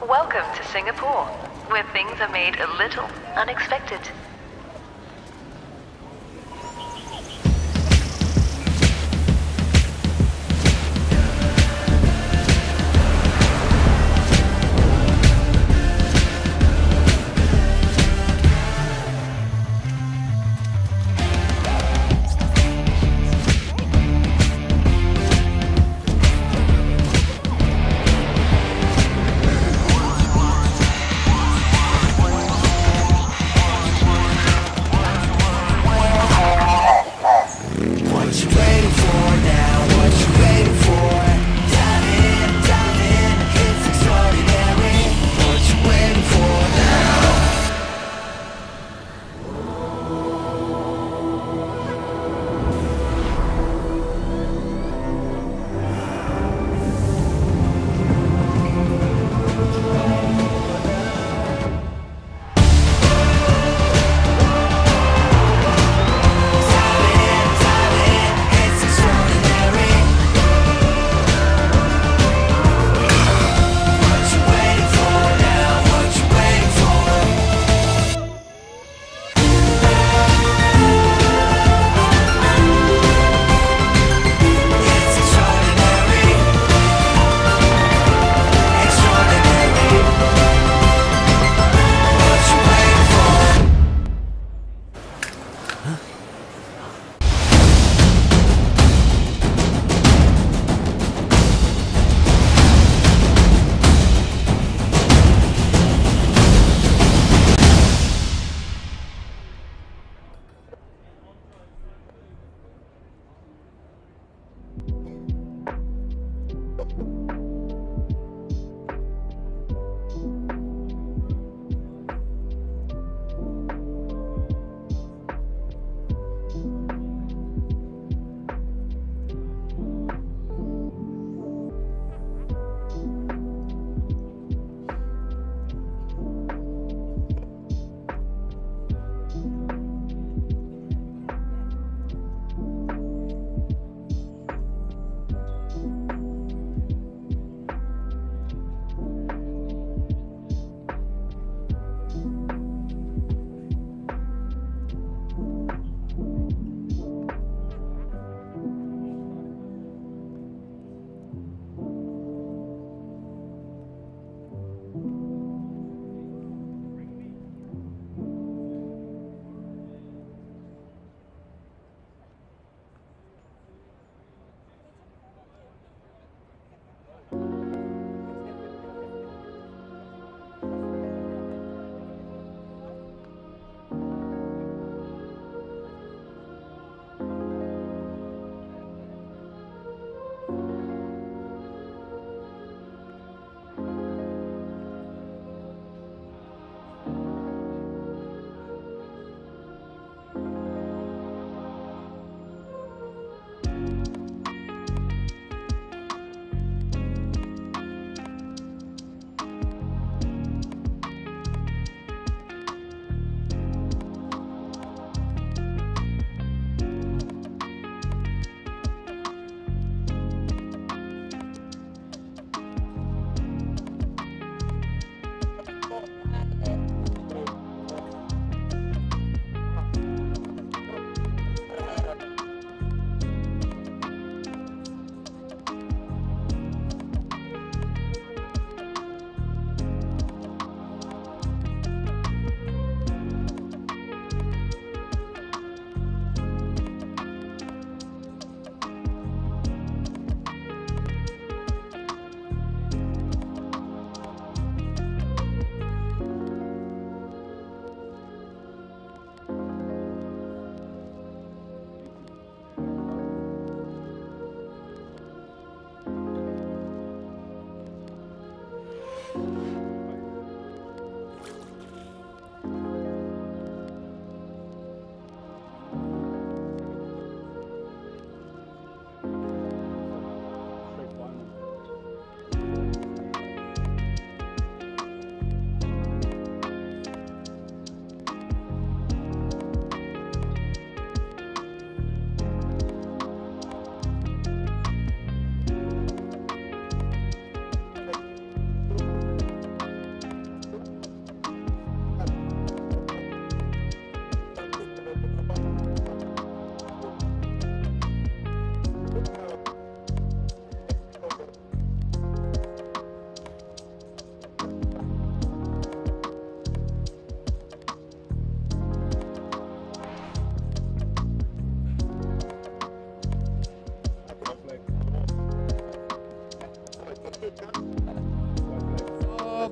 Welcome to Singapore, where things are made a little unexpected.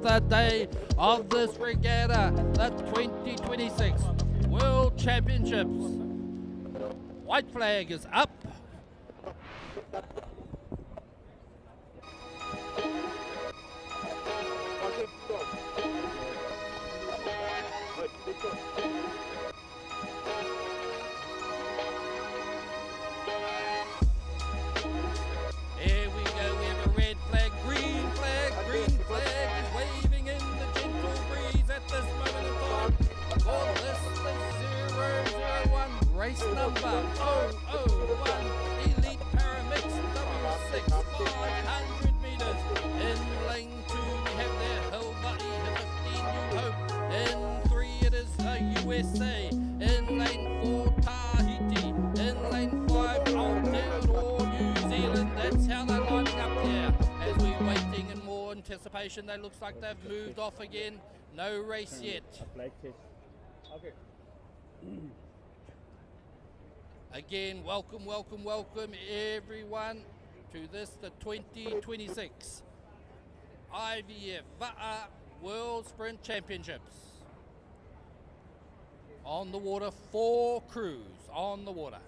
of the day of this regatta, the 2026 World Championships. White flag is up. Here we go, we have a red flag, green flag is waving in the gentle breeze at this moment in time. For this, the 001, race number 001, Elite Paramix W6, 500 meters. In lane 2, we have their Hawaii, 15 New Hope. In 3, it is the USA. In lane 4, Tahiti. In lane 5, Aotearoa, New Zealand. That's how they're lining up there. As we're waiting in more anticipation, they looks like they've moved off again. No race yet. Okay. Again, welcome everyone to this, the 2026 IVF Va'a World Sprint Championships. On the water, 4 crews on the water.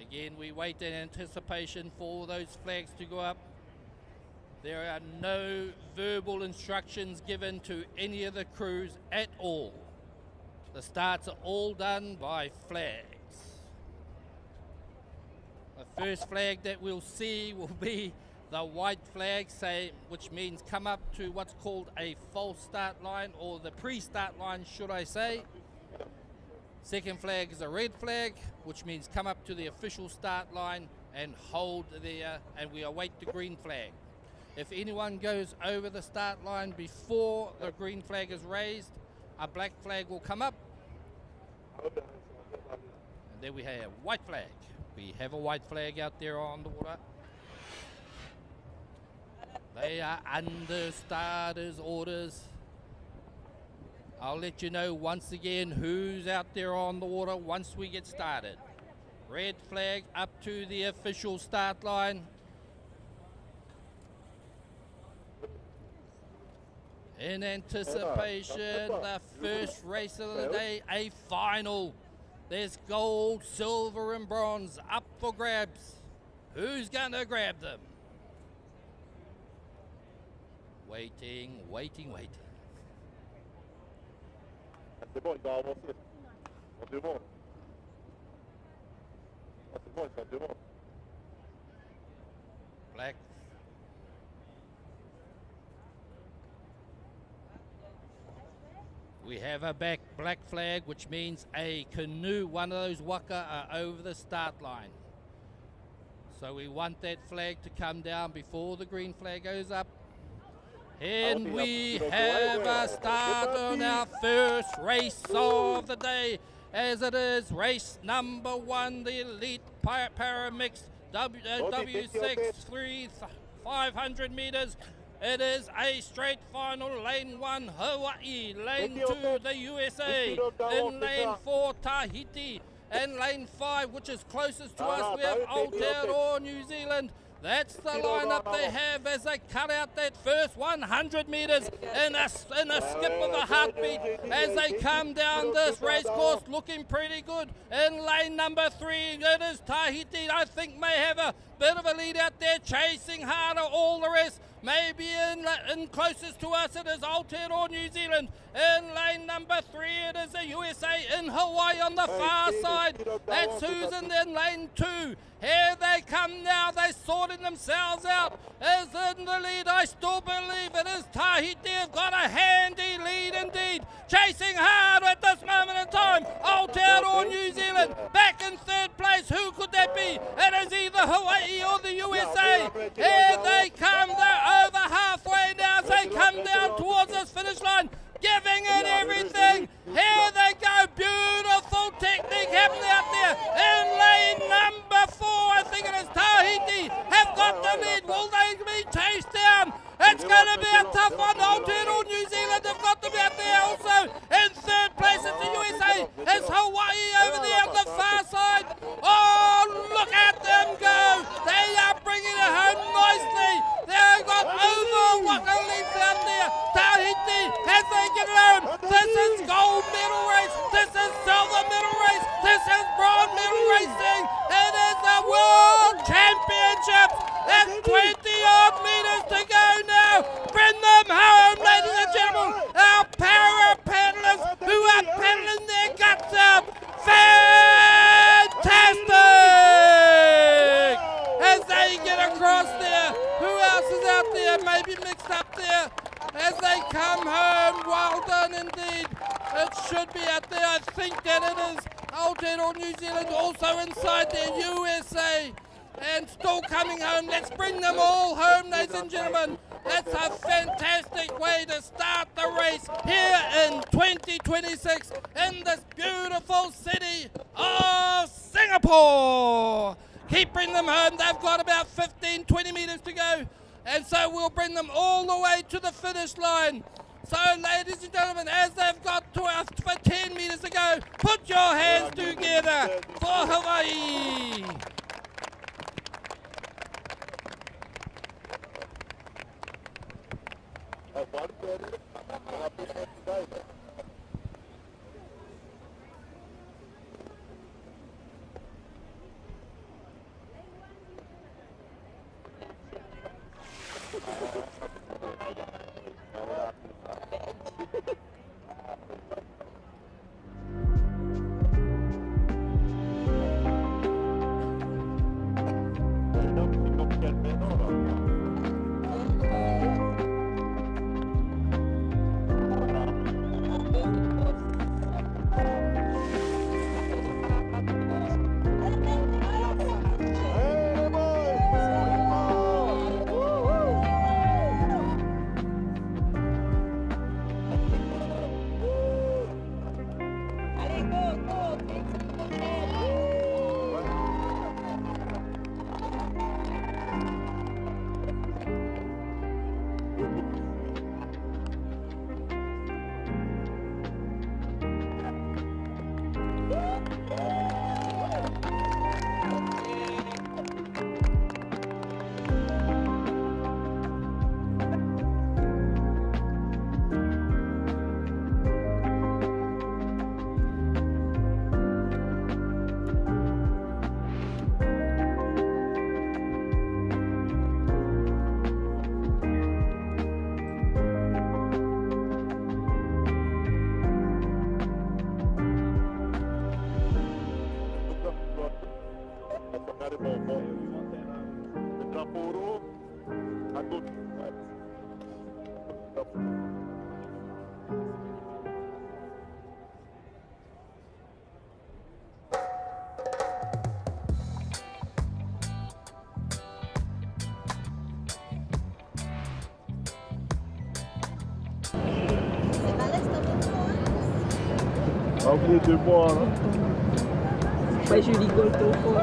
Again, we wait in anticipation for those flags to go up. There are no verbal instructions given to any of the crews at all. The starts are all done by flags. The first flag that we'll see will be the white flag, which means come up to what's called a false start line, or the pre-start line, should I say. Second flag is a red flag, which means come up to the official start line and hold there, and we await the green flag. If anyone goes over the start line before the green flag is raised, a black flag will come up. And then we have white flag. We have a white flag out there on the water. They are under starters orders. I'll let you know once again who's out there on the water once we get started. Red flag up to the official start line. In anticipation, the first race of the day, a final. There's gold, silver and bronze up for grabs. Who's gonna grab them? Waiting. C'est bon, il va avancer. On demande. Ah, c'est bon, ça demande. Black. We have a black flag, which means a canoe, one of those waka, are over the start line. So we want that flag to come down before the green flag goes up. And we have a start on our first race of the day, as it is race number 1, the Elite Paramix W6 500 meters. It is a straight final. Lane 1, Hawaii. Lane 2, the USA. In lane 4, Tahiti. And lane 5, which is closest to us, we have Aotearoa, New Zealand. That's the lineup they have as they cut out that first 100 meters in a skip of a heartbeat as they come down this race course, looking pretty good. In lane number 3, it is Tahiti. I think may have a bit of a lead out there, chasing harder. All the rest maybe in closest to us, it is Aotearoa, New Zealand. In lane number 3, it is the USA. In Hawaii on the far side, that's who's in lane 2. Here they come now, they sorting themselves out. Is in the lead, I still believe it is Tahiti. Have got a handy lead indeed. Chasing hard at this moment in time. Aotearoa, New Zealand, back in 3rd place. Who could that be? It is either Hawaii or the USA. Here they come, they're over halfway now as they come down towards this finish line, giving it everything. Here they go, beautiful technique happening out there. In lane number 4, I think it is Tahiti, have got the lead. Will they be chased down? It's going to be a tough one. Aotearoa, New Zealand have got to be out there also. In 3rd place, it's the USA. It's Hawaii over there on the far side. Oh, look at them go. They are bringing it home nicely. They're out there, maybe mixed up there as they come home. Well done indeed. It should be out there. I think that it is Aotearoa New Zealand, also inside there, USA. And still coming home. Let's bring them all home, ladies and gentlemen. That's a fantastic way to start the race here in 2026 in this beautiful city of Singapore. Keep bringing them home. They've got about 15, 20 metres to go. And so we'll bring them all the way to the finish line. So, ladies and gentlemen, as they've got to us for 10 metres to go, put your hands together for Hawaii. Ok, de bois là. Bah, je rigole trop fort.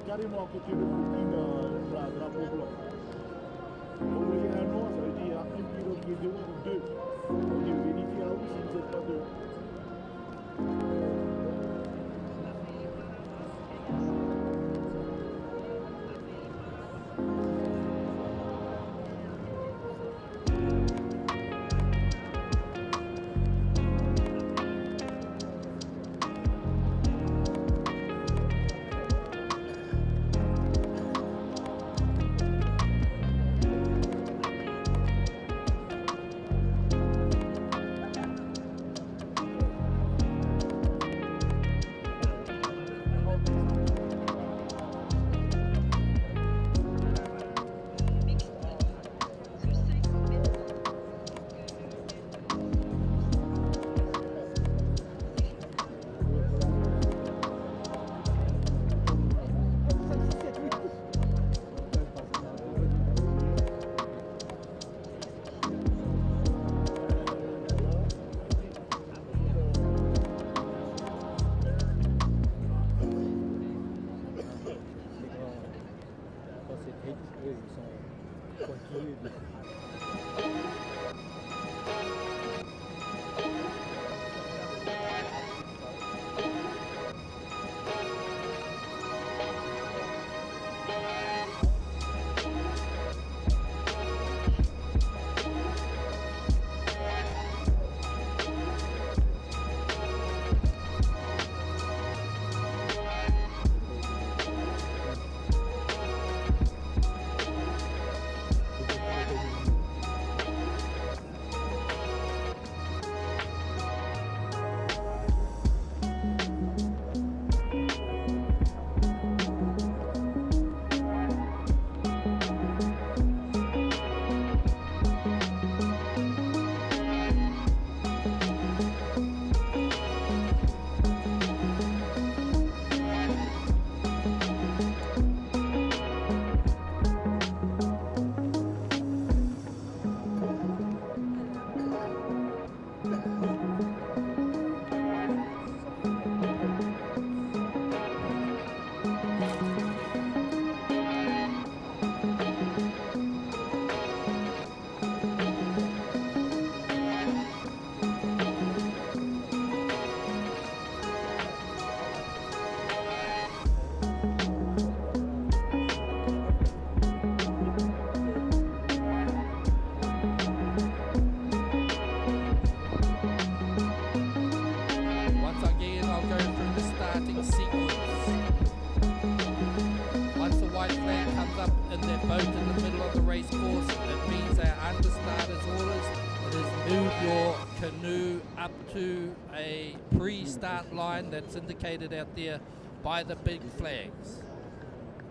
Carrément à côté de footing, drapeau blanc. Vous voyez un nom, ça veut dire une pilote qui est de ou deux. On dit vérifier là où si vous n'êtes pas deux. canoe up to a pre-start line that's indicated out there by the big flags.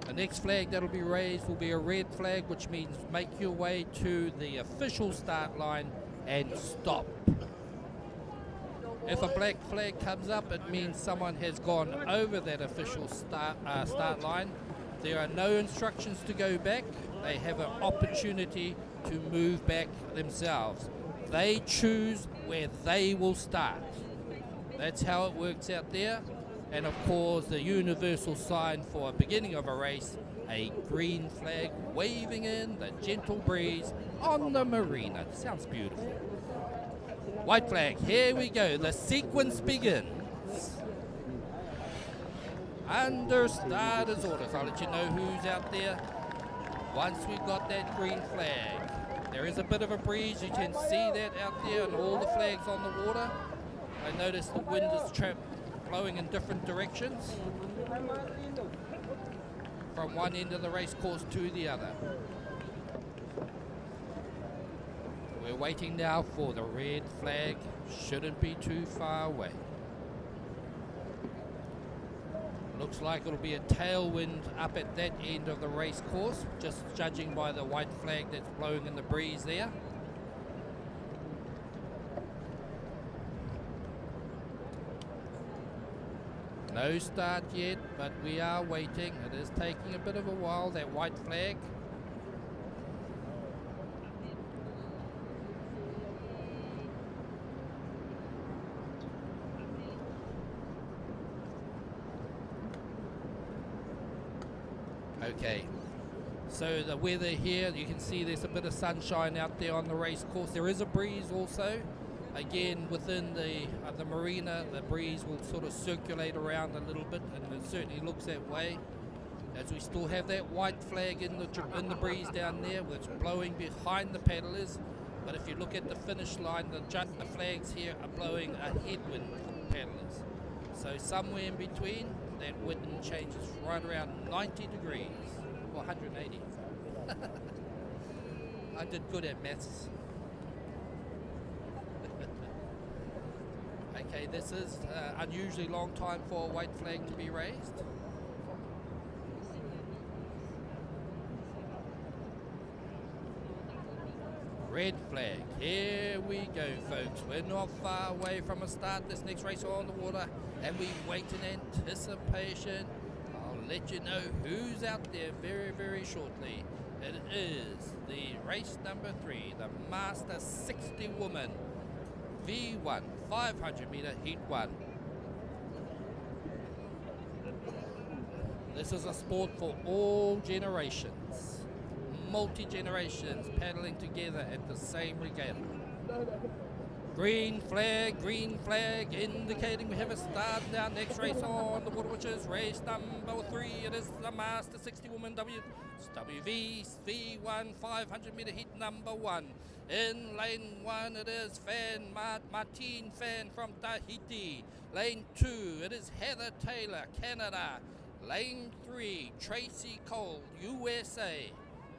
The next flag that'll be raised will be a red flag, which means make your way to the official start line and stop. If a black flag comes up, it means someone has gone over that official start line. There are no instructions to go back. They have an opportunity to move back themselves. They choose where they will start. That's how it works out there. And of course, the universal sign for a beginning of a race, a green flag waving in the gentle breeze on the marina. Sounds beautiful. White flag, here we go. The sequence begins. Under starter's orders, I'll let you know who's out there once we've got that green flag. There is a bit of a breeze. You can see that out there and all the flags on the water. I notice the wind is blowing in different directions from one end of the race course to the other. We're waiting now for the red flag. Shouldn't be too far away. Looks like it'll be a tailwind up at that end of the race course, just judging by the white flag that's blowing in the breeze there. No start yet, but we are waiting. It is taking a bit of a while, that white flag. Okay, so the weather here, you can see there's a bit of sunshine out there on the race course. There is a breeze also. Again, within the marina, the breeze will sort of circulate around a little bit, and it certainly looks that way. As we still have that white flag in the breeze down there, which is blowing behind the paddlers. But if you look at the finish line, the flags here are blowing a headwind for the paddlers. So somewhere in between, that wind changes right around 90 degrees, or 180. I did good at maths. Okay, this is unusually long time for a white flag to be raised. Red flag, here we go folks. We're not far away from a start. This next race on the water, and we wait in anticipation. I'll let you know who's out there very, very shortly. It is the race number 3, the Master 60 Woman V1 500 meter heat 1. This is a sport for all generations, multi-generations paddling together at the same regatta. Green flag, indicating we have a start now. Next race on the water, which is race number 3. It is the Master 60 Woman WV V1 500 meter heat number 1. In lane 1, it is Martine Fan from Tahiti. Lane 2, it is Heather Taylor, Canada. Lane 3, Tracy Cole, USA.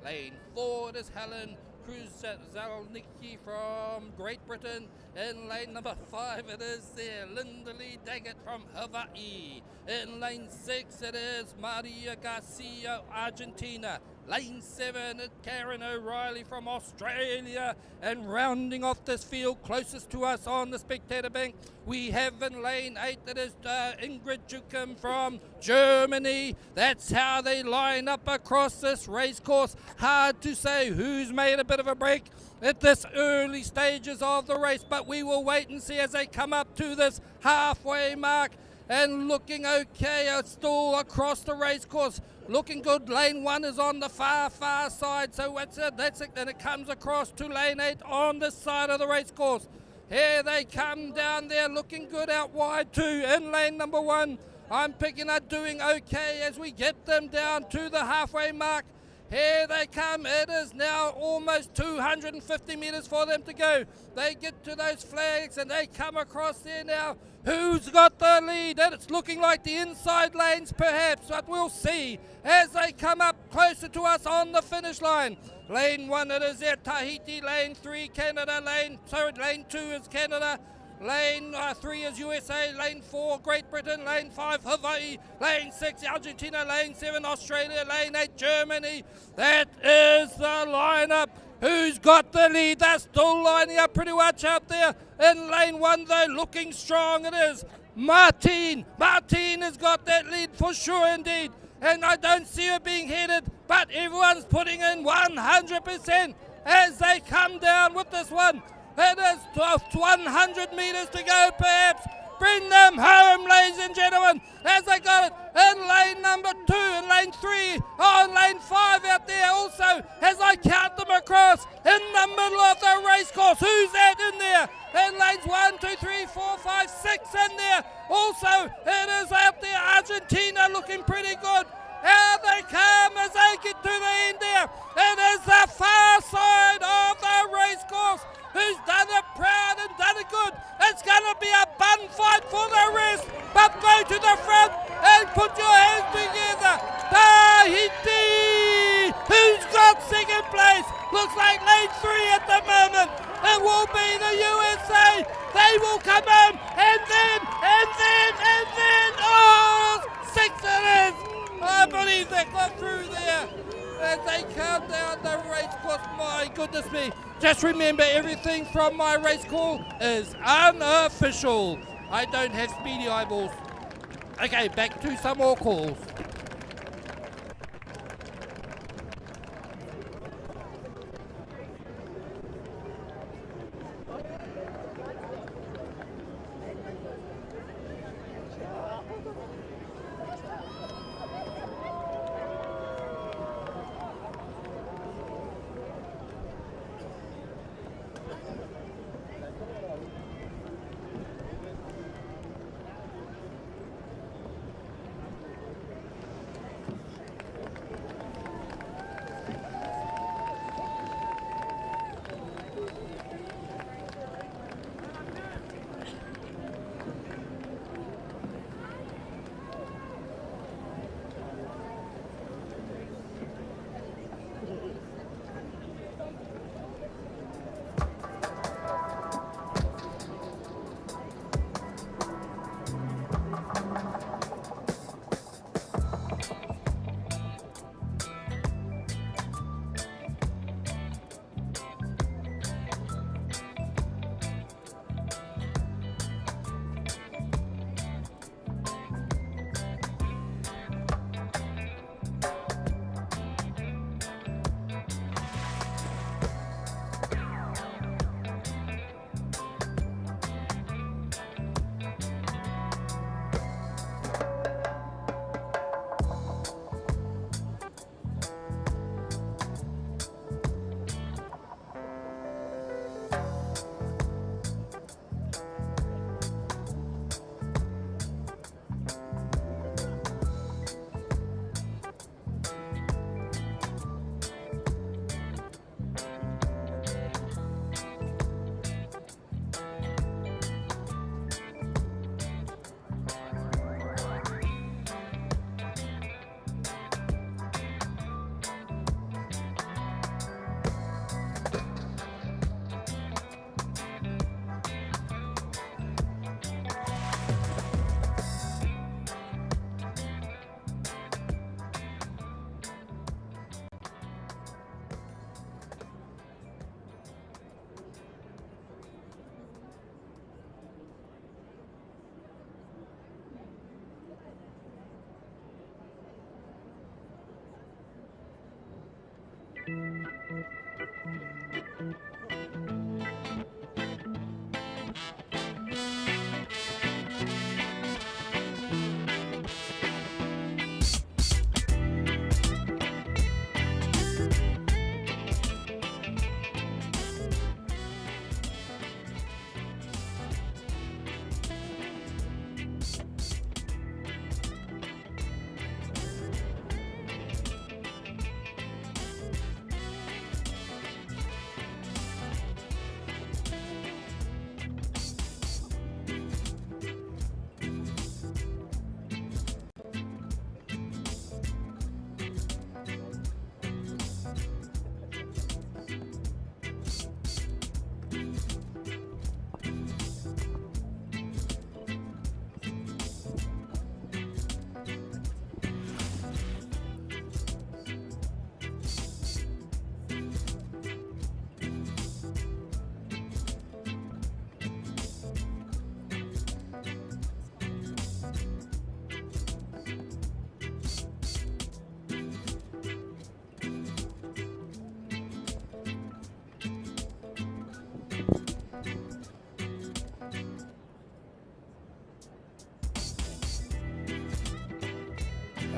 Lane 4, it is Helen Kruzalnicki from Great Britain. In lane number 5, it is there Linda Lee Daggett from Hawaii. In lane 6, it is Maria Garcia, Argentina. Lane 7, it's Karen O'Reilly from Australia. And rounding off this field closest to us on the spectator bank, we have in lane 8, it is Ingrid Jukum from Germany. That's how they line up across this race course. Hard to say who's made a bit of a break at this early stages of the race, but we will wait and see as they come up to this halfway mark. And looking okay, still across the race course. Looking good. Lane 1 is on the far side, so that's it. And it comes across to lane 8 on this side of the race course. Here they come down there, looking good out wide too. In lane number 1, I'm picking up doing okay as we get them down to the halfway mark. Here they come. It is now almost 250 meters for them to go. They get to those flags and they come across there now. Who's got the lead? It's looking like the inside lanes perhaps, but we'll see as they come up closer to us on the finish line. Lane 1 it is there, Tahiti. Lane 3 Canada. Lane 2 is Canada. Lane 3 is USA. Lane 4 Great Britain. Lane 5 Hawaii. Lane 6 Argentina. Lane 7 Australia. Lane 8 Germany. That is the lineup. Who's got the lead? They're still lining up pretty much out there. In lane 1 though, looking strong it is Martin. Martin has got that lead for sure indeed. And I don't see her being headed, but everyone's putting in 100% as they come down with this one. It is 100 meters to go perhaps. Bring them home, ladies and gentlemen, as they got it in lane number 2, in lane 3, in lane 5 out there also, as I count them across in the middle of the race course. Who's that in there? In lanes 1, 2, 3, 4, 5, 6 in there. Also, it is out there, Argentina looking pretty good. How they come as they get to the end there. It is the far side of the race course. Who's done it proud and done it good. It's going to be a bun fight for the rest. But go to the front and put your hands together. Tahiti! Who's got second place? Looks like lane 3 at the moment. It will be the USA. They will come home. And then, oh, 6 it is. I believe they got through there. As they count down the race course, my goodness me. Just remember, everything from my race call is unofficial. I don't have speedy eyeballs. Okay, back to some more calls.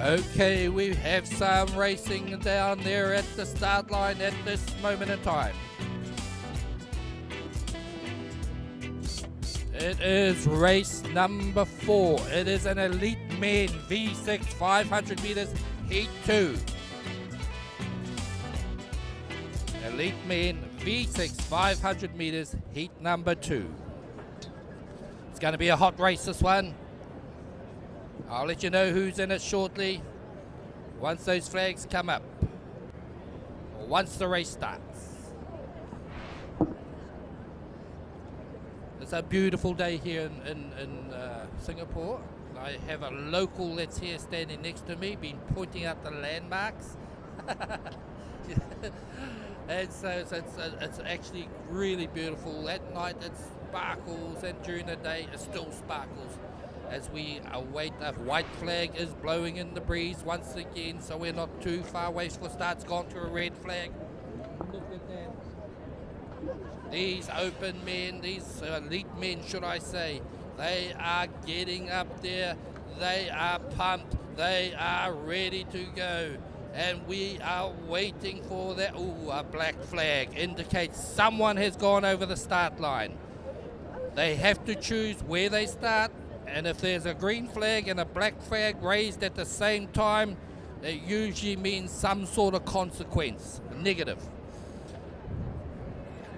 Okay, we have some racing down there at the start line at this moment in time. It is race number 4. It is an Elite Men V6 500 meters heat 2. Elite Men V6 500 meters heat number 2. It's going to be a hot race, this one. I'll let you know who's in it shortly once those flags come up, or once the race starts. It's a beautiful day here in Singapore. I have a local that's here standing next to me, been pointing out the landmarks. And so it's actually really beautiful. At night it sparkles, and during the day it still sparkles as we await. A white flag is blowing in the breeze once again, so we're not too far away for start's gone to a red flag. Look at that. These open men, these elite men should I say, they are getting up there, they are pumped, they are ready to go. And we are waiting for that. Ooh, a black flag indicates someone has gone over the start line. They have to choose where they start, and if there's a green flag and a black flag raised at the same time, it usually means some sort of consequence, negative.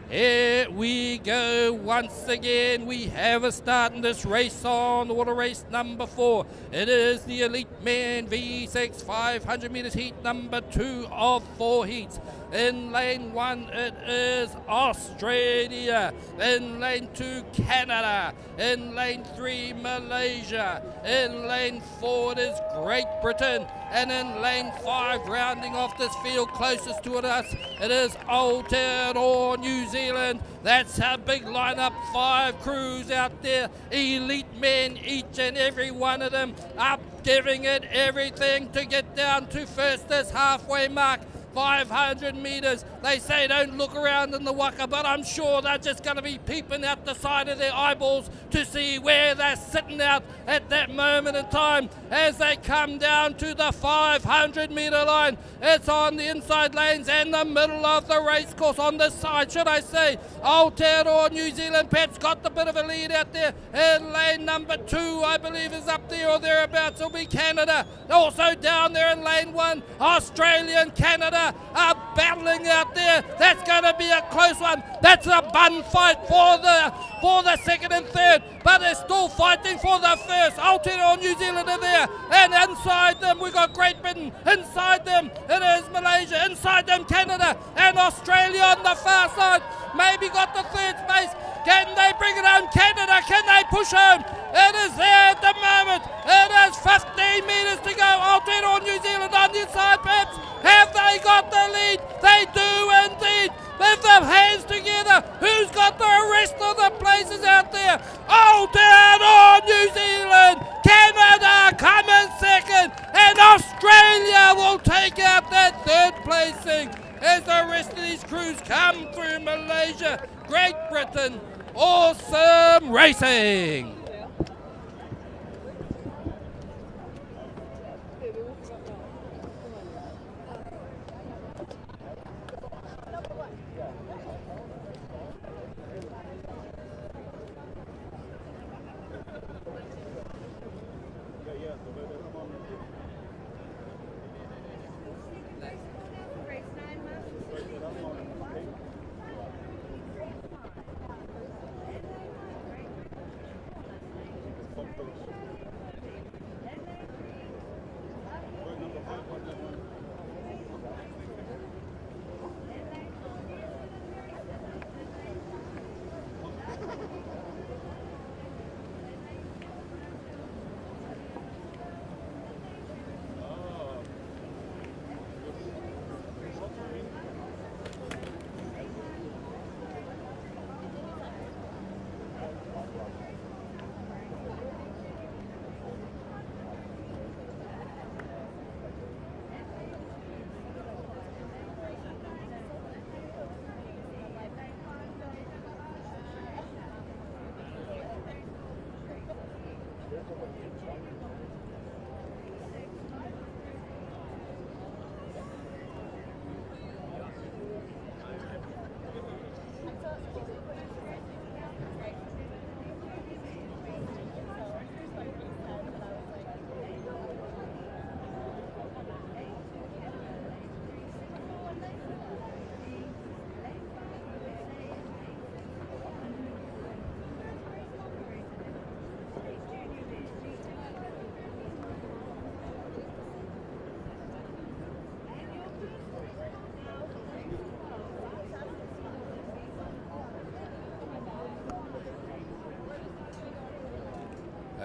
Here we go once again. We have a start in this race on water race number 4. It is the Elite Men V6 500 meters heat number 2 of 4 heats. In lane 1 it is Australia. In lane 2 Canada. In lane 3 Malaysia. In lane 4 it is Great Britain. And in lane 5, rounding off this field closest to us, it is Aotearoa, New Zealand. That's a big lineup, 5 crews out there, elite men, each and every one of them are giving it everything to get down to first this halfway mark. 500 meters. They say don't look around in the waka, but I'm sure they're just going to be peeping out the side of their eyeballs to see where they're sitting out at that moment in time as they come down to the 500 meter line. It's on the inside lanes and the middle of the race course, on this side, should I say. Aotearoa, New Zealand, Pat's got a bit of a lead out there. In lane number 2, I believe, is up there or thereabouts. It'll be Canada. Also down there in lane 1, Australia and Canada are battling out there. That's going to be a close one. That's a bun fight for the second and third, but they're still fighting for the first. Aotearoa, New Zealand are there, and inside them we've got Great Britain. Inside them it is Malaysia. Inside them Canada and Australia on the far side. Maybe got the third space. Can they bring it home? Canada, can they push home? It is there at the moment. It is 15 metres to go. Aotearoa, New Zealand on the inside, perhaps. Have they got the lead? They do indeed. With their hands together, who's got the rest of the places out there? Aotearoa, New Zealand. Canada come in second, and Australia will take out that third placing as the rest of these crews come through. Malaysia, Great Britain, awesome racing.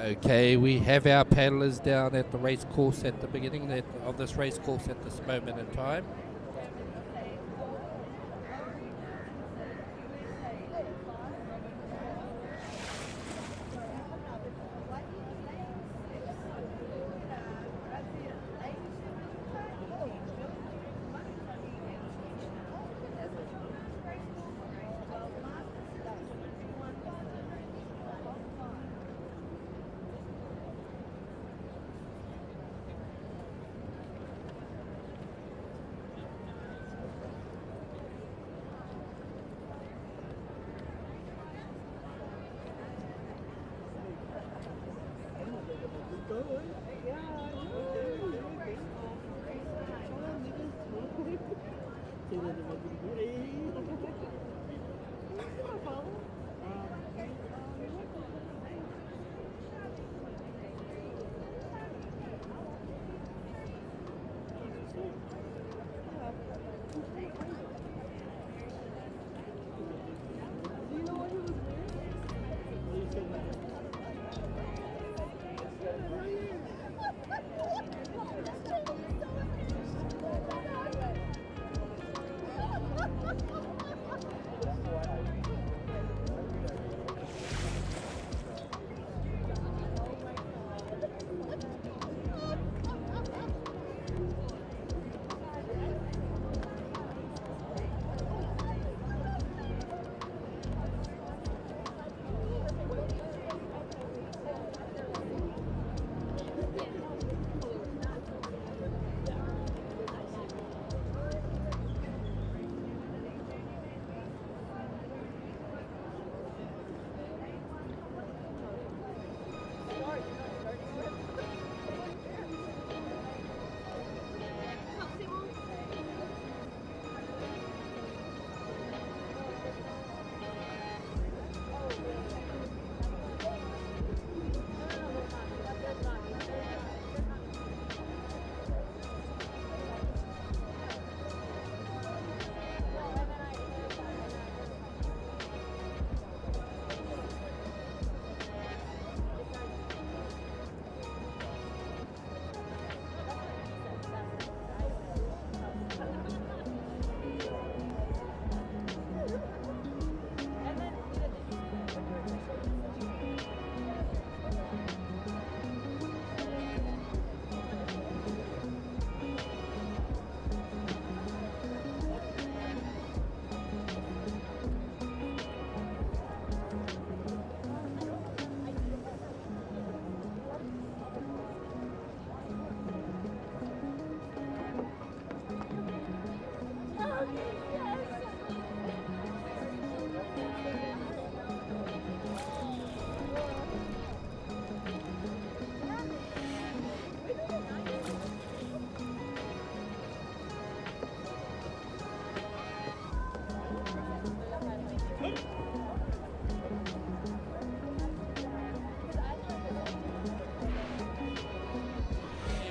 Okay, we have our paddlers down at the race course at the beginning of this race course at this moment in time.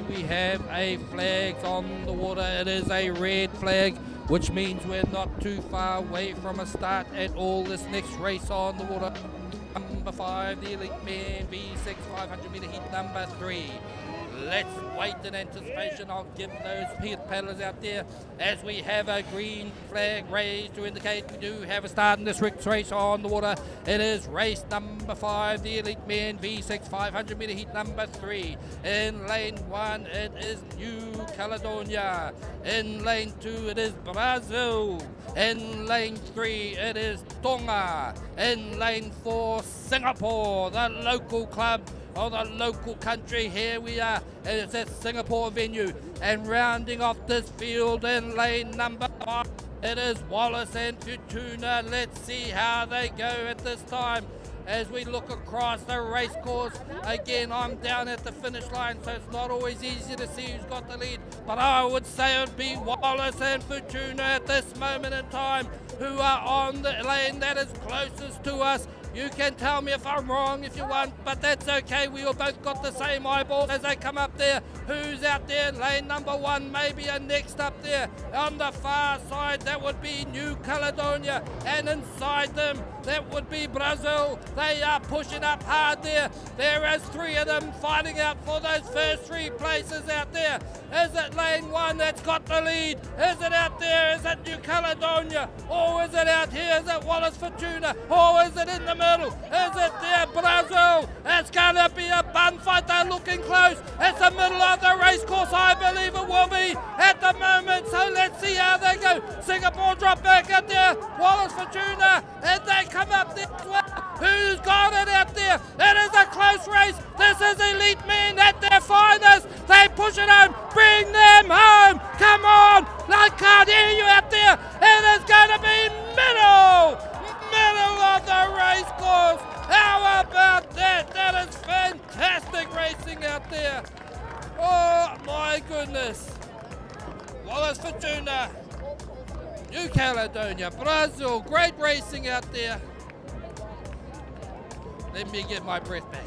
We have a flag on the water. It is a red flag, which means we're not too far away from a start at all. This next race on the water, number 5, the Elite Men V6 500 meter heat number 3. Let's wait in anticipation. I'll give those paddlers out there as we have a green flag raised to indicate we do have a start in this race on the water. It is race number 5, the Elite Men V6 500 meter heat number 3. In lane 1, it is New Caledonia. In lane 2, it is Brazil. In lane 3, it is Tonga. In lane 4, Singapore, the local club of the local country. Here we are, it's at Singapore venue, and rounding off this field in lane number 5, it is Wallace and Futuna. Let's see how they go at this time as we look across the race course. Again, I'm down at the finish line, so it's not always easy to see who's got the lead, but I would say it would be Wallace and Futuna at this moment in time who are on the lane that is closest to us. You can tell me if I'm wrong if you want, but that's okay. We all both got the same eyeballs as they come up there. Who's out there in lane number 1? Maybe a next up there. On the far side, that would be New Caledonia. And inside them, That would be Brazil. They are pushing up hard there. There is 3 of them fighting out for those first 3 places out there. Is it lane 1 that's got the lead? Is it out there? Is it New Caledonia? Or is it out here? Is it Wallace Fortuna? Or is it in the middle? Is it there, Brazil? It's going to be a bun fight. They're looking close. It's the middle of the race course. I believe it will be at the moment. So let's see how they go. Singapore drop back out there. Wallace Fortuna. And they come up there as well. Who's got it out there? It is a close race. This is elite men at their finest. They push it home. Bring them home. Come on. I can't hear you out there. It is going to be middle of the race course. How about that? That is fantastic racing out there. Oh my goodness. Wallace Fortuna, New Caledonia, Brazil, great racing out there. Let me get my breath back.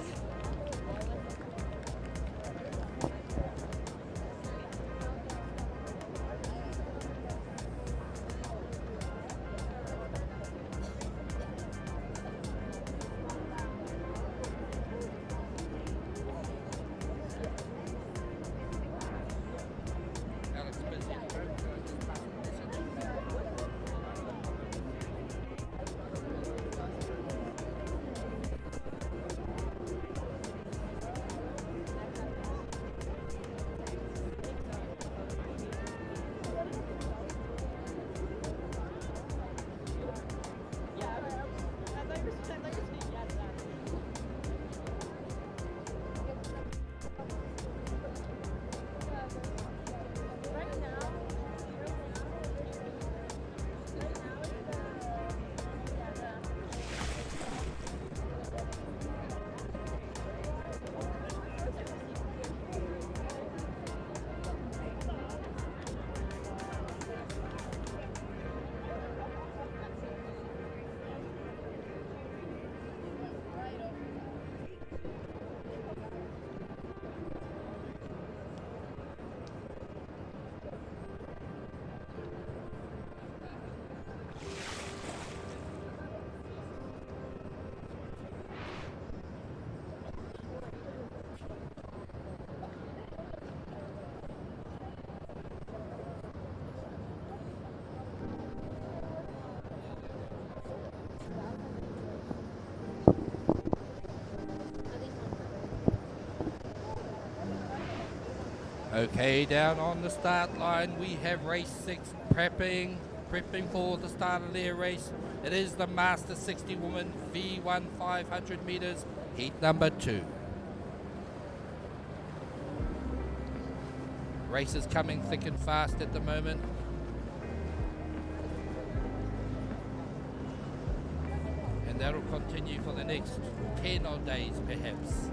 Okay, down on the start line we have race 6 prepping for the start of their race. It is the Master 60 woman V1 500 meters, heat number 2. Race is coming thick and fast at the moment. And that'll continue for the next 10 odd days perhaps.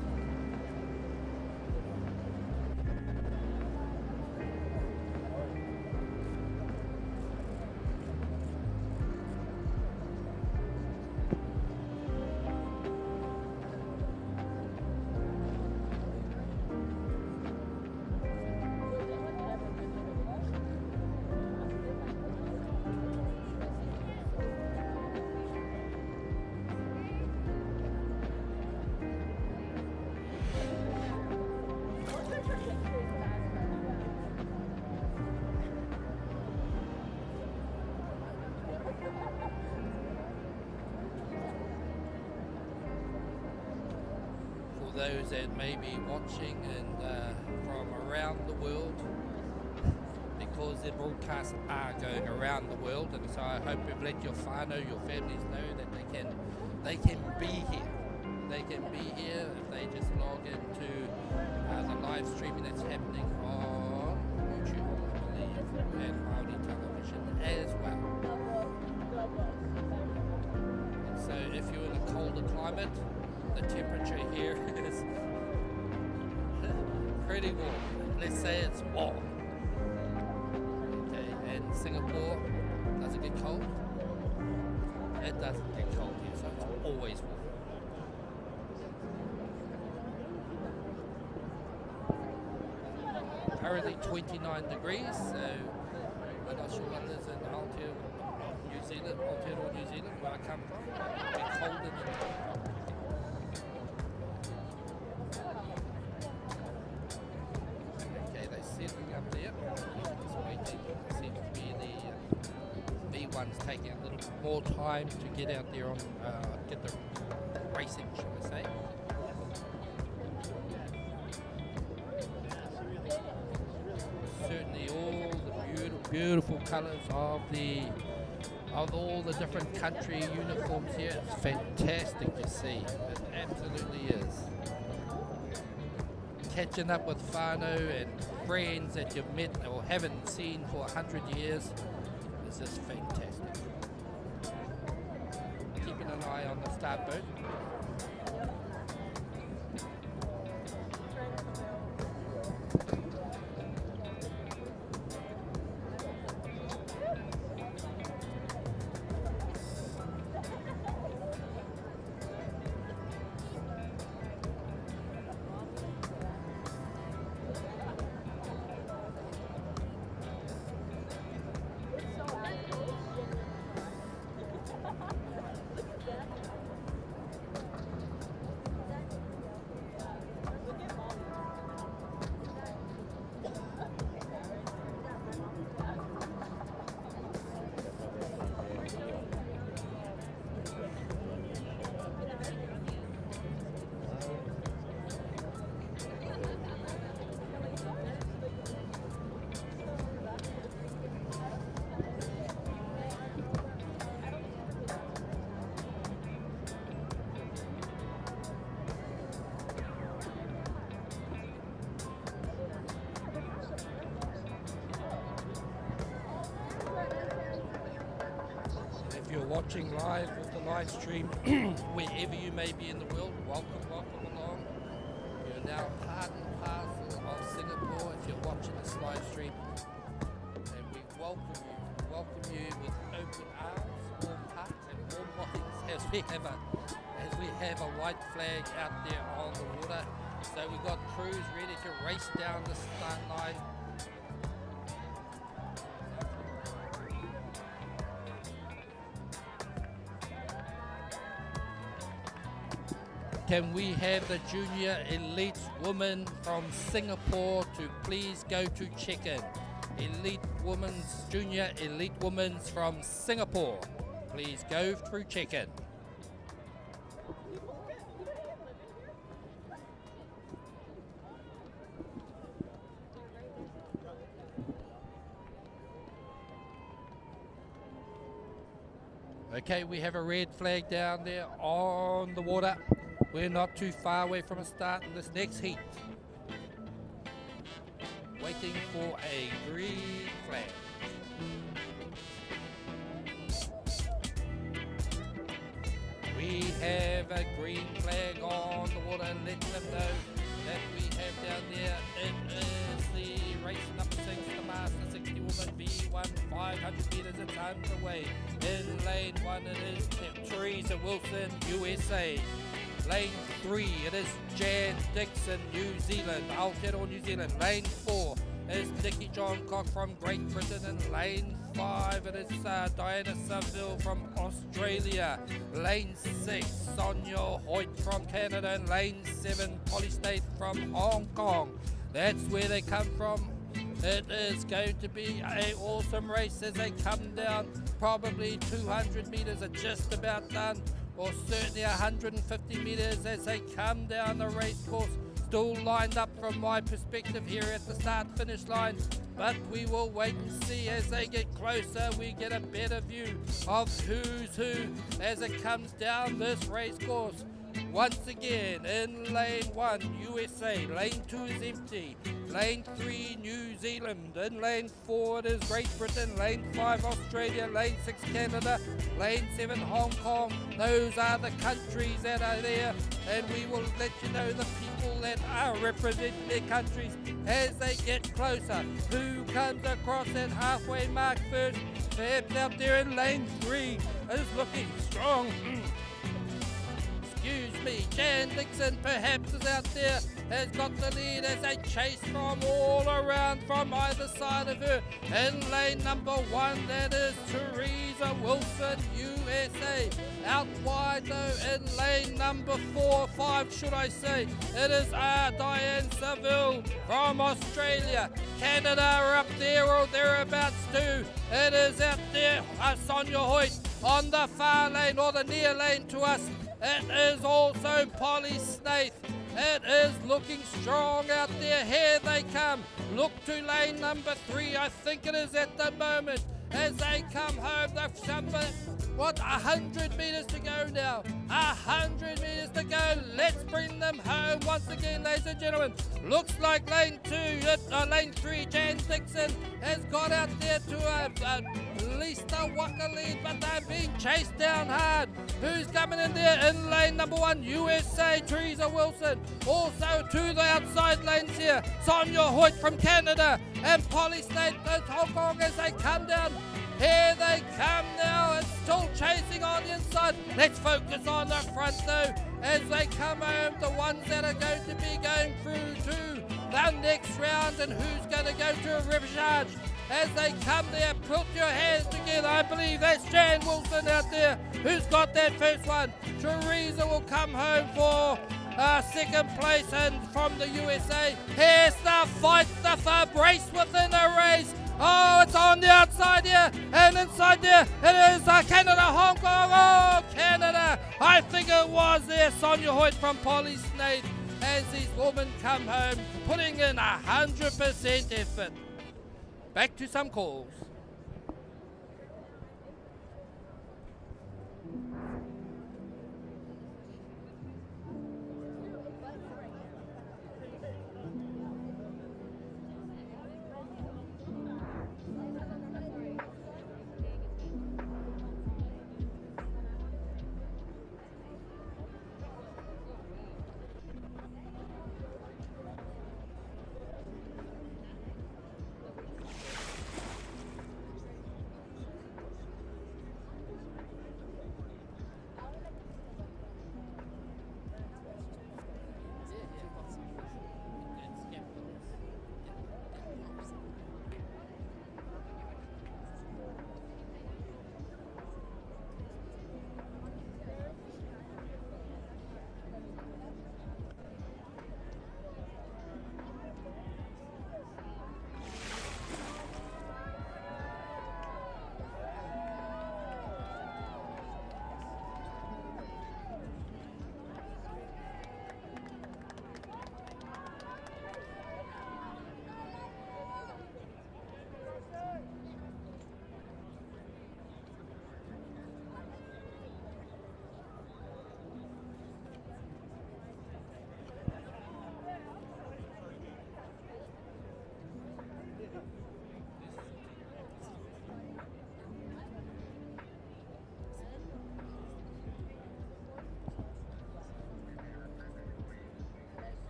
Those that may be watching and from around the world, because the broadcasts are going around the world, and so I hope you've let your whānau, your families know that they can be here. They can be here if they just log into the live streaming that's happening on YouTube, I believe, and Māori television as well. And so if you're in a colder climate, the temperature here is pretty warm. Let's say it's warm. Okay, and Singapore, does it get cold? It doesn't get cold here, so it's always warm. Currently 29 degrees, so I'm not sure what it is in Aotearoa, New Zealand, where I come from. London. Okay, they're settling up there. Just waiting. Seems to be the V1's taking a little more time to get out there on get the racing, shall I say. Certainly all the beautiful colours of all the different country uniforms here. It's fantastic to see. It absolutely is. Catching up with whānau and friends that you've met or haven't seen for 100 years is just fantastic. Keeping an eye on the start boat. If you're watching live with the live stream, wherever you may be in the world, welcome along. You're now part and parcel of Singapore if you're watching this live stream. And we welcome you with open arms, warm hearts and warm bodies as we have a white flag out there on the water. So we've got crews ready to race down the start line. Can we have the junior elite woman from Singapore to please go to check-in? Junior elite women from Singapore, please go through check-in. Okay, we have a red flag down there on the water. We're not too far away from a start in this next heat. Waiting for a green flag. We have a green flag on the water, letting them know that we have down there, it is the racing up six, the Master 60 woman V1, 500 metres, it's underway. In lane 1 it is Teresa Wilson, USA. Lane 3, it is Jan Dixon, New Zealand, Aotearoa, New Zealand. Lane 4 is Nikki Johncock from Great Britain. And lane 5, it is Diana Saville from Australia. Lane 6, Sonia Hoyt from Canada. And lane 7, Polly State from Hong Kong. That's where they come from. It is going to be an awesome race as they come down. Probably 200 metres are just about done, or certainly 150 metres as they come down the race course. Still lined up from my perspective here at the start-finish line, but we will wait and see as they get closer. We get a better view of who's who as it comes down this race course. Once again, in lane 1, USA, lane 2 is empty, lane 3, New Zealand, in lane 4 it is Great Britain, lane 5, Australia, lane 6, Canada, lane 7, Hong Kong. Those are the countries that are there, and we will let you know the people that are representing their countries as they get closer. Who comes across that halfway mark first? Perhaps out there in lane 3 is looking strong. excuse me. Jan Dixon perhaps is out there, has got the lead as they chase from all around from either side of her. In lane number 1, that is Teresa Wilson, USA. Out wide though in lane number 4, 5 should I say, it is Diane Seville from Australia. Canada are up there or thereabouts too. It is out there, Sonia Hoyt on the far lane or the near lane to us. It is also Polly Snaith. It is looking strong out there. Here they come. Look to lane number 3, I think it is at the moment. As they come home, they've number, 100 metres to go now. 100 metres to go. Let's bring them home once again, ladies and gentlemen. Looks like lane 3, Jan Dixon has got out there to at least a Waka lead, but they're being chased down hard. Who's coming in there? In lane number 1, USA, Teresa Wilson. Also to the outside lanes here, Sonia Hoyt from Canada and Polly State, Hong Kong as they come down. Here they come now, and still chasing on the inside. Let's focus on the front though, as they come home, the ones that are going to be going through to the next round, and who's going to go to a repechage. As they come there, put your hands together. I believe that's Jan Wilson out there who's got that first one. Teresa will come home for second place, and from the USA, here's the fight, the brace within a race. Oh, it's on the outside here, and inside there, it is Canada, Hong Kong. Oh, Canada. I think it was there, Sonia Hoyt from Polly Snaith, as these women come home, putting in 100% effort. Back to some calls.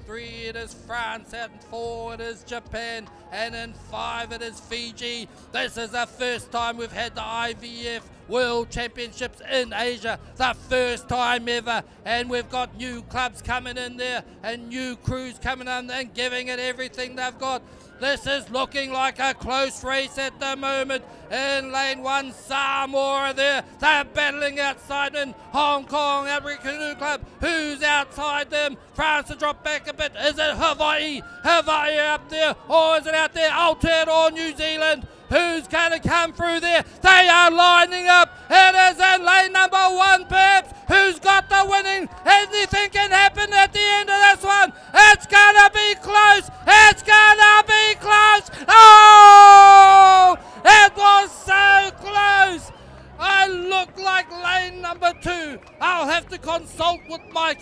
3 it is France, and 4 it is Japan, and in 5 it is Fiji. This is the first time we've had the IVF World Championships in Asia, the first time ever, and we've got new clubs coming in there and new crews coming in and giving it everything they've got. This is looking like a close race at the moment. In lane 1, Samoa there. They're battling outside in Hong Kong Canoe Club. Who's outside them? France to drop back a bit. Is it Hawaii? Hawaii up there, or is it out there? Aotearoa, New Zealand. Who's going to come through there? They are lining up. It is in lane number 1, perhaps. Who's got the winning? Anything can happen at the end of this one. It's going to be close. It's going to be close. Oh! It was so close. I look like lane number 2. I'll have to consult with my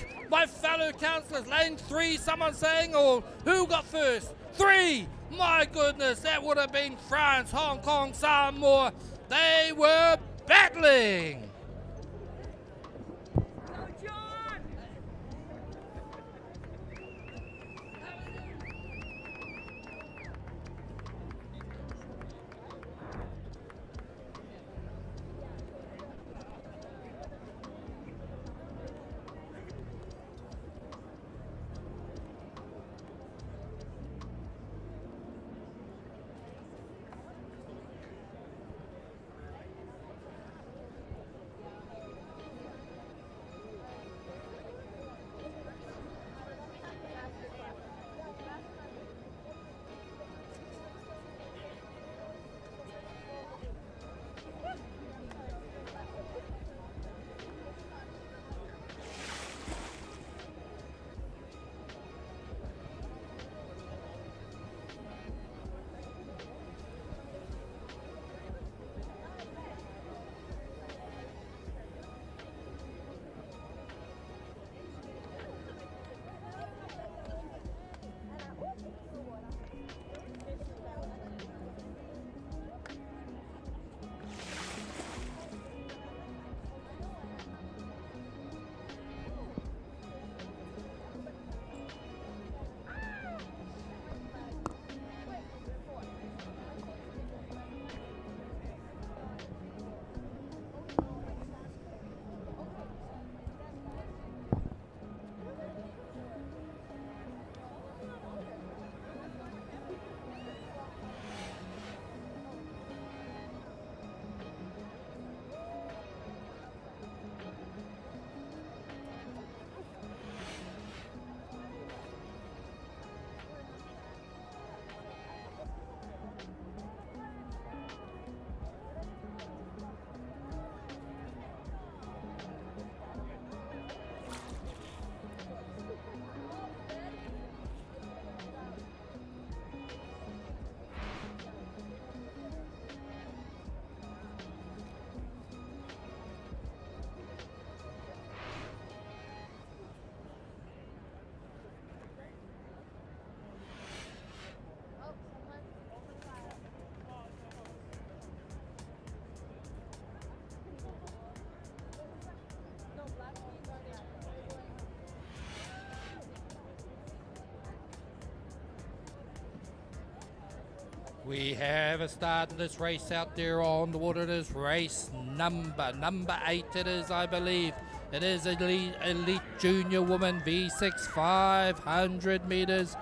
fellow councillors. Lane 3, someone saying, or who got first? 3. My goodness, that would have been France, Hong Kong, Samoa. They were battling. We have a start of this race out there on the water. It is race number 8 it is, I believe. It is elite junior woman V6 500 meters.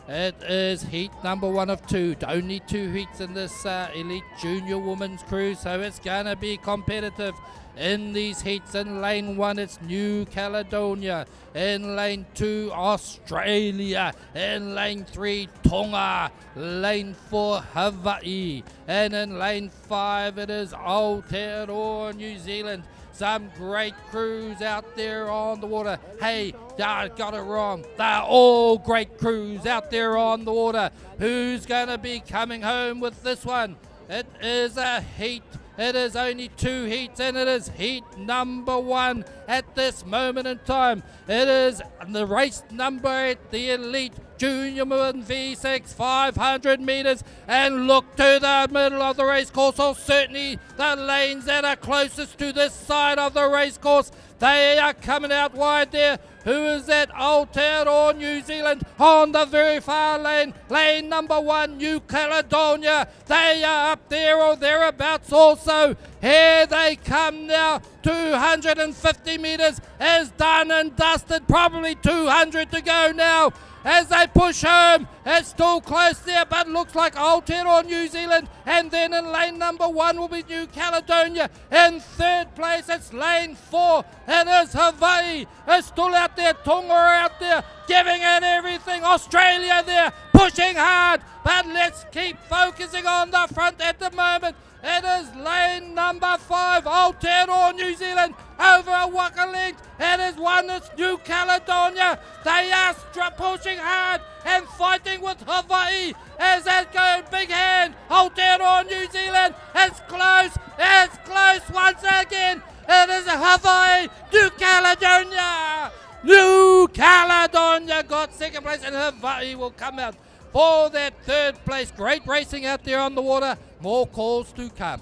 It is heat number 1 of 2. Only 2 heats in this elite junior women's crew, so it's gonna be competitive. In these heats, in lane 1 it's New Caledonia, in lane 2 Australia, in lane 3 Tonga, lane 4 Hawaii, and in lane 5 it is Aotearoa, New Zealand. Some great crews out there on the water. Hey, I got it wrong. They're all great crews out there on the water. Who's going to be coming home with this one? It is a heat. It is only 2 heats, and it is heat number 1 at this moment in time. It is the race number 8, the elite junior women V6 500 meters, and look to the middle of the race course, or certainly the lanes that are closest to this side of the race course. They are coming out wide there. Who is that? Aotearoa, New Zealand on the very far lane. Lane number 1, New Caledonia. They are up there or thereabouts also. Here they come now. 250 metres is done and dusted. Probably 200 to go now. As they push home, it's still close there, but looks like Aotearoa, New Zealand, and then in lane number 1 will be New Caledonia. In third place, it's lane 4, it is Hawaii. It's still out there, Tonga out there, giving it everything. Australia there, pushing hard, but let's keep focusing on the front at the moment. It is lane number 5, Aotearoa, New Zealand, over a waka length. It is one, it's New Caledonia. They are pushing hard and fighting with Hawaii as they go big hand. Aotearoa, New Zealand, it's close once again. It is Hawaii, New Caledonia. New Caledonia got second place and Hawaii will come out for that third place. Great racing out there on the water. More calls to come.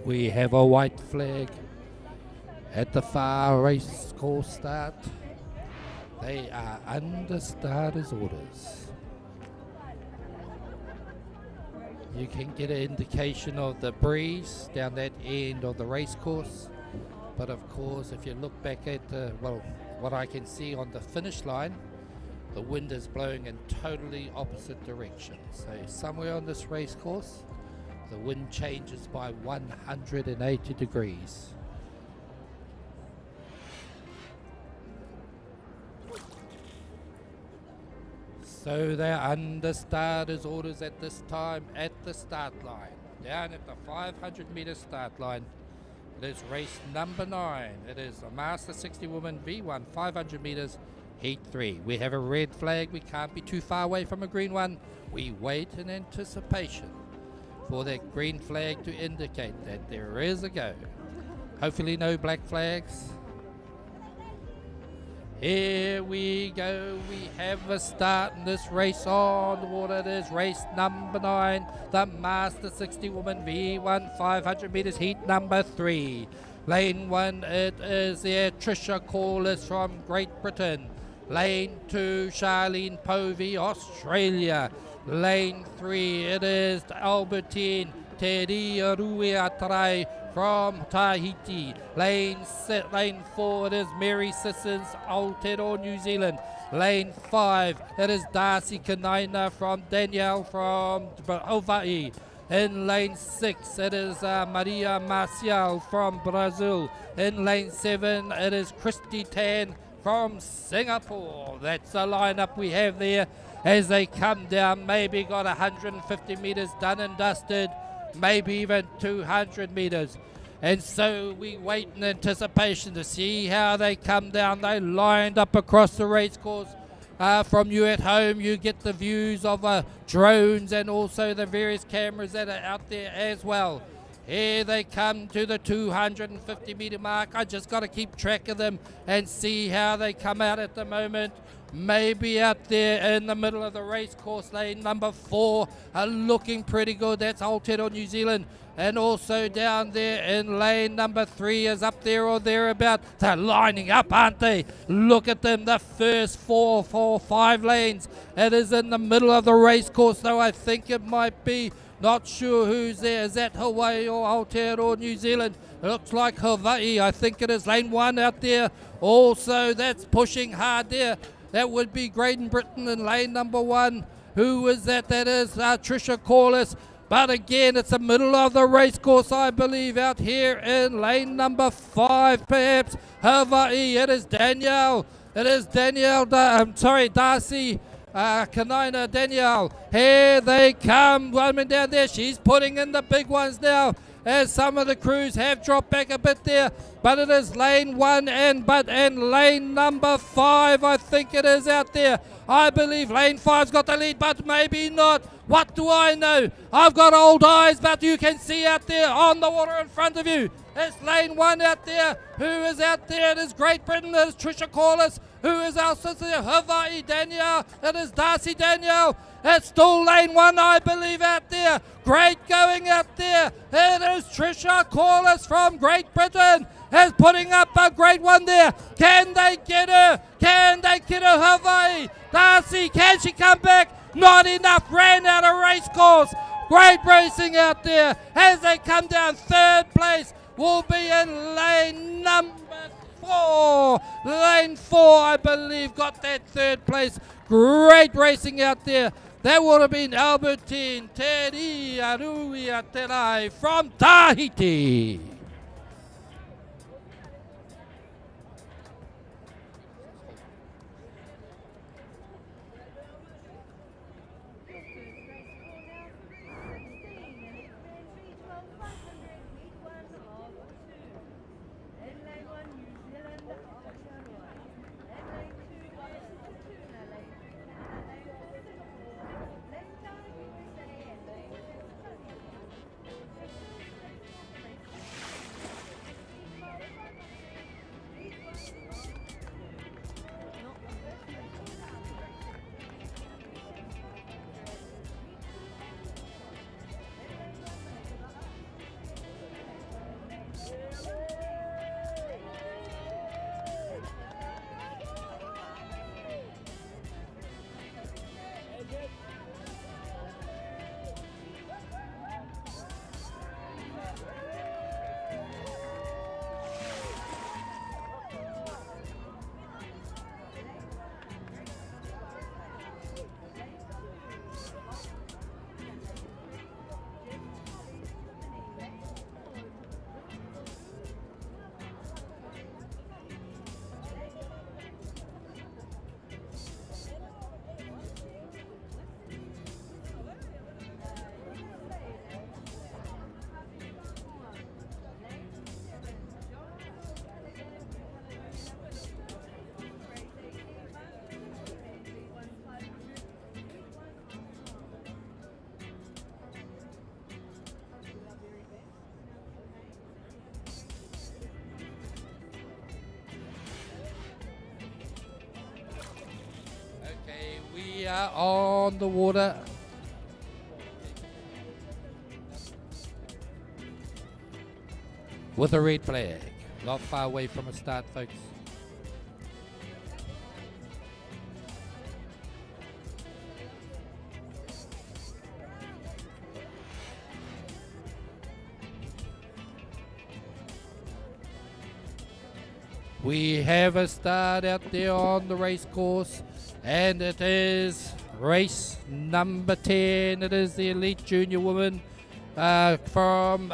We have a white flag at the far race course start. They are under starters' orders. You can get an indication of the breeze down that end of the race course. But of course, if you look back at, what I can see on the finish line, the wind is blowing in totally opposite directions. So somewhere on this race course, the wind changes by 180 degrees. So they're under starters' orders at this time at the start line. Down at the 500 meter start line, it is race number 9. It is a Master 60 Woman V1 500 meters Heat 3. We have a red flag. We can't be too far away from a green one. We wait in anticipation for that green flag to indicate that there is a go. Hopefully no black flags. Here we go. We have a start in this race on the water. It is race number 9, the Master 60 Woman V1 500 meters Heat number 3. Lane 1, it is there Trisha Corliss from Great Britain. Lane 2, Charlene Povey, Australia. Lane 3, it is Albertine Teri Ruiatrai from Tahiti. Lane 4, it is Mary Sissons, Aotearoa, New Zealand. Lane 5, it is Darcy Kanaina from Danielle from Hawaii. In lane 6, it is Maria Marcial from Brazil. In lane 7, it is Christy Tan from Singapore. That's the lineup we have there as they come down. Maybe got 150 meters done and dusted. maybe even 200 meters. And so we wait in anticipation to see how they come down. They lined up across the race course. From you at home, you get the views of drones and also the various cameras that are out there as well. Here they come to the 250 meter mark. I just got to keep track of them and see how they come out at the moment. Maybe out there in the middle of the race course, lane number 4 are looking pretty good. That's Aotearoa, New Zealand. And also down there in lane number 3 is up there or thereabout. They're lining up, aren't they? Look at them, the first 5 lanes. It is in the middle of the race course, though I think it might be. Not sure who's there. Is that Hawaii or Aotearoa, New Zealand? It looks like Hawaii. I think it is lane 1 out there. Also, that's pushing hard there. That would be Great Britain in lane number 1. Who is that? That is Trisha Corliss. But again, it's the middle of the race course, I believe, out here in lane number 5, perhaps. Hawaii. It is Danielle. It is Danielle. Darcy. Kanina Danielle. Here they come. Woman down there. She's putting in the big ones now, as some of the crews have dropped back a bit there. But it is lane 1 and lane number 5, I think it is out there. I believe lane 5's got the lead, but maybe not. What do I know? I've got old eyes, but you can see out there on the water in front of you. It's lane 1 out there. Who is out there? It is Great Britain. It is Trisha Corliss. Who is our sister? Hawaii Danielle. It is Darcy Danielle. It's still lane 1, I believe, out there. Great going out there. It is Trisha Corliss from Great Britain. Is putting up a great one there. Can they get her? Can they get her, Hawaii? Darcy, can she come back? Not enough. Ran out of race course. Great racing out there as they come down. 3rd place will be in lane number 4. Lane 4, I believe, got that 3rd place. Great racing out there. That would have been Albertine Teri Aruia Terai from Tahiti. We are on the water. With a red flag. Not far away from a start, folks. We have a start out there on the race course. And it is race number 10. It is the Elite Junior Woman from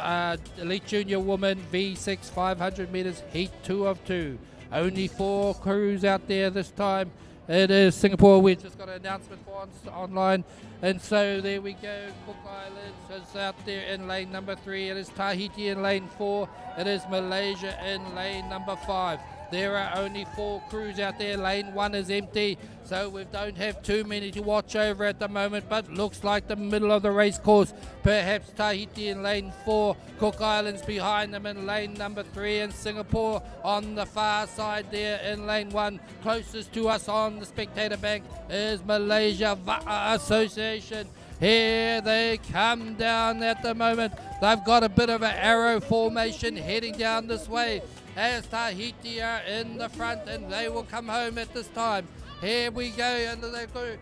Elite Junior Woman V6 500 meters heat 2 of 2. Only 4 crews out there this time. It is Singapore. We just got an announcement for online. And so there we go. Cook Islands is out there in lane number 3. It is Tahiti in lane 4. It is Malaysia in lane number 5. There are only 4 crews out there. Lane 1 is empty, so we don't have too many to watch over at the moment, but looks like the middle of the race course. Perhaps Tahiti in lane 4, Cook Islands behind them in lane number 3, and Singapore on the far side there in lane 1. Closest to us on the spectator bank is Malaysia Va'a Association. Here they come down at the moment. They've got a bit of an arrow formation heading down this way, as Tahiti are in the front, and they will come home at this time. Here we go, and they go.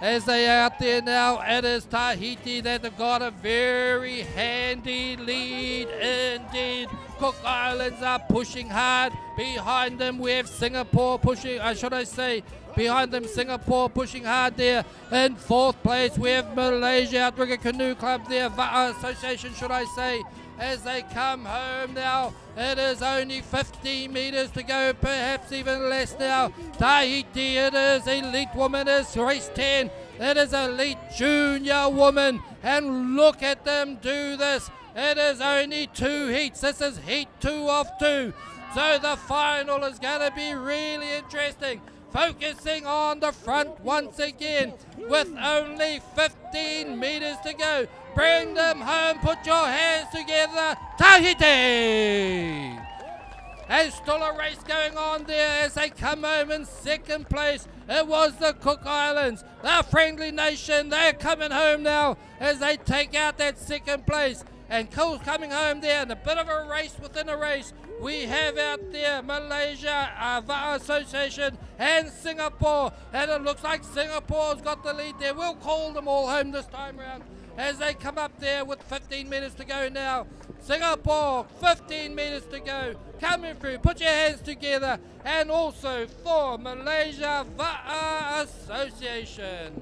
As they are out there now, it is Tahiti that have got a very handy lead indeed. Cook Islands are pushing hard. Behind them we have Singapore pushing, behind them Singapore pushing hard there. In 4th place we have Malaysia Outrigger Canoe Club there, Va'a Association should I say. As they come home now, it is only 15 metres to go, perhaps even less now. Tahiti, it is Elite Woman, is race 10. It is Elite Junior Woman, and look at them do this. It is only 2 heats. This is heat 2 of 2. So the final is going to be really interesting. Focusing on the front once again with only 15 metres to go. Bring them home, put your hands together, Tahiti! There's still a race going on there as they come home in 2nd place. It was the Cook Islands, the friendly nation. They're coming home now as they take out that 2nd place. And coming home there in a bit of a race within a race. We have out there Malaysia, Va'a Association, and Singapore. And it looks like Singapore's got the lead there. We'll call them all home this time round as they come up there with 15 metres to go now. Singapore, 15 metres to go. Coming through, put your hands together. And also for Malaysia Va'a Association.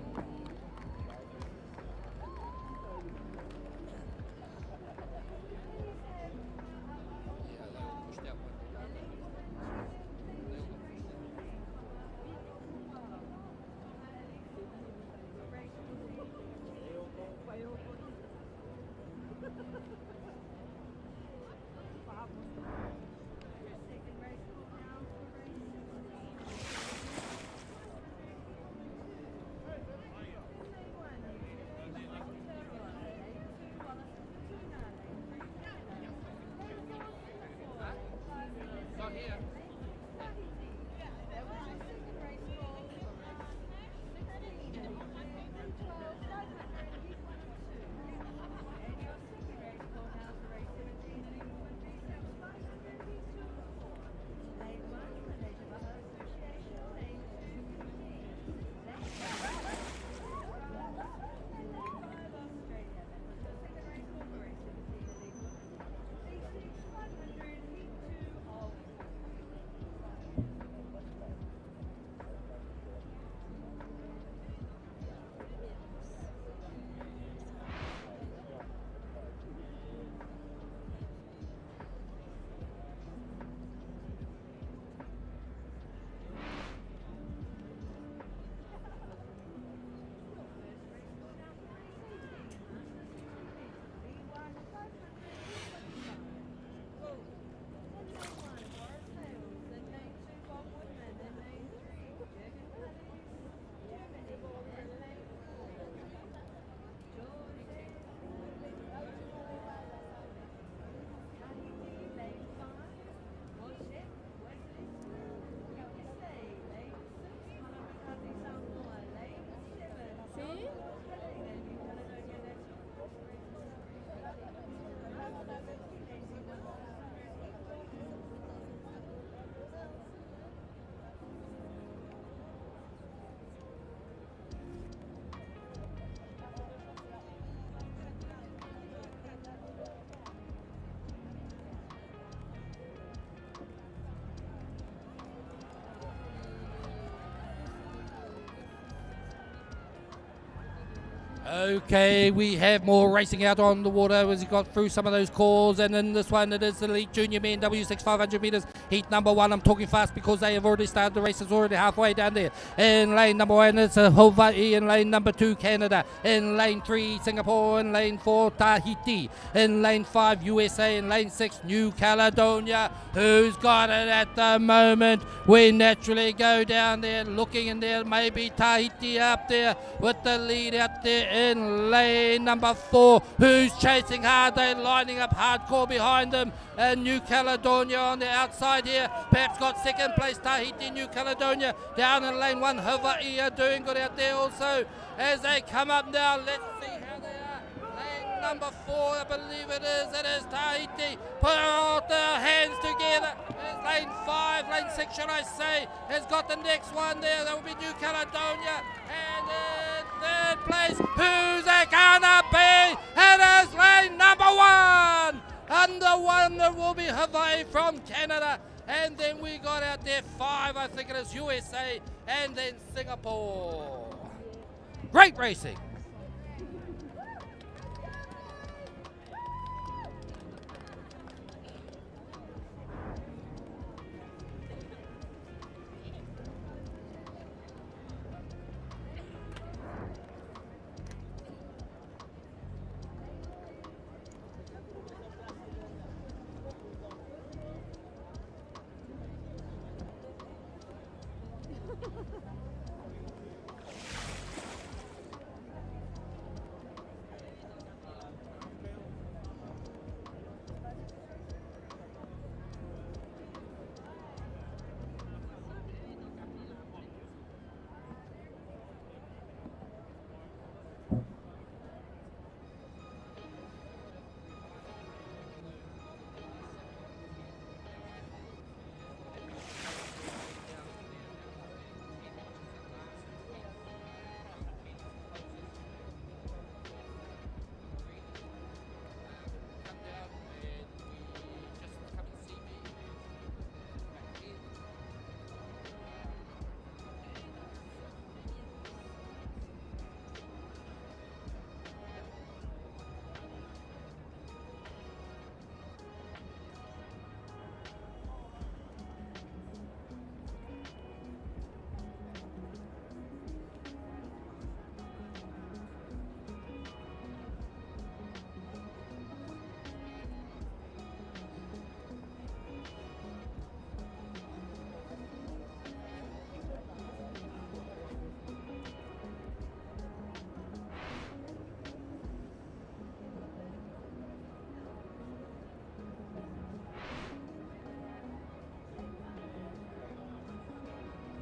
Okay, we have more racing out on the water as he got through some of those calls, and in this one it is the elite junior men W6 500 metres heat number 1. I'm talking fast because they have already started. The race is already halfway down there. In lane number 1 it's Hawaii, in lane number 2 Canada, in lane 3 Singapore, in lane 4 Tahiti, in lane 5 USA, in lane 6 New Caledonia. Who's got it at the moment? We naturally go down there looking, and there may be Tahiti up there with the lead out there in lane number 4. Who's chasing hard? They're lining up hardcore behind them. And New Caledonia on the outside here. Perhaps got second place. Tahiti, New Caledonia down in lane 1. Hawaii are doing good out there also as they come up now. Let's see how they are. Lane number 4, I believe it is. It is Tahiti. Put all their hands together. There's lane 5, lane 6 should I say, has got the next one there. That will be New Caledonia. And in third place, who's it gonna be? It is lane number 1. Under 1 that will be Hawaii from Canada. And then we got out there 5, I think it is USA, and then Singapore. Great racing.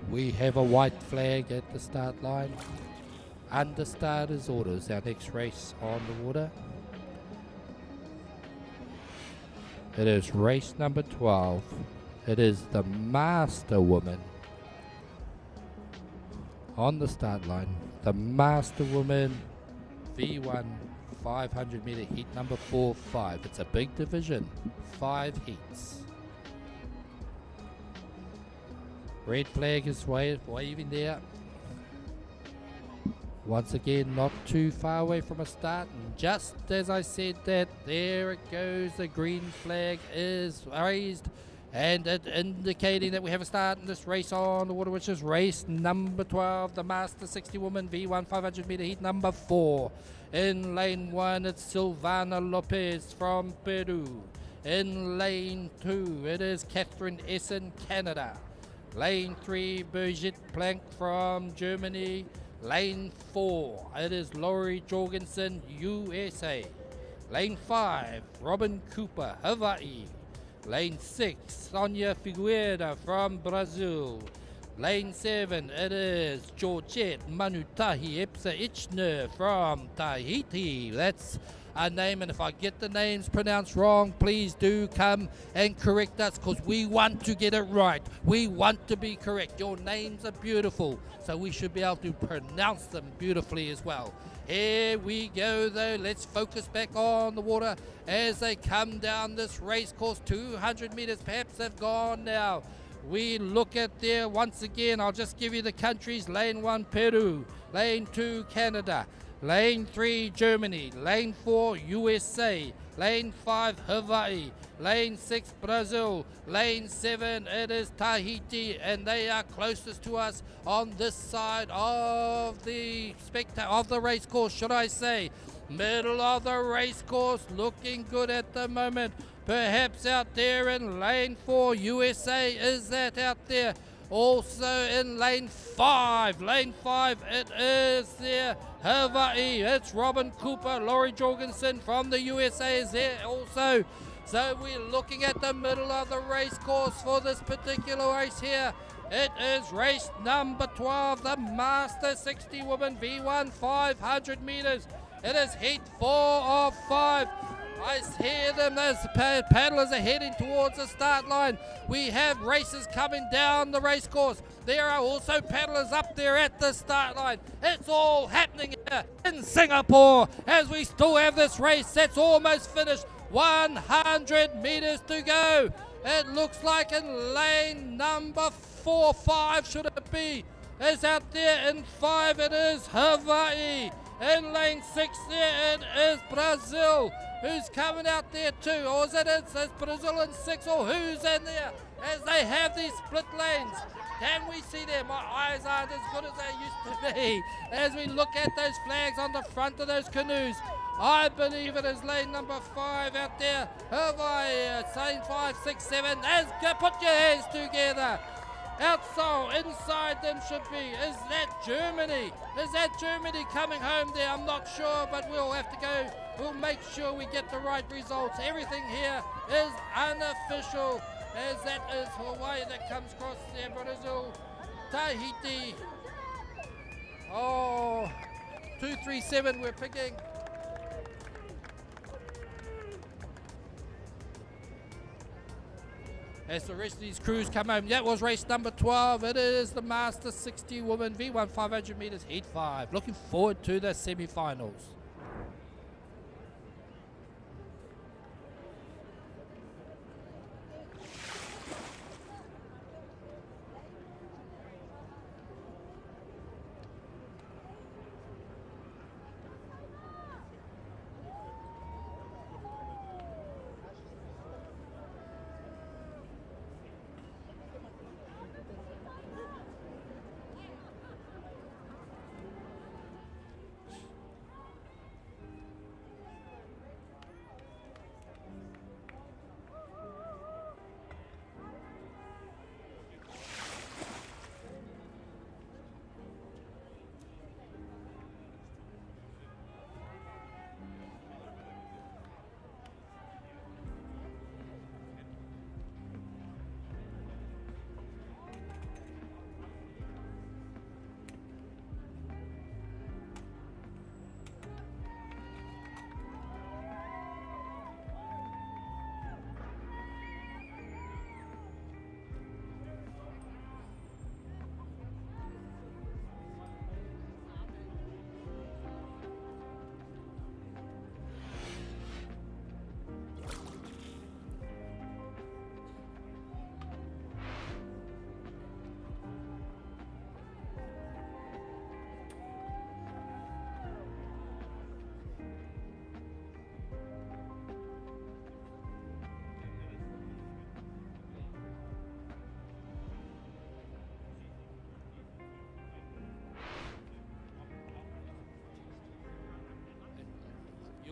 We have a white flag at the start line. Under starters orders, our next race on the water. It is race number 12. It is the Master Woman. On the start line, the Master Woman V1 500 meter heat number 4-5. It's a big division, 5 heats. Red flag is waving there. Once again, not too far away from a start. And just as I said that, there it goes. The green flag is raised, and it indicating that we have a start in this race on the water, which is race number 12, the Master 60 Woman V1 500 meter heat number 4. In lane 1, it's Silvana Lopez from Peru. In lane 2, it is Catherine Essen, Canada. Lane 3, Birgit Plank from Germany. Lane 4, it is Laurie Jorgensen, USA. Lane 5, Robin Cooper, Hawaii. Lane 6, Sonia Figueira from Brazil. Lane 7, it is Georgette Manutahi Epsa Ichner from Tahiti. That's a name, and if I get the names pronounced wrong, please do come and correct us, because we want to get it right. We want to be correct. Your names are beautiful, so we should be able to pronounce them beautifully as well. Here we go though. Let's focus back on the water as they come down this race course. 200 meters perhaps have gone now. We look at there once again. I'll just give you the countries. Lane 1, Peru. Lane 2, Canada. Lane 3, Germany. Lane 4, USA. Lane 5, Hawaii. Lane 6, Brazil. Lane 7, it is Tahiti, and they are closest to us on this side of the race course, should I say. Middle of the race course, looking good at the moment. Perhaps out there in lane 4, USA, is that out there? Also in lane 5, it is there, Hawaii. It's Robin Cooper, Laurie Jorgensen from the USA is there also. So we're looking at the middle of the race course for this particular race here. It is race number 12, the Master 60 Women V1 500 meters. It is heat 4 of 5. I hear them, those paddlers are heading towards the start line. We have racers coming down the race course. There are also paddlers up there at the start line. It's all happening here in Singapore as we still have this race that's almost finished. 100 meters to go. It looks like in lane number 4, 5 should it be, is out there. In 5 it is Hawaii. In lane 6 there it is Brazil. Who's coming out there too? Or is it it's Brazil in 6, or who's in there as they have these split lanes? Can we see them? My eyes aren't as good as they used to be as we look at those flags on the front of those canoes. I believe it is lane number 5 out there. Hawaii, lane 5, 6, 7. Put your hands together. Outside, inside them should be. Is that Germany? Is that Germany coming home there? I'm not sure, but we'll have to go. We'll make sure we get the right results. Everything here is unofficial, as that is Hawaii that comes across there. Brazil, Tahiti. Oh, 237 we're picking. As the rest of these crews come home. That was race number 12. It is the Master 60 Women V1 500 meters heat 5. Looking forward to the semi-finals.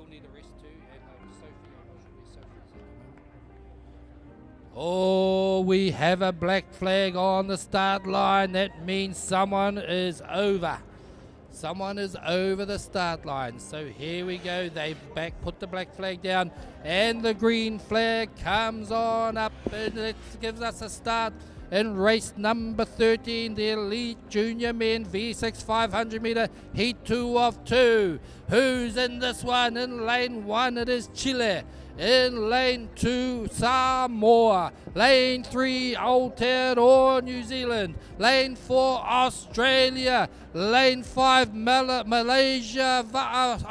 Need a rest too, and Sophie. Oh, we have a black flag on the start line. That means someone is over. Someone is over the start line. So here we go. They put the black flag down, and the green flag comes on up, and it gives us a start in race number 13, the Elite Junior Men V6 500 meter heat 2 of 2. Who's in this one? In lane 1 it is Chile. In lane 2 Samoa. Lane 3 Aotearoa New Zealand. Lane 4 Australia. Lane 5 Malaysia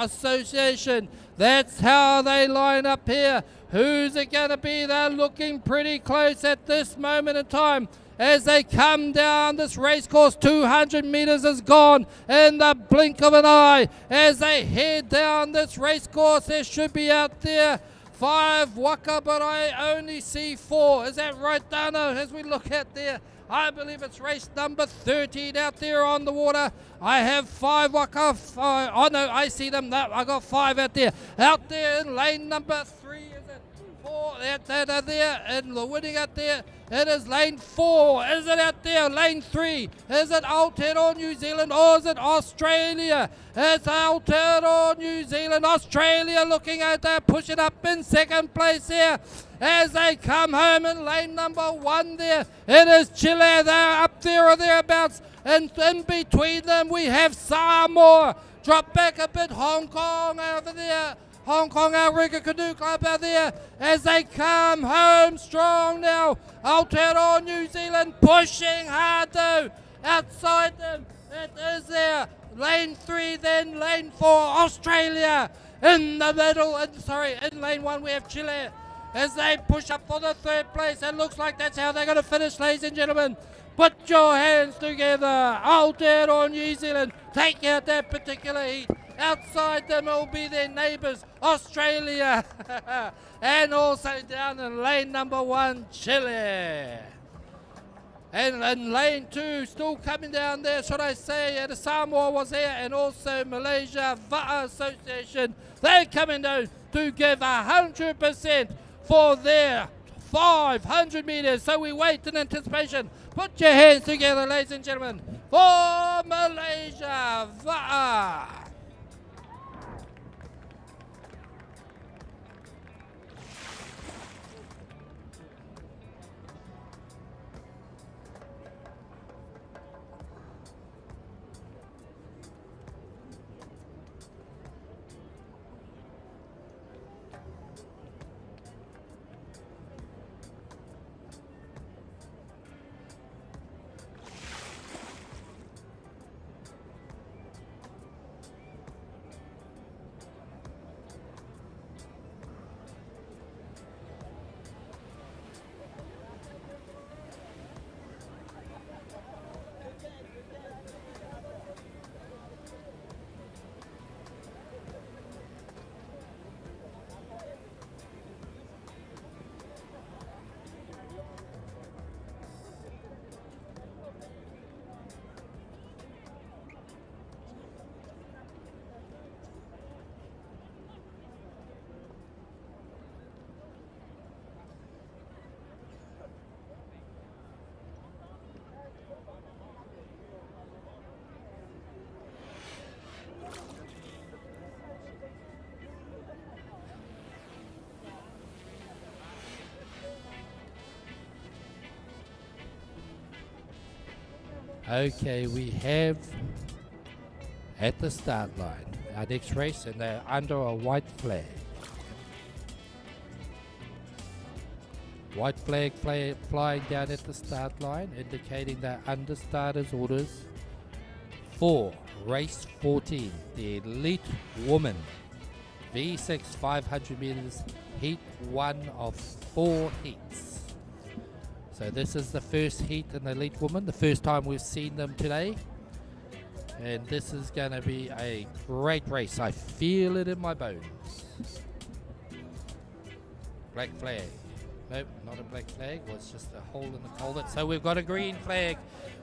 Association. That's how they line up here. Who's it going to be? They're looking pretty close at this moment in time. as they come down this race course. 200 meters is gone in the blink of an eye. As they head down this race course, there should be out there 5 waka, but I only see 4. Is that right, Dana? As we look at there, I believe it's race number 13 out there on the water. I have 5 waka. Oh no, I see them. No, I got 5 out there. Out there in lane number 3. Is it 4? That are there, and the winning out there. It is lane 4. Is it out there? Lane 3. Is it Aotearoa New Zealand or is it Australia? It's Aotearoa New Zealand. Australia looking at that, pushing up in second place here as they come home in lane number 1 there. It is Chile. They're up there or thereabouts. And in between them we have Samoa. Drop back a bit. Hong Kong over there. Hong Kong Outrigger Canoe Club out there as they come home strong now. Aotearoa New Zealand pushing hard though. Outside them, it is there. Lane 3, then lane 4, Australia. In the middle, in lane 1 we have Chile as they push up for the 3rd place. It looks like that's how they're going to finish, ladies and gentlemen. Put your hands together. Aotearoa New Zealand take out that particular heat. Outside them will be their neighbours, Australia. And also down in lane number 1, Chile. And in lane 2, still coming down there, should I say, the Samoa was there, and also Malaysia Va'a Association. They're coming down to give 100% for their 500 meters. So we wait in anticipation. Put your hands together, ladies and gentlemen, for Malaysia Va'a. Okay, we have at the start line our next race, and they're under a white flag. White flag flying down at the start line, indicating they're under starters orders for race 14, the elite woman V6 500 meters, heat 1 of 4 heats. So this is the first heat in the elite woman, the first time we've seen them today. And this is going to be a great race. I feel it in my bones. Black flag. Nope, not a black flag. Well, it's just a hole in the culvert. So we've got a green flag.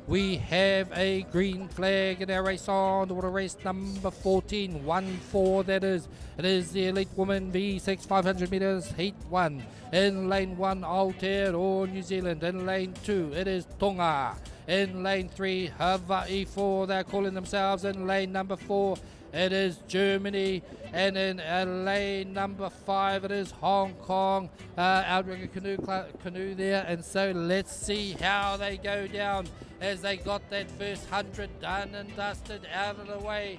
We have a green flag in our race on the water, race number 14, 1-4 that is. It is the elite woman V6 500 meters, heat 1. In lane 1, Aotearoa New Zealand. In lane 2, it is Tonga. In lane 3, Hawaii 4, they're calling themselves. In lane number 4, it is Germany. And in lane number 5, it is Hong Kong. Outrigger canoe there. And so let's see how they go down as they got that first 100 done and dusted out of the way.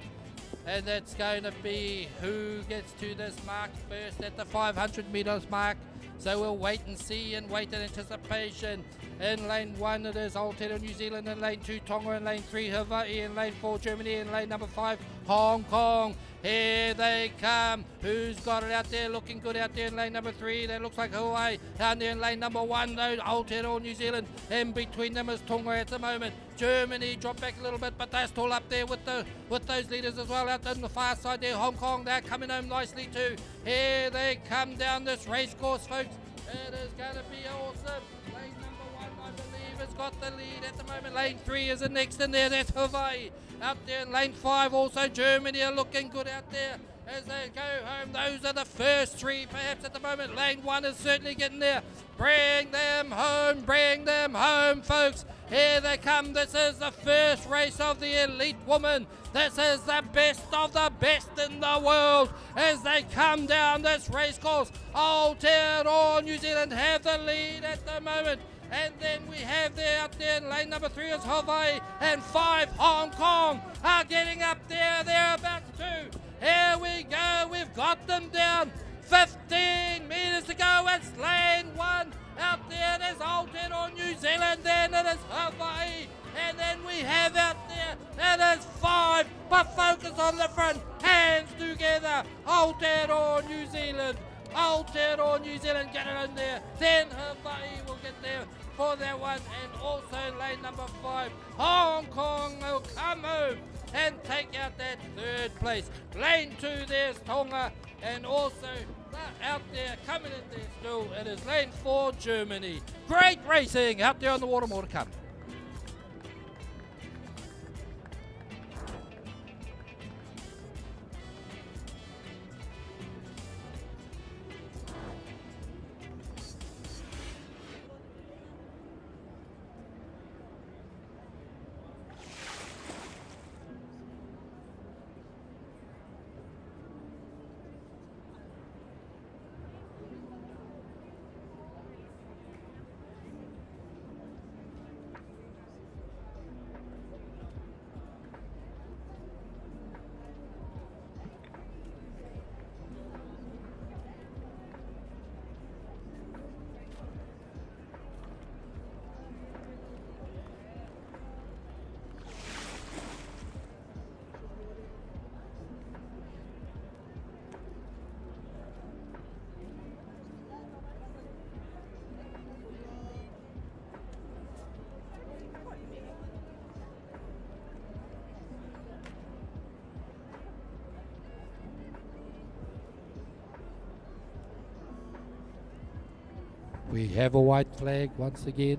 And that's going to be who gets to this mark first at the 500 meters mark. So we'll wait and see and wait in anticipation. In lane 1 it is Aotearoa New Zealand, in lane 2 Tonga, in lane 3 Hawaii, in lane 4 Germany, in lane number 5 Hong Kong. Here they come. Who's got it out there? Looking good out there in lane number 3. That looks like Hawaii. Down there in lane number 1, though, Aotearoa, New Zealand. In between them is Tonga at the moment. Germany dropped back a little bit, but they're still up there with those leaders as well. Out on the far side there, Hong Kong, they're coming home nicely too. Here they come down this race course, folks. It is going to be awesome. Lane number 1, I believe, has got the lead at the moment. Lane 3 is the next in there. That's Hawaii. Out there in lane 5, also Germany are looking good out there as they go home. Those are the first 3 perhaps at the moment. Lane 1 is certainly getting there. Bring them home, folks. Here they come. This is the first race of the elite woman. This is the best of the best in the world as they come down this race course. Aotearoa, New Zealand have the lead at the moment. And then we have there out there in lane number 3 is Hawaii, and 5 Hong Kong are getting up there. They're about to. Here we go. We've got them down. 15 metres to go. It's lane 1 out there. There's Aotearoa, New Zealand. Then it is Hawaii. And then we have out there, it is 5. But focus on the front. Hands together. Aotearoa, New Zealand. Aotearoa, New Zealand, get it in there. Then Hawaii will get there for that one. And also lane number 5, Hong Kong will come home and take out that 3rd place. Lane 2, there's Tonga. And also out there, coming in there still, it is lane 4, Germany. Great racing out there on the water, more to come. We have a white flag once again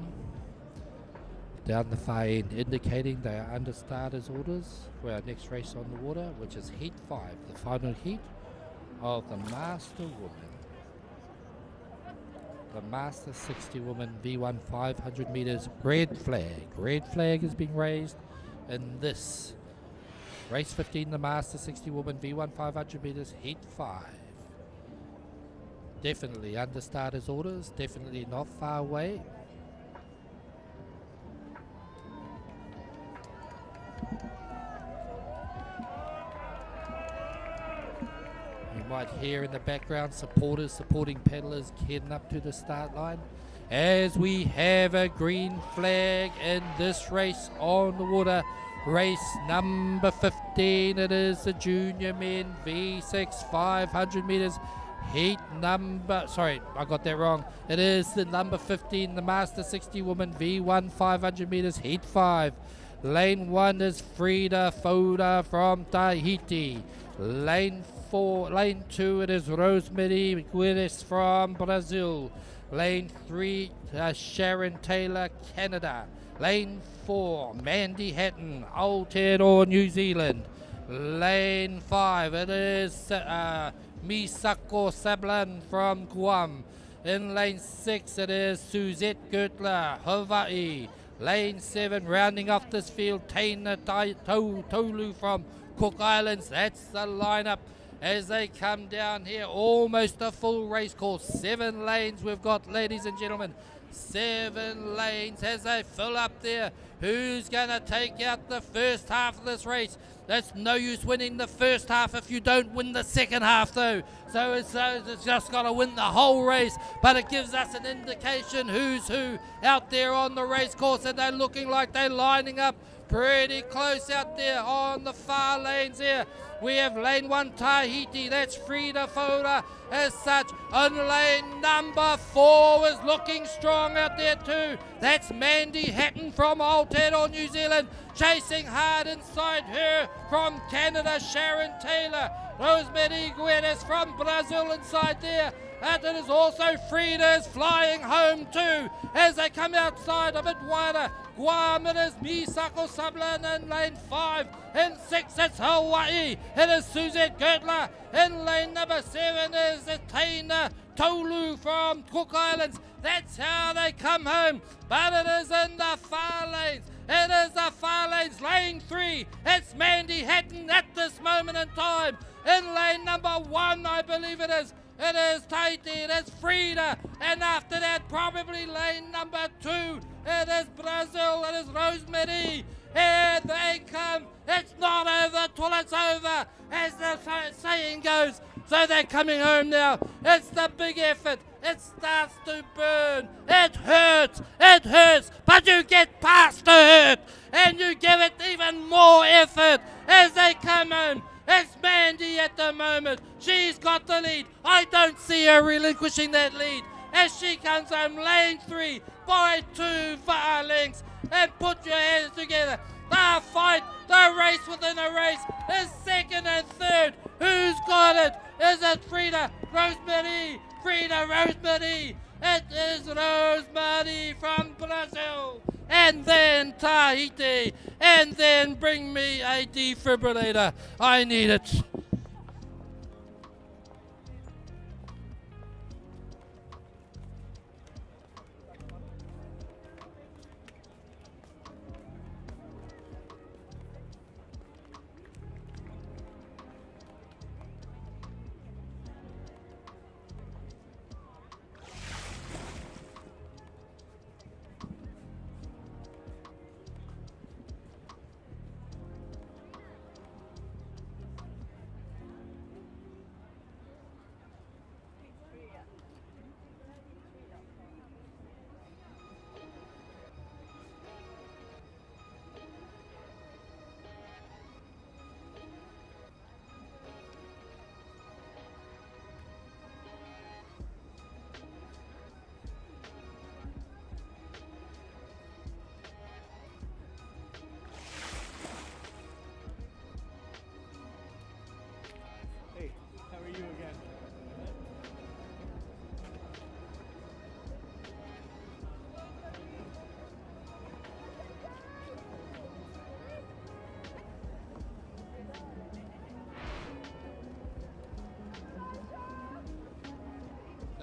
down the far end, indicating they are under starters orders for our next race on the water, which is Heat 5, the final heat of the Master Woman. The Master 60 Woman V1 500 meters red flag. Red flag is being raised in this race 15, the Master 60 Woman V1 500 meters Heat 5. Definitely under starters orders, definitely not far away. You might hear in the background supporters supporting paddlers heading up to the start line as we have a green flag in this race on the water. Race number 15, it is the junior men V6 500 meters heat number, sorry, I got that wrong. It is the number 15, the Master 60 Woman V1 500 meters heat 5. Lane 1 is Frida Foda from Tahiti. Lane 2, it is Rosemary Guedes from Brazil. Lane 3, Sharon Taylor, Canada. Lane 4, Mandy Hatton, Aotearoa, New Zealand. Lane 5, it is Misako Sablan from Guam. In lane 6, it is Suzette Gertler, Hawaii. Lane 7, rounding off this field, Taina Tolu from Cook Islands. That's the lineup as they come down here. Almost a full race course. 7 lanes we've got, ladies and gentlemen. 7 lanes as they fill up there. Who's going to take out the first half of this race? That's no use winning the first half if you don't win the second half, though. So it's just got to win the whole race. But it gives us an indication who's who out there on the race course, and they're looking like they're lining up pretty close out there on the far lanes here. We have lane 1 Tahiti, that's Frida Foda as such. On lane number 4 is looking strong out there too. That's Mandy Hatton from Aotearoa, New Zealand. Chasing hard inside her from Canada, Sharon Taylor. Rosemary Guedes from Brazil inside there. And it is also Frida's flying home too as they come outside a bit wider. Guam, it is Misako Sablan in lane 5. In 6 it's Hawaii. It is Suzette Gertler. In lane number 7 is Taina Tolu from Cook Islands. That's how they come home. But it is in the far lanes. It is the far lanes. Lane 3. It's Mandy Hatton at this moment in time. In lane number 1, I believe it is. It is Tahiti, it is Frida, and after that probably lane number 2, it is Brazil, it is Rosemary. Here they come, it's not over till it's over, as the saying goes. So they're coming home now, it's the big effort, it starts to burn, it hurts, but you get past the hurt, and you give it even more effort as they come home. It's Mandy at the moment. She's got the lead. I don't see her relinquishing that lead as she comes home lane 3 by 2 far lengths. And put your hands together. The fight, the race within a race is second and third. Who's got it? Is it Frida? Rosemary? Frida, Rosemary. It is Rosemary from Brazil. And then Tahiti. And then bring me a defibrillator. I need it.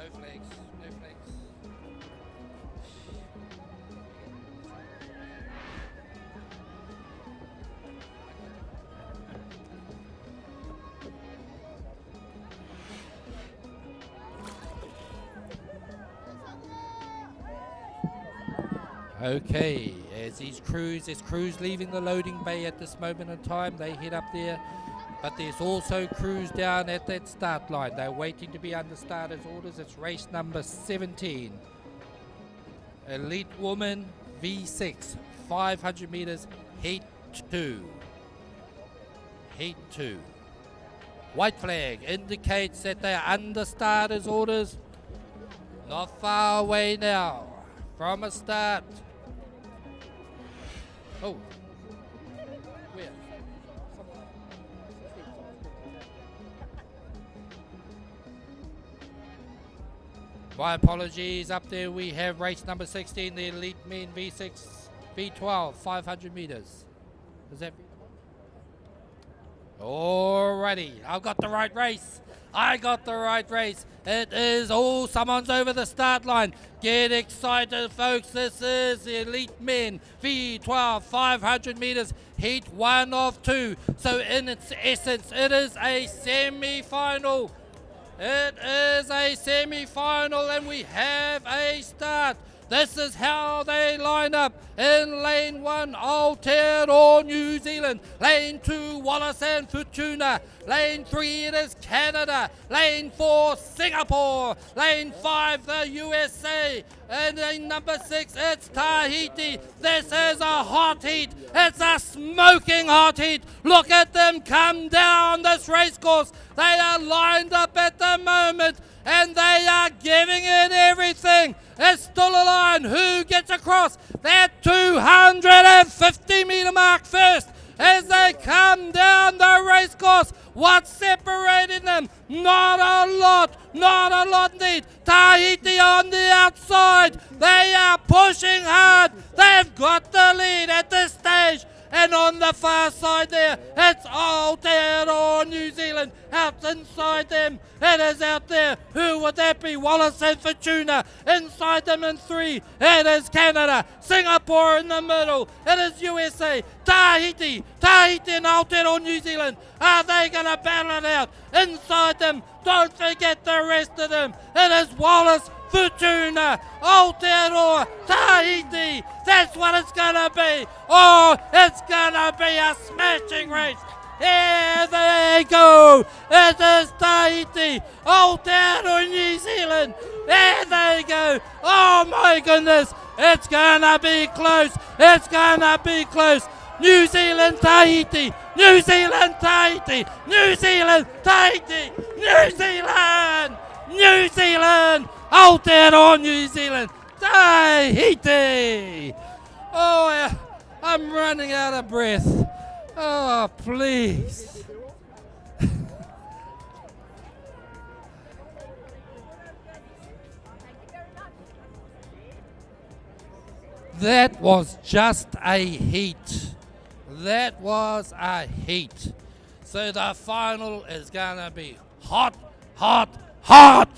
No flags, no flags. Okay, as there's crews leaving the loading bay at this moment in time. They head up there. But there's also crews down at that start line. They're waiting to be under starters' orders. It's race number 17. Elite Woman V6, 500 meters, heat 2. Heat 2. White flag indicates that they're under starters' orders. Not far away now from a start. Oh. Where? My apologies, up there we have race number 16, the Elite Men V6, V12, 500 meters. Is that? Alrighty, I've got the right race. I got the right race. It is, oh, someone's over the start line. Get excited, folks. This is the Elite Men V12, 500 meters, heat 1 of 2. So in its essence, it is a semi-final. It is a semi-final and we have a start. This is how they line up. In lane 1, Aotearoa, New Zealand. Lane 2, Wallace and Futuna. Lane 3, it is Canada. Lane 4, Singapore. Lane 5, the USA. And lane number 6, it's Tahiti. This is a hot heat. It's a smoking hot heat. Look at them come down this race course. They are lined up at the moment, and they are giving it everything. It's still a line. Who gets across that 250 metre mark first as they come down the race course? What's separating them? Not a lot indeed. Tahiti on the outside. They are pushing hard. They've got the lead at this stage. And on the far side there, it's Aotearoa, New Zealand. Out inside them, it is out there. Who would that be? Wallace and Futuna. Inside them in 3, it is Canada. Singapore in the middle, it is USA. Tahiti and Aotearoa, New Zealand. Are they going to battle it out? Inside them, don't forget the rest of them. It is Wallace, Futuna, Aotearoa, Tahiti. That's what it's going to be. Oh, it's going to be a smashing race. Here they go. It is Tahiti, Aotearoa, New Zealand. There they go. Oh my goodness. It's going to be close. It's going to be close. New Zealand, Tahiti. New Zealand, Tahiti. New Zealand, Tahiti. New Zealand. New Zealand. Aotearoa, New Zealand. Tahiti. Oh, I'm running out of breath. Oh, please. That was just a heat. That was a heat. So the final is going to be hot, hot, hot.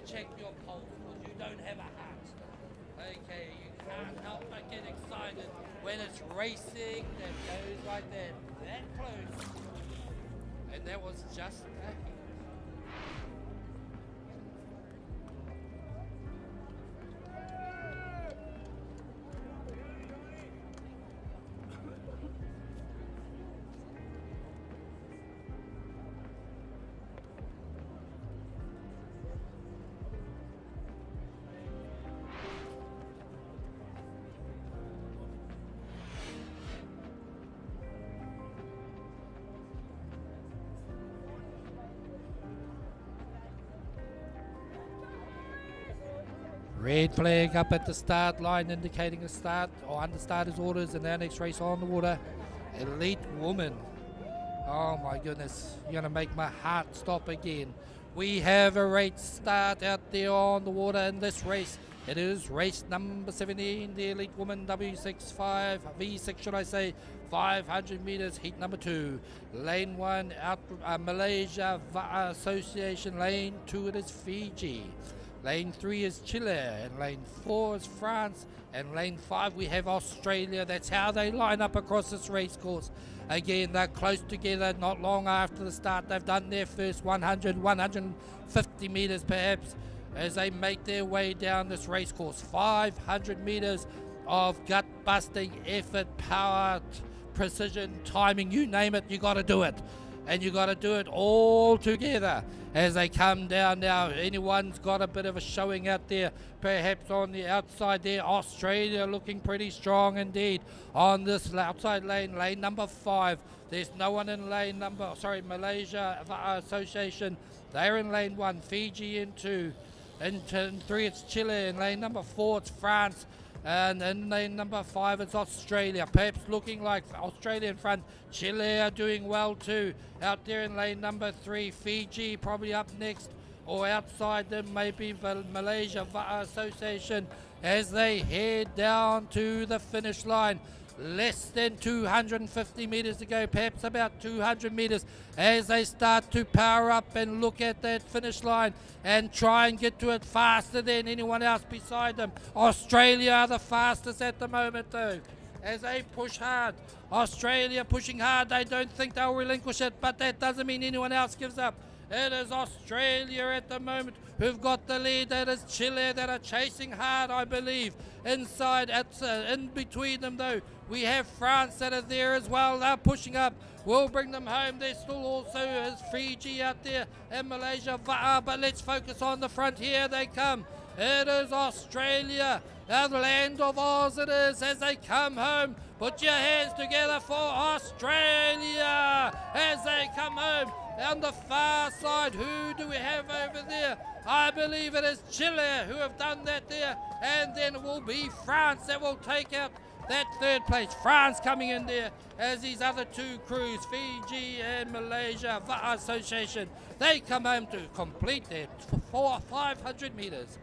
Check your pulse, because you don't have a heart. Okay, you can't help but get excited when it's racing that goes like that close. And that was just a heat. Red flag up at the start line indicating a start or under starters orders, and our next race on the water. Elite Woman. Oh my goodness, you're gonna make my heart stop again. We have a race start out there on the water in this race. It is race number 17, the Elite Woman W65, V6 should I say, 500 meters, heat number 2. Lane 1, out Malaysia Association. Lane 2, it is Fiji. Lane 3 is Chile, and lane 4 is France, and lane 5 we have Australia. That's how they line up across this race course. Again, they're close together, not long after the start. They've done their first 100, 150 metres perhaps, as they make their way down this race course. 500 metres of gut-busting effort, power, precision, timing, you name it, you got to do it. And you got to do it all together as they come down now. Anyone's got a bit of a showing out there, perhaps on the outside there. Australia looking pretty strong indeed on this outside lane, lane number 5. There's no one in lane number, Malaysia Association. They're in lane 1, Fiji in 2. In 3 it's Chile, in lane number 4 it's France. And in lane number 5 it's Australia, perhaps looking like Australia in front. Chile are doing well too. Out there in lane number 3, Fiji probably up next, or outside them maybe the Malaysia Association as they head down to the finish line. Less than 250 metres to go, perhaps about 200 metres, as they start to power up and look at that finish line and try and get to it faster than anyone else beside them. Australia are the fastest at the moment though, as they push hard. Australia pushing hard, they don't think they'll relinquish it, but that doesn't mean anyone else gives up. It is Australia at the moment who've got the lead. That is Chile that are chasing hard, I believe. Inside, in between them though, we have France that are there as well. They're pushing up. We'll bring them home. There's still also is Fiji out there and Malaysia. But let's focus on the front. Here they come. It is Australia, the land of Oz it is, as they come home. Put your hands together for Australia as they come home. On the far side, who do we have over there? I believe it is Chile who have done that there. And then it will be France that will take out that third place. France coming in there as these other two crews, Fiji and Malaysia Association, they come home to complete their 500 metres.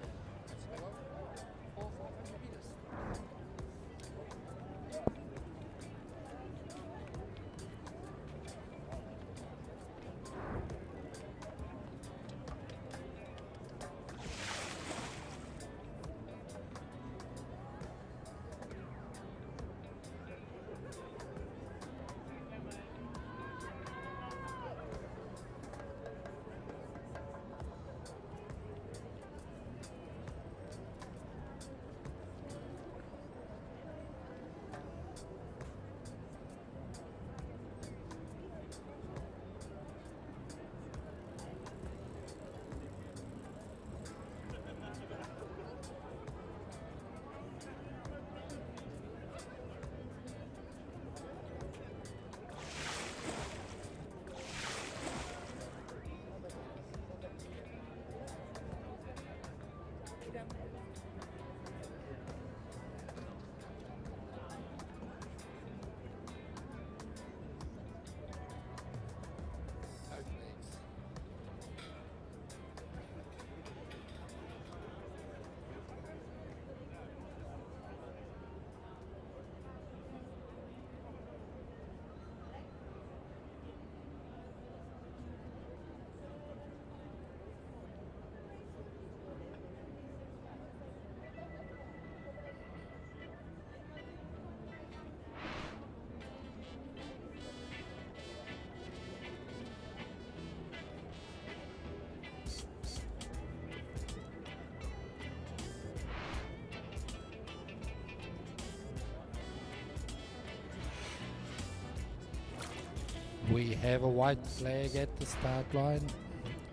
We have a white flag at the start line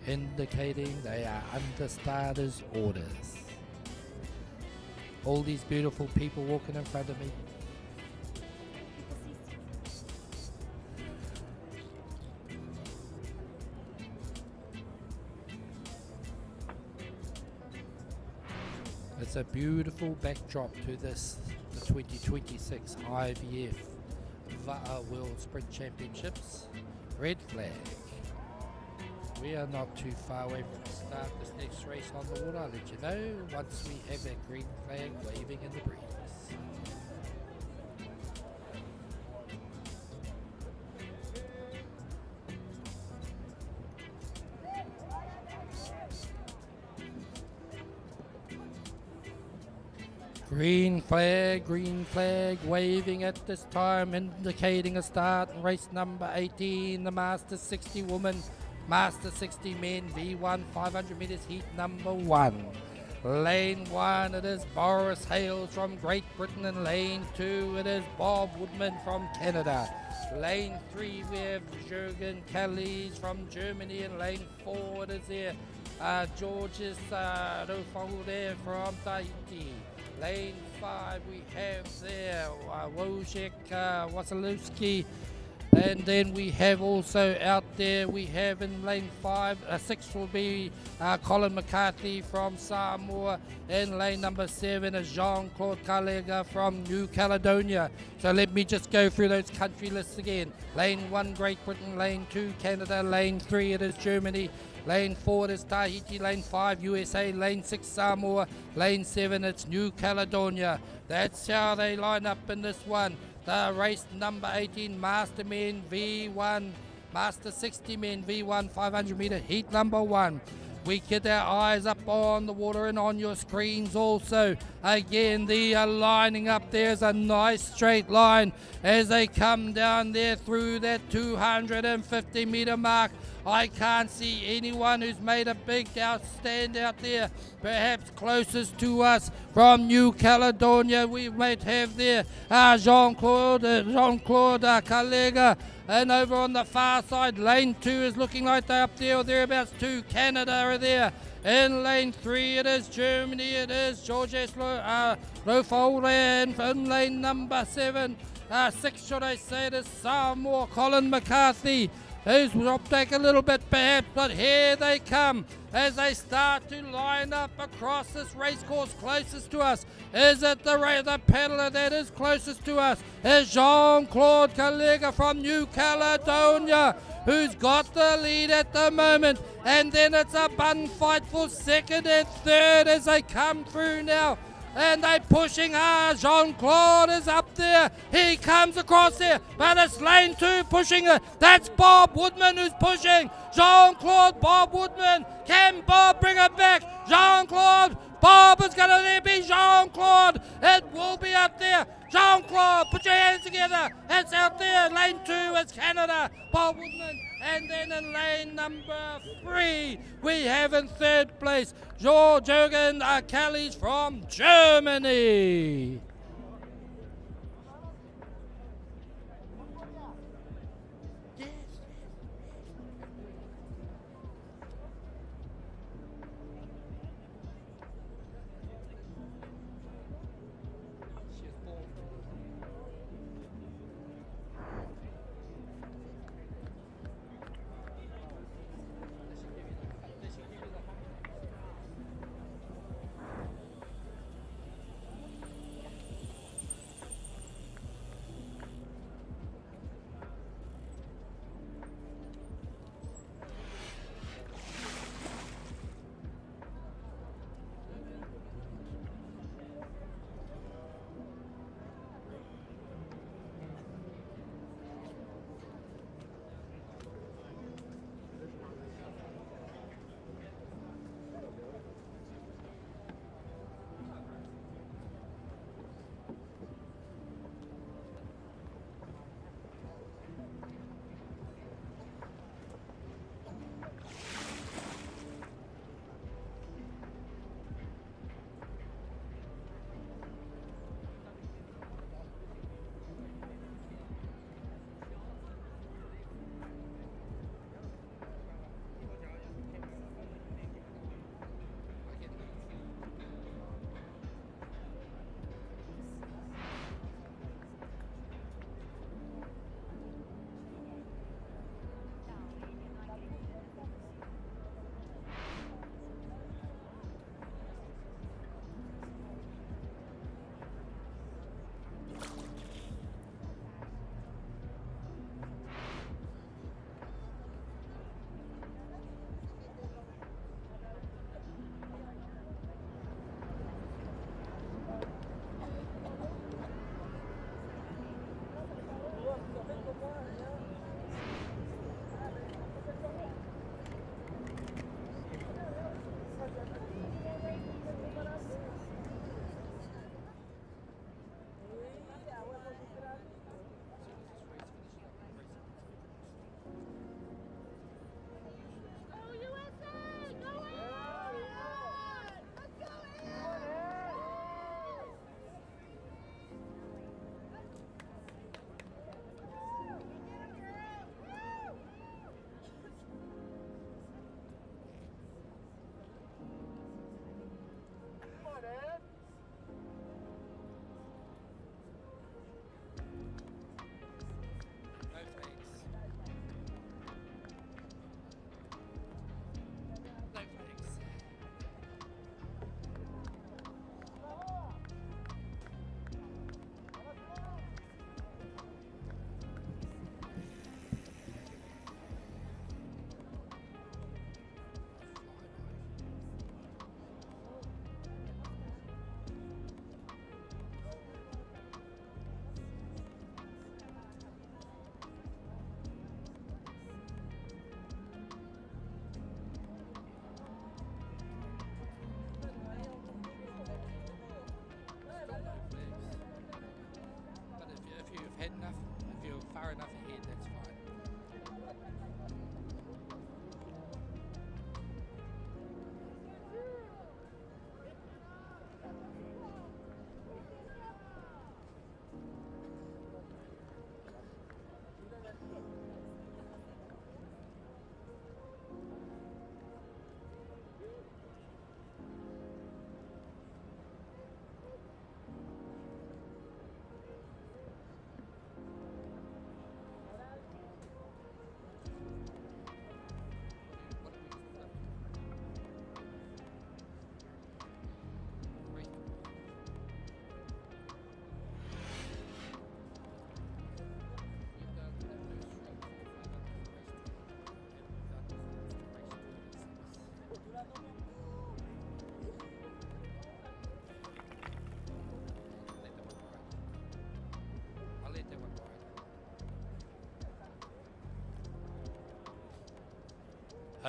indicating they are under starters' orders. All these beautiful people walking in front of me. It's a beautiful backdrop to this, the 2026 IVF World Sprint Championships. Red flag. We are not too far away from the start this next race on the water. I'll let you know once we have that green flag waving in the breeze. Green flag waving at this time, indicating a start in race number 18, the Master 60 woman, Master 60 men, V1 500 meters heat number 1. Lane 1, it is Boris Hales from Great Britain, and lane 2, it is Bob Woodman from Canada. Lane 3, we have Jürgen Kallis from Germany, and lane 4, it is there Georges Rofaude from Tahiti. Lane 5, we have there Wojciech Wasilewski. And then we have also out there, we have in lane 6 will be Colin McCarthy from Samoa. And lane number 7 is Jean-Claude Kalega from New Caledonia. So let me just go through those country lists again. Lane 1, Great Britain. Lane 2, Canada. Lane 3, it is Germany. Lane 4, it is Tahiti. Lane 5, USA. Lane 6, Samoa. Lane 7, it's New Caledonia. That's how they line up in this one. The race number 18, Master Men V1, Master 60 Men V1 500 meter heat number 1. We get our eyes up on the water and on your screens also. Again, the lining up there's a nice straight line as they come down there through that 250 meter mark. I can't see anyone who's made a big stand out there. Perhaps closest to us from New Caledonia, we might have there Jean-Claude Kalega. And over on the far side, lane 2 is looking like they're up there or thereabouts too. Canada are there. In lane 3, it is Germany. It is Georges Rofaude. And in lane number 6, should I say, it is Samoa, Colin McCarthy, who's dropped back a little bit perhaps, but here they come as they start to line up across this race course closest to us. Is it the peddler that is closest to us? Is Jean-Claude Kalega from New Caledonia, who's got the lead at the moment. And then it's a bun fight for second and third as they come through now. And they're pushing hard. Jean-Claude is up there. He comes across there. But it's lane 2 pushing it. That's Bob Woodman who's pushing. Jean-Claude, Bob Woodman. Can Bob bring it back? Jean-Claude. Bob is going to be Jean-Claude. It will be up there. Jean-Claude, put your hands together. It's out there. Lane 2 is Canada. Bob Woodman. And then in lane number 3, we have in third place Jürgen Kallis from Germany.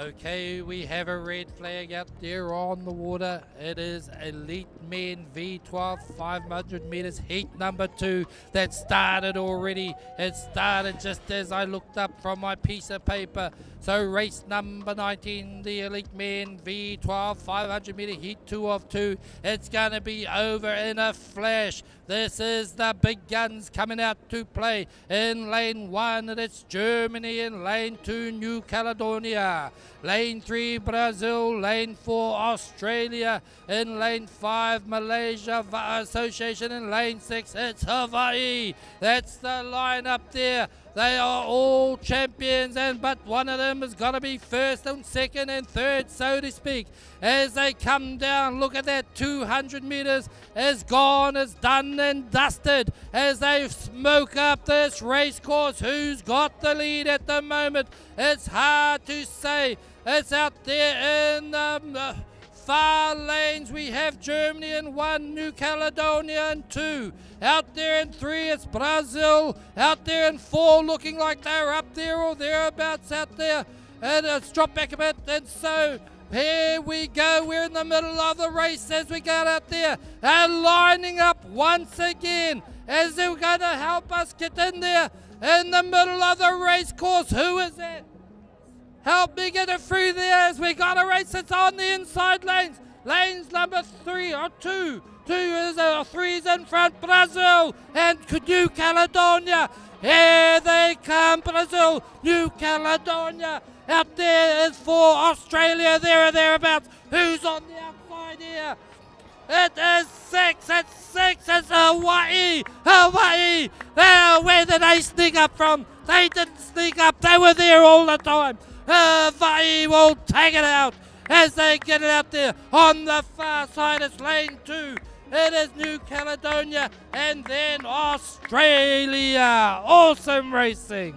Okay, we have a red flag out there on the water. It is Elite Men V12 500 meters heat number 2 that started already. It started just as I looked up from my piece of paper. So race number 19, the Elite Men V12 500 meter heat 2 of 2. It's going to be over in a flash. This is the big guns coming out to play. In lane 1, it's Germany. In lane 2, New Caledonia. Lane 3, Brazil. Lane 4, Australia. In lane 5, Malaysia Association. In lane 6, it's Hawaii. That's the line up there. They are all champions, but one of them has got to be first and second and third, so to speak. As they come down, look at that, 200 meters is gone, is done and dusted. As they smoke up this race course, who's got the lead at the moment? It's hard to say. It's out there in the far lanes. We have Germany in 1, New Caledonia in 2. Out there in 3, it's Brazil. Out there in 4, looking like they're up there or thereabouts out there. And it's dropped back a bit. And so here we go. We're in the middle of the race as we go out there. And lining up once again as they're going to help us get in there in the middle of the race course. Who is that? Help me get it through there as we got a race that's on the inside lanes. Lanes number 3 or 2. 3 is in front, Brazil and New Caledonia. Here they come, Brazil, New Caledonia. Out there is for Australia, there or thereabouts. Who's on the outside here? It is 6, it's Hawaii. Where did they sneak up from? They didn't sneak up, they were there all the time. Hawaii will take it out as they get it out there. On the far side, it's lane 2. It is New Caledonia and then Australia. Awesome racing.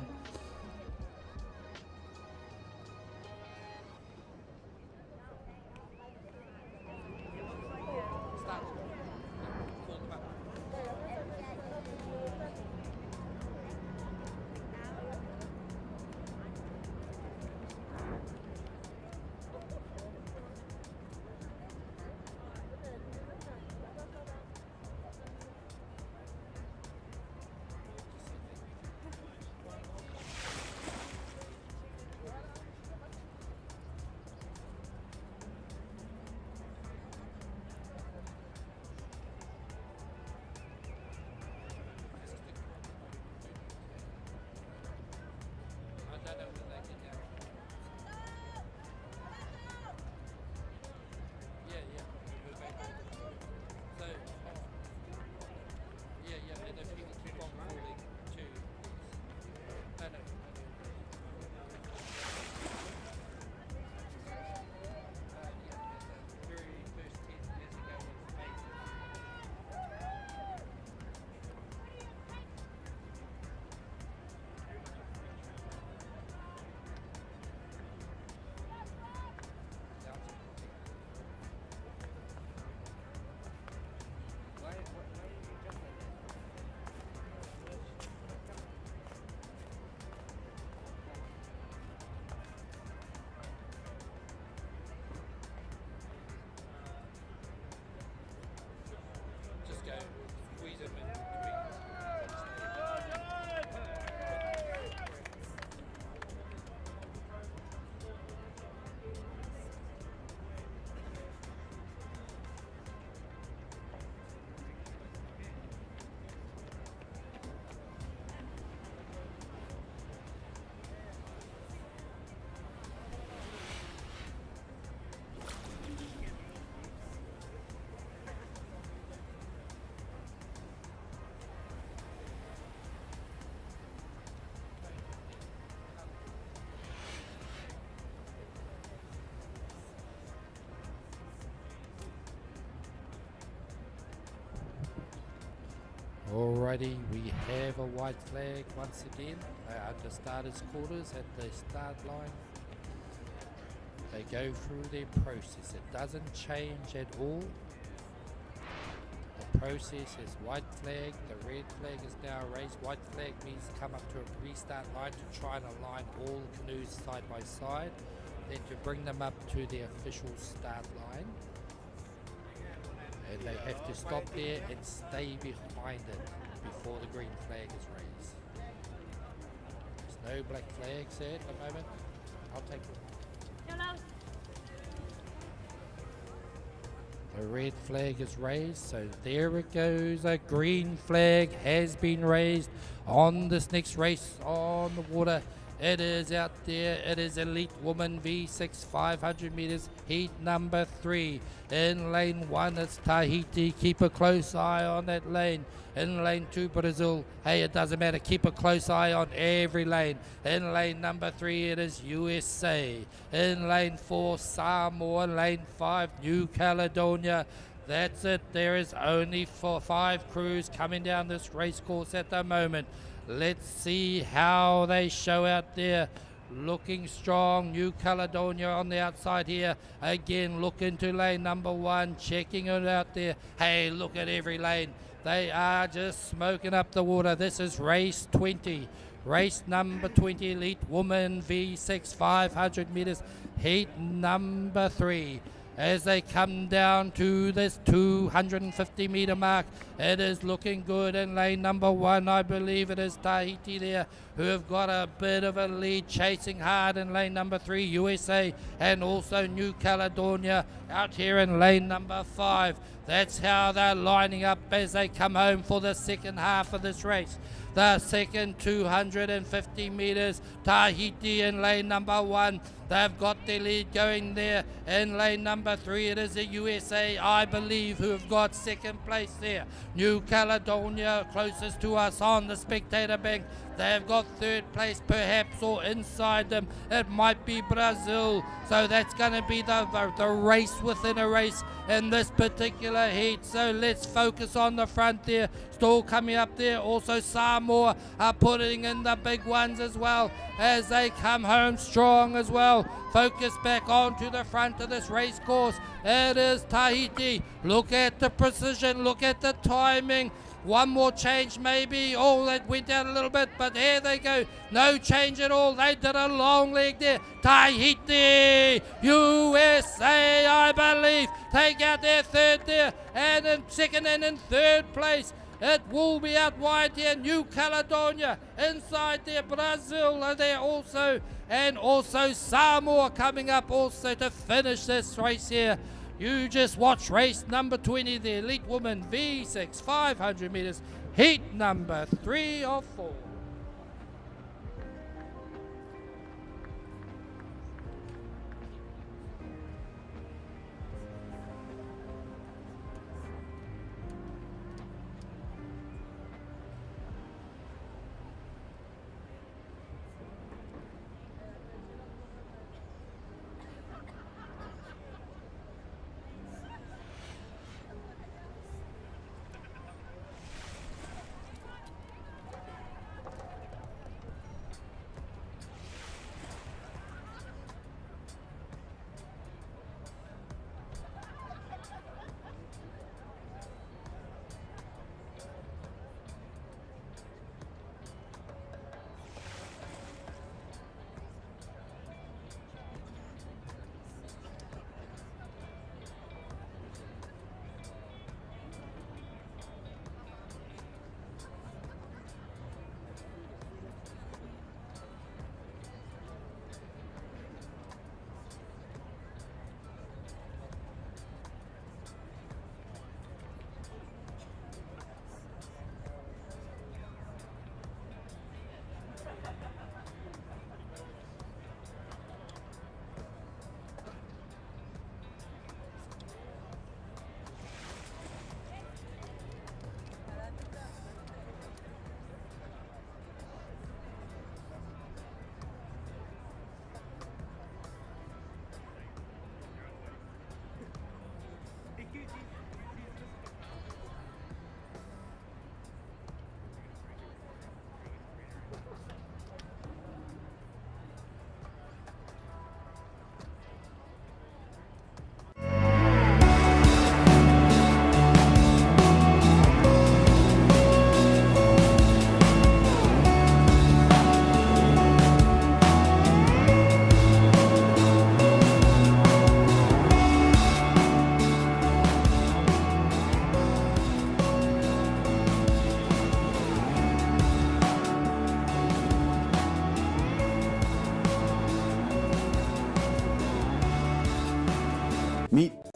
Alrighty, we have a white flag once again. They are under starters' quarters at the start line. They go through their process. It doesn't change at all. The process is white flag, the red flag is now raised. White flag means come up to a restart line to try and align all canoes side by side. then to bring them up to the official start line. And they have to stop there and stay behind it before the green flag is raised. There's no black flags there at the moment. I'll take it. The red flag is raised, so there it goes. A green flag has been raised on this next race on the water. It is out there. It is Elite Woman V6 500 meters, heat number 3. In lane 1, it's Tahiti. Keep a close eye on that lane. In lane 2, Brazil. Hey, it doesn't matter. Keep a close eye on every lane. In lane number 3, it is USA. In lane 4, Samoa. Lane 5, New Caledonia. That's it. There is only 5 crews coming down this race course at the moment. Let's see how they show out there. Looking strong. New Caledonia on the outside here. Again, look into lane number 1. Checking it out there. Hey, look at every lane. They are just smoking up the water. This is race 20. Race number 20, Elite Woman V6 500 meters, heat number 3. As they come down to this 250 meter mark, it is looking good in lane number 1. I believe it is Tahiti there, who have got a bit of a lead, chasing hard in lane number 3, USA, and also New Caledonia out here in lane number 5. That's how they're lining up as they come home for the second half of this race. The second 250 meters, Tahiti in lane number 1. They've got their lead going there. In lane number 3, it is the USA, I believe, who have got second place there. New Caledonia, closest to us on the spectator bank. They've got third place, perhaps, or inside them, it might be Brazil. So that's going to be the race within a race in this particular heat. So let's focus on the front there. Still coming up there. Also Samoa are putting in the big ones as well as they come home strong as well. Focus back onto the front of this race course. It is Tahiti. Look at the precision. Look at the timing. One more change maybe. Oh, that went down a little bit, but here they go. No change at all. They did a long leg there. Tahiti, USA, I believe, take out their third there. And in second and in third place, it will be out wide here. New Caledonia inside there. Brazil are there also. And also Samoa coming up also to finish this race here. You just watch race number 20, the Elite Woman V6 500 meters, heat number 3 of 4.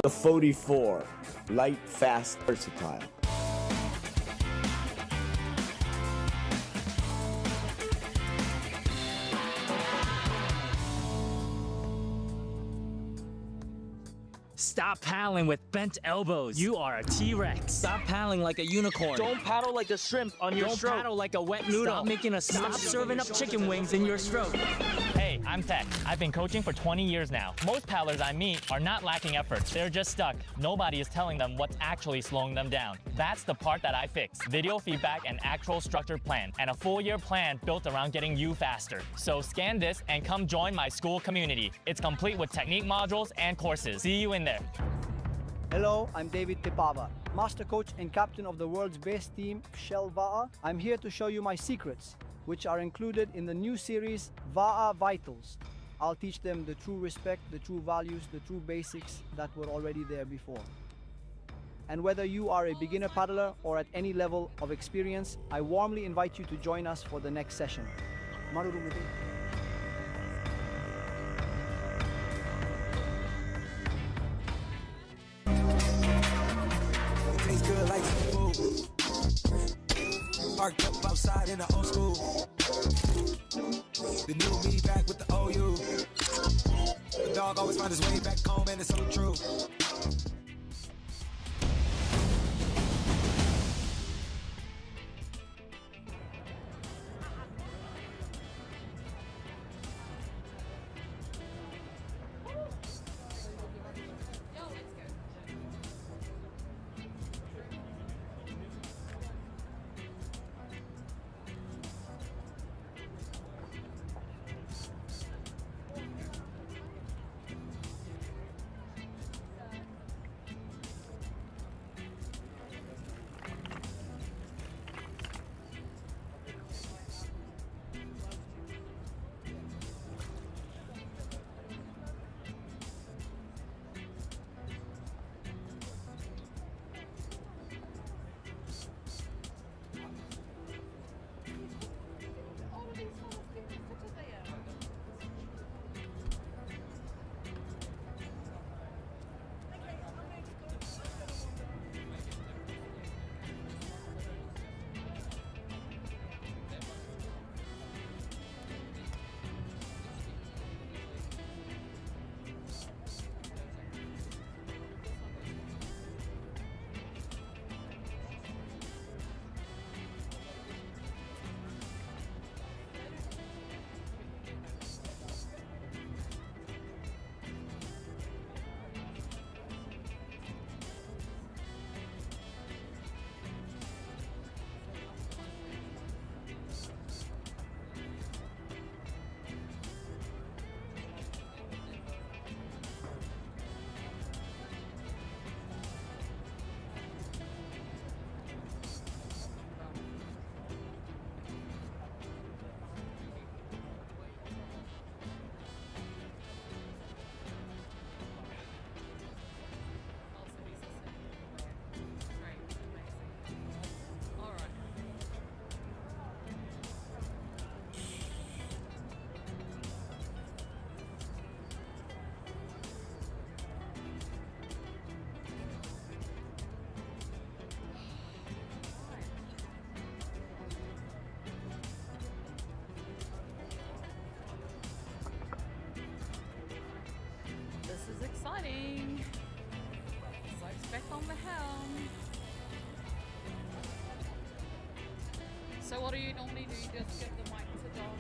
The 44, light, fast, versatile. Stop paddling with bent elbows. You are a T-Rex. Stop paddling like a unicorn. Don't paddle like a shrimp on your stroke. Don't paddle like a wet noodle. Stop making a stop serving up chicken wings in your stroke. Hey, I'm Tech. I've been coaching for 20 years now. Most paddlers I meet are not lacking effort. They're just stuck. Nobody is telling them what's actually slowing them down. That's the part that I fix. Video feedback and actual structured plan. And a full year plan built around getting you faster. So scan this and come join my school community. It's complete with technique modules and courses. See you in there. Hello, I'm David Tepava, master coach and captain of the world's best team, Shell Va'a. I'm here to show you my secrets, which are included in the new series, Va'a Vitals. I'll teach them the true respect, the true values, the true basics that were already there before. And whether you are a beginner paddler or at any level of experience, I warmly invite you to join us for the next session. Marurungu. Good like food. Parked up outside in the old school. The new me back with the OU. The dog always finds his way back home, and it's so true. Exciting. So expect on the helm. So what do you normally do? You just get the mic to Dom?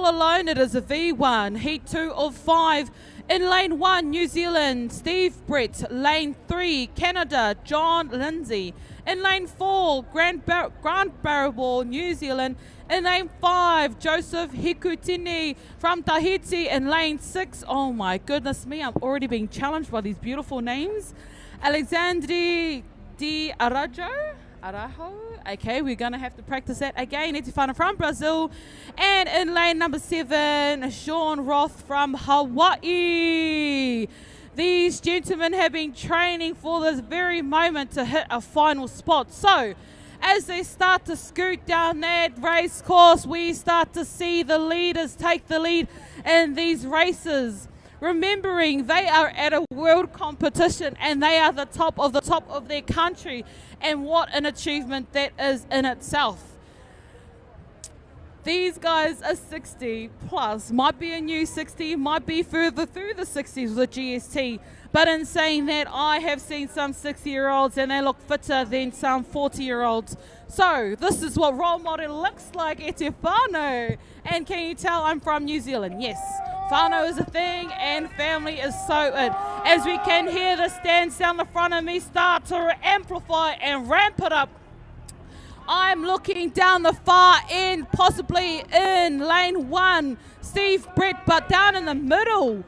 all alone. It is a V1. Heat 2 of 5. In lane 1, New Zealand, Steve Brett. Lane 3, Canada, John Lindsay. In lane 4, Grant Barrable, New Zealand. In lane 5, Joseph Hikutini from Tahiti. In lane 6, oh my goodness me, I'm already being challenged by these beautiful names. Alexandre Di Arajo. Okay, we're going to have to practice that again. Etifana from Brazil. And in lane number 7, Sean Roth from Hawaii. These gentlemen have been training for this very moment to hit a final spot. So, as they start to scoot down that race course, we start to see the leaders take the lead in these races. Remembering they are at a world competition and they are the top of their country, and what an achievement that is in itself. These guys are 60 plus, might be a new 60, might be further through the 60s with GST, but in saying that, I have seen some 60-year-olds and they look fitter than some 40-year-olds. So this is what role model looks like at te whānau. And can you tell I'm from New Zealand? Yes. Whānau is a thing and family is so in. As we can hear the stands down the front of me start to amplify and ramp it up. I'm looking down the far end, possibly in lane 1, Steve Brett, but down in the middle,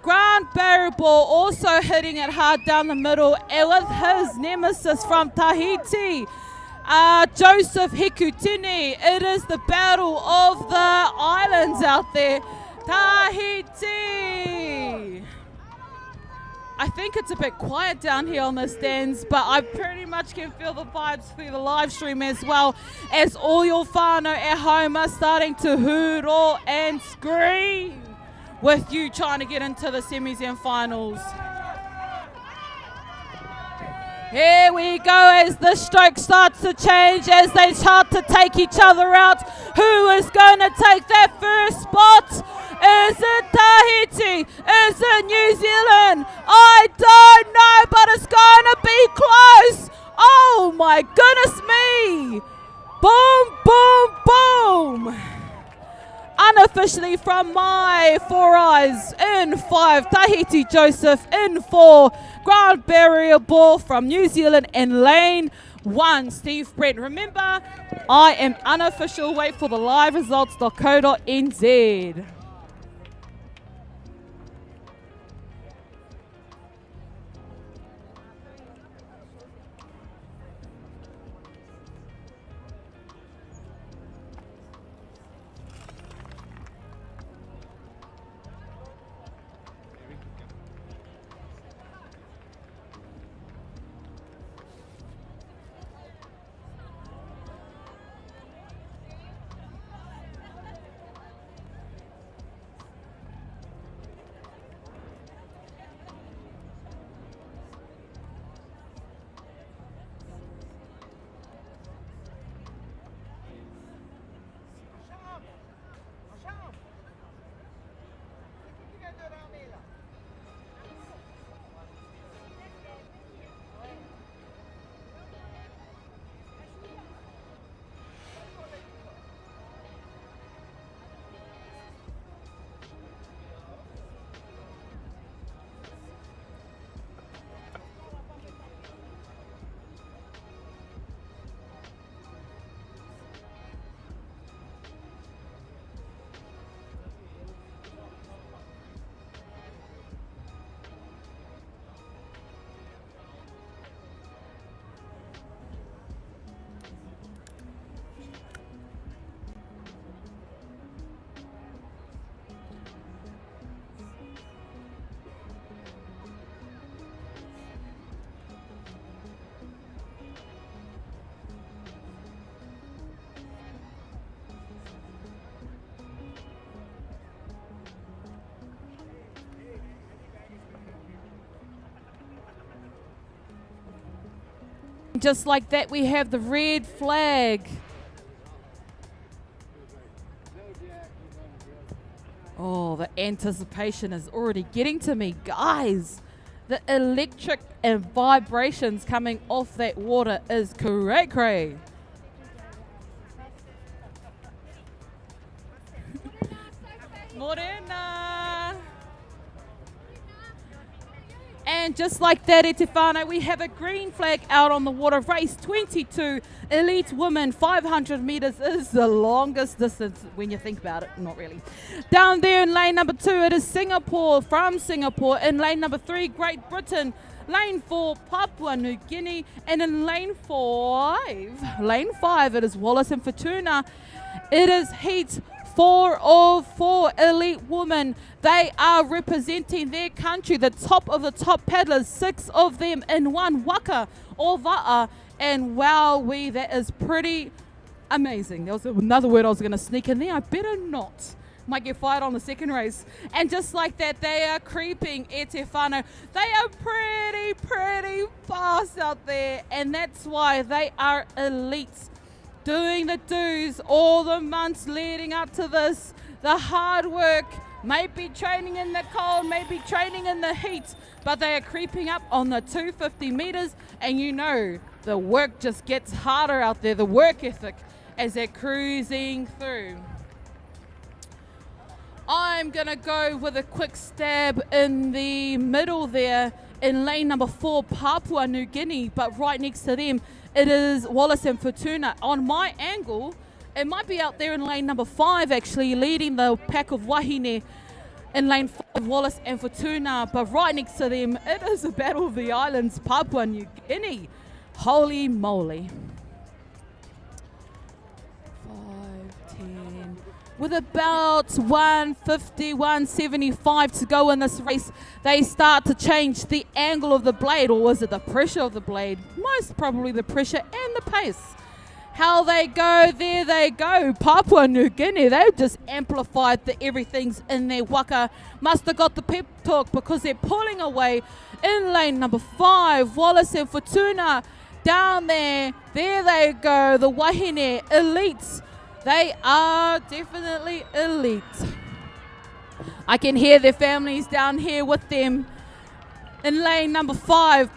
Grant Barrable also hitting it hard down the middle, and with his nemesis from Tahiti, Joseph Hikutini. It is the battle of the islands out there. Tahiti. I think it's a bit quiet down here on the stands, but I pretty much can feel the vibes through the live stream as well, as all your whānau at home are starting to hoorah and scream with you trying to get into the semis and finals. Here we go as the stroke starts to change, as they start to take each other out. Who is going to take that first spot? Is it Tahiti? Is it New Zealand? I don't know, but it's going to be close. Oh my goodness me. Boom, boom, boom. Unofficially from my 4 eyes, in 5, Tahiti Joseph. In 4, Grant Barrable from New Zealand. In lane 1, Steve Brett. Remember, I am unofficial. Wait for the live results.co.nz. Just like that, we have the red flag. Oh, the anticipation is already getting to me, guys. The electric and vibrations coming off that water is cray-cray. Morena. And just like that, Etefano, we have a green flag out on the water. Race 22, elite women, 500 meters is the longest distance when you think about it. Not really. Down there in lane number 2, it is Singapore, from Singapore. In lane number 3, Great Britain. Lane 4, Papua New Guinea. And in lane 5, it is Wallace and Fortuna. It is heat 4 of 4 elite women. They are representing their country, the top of the top paddlers, 6 of them in one waka or va'a. And wowee, that is pretty amazing. There was another word I was going to sneak in there. I better not. Might get fired on the second race. And just like that, they are creeping, Etefano. They are pretty fast out there. And that's why they are elite. Doing the do's all the months leading up to this, the hard work, maybe training in the cold, maybe training in the heat, but they are creeping up on the 250 meters, and you know the work just gets harder out there, the work ethic, as they're cruising through. I'm gonna go with a quick stab in the middle there in lane number 4, Papua New Guinea, but right next to them it is Wallace and Fortuna. On my angle, it might be out there in lane number 5 actually, leading the pack of Wahine in lane 5, Wallace and Fortuna. But right next to them, it is a battle of the islands, Papua New Guinea. Holy moly. 5, 10. With about 150, 175 to go in this race, they start to change the angle of the blade, or was it the pressure of the blade? Most probably the pressure and the pace. How they go, there they go. Papua New Guinea, they've just amplified the everything's in their waka. Must have got the pep talk because they're pulling away in lane number 5. Wallace and Fortuna down there. There they go, the Wahine elites. They are definitely elite. I can hear their families down here with them. In lane number 5,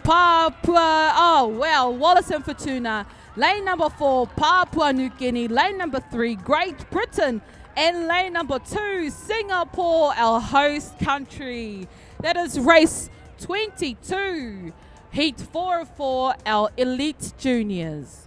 Wallace and Fortuna. Lane number 4, Papua New Guinea. Lane number 3, Great Britain. And lane number 2, Singapore, our host country. That is race 22. Heat 4 of 4, our elite juniors.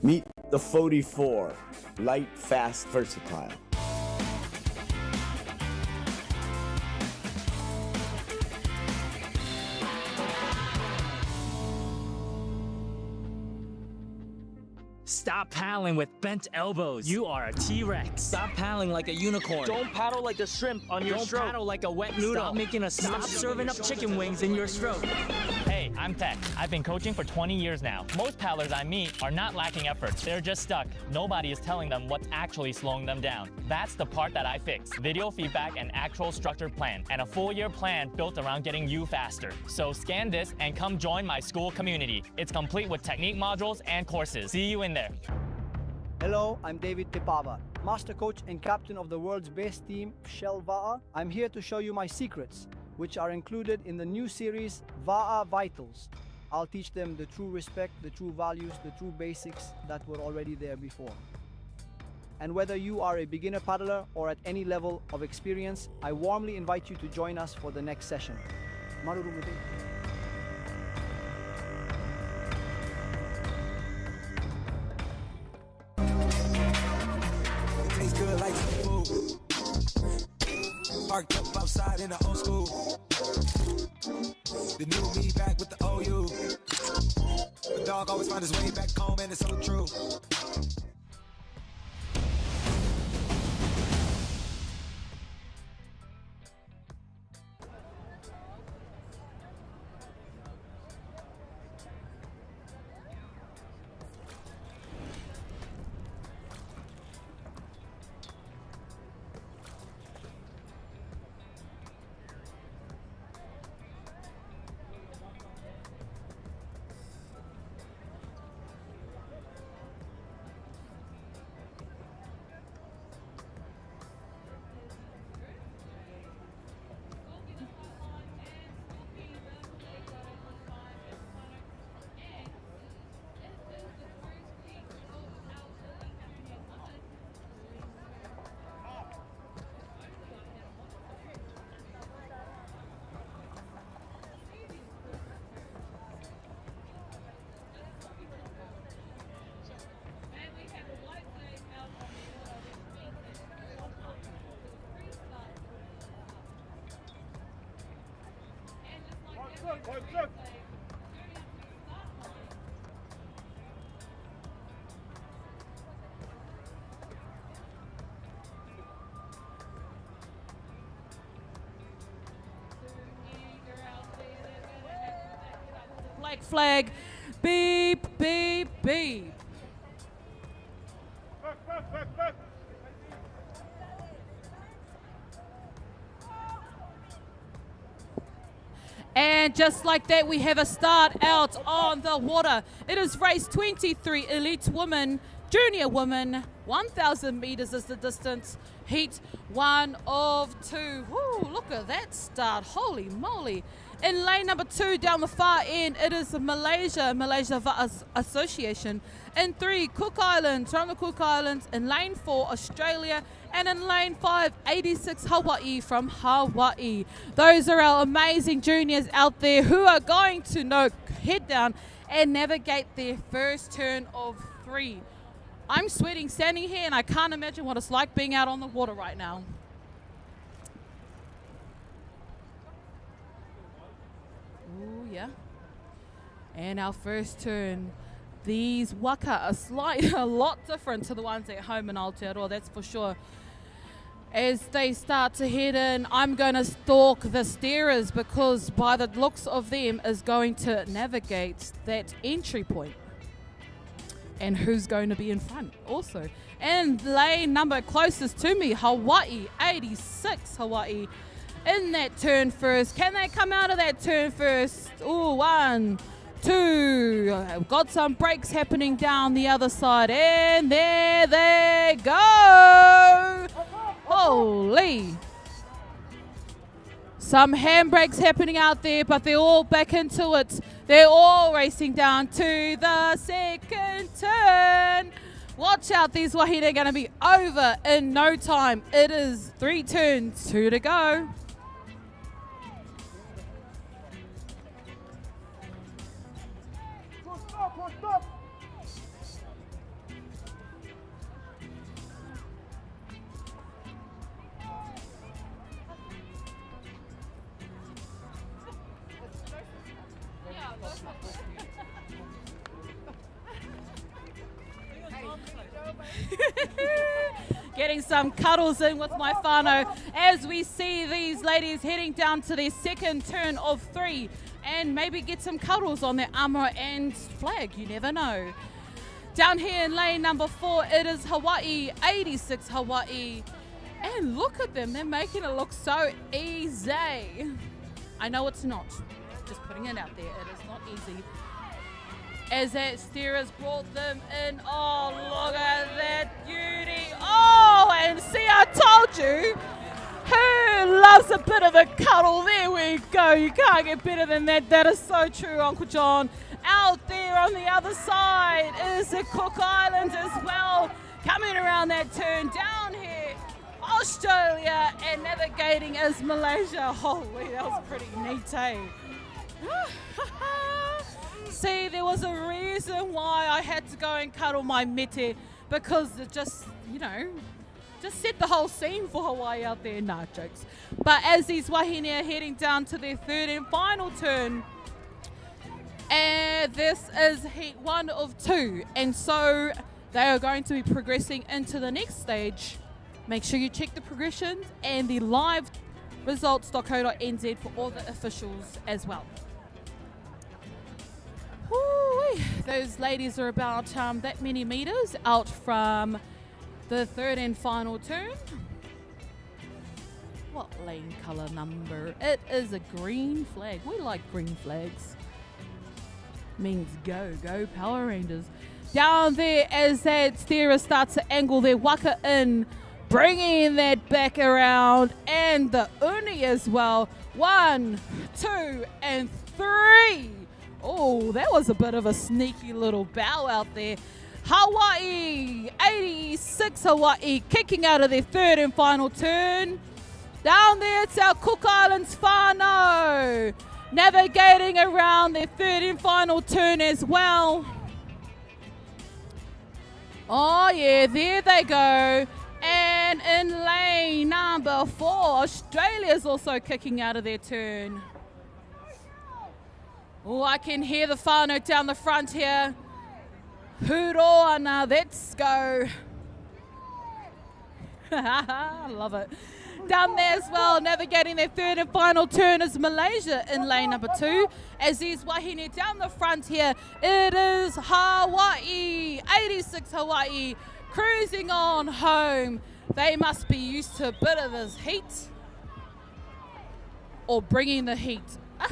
Meet the 44, light, fast, versatile. Stop paddling with bent elbows. You are a T-Rex. Stop paddling like a unicorn. Don't paddle like a shrimp on your stroke. Don't paddle like a wet noodle. Stop making a stop serving up chicken wings in your stroke. Hey, I'm Tex. I've been coaching for 20 years now. Most paddlers I meet are not lacking effort. They're just stuck. Nobody is telling them what's actually slowing them down. That's the part that I fix. Video feedback and actual structured plan. And a full-year plan built around getting you faster. So scan this and come join my school community. It's complete with technique modules and courses. See you in there. Hello, I'm David Tepava, master coach and captain of the world's best team, Shell Va'a. I'm here to show you my secrets, which are included in the new series, Va'a Vitals. I'll teach them the true respect, the true values, the true basics that were already there before. And whether you are a beginner paddler or at any level of experience, I warmly invite you to join us for the next session. Marurumutu. Tastes good like some food. Parked up outside in the old school. The new me back with the OU. The dog always find his way back home, and it's so true. Black flag, beep, beep, beep. And just like that, we have a start out on the water. It is race 23, elite women, junior women, 1,000 meters is the distance. Heat 1 of 2. Woo, look at that start, holy moly. In lane number 2, down the far end, it is Malaysia Va'a Association. In 3, Cook Islands, from the Cook Islands. In lane 4, Australia. And in lane 5, 86 Hawaii from Hawaii. Those are our amazing juniors out there who are going to head down and navigate their first turn of 3. I'm sweating standing here, and I can't imagine what it's like being out on the water right now. Ooh, yeah. And our first turn. These waka are a lot different to the ones at home in Aotearoa, that's for sure. As they start to head in, I'm going to stalk the steerers because by the looks of them is going to navigate that entry point. And who's going to be in front also. And lane number closest to me, Hawaii, 86 Hawaii. In that turn first. Can they come out of that turn first? Ooh, 1, 2. Got some brakes happening down the other side. And there they go. Holy. Some handbrakes happening out there, but they're all back into it. They're all racing down to the second turn. Watch out, these wahine are going to be over in no time. It is 3 turns, 2 to go. Getting some cuddles in with my whānau as we see these ladies heading down to their second turn of 3 and maybe get some cuddles on their armour and flag, you never know. Down here in lane number 4, it is Hawaii, 86 Hawaii. And look at them, they're making it look so easy. I know it's not, just putting it out there, it is not easy. As that steerer's brought them in. Oh, look at that beauty. Oh, and see, I told you. Who loves a bit of a cuddle? There we go. You can't get better than that. That is so true, Uncle John. Out there on the other side is the Cook Islands as well. Coming around that turn down here. Australia, and navigating is Malaysia. Holy, that was pretty neat, eh? See, there was a reason why I had to go and cuddle my mete, because it just, you know, just set the whole scene for Hawaii out there. Nah, jokes. But as these wahine are heading down to their third and final turn, and this is heat 1 of 2, and so they are going to be progressing into the next stage. Make sure you check the progressions and the live results.co.nz for all the officials as well. Woo-wee. Those ladies are about that many meters out from the third and final turn. What lane color number? It is a green flag. We like green flags. Means go, go Power Rangers. Down there as that steerer starts to angle their waka in, bringing that back around, and the uni as well. 1, 2, and 3. Oh, that was a bit of a sneaky little bow out there. Hawaii, 86 Hawaii, kicking out of their third and final turn. Down there, it's our Cook Islands whānau, navigating around their third and final turn as well. Oh yeah, there they go. And in lane number 4, Australia's also kicking out of their turn. Oh, I can hear the whānau down the front here. Huroana, let's go. I love it. Down there as well, navigating their third and final turn is Malaysia in lane number 2. As these wahine down the front here, it is Hawaii, 86 Hawaii, cruising on home. They must be used to a bit of this heat, or bringing the heat. I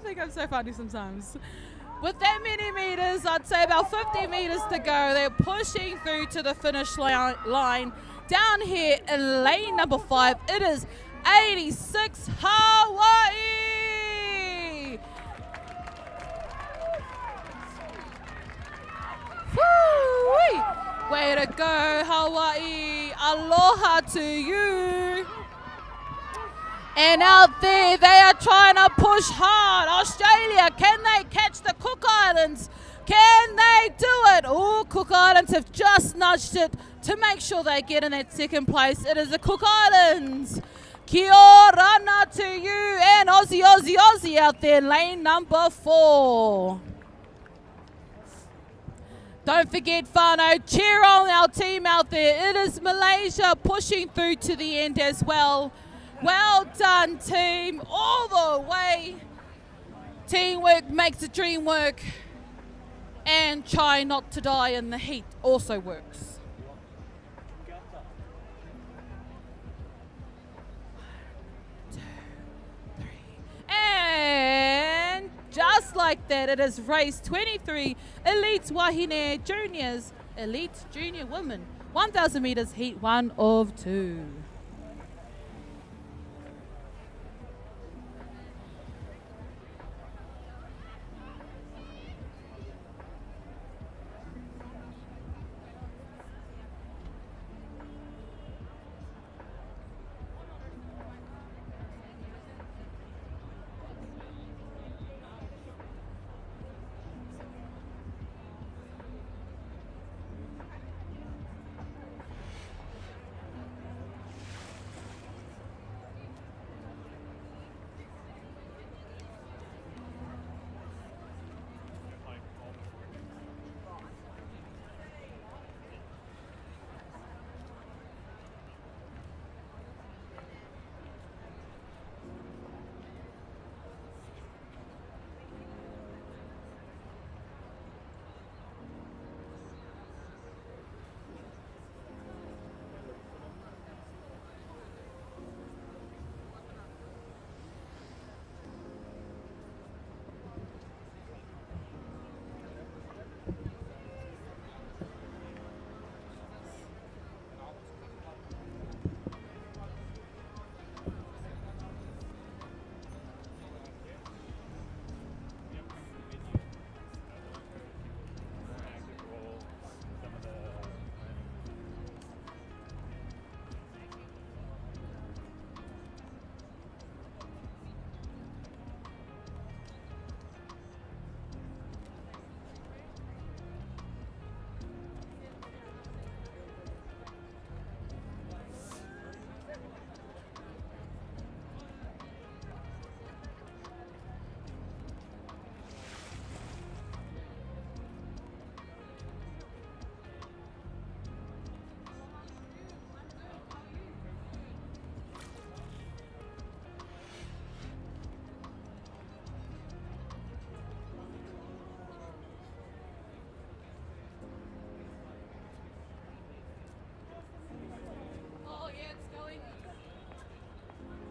think I'm so funny sometimes. With that many meters, I'd say about 50 meters to go. They're pushing through to the finish line. Down here in lane number 5, it is 86 Hawaii. Woo-wee. Way to go, Hawaii. Aloha to you. And out there, they are trying to push hard. Australia, can they catch the Cook Islands? Can they do it? Oh, Cook Islands have just nudged it to make sure they get in that second place. It is the Cook Islands. Kia ora to you, and Aussie, Aussie, Aussie out there in lane number 4. Don't forget, whānau, cheer on our team out there. It is Malaysia pushing through to the end as well. Well done, team, all the way. Teamwork makes the dream work. And try not to die in the heat also works. And just like that, it is race 23, Elite Wahine Juniors, Elite Junior Women, 1,000 meters, heat 1 of 2.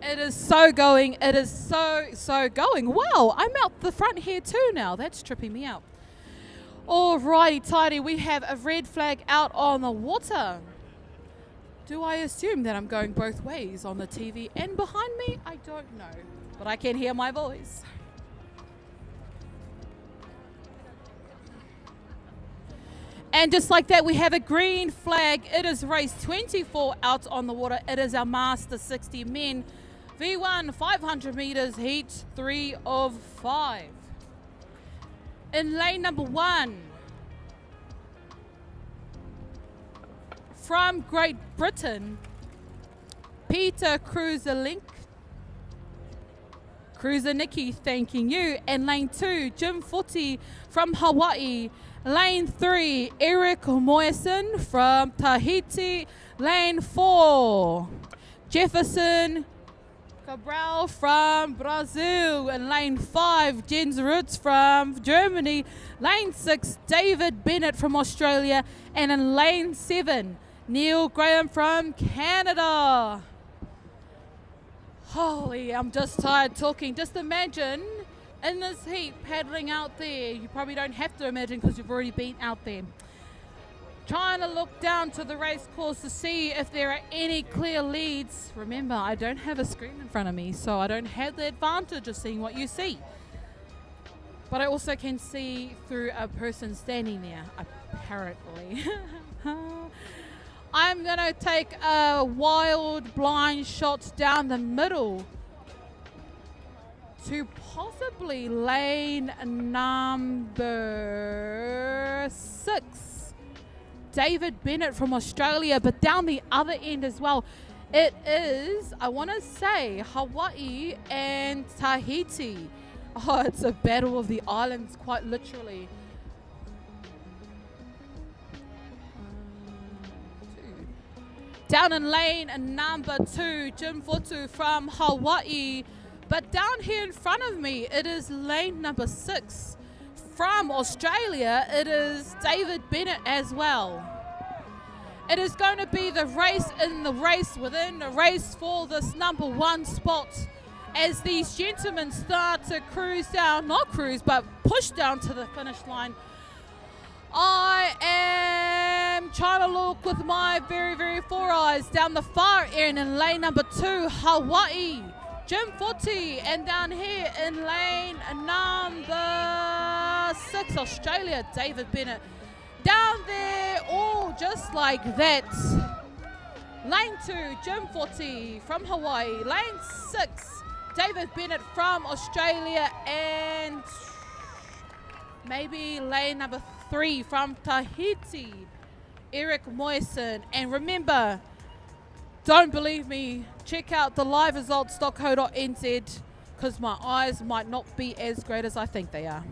It is so going. It is so going. Wow, I'm out the front here too now. That's tripping me out. Alrighty, tidy. We have a red flag out on the water. Do I assume that I'm going both ways on the TV and behind me? I don't know, but I can hear my voice. And just like that, we have a green flag. It is race 24 out on the water. It is our Master 60 men. V1 500 meters, heat 3 of 5. In lane number 1, from Great Britain, Peter Cruiser Nikki, thanking you. And lane 2, Jim Footy from Hawaii. Lane 3, Eric Moyson from Tahiti. Lane 4, Jefferson Cabral from Brazil. And lane 5, Jens Rutz from Germany. Lane 6, David Bennett from Australia. And in lane 7, Neil Graham from Canada. Holy, I'm just tired talking. Just imagine in this heat paddling out there. You probably don't have to imagine because you've already been out there. Trying to look down to the race course to see if there are any clear leads. Remember, I don't have a screen in front of me, so I don't have the advantage of seeing what you see. But I also can see through a person standing there, apparently. I'm going to take a wild blind shot down the middle to possibly lane number 6. David Bennett from Australia, but down the other end as well. It is, I want to say, Hawaii and Tahiti. Oh, it's a battle of the islands, quite literally. Down in lane number 2, Jim Fotu from Hawaii. But down here in front of me, it is lane number 6. From Australia, it is David Bennett as well. It is going to be the race in the race within the race for this number 1 spot as these gentlemen start to cruise down, not cruise, but push down to the finish line. I am trying to look with my very four eyes down the far end in lane number 2, Hawaii, Jim Footy, and down here in lane number 6, Australia, David Bennett. Down there, all just like that. Lane 2, Jim Footy from Hawaii. Lane 6, David Bennett from Australia, and maybe lane number 3 from Tahiti, Eric Moyson. And remember, don't believe me, check out the liveresults.co.nz because my eyes might not be as great as I think they are.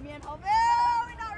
Me and Hope, oh, we're not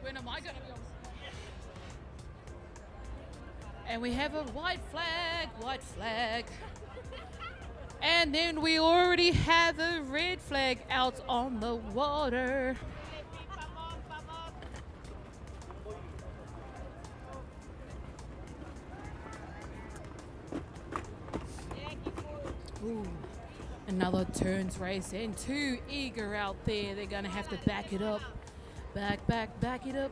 When am I going to be on? And we have a white flag, white flag. And then we already have a red flag out on the water. Ooh, another turns race and too eager out there. They're going to have to back it up. Back it up.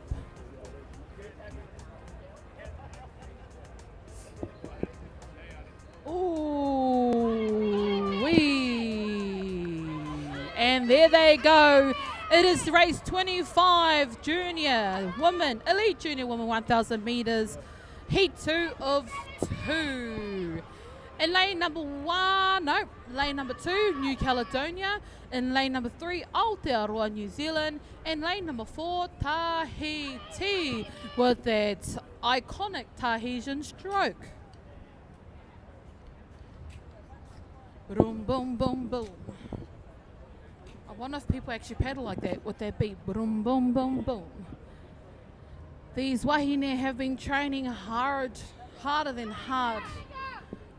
Ooh, wee. And there they go. It is race 25, junior women, elite junior women 1,000 meters, heat 2 of 2. In lane number 2, New Caledonia. In lane number 3, Aotearoa, New Zealand. In lane number 4, Tahiti, with that iconic Tahitian stroke. Boom, boom, boom, boom. I wonder if people actually paddle like that with that beat. Boom, boom, boom, boom. These wahine have been training harder than hard,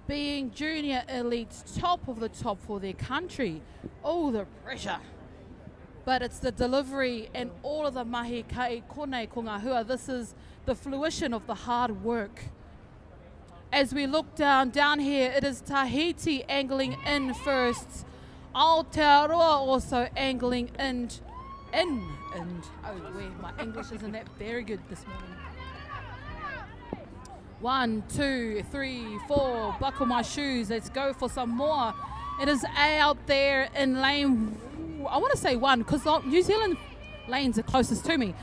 being junior elites, top of the top for their country. Oh, the pressure. But it's the delivery and all of the mahi kai konei ko ngā hua. This is the fruition of the hard work. As we look down here, it is Tahiti angling in first. Aotearoa also angling in. Oh, my English isn't that very good this morning. 1, 2, 3, 4, buckle my shoes. Let's go for some more. It is out there in lane, I want to say 1, because New Zealand lanes are closest to me.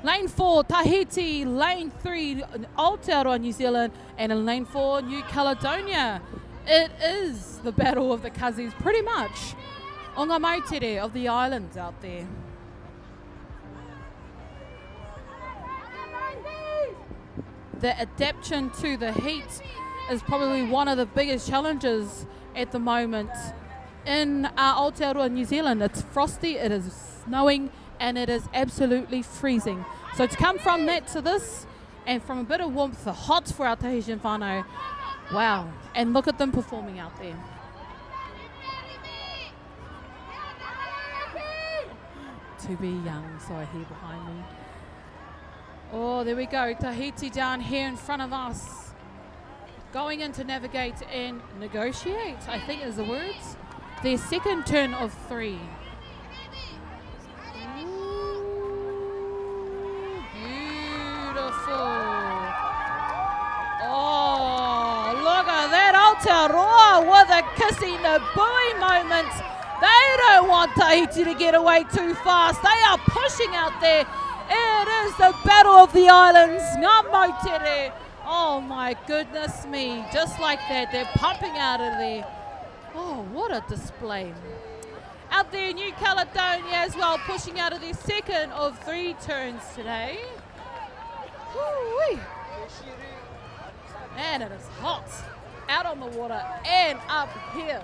Lane 4, Tahiti. Lane 3, Aotearoa, New Zealand. And in lane 4, New Caledonia. It is the battle of the Kazis, pretty much. O ngā maitere of the islands out there. The adaptation to the heat is probably one of the biggest challenges at the moment in Aotearoa, New Zealand. It's frosty, it is snowing, and it is absolutely freezing. So to come from that to this, and from a bit of warmth, the hot for our Tahitian whānau, wow. And look at them performing out there. To be young, so I hear behind me. Oh, there we go. Tahiti down here in front of us. Going in to navigate and negotiate, I think is the words. Their second turn of 3. Ooh, beautiful. Oh, look at that Aotearoa with a kissing the buoy moment. They don't want Tahiti to get away too fast. They are pushing out there. It is the battle of the islands. Ngā mautere. Oh my goodness me. Just like that, they're pumping out of there. Oh, what a display. Out there, New Caledonia as well, pushing out of their second of 3 turns today. Woo-wee. Man, it is hot. Out on the water and up here.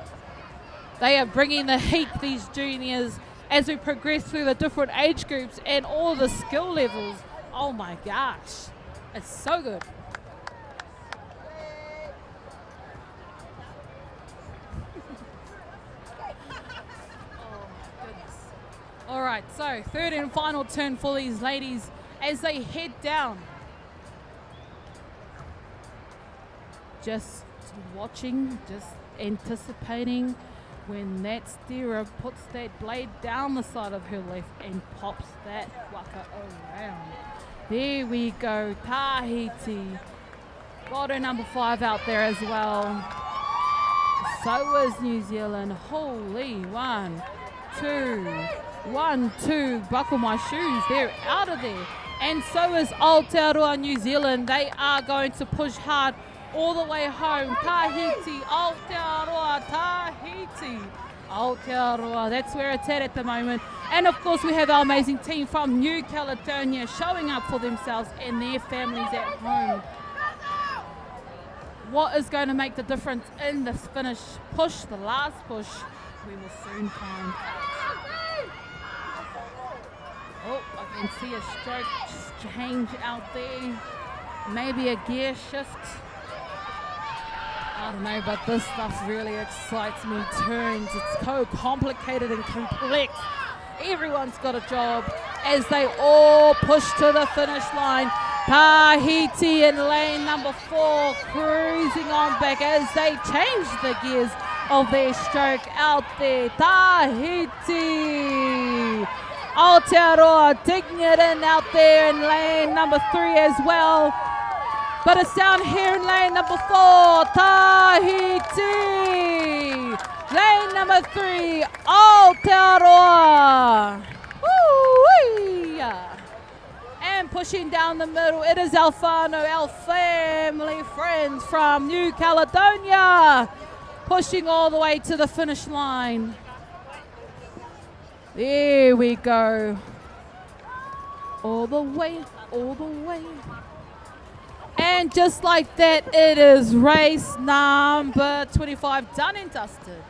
They are bringing the heat, these juniors, as we progress through the different age groups and all the skill levels. Oh my gosh, it's so good. Oh my goodness. All right, so third and final turn for these ladies as they head down. Just watching, just anticipating when that steerer puts that blade down the side of her left and pops that waka around. There we go, Tahiti. Got her number 5 out there as well. So is New Zealand. Holy 1, 2, 1, 2. Buckle my shoes. They're out of there. And so is Aotearoa, New Zealand. They are going to push hard all the way home. Tahiti, Aotearoa, Tahiti. Aotearoa, that's where it's at the moment. And of course we have our amazing team from New Caledonia showing up for themselves and their families at home. What is going to make the difference in this finish push, the last push, we will soon find. Oh, I And see a stroke change out there. Maybe a gear shift. I don't know, but this stuff really excites me. Turns, it's so complicated and complex. Everyone's got a job as they all push to the finish line. Tahiti in lane number 4 cruising on back as they change the gears of their stroke out there. Tahiti. Aotearoa taking it in out there in lane number 3 as well. But it's down here in lane number 4, Tahiti. Lane number 3, Aotearoa. Woo-wee. And pushing down the middle, it is our whānau, our family friends from New Caledonia. Pushing all the way to the finish line. There we go. All the way, all the way. And just like that, it is race number 25 done and dusted.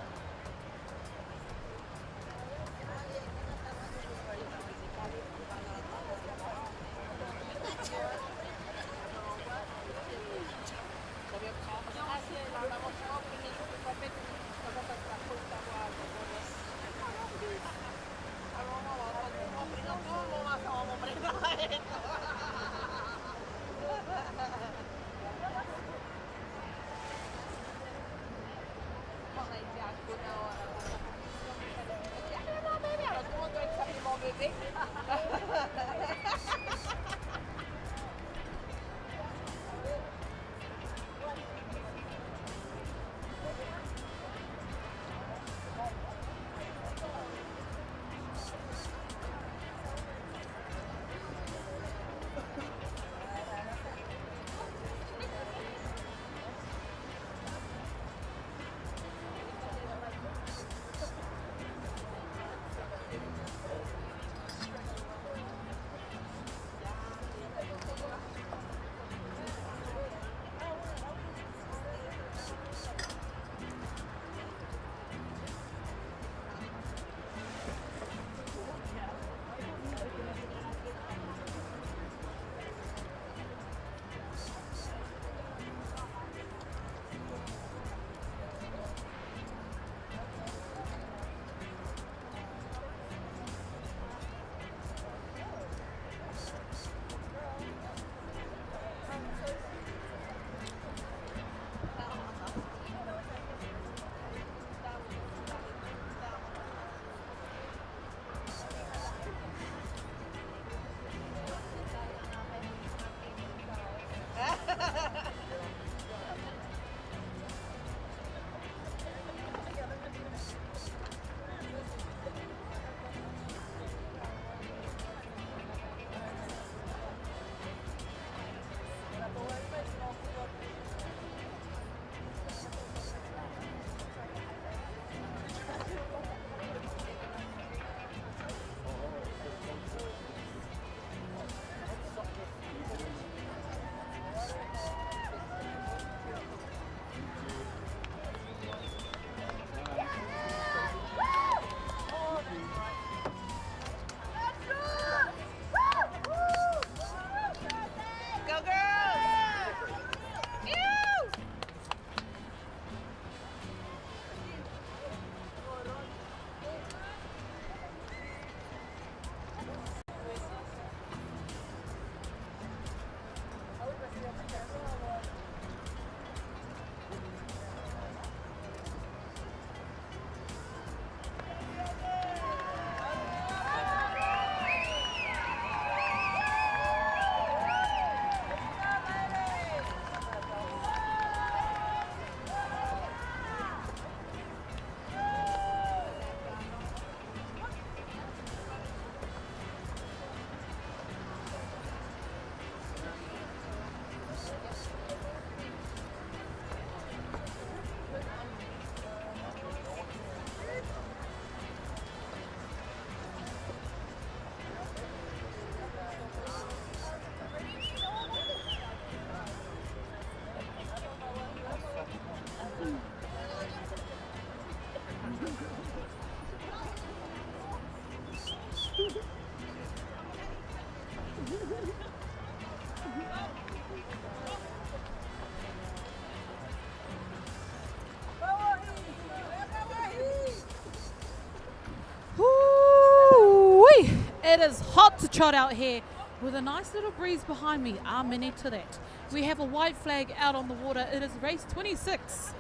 is hot to trot out here with a nice little breeze behind me. Amen to that. We have a white flag out on the water. It is race 26.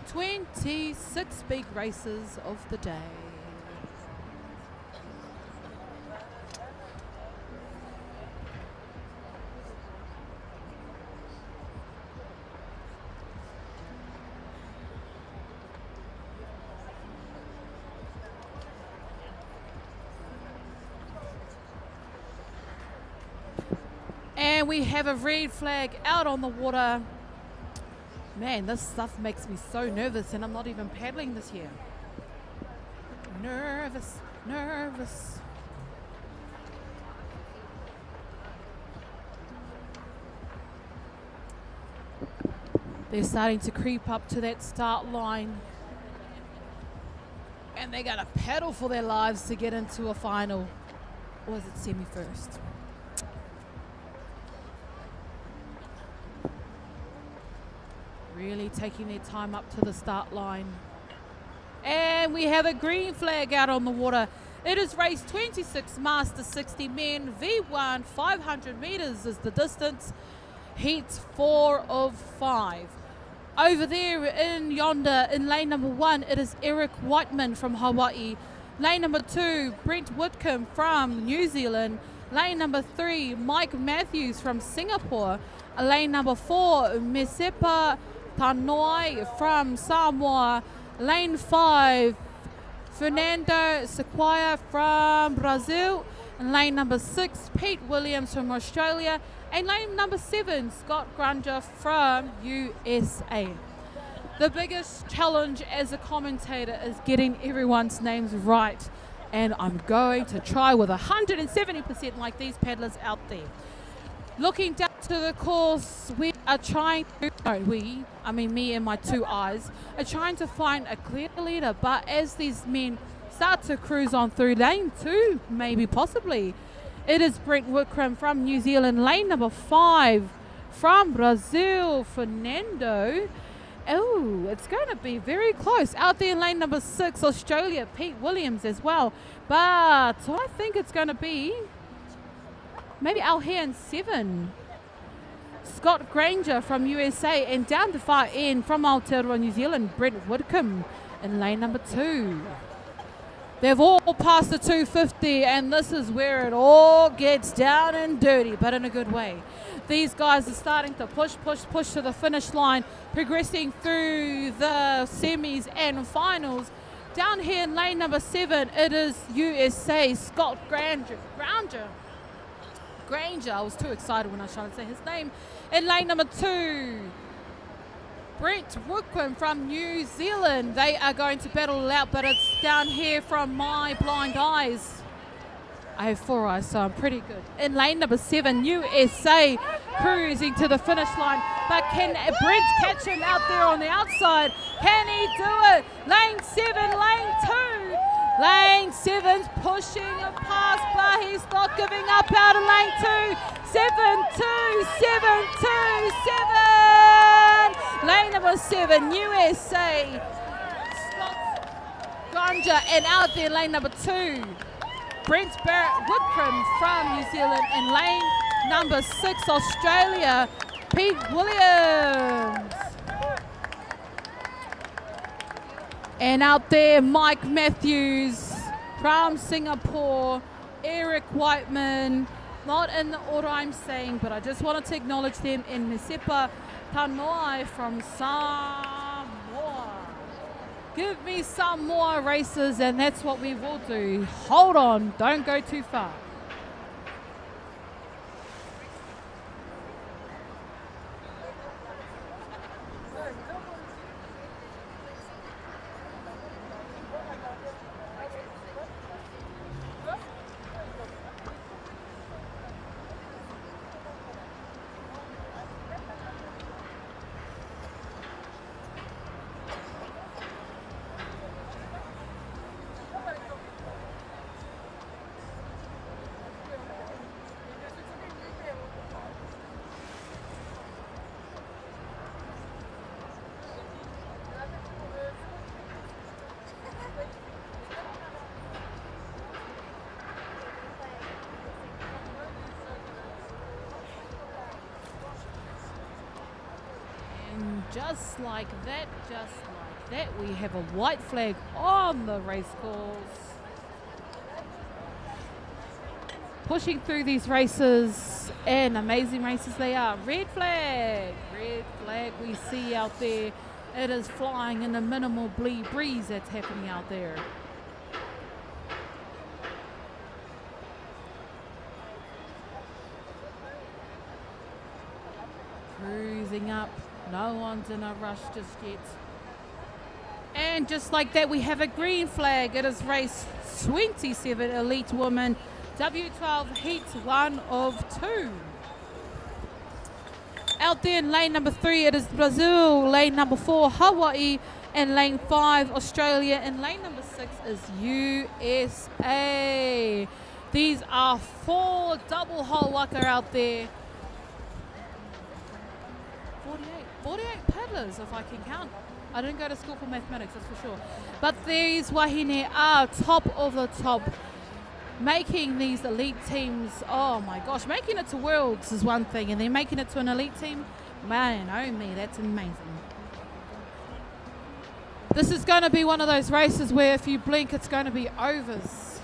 26 big races of the day. And we have a red flag out on the water. Man, this stuff makes me so nervous, and I'm not even paddling this year. Nervous, nervous. They're starting to creep up to that start line. And they're going to paddle for their lives to get into a final. Or is it semi-first? Really taking their time up to the start line. And we have a green flag out on the water. It is race 26, Master 60 men, V1, 500 meters is the distance. Heat 4 of 5. Over there in yonder, in lane number 1, it is Eric Whiteman from Hawaii. Lane number 2, Brent Whitcomb from New Zealand. Lane number 3, Mike Matthews from Singapore. Lane number 4, Misepa Tanoi from Samoa. Lane 5, Fernando Sequoia from Brazil. And lane number 6, Pete Williams from Australia. And lane number 7, Scott Granger from USA. The biggest challenge as a commentator is getting everyone's names right. And I'm going to try with 170% like these paddlers out there. Looking down to the course, we are trying to, me and my two eyes, are trying to find a clear leader. But as these men start to cruise on through lane 2, maybe possibly, it is Brent Whitcomb from New Zealand. Lane number 5 from Brazil, Fernando. Oh, it's going to be very close. Out there in lane number 6, Australia, Pete Williams as well. But I think it's going to be maybe out here in 7, Scott Granger from USA, and down the far end from Aotearoa, New Zealand, Brent Whitcomb in lane number 2. They've all passed the 250, and this is where it all gets down and dirty, but in a good way. These guys are starting to push to the finish line, progressing through the semis and finals. Down here in lane number 7, it is USA, Scott Granger. I was too excited when I was trying to say his name. In lane number 2, Brent Whitcomb from New Zealand. They are going to battle it out, but it's down here from my blind eyes. I have 4 eyes, so I'm pretty good. In lane number 7, USA cruising to the finish line. But can Brent catch him out there on the outside? Can he do it? Lane 7, lane 2. Lane 7's pushing it past, but he's not giving up out of lane 2. 7-2, 7-2, 7. Lane number 7, USA. Scott Granger, and out there lane number 2. Brent Whitcomb from New Zealand, and lane number 6, Australia, Pete Williams. And out there, Mike Matthews from Singapore, Eric Whiteman, not in the order I'm saying, but I just wanted to acknowledge them, in Misepa Tanoi from Samoa. Give me some more races, and that's what we will do. Hold on, don't go too far. just like that, we have a white flag on the race course. Pushing through these races, and amazing races they are. Red flag we see out there. It is flying in a minimal breeze that's happening out there. Cruising up, no one's in a rush just yet. And just like that, we have a green flag. It is race 27, Elite Women, W12, heat 1 of 2. Out there in lane number 3, it is Brazil. Lane number 4, Hawaii. And lane 5, Australia. And lane number 6 is USA. These are 4 double hole waka out there. 48 paddlers, if I can count. I didn't go to school for mathematics, that's for sure. But these wahine are top of the top, making these elite teams, oh my gosh, making it to Worlds is one thing, and then making it to an elite team, man, oh me, that's amazing. This is going to be one of those races where if you blink, it's going to be overs.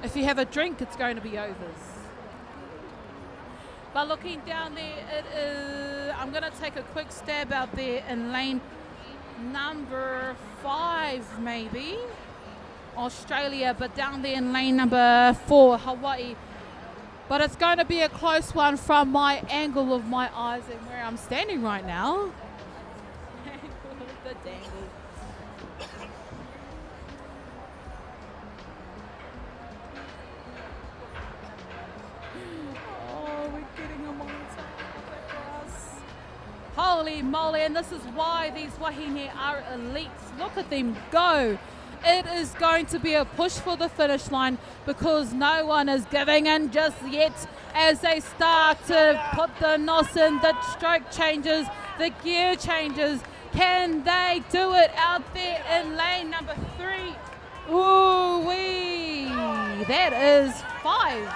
If you have a drink, it's going to be overs. But looking down there, it is, I'm going to take a quick stab out there in lane number 5 maybe, Australia, but down there in lane number 4, Hawaii. But it's going to be a close one from my angle of my eyes and where I'm standing right now. The dangle. Holy moly, and this is why these wahine are elites. Look at them go. It is going to be a push for the finish line because no one is giving in just yet as they start to put the nos in, the stroke changes, the gear changes. Can they do it out there in lane number 3? Ooh-wee, that is 5.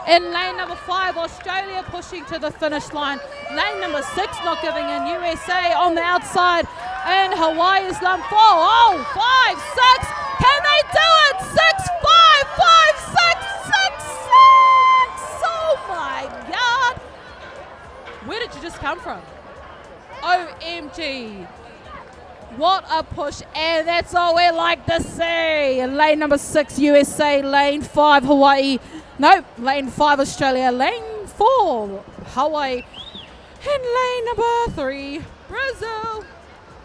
In lane number 5, Australia pushing to the finish line. Lane number 6 not giving in. USA on the outside. And Hawaii is lane 4. Oh, 5, 6. Can they do it? 6, 5, 5, 6, 6, 6. Oh my God. Where did you just come from? OMG. What a push, and that's all we like to see. Lane number 6, USA. Lane 5, Hawaii. No, lane 5, Australia. Lane 4, Hawaii. And lane number 3, Brazil.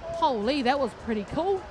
Holy, that was pretty cool.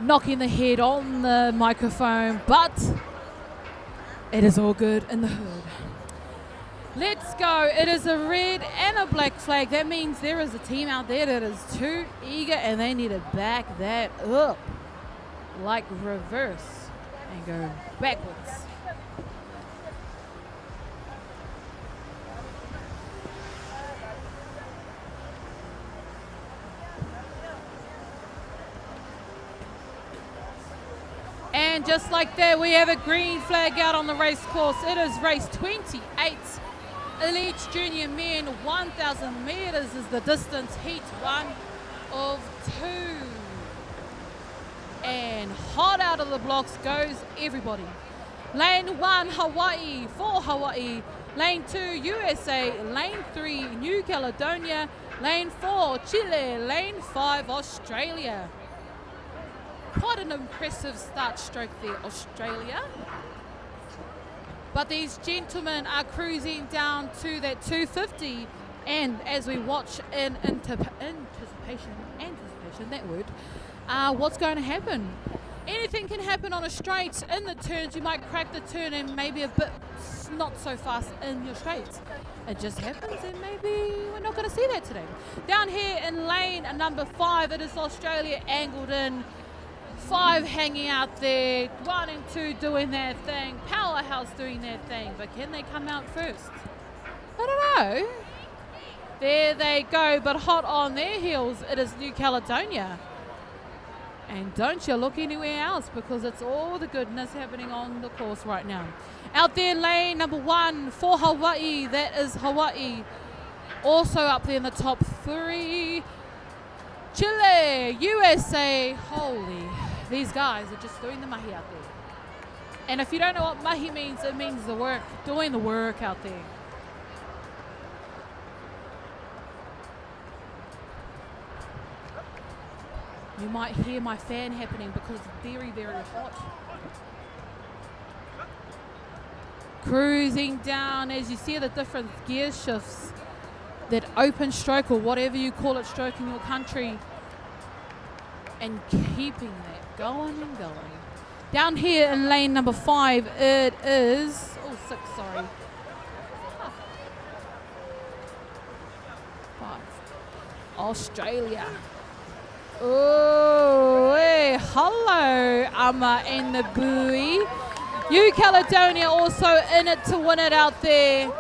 knocking the head on the microphone, but it is all good in the hood. Let's go. It is a red and a black flag. That means there is a team out there that is too eager and they need to back that up. Like reverse and go backwards. And just like that, we have a green flag out on the race course. It is race 28. Elite Junior Men, 1,000 meters is the distance, heat 1 of 2. And hot out of the blocks goes everybody. Lane 1, Hawaii, for Hawaii. Lane 2, USA. Lane 3, New Caledonia. Lane 4, Chile. Lane 5, Australia. Quite an impressive start stroke there, Australia. But these gentlemen are cruising down to that 250, and as we watch in anticipation, that word, what's going to happen? Anything can happen on a straight. In the turns, you might crack the turn and maybe a bit not so fast in your straights. It just happens, and maybe we're not going to see that today. Down here in lane number 5, it is Australia angled in. 5 hanging out there, 1 and 2 doing their thing, Powerhouse doing their thing, but can they come out first? I don't know. There they go, but hot on their heels, it is New Caledonia. And don't you look anywhere else, because it's all the goodness happening on the course right now. Out there in lane number 1 for Hawaii, that is Hawaii. Also up there in the top 3, Chile, USA, holy, these guys are just doing the mahi out there. And if you don't know what mahi means, it means the work, doing the work out there. You might hear my fan happening because it's very, very hot. Cruising down as you see the different gear shifts. That open stroke, or whatever you call it, stroke in your country, and keeping that going and going. Down here in lane number 5, it is 6, sorry. 5. Australia. Oh, hey, hello, Amma and the buoy. New Caledonia also in it to win it out there.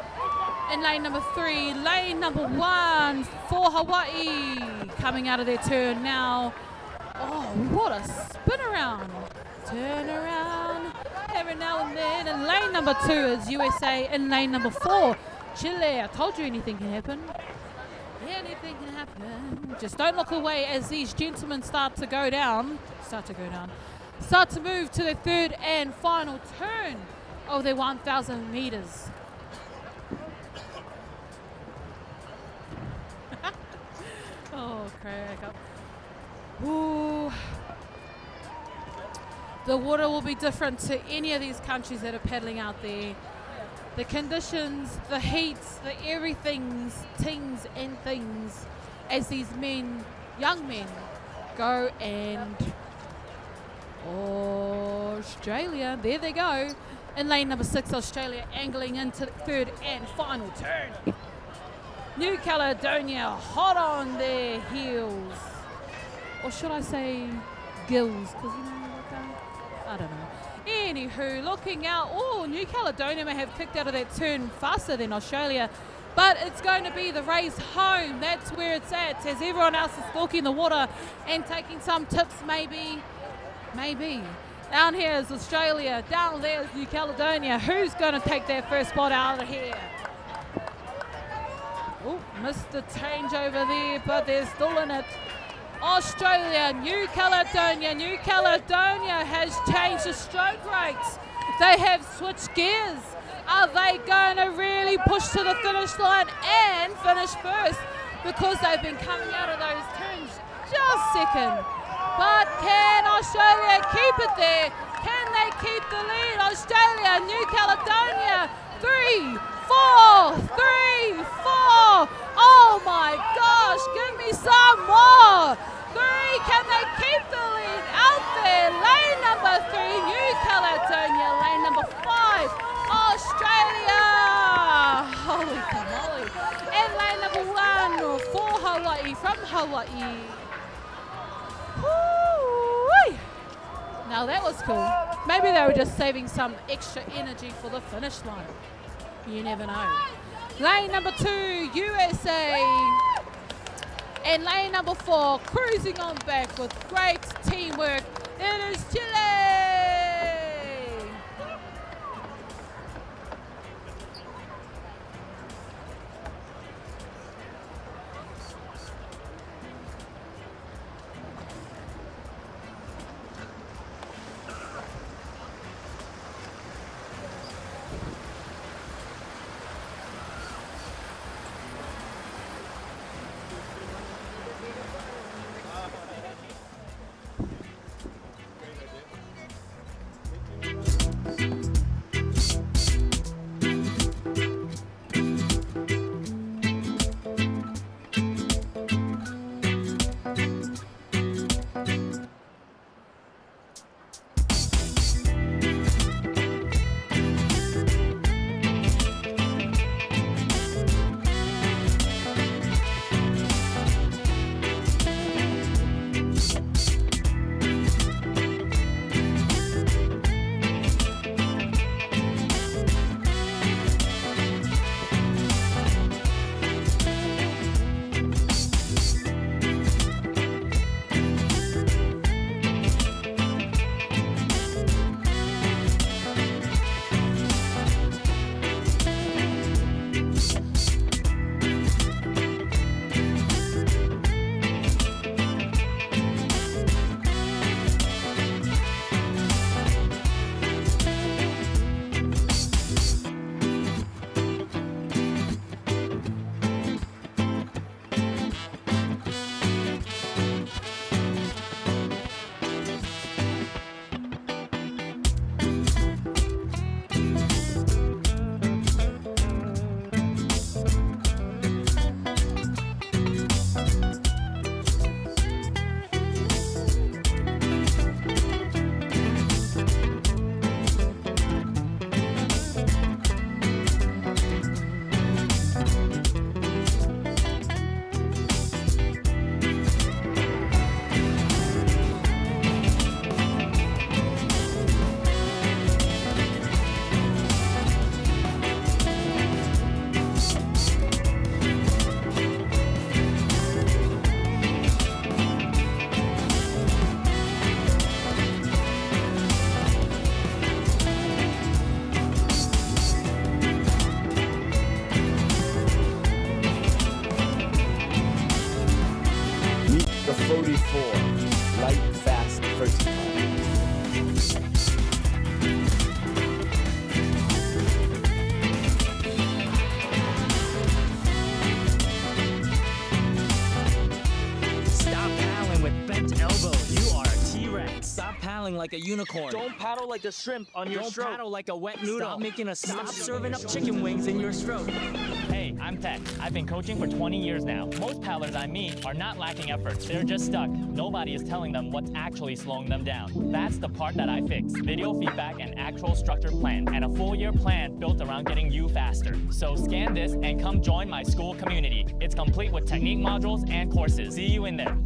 In lane number 3, lane number 1 for Hawaii. Coming out of their turn now. Oh, what a spin around. Turn around every now and then. And lane number 2 is USA. In lane number 4, Chile. I told you anything can happen. Anything can happen. Just don't look away as these gentlemen start to move to the third and final turn of their 1,000 meters. Oh, crack up. Ooh. The water will be different to any of these countries that are paddling out there. The conditions, the heat, the everythings, tings and things, as these men, young men, go and Australia, there they go. In lane number 6, Australia angling into the third and final turn. New Caledonia hot on their heels. Or should I say gills? Because you know what I don't know. Anywho, looking out. Oh, New Caledonia may have kicked out of that turn faster than Australia. But it's going to be the race home. That's where it's at. As everyone else is stalking the water and taking some tips, maybe. Down here is Australia. Down there is New Caledonia. Who's going to take their first spot out of here? Oh, missed the change over there, but they're still in it. Australia, New Caledonia. New Caledonia has changed the stroke rates. They have switched gears. Are they going to really push to the finish line and finish first? Because they've been coming out of those turns just second. But can Australia keep it there? Can they keep the lead? Australia, New Caledonia, 3, 4, 3, 4. Oh my gosh, give me some more. 3, can they keep the lead out there? Hawaii. Woo-wee. Now that was cool. Maybe they were just saving some extra energy for the finish line. You never know. Lane number 2, USA. And lane number 4, cruising on back with great teamwork. It is Chile. The 44, light, fast, versatile. Stop paddling with bent elbows. You are a T-Rex. Stop paddling like a unicorn. Don't paddle like a shrimp on your stroke. Don't paddle like a wet noodle. Stop making a stop serving up chicken wings in your stroke. Hey, I'm Ted. I've been coaching for 20 years now. Most paddlers I meet are not lacking effort. They're just stuck. Nobody is telling them what's actually slowing them down. That's the part that I fix. Video feedback and actual structured plan. And a full year plan built around getting you faster. So scan this and come join my school community. It's complete with technique modules and courses. See you in there.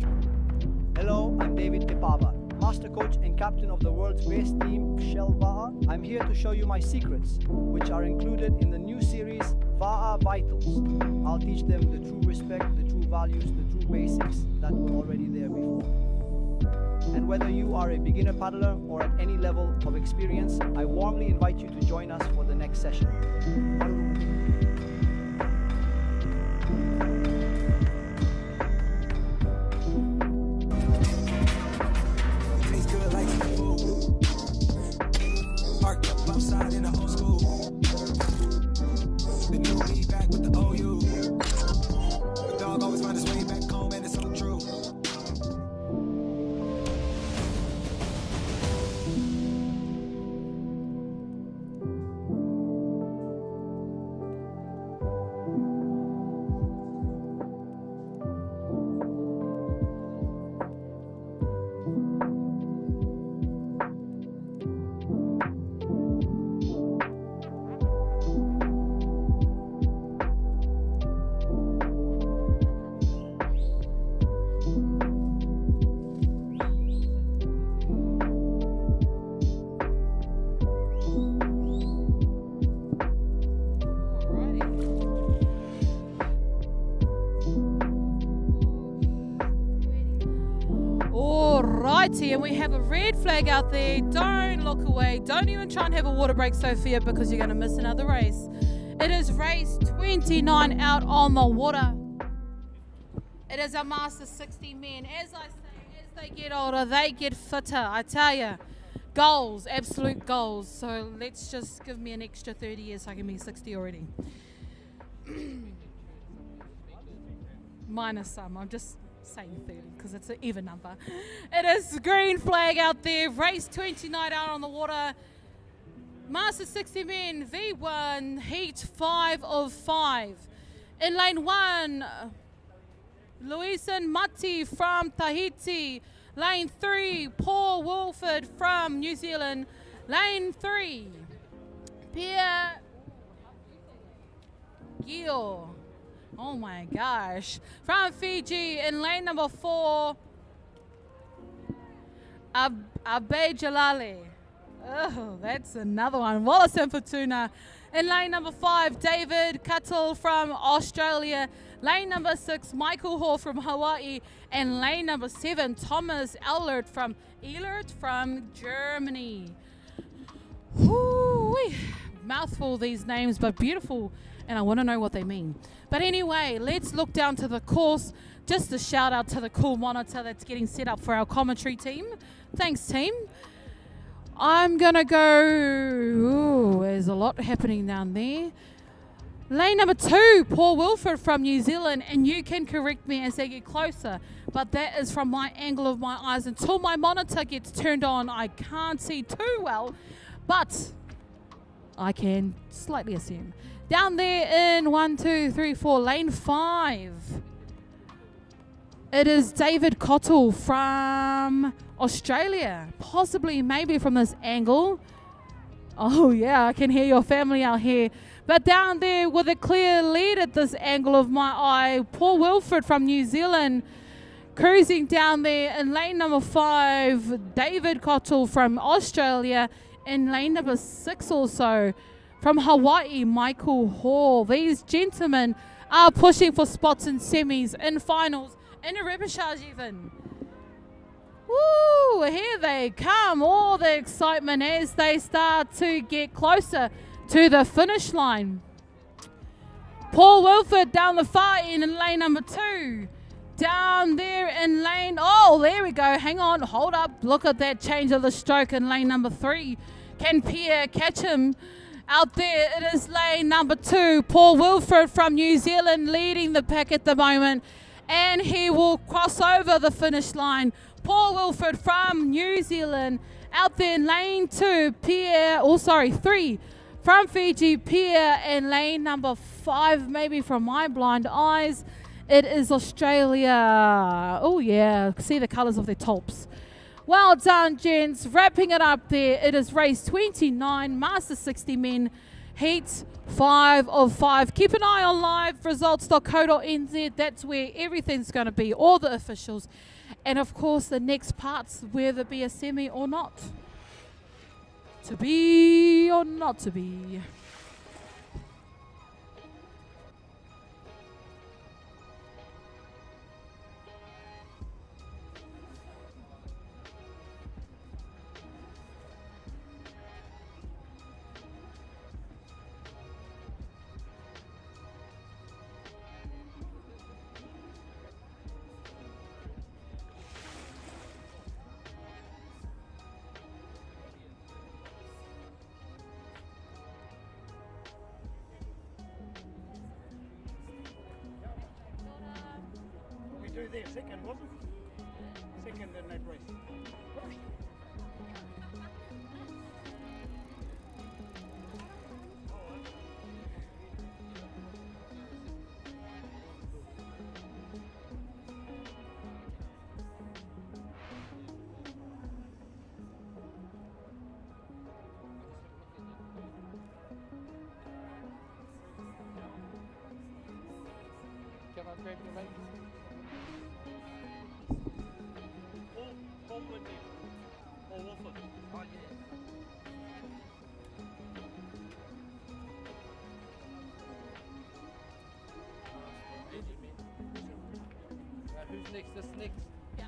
Hello, I'm David Tepava, Master Coach and Captain of the world's best team, Shell Va'a. I'm here to show you my secrets, which are included in the new series, Va'a Vitals. I'll teach them the true respect, the true values, the true basics that were already there before. And whether you are a beginner paddler or at any level of experience, I warmly invite you to join us for the next session. Parked up outside in the old school. The new me back with the OU. The dog always find his way back home, and it's so true. righty, and we have a red flag out there. Don't look away. Don't even try and have a water break, Sophia, because you're going to miss another race. It is race 29 out on the water. It is a Master 60 men. As I say, as they get older, they get fitter. I tell you, goals, absolute goals. So let's just give me an extra 30 years so I can be 60 already. Minus some. I'm just saying 30 because it's an even number. It is green flag out there. Race 29 out on the water. Master 60 men, V1, heat 5 of 5. In lane 1, Luisan Mati from Tahiti. Lane 3, Paul Wilford from New Zealand. Lane 3, Pierre Gio. Oh my gosh. From Fiji. In lane number 4, Abe Jalali. Oh, that's another one. Wallace and Fortuna. In lane number 5, David Cuttle from Australia. Lane number 6, Michael Hall from Hawaii. And lane number 7, Thomas Ehlert from Germany. Whoo-wee. Mouthful these names, but beautiful. And I want to know what they mean. But anyway, let's look down to the course. Just a shout out to the cool monitor that's getting set up for our commentary team. Thanks, team. I'm going to go... Ooh, there's a lot happening down there. Lane number 2, Paul Wilford from New Zealand. And you can correct me as they get closer. But that is from my angle of my eyes. Until my monitor gets turned on, I can't see too well. But I can slightly assume. Down there in 1, 2, 3, 4, lane 5. It is David Cottle from Australia. Possibly, maybe from this angle. Oh yeah, I can hear your family out here. But down there with a clear lead at this angle of my eye, Paul Wilford from New Zealand. Cruising down there in lane number 5, David Cottle from Australia. In lane number 6 also, from Hawaii, Michael Hall. These gentlemen are pushing for spots in semis, in finals, in a repechage even. Woo, here they come. All the excitement as they start to get closer to the finish line. Paul Wilford down the far end in lane number 2. Down there in lane, oh, there we go. Hang on, hold up. Look at that change of the stroke in lane number 3. Can Pierre catch him? Out there, it is lane number 2. Paul Wilford from New Zealand leading the pack at the moment. And he will cross over the finish line. Paul Wilford from New Zealand. Out there in lane 2, 3. From Fiji, Pierre. And lane number 5, maybe from my blind eyes, it is Australia. Oh yeah, see the colours of their tops. Well done, gents. Wrapping it up there. It is race 29, Master 60 men, heat 5 of 5. Keep an eye on liveresults.co.nz. That's where everything's going to be, all the officials. And of course, the next parts, whether it be a semi or not. To be or not to be. There, second, wasn't it? Second in that race. First. Can I grab your mate? Who's next? This next? Yeah.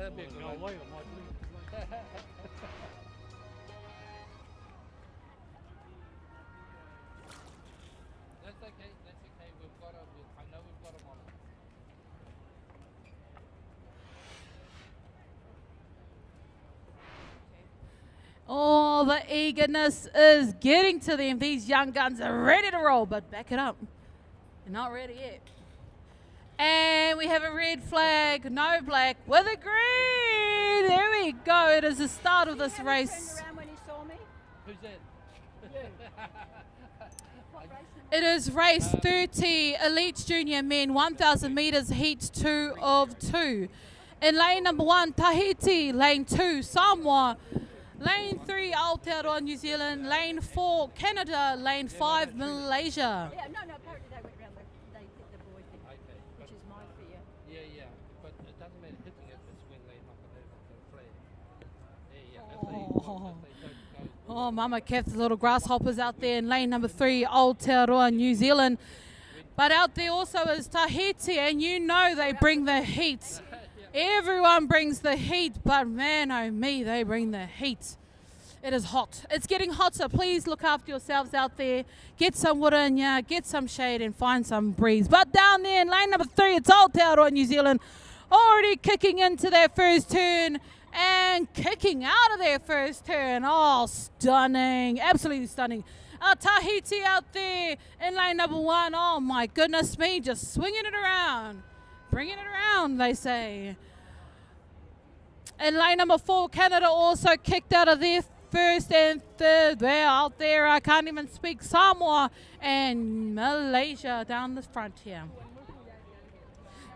that'd be a good one. That's okay. We've got I know we've got them on it. Oh, the eagerness is getting to them. These young guns are ready to roll, but back it up. They're not ready yet. And we have a red flag, no black, with a green. There we go. It is the start of this race. Who's that? It is race 30, Elite Junior Men, 1,000 metres, heat 2 of 2. In lane number 1, Tahiti. Lane 2, Samoa. Lane 3, Aotearoa, New Zealand. Lane 4, Canada. Lane 5, Malaysia. Yeah, no, apparently they went round they picked the boy thing, which is my fear. Yeah, but it doesn't matter hitting it, it's when they knock it over the flag. If they don't go. Oh, Mama kept the little grasshoppers out there in lane number 3, Aotearoa, New Zealand. But out there also is Tahiti, and you know they bring the heat. Everyone brings the heat, but man, oh me, they bring the heat. It is hot. It's getting hotter. Please look after yourselves out there. Get some water in ya, get some shade, and find some breeze. But down there in lane number 3, it's Aotearoa, New Zealand, already kicking into their first turn. And kicking out of their first turn. Oh, stunning. Absolutely stunning. Tahiti out there in lane number 1. Oh, my goodness me. Just swinging it around. Bringing it around, they say. In lane number 4, Canada also kicked out of their first and third. They're out there. I can't even speak. Samoa and Malaysia down the front here.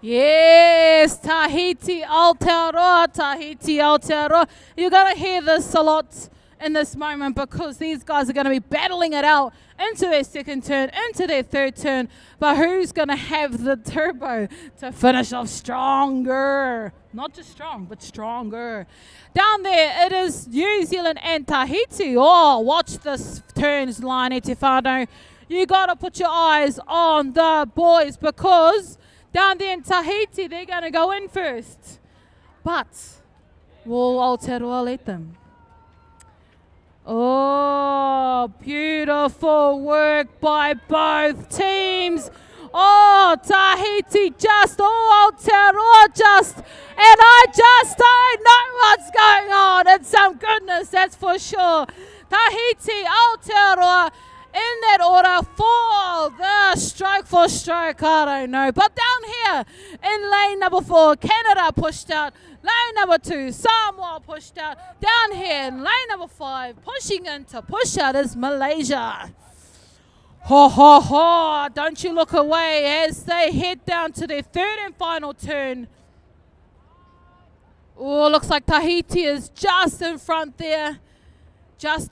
Yes, Tahiti, Aotearoa, Tahiti, Aotearoa. You're going to hear this a lot in this moment because these guys are going to be battling it out into their second turn, into their third turn. But who's going to have the turbo to finish off stronger? Not just strong, but stronger. Down there, it is New Zealand and Tahiti. Oh, watch this turns line, Etefano. You got to put your eyes on the boys because down there in Tahiti, they're going to go in first. But will Aotearoa let them? Oh, beautiful work by both teams. Oh, Tahiti just, Aotearoa just. And I just don't know what's going on. It's some goodness, that's for sure. Tahiti, Aotearoa, in that order for the stroke for stroke, I don't know. But down here in lane number 4, Canada pushed out. Lane number 2, Samoa pushed out. Down here in lane number 5, pushing in to push out is Malaysia. Ho, ho, ho. Don't you look away as they head down to their third and final turn. Oh, looks like Tahiti is just in front there. Just.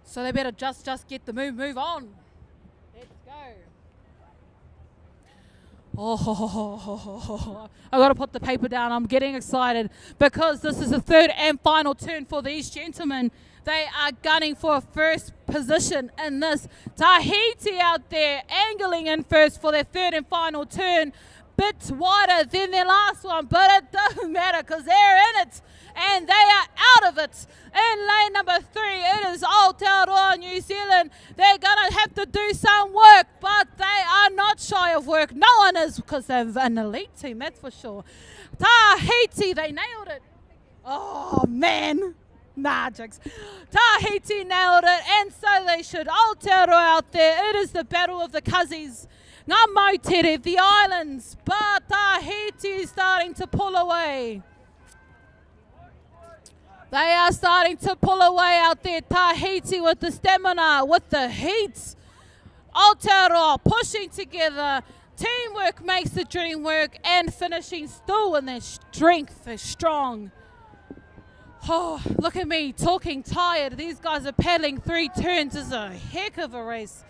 So they better just get the move on. Let's go. Oh, I got to put the paper down. I'm getting excited because this is the third and final turn for these gentlemen. They are gunning for a first position in this. Tahiti out there angling in first for their third and final turn. Bit wider than their last one, but it doesn't matter because they're in it and they are out of it. In lane number 3, it is Aotearoa, New Zealand. They're going to have to do some work, but they are not shy of work. No one is because they're an elite team, that's for sure. Tahiti, they nailed it. Oh, man. Nah, jokes. Tahiti nailed it, and so they should. Aotearoa out there. It is the battle of the Cuzzies. Ngā Moutere, the islands, but Tahiti is starting to pull away. They are starting to pull away out there. Tahiti with the stamina, with the heat. Aotearoa pushing together. Teamwork makes the dream work, and finishing still in their strength. They're strong. Oh, look at me talking tired. These guys are paddling 3 turns. It's a heck of a race.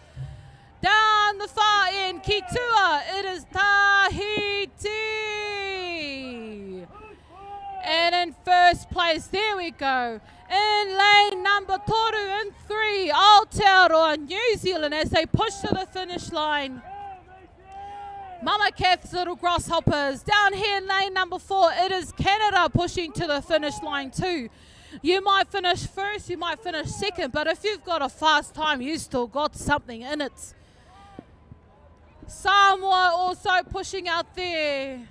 Down the far end, Kitua, it is Tahiti. And in first place, there we go. In lane number 2 and 3, Aotearoa, New Zealand, as they push to the finish line. Mama Kath's little grasshoppers. Down here in lane number 4, it is Canada pushing to the finish line too. You might finish first, you might finish second, but if you've got a fast time, you still got something in it. Samoa also pushing out there.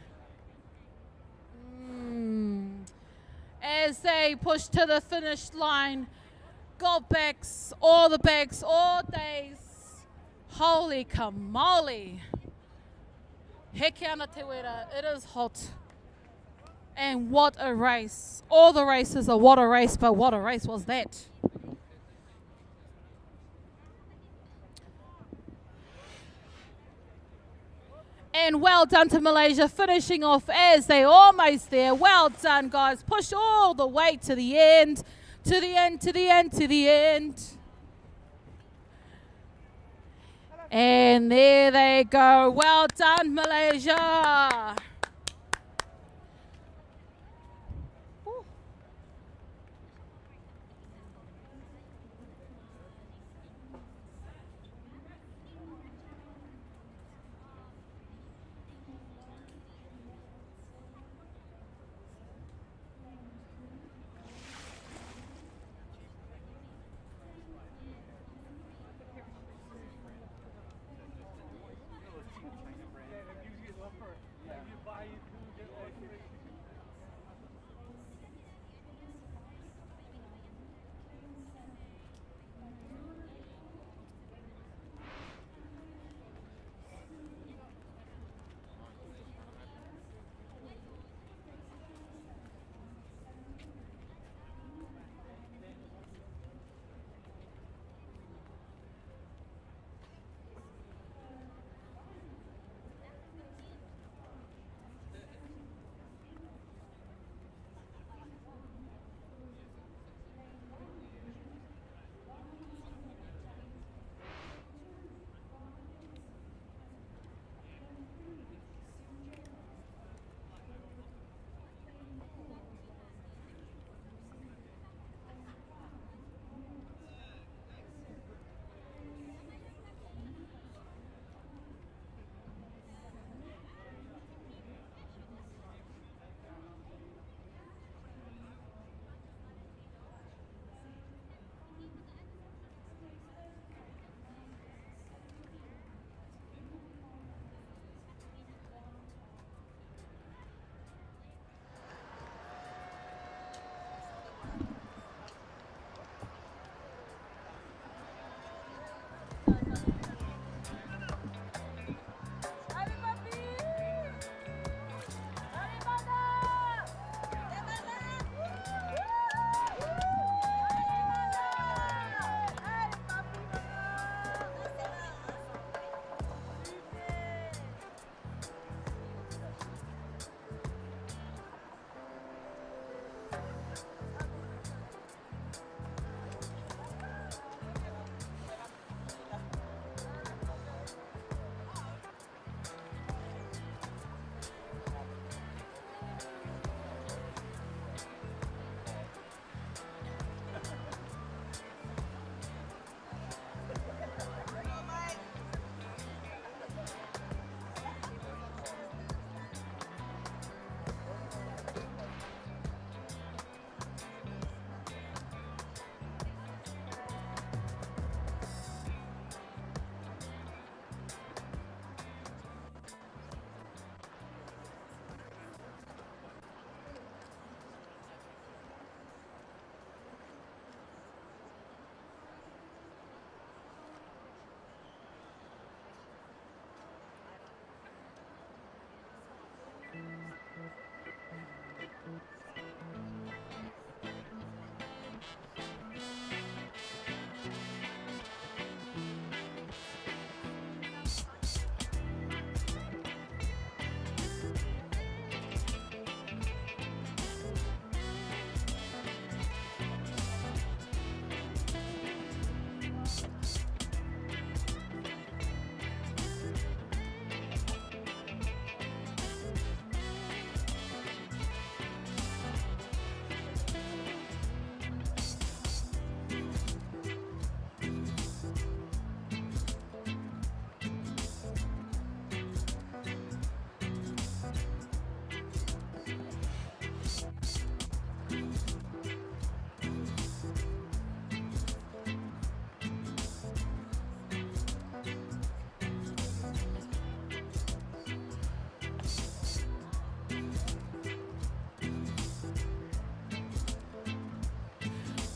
As they push to the finish line. Got bags, all days. Holy kamali. Heke ana te wera, it is hot. And what a race. All the races are what a race, but what a race was that. And well done to Malaysia, finishing off as they almost there. Well done, guys. Push all the way to the end. To the end, to the end, to the end. And there they go. Well done, Malaysia.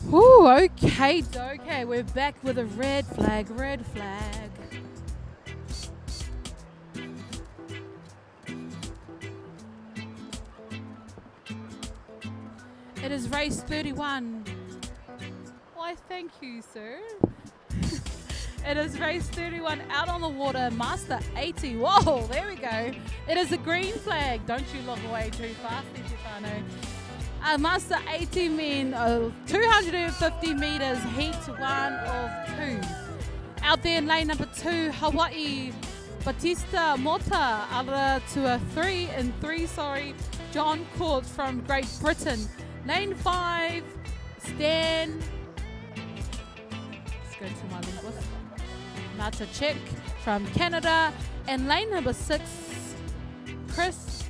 Ooh, okay, we're back with a red flag. It is race 31. Why, thank you, sir. It is race 31 out on the water, Master 80. Whoa, there we go. It is a green flag. Don't you look away too fast, Stefano. Master 80 men, 250 meters, heat 1 of 2. Out there in lane number 2, Hawaii, Batista Mota, Ara to a 3 and 3, John Court from Great Britain. Lane 5, Stan. Let's go to my linguist. Nata Czech from Canada. And lane number 6, Chris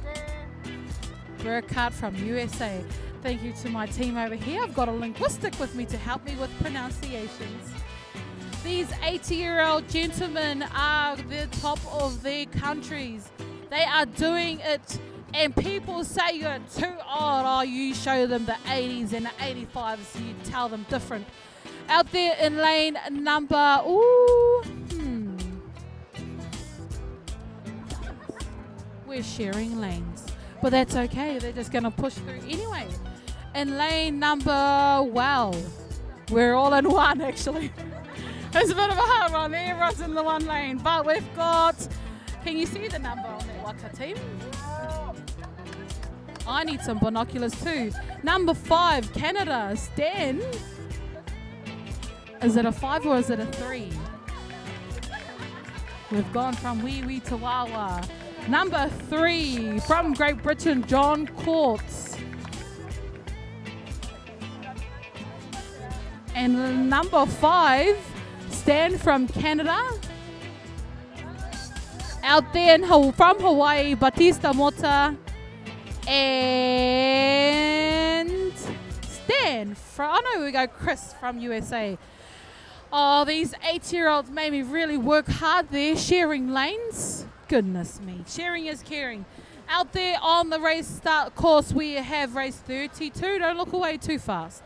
Burkhardt from USA. Thank you to my team over here. I've got a linguistic with me to help me with pronunciations. These 80-year-old gentlemen are the top of their countries. They are doing it, and people say you're too old. Oh, you show them the 80s and the 85s, so you tell them different. Out there in lane number, we're sharing lanes, but that's okay. They're just going to push through anyway. In lane number, we're all in one actually. It's a bit of a hard one. Everyone's in the one lane, but we've got, can you see the number on that Waka team? I need some binoculars too. Number 5, Canada, Stan. Is it a 5 or is it a 3? We've gone from wee to wawa. Number 3, from Great Britain, John Courts. And number 5, Stan from Canada. Out there from Hawaii, Batista Mota. And Stan from, we go Chris from USA. Oh, these 8-year-olds made me really work hard there, sharing lanes. Goodness me, sharing is caring. Out there on the race start course, we have race 32. Don't look away too fast.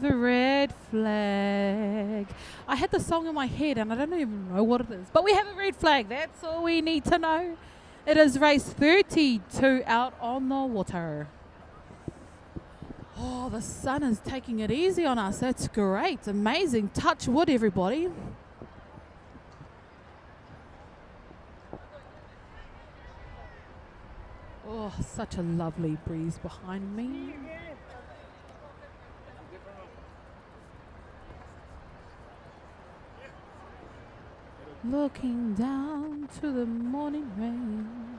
have a red flag. I had the song in my head and I don't even know what it is. But we have a red flag. That's all we need to know. It is race 32 out on the water. Oh, the sun is taking it easy on us. That's great. Amazing. Touch wood, everybody. Oh, such a lovely breeze behind me. Looking down to the morning rain.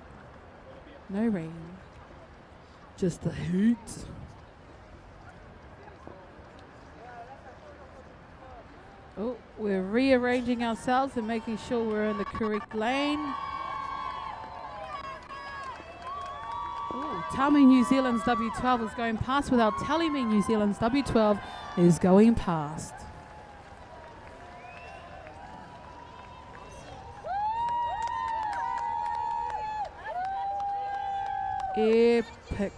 No rain, just the heat. Oh, we're rearranging ourselves and making sure we're in the correct lane. Oh, tell me New Zealand's W12 is going past without telling me New Zealand's W12 is going past. Epic.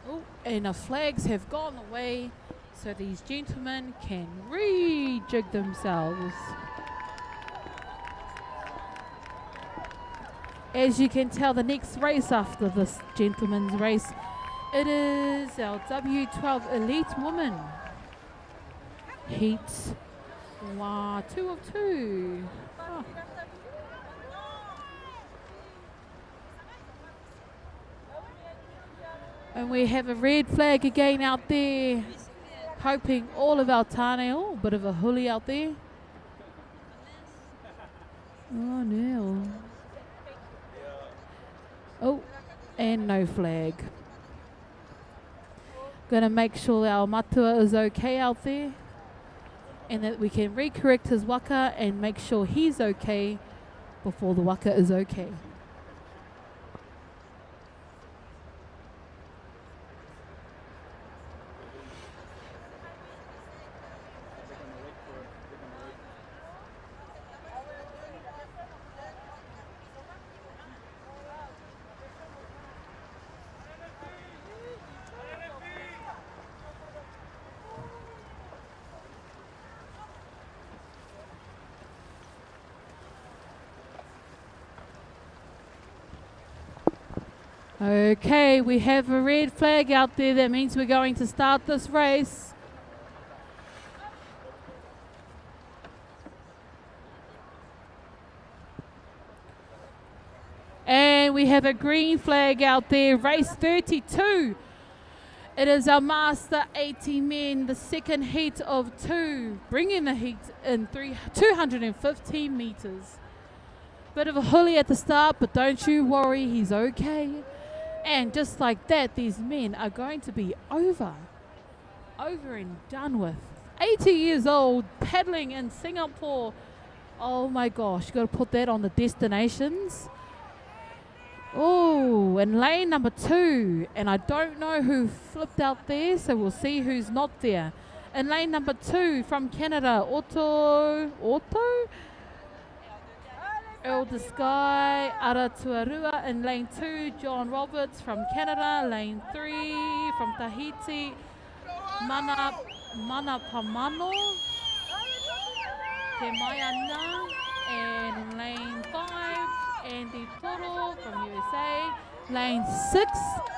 Oh, and the flags have gone away so these gentlemen can rejig themselves. As you can tell, the next race after this gentleman's race, it is our W12 Elite Woman. Heat 2 of 2. Oh. And we have a red flag again out there, hoping all of our tāne, oh, bit of a huli out there. Oh no. Oh, and no flag. Gonna make sure our matua is okay out there, and that we can recorrect his waka and make sure he's okay before the waka is okay. Okay, we have a red flag out there. That means we're going to start this race. And we have a green flag out there, race 32. It is our Master 80 men, the second heat of 2, bringing the heat in 215 meters. Bit of a huli at the start, but don't you worry, he's okay. And just like that, these men are going to be over and done with. 80 years old, paddling in Singapore. Oh my gosh, you got to put that on the destinations. Oh, and lane number 2. And I don't know who flipped out there, so we'll see who's not there. In lane number 2 from Canada, Auto? Elder Sky, Aratuarua. In lane 2, John Roberts from Canada. Lane 3 from Tahiti, Mana Pamano, Te Maiana. And in lane 5, Andy Toro from USA. Lane 6,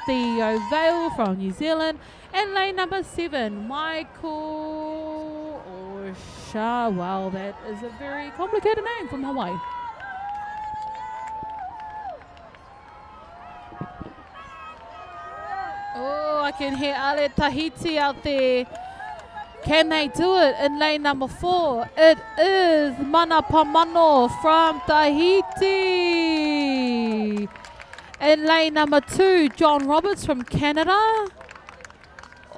Theo Vale from New Zealand. And lane number 7, Michael Osha. Wow, that is a very complicated name from Hawaii. Oh, I can hear Ale Tahiti out there. Can they do it in lane number 4? It is Mana Pamano from Tahiti. In lane number 2, John Roberts from Canada.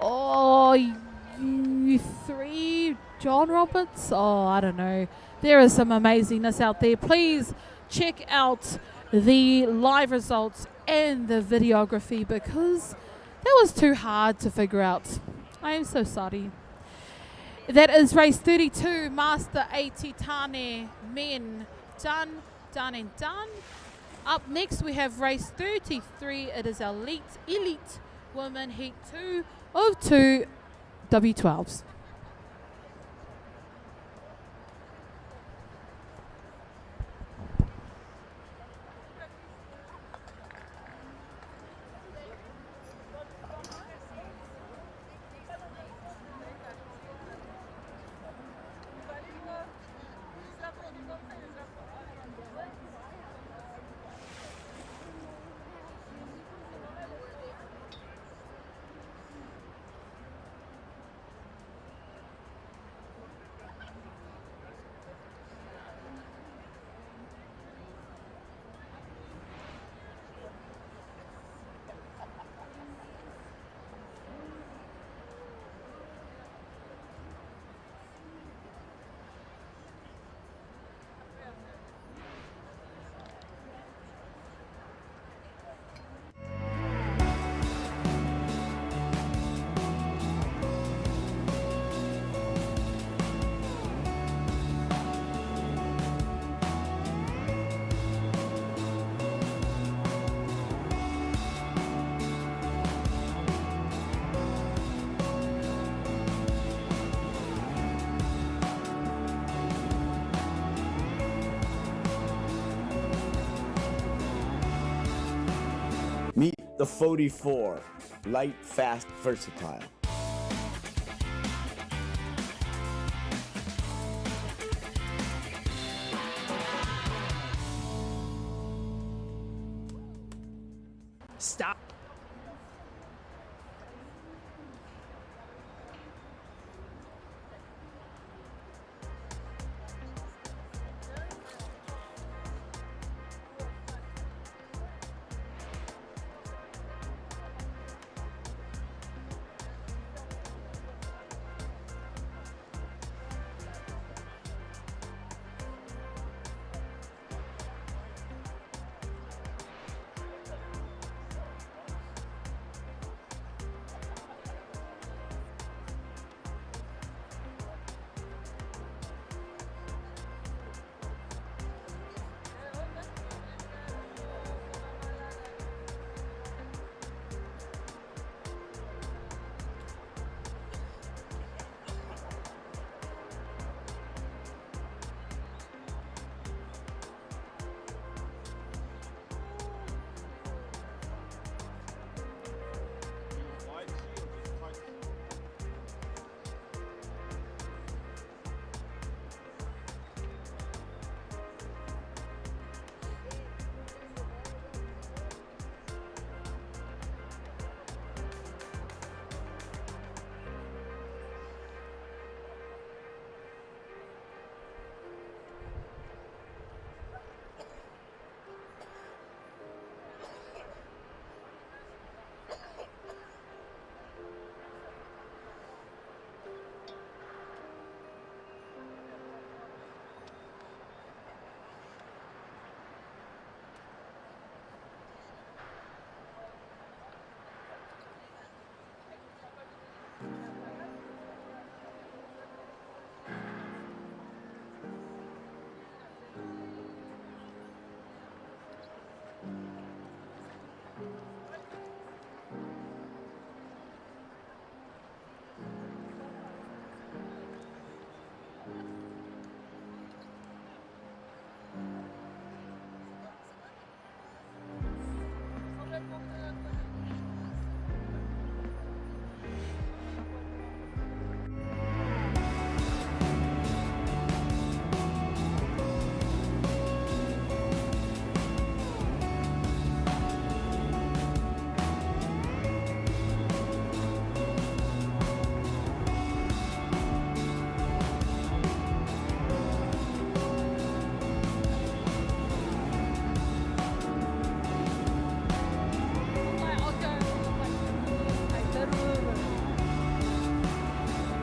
Oh, you 3, John Roberts? Oh, I don't know. There is some amazingness out there. Please check out the live results and the videography because that was too hard to figure out. I am so sorry. That is race 32, Master 80 Tane men. Done and done. Up next, we have race 33. It is our elite women heat 2 of 2 W12s. Meet the 44, light, fast, versatile. Stop.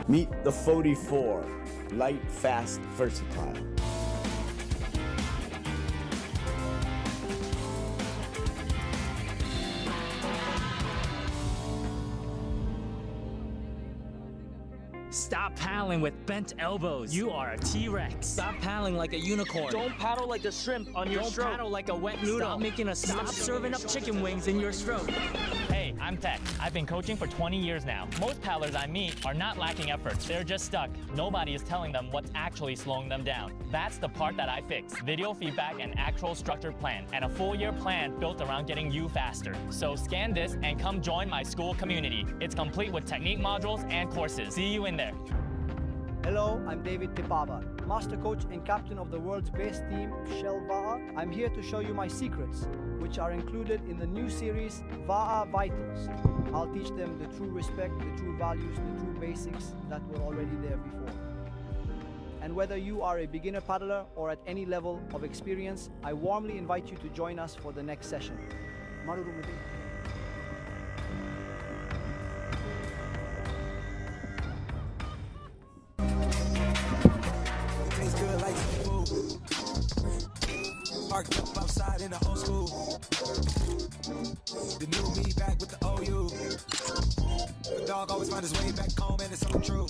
Meet the 44, light, fast, versatile. Stop. paddling with bent elbows. You are a T-Rex. Stop paddling like a unicorn. Don't paddle like a shrimp on your stroke. Don't paddle like a wet noodle. Stop making a stop serving up chicken wings in your stroke. Hey, I'm Tech. I've been coaching for 20 years now. Most paddlers I meet are not lacking effort. They're just stuck. Nobody is telling them what's actually slowing them down. That's the part that I fix. Video feedback and actual structured plan. And a full year plan built around getting you faster. So scan this and come join my school community. It's complete with technique modules and courses. See you in there. Hello, I'm David Tipava, Master Coach and Captain of the world's best team, Va'a. I'm here to show you my secrets, which are included in the new series, Va'a Vitals. I'll teach them the true respect, the true values, the true basics that were already there before. And whether you are a beginner paddler or at any level of experience, I warmly invite you to join us for the next session. Maruru. Tastes good like food. Parked up outside in the old school. The new me back with the OU. The dog always find his way back home, and it's so true.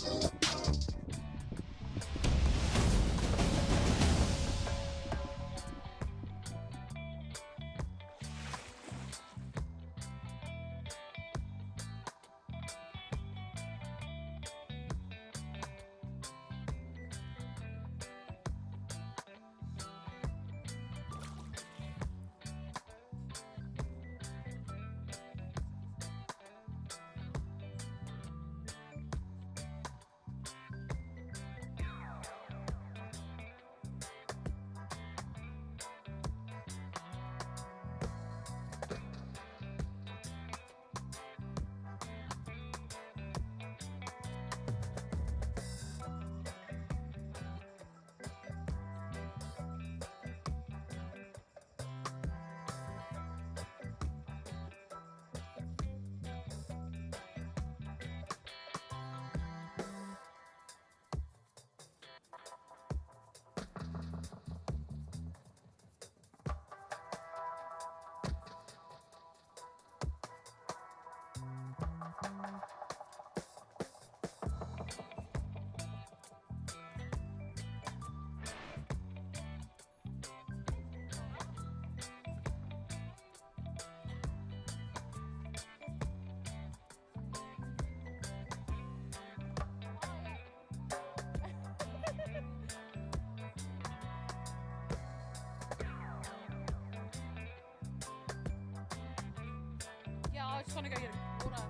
I just want to go get a water.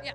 Yeah.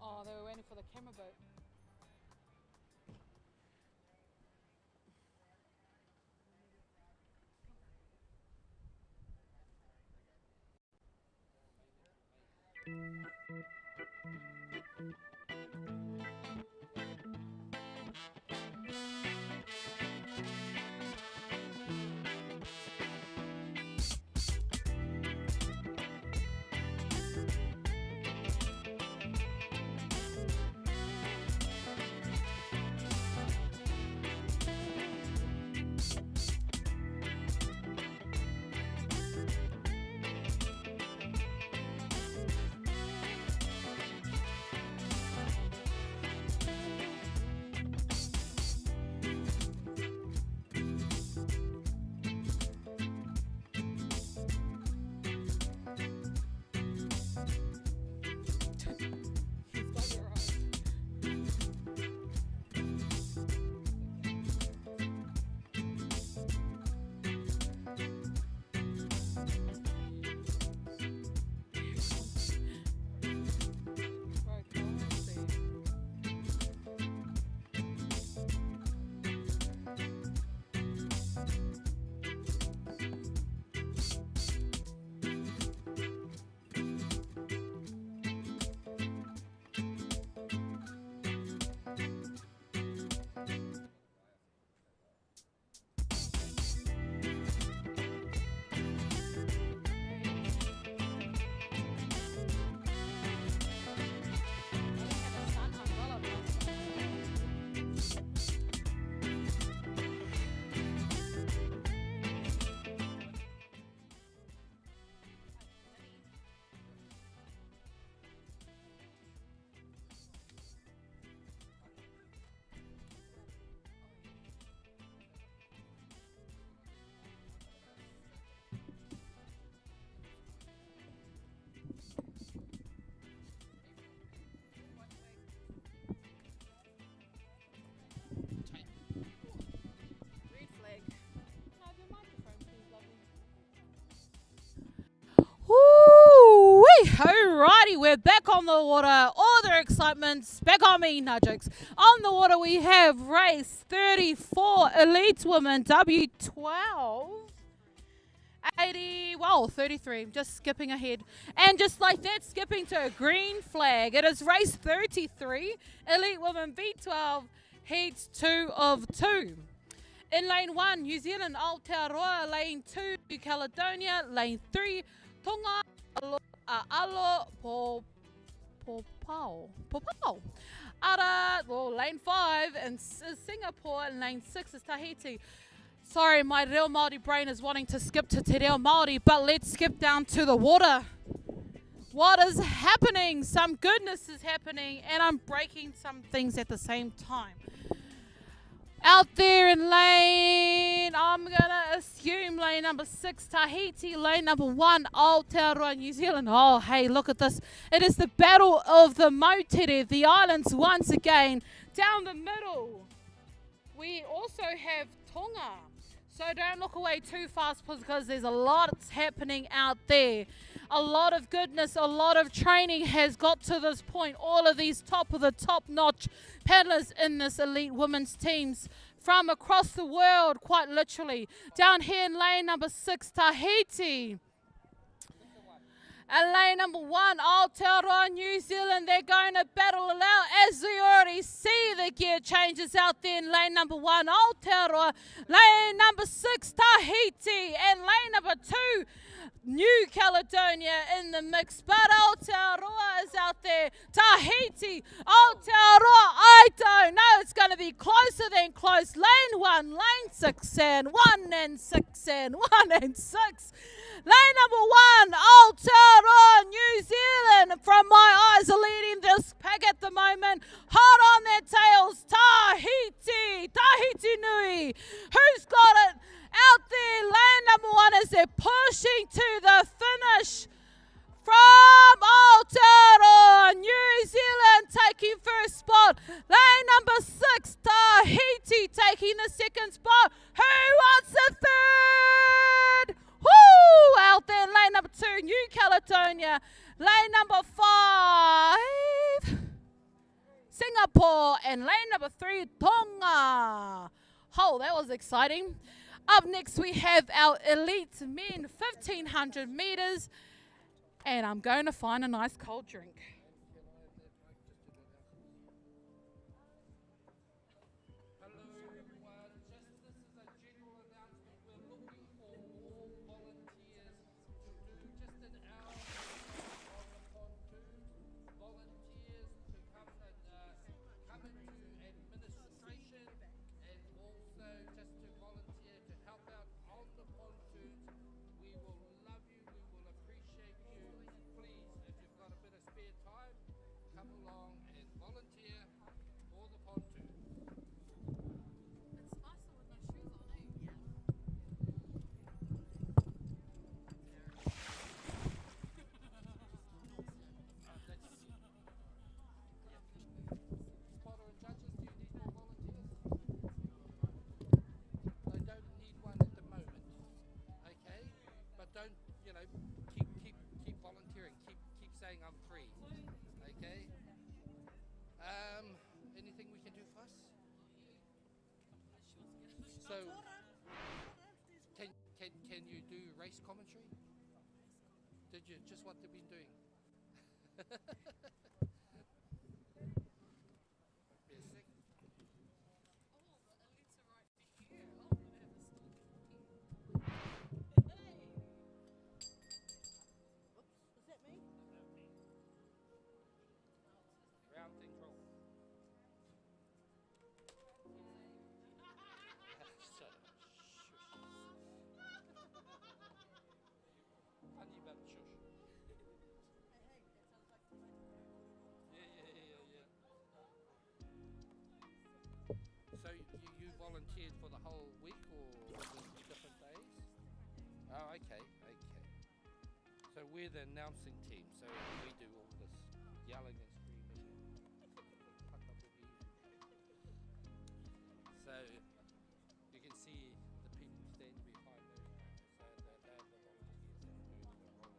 Oh, they were waiting for the camera boat. Tahiti. We're back on the water. All their excitement's back on me, no jokes. On the water we have race 34, Elite Women, W12. 33, just skipping ahead. And just like that, skipping to a green flag. It is race 33, Elite Women B12, heats 2 of 2. In lane 1, New Zealand, Aotearoa. Lane 2, New Caledonia. Lane 3, Tonga, Alo, Popao. Lane 5 is Singapore, and lane 6 is Tahiti. Sorry, my Reo Māori brain is wanting to skip to Te Reo Māori, but let's skip down to the water. What is happening? Some goodness is happening, and I'm breaking some things at the same time. Out there in lane, I'm going to assume lane number 6, Tahiti. Lane number 1, Aotearoa, New Zealand. Oh, hey, look at this. It is the battle of the Moutere, the islands once again. Down the middle, we also have Tonga. So don't look away too fast because there's a lot happening out there. A lot of goodness, a lot of training has got to this point. All of these top of the top-notch paddlers in this elite women's teams from across the world, quite literally. Down here in lane number 6, Tahiti. And lane number 1, Aotearoa, New Zealand, they're going to battle it out as we already see the gear changes out there in lane number 1, Aotearoa, lane number 6, Tahiti, and lane number 2, New Caledonia in the mix, but Aotearoa is out there. Tahiti, Aotearoa, I don't know. It's going to be closer than close. Lane 1, lane 6, and 1 and 6, and 1 and 6. Lane number 1, Aotearoa, New Zealand. From my eyes are leading this pack at the moment. Hot on their tails, Tahiti, Tahiti Nui. Who's got it? Out there, lane number 1 as they're pushing to the finish. From Aotearoa, New Zealand taking first spot. Lane number 6, Tahiti taking the second spot. Who wants the third? Woo! Out there, lane number 2, New Caledonia. Lane number 5, Singapore. And lane number 3, Tonga. Oh, that was exciting. Up next, we have our elite men, 1,500 meters. And I'm going to find a nice cold drink. Keep volunteering. Keep saying I'm free. Okay. Anything we can do for us? So, can you do race commentary? Did you just what they've been doing? So you volunteered for the whole week or different days? Oh, okay. So we're the announcing team, so we do all this yelling and screaming and fuck up the view. So you can see the people standing behind me. So they're the volunteers that are doing the role.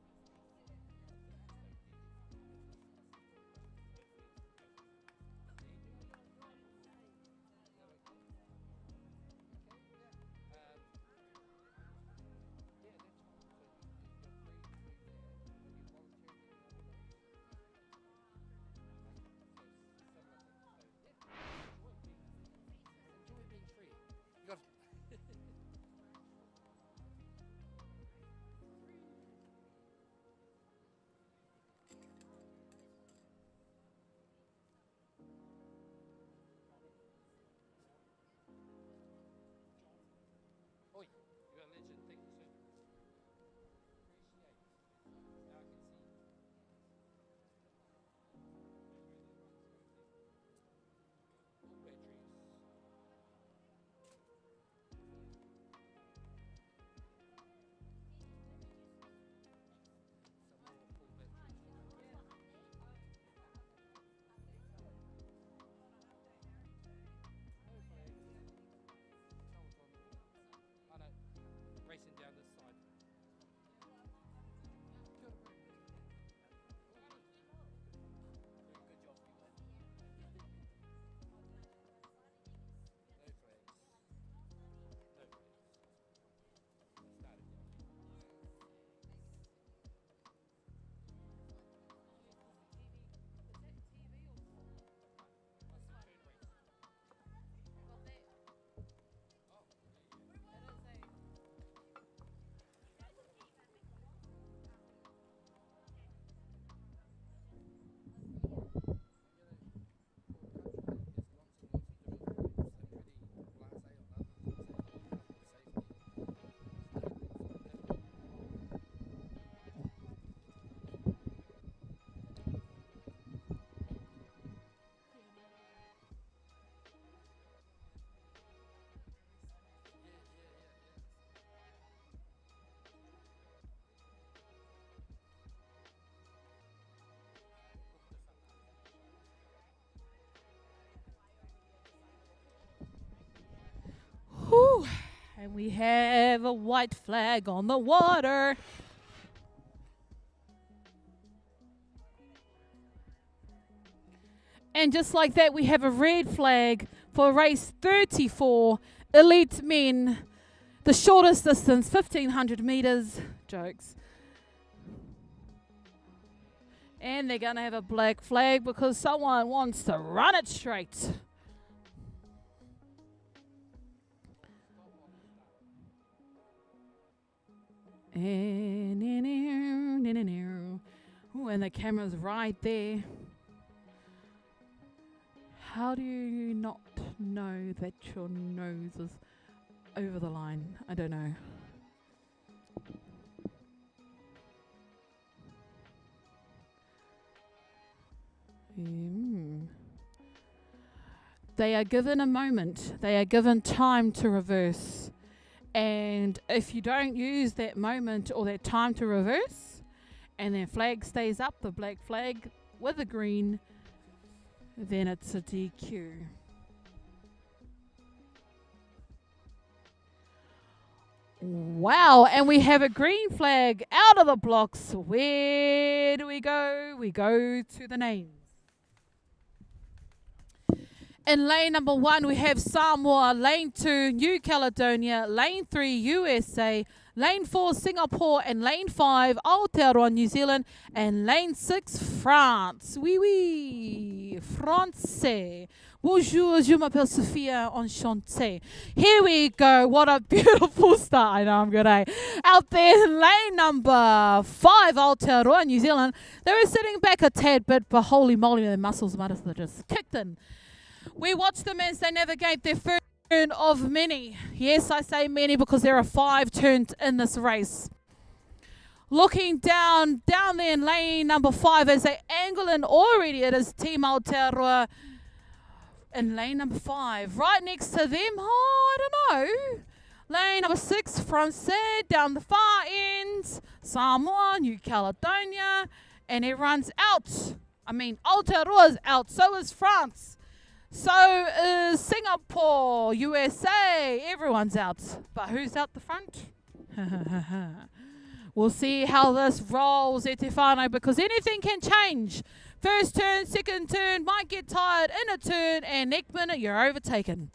And we have a white flag on the water. And just like that, we have a red flag for race 34, elite men. The shortest distance, 1,500 meters. Jokes. And they're going to have a black flag because someone wants to run it straight. Ooh, and the camera's right there. How do you not know that your nose is over the line? I don't know. They are given a moment. They are given time to reverse. And if you don't use that moment or that time to reverse, and their flag stays up, the black flag with the green, then it's a DQ. Wow, and we have a green flag out of the blocks. Where do we go? We go to the names. In lane number 1, we have Samoa. Lane 2, New Caledonia. Lane 3, USA. Lane 4, Singapore. And lane 5, Aotearoa, New Zealand. And lane 6, France. Oui, oui. Français. Bonjour, je m'appelle Sophia, enchantée. Here we go. What a beautiful start. I know I'm good, eh? Out there in lane number 5, Aotearoa, New Zealand. They were sitting back a tad bit, but holy moly, their muscles must have just kicked in. We watched them as they navigate their first turn of many. Yes, I say many because there are 5 turns in this race. Looking down there in lane number 5 as they angle in already, it is Team Aotearoa in lane number 5. Right next to them, I don't know. Lane number 6, Francais, down the far end. Samoa, New Caledonia, and everyone's out. I mean, Aotearoa's out, so is France. So is Singapore, USA, everyone's out. But who's out the front? We'll see how this rolls, Etefano, because anything can change. First turn, second turn, might get tired in a turn, and next minute you're overtaken.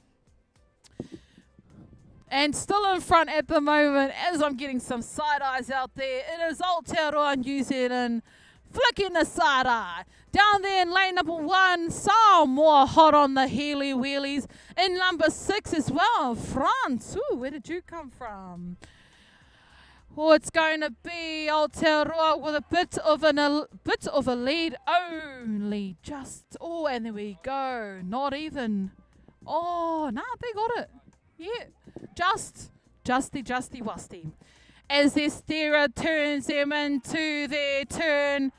And still in front at the moment, as I'm getting some side eyes out there, it is Aotearoa, New Zealand, flicking the side eye. Down there in lane number 1, Samoa hot on the heely wheelies. In number 6 as well, France. Ooh, where did you come from? Oh, it's going to be Aotearoa with a bit of a lead only. Just, oh, and there we go. Not even. Oh, no, they got it. Yeah, justy wusty. As their steerer turns them into their turn.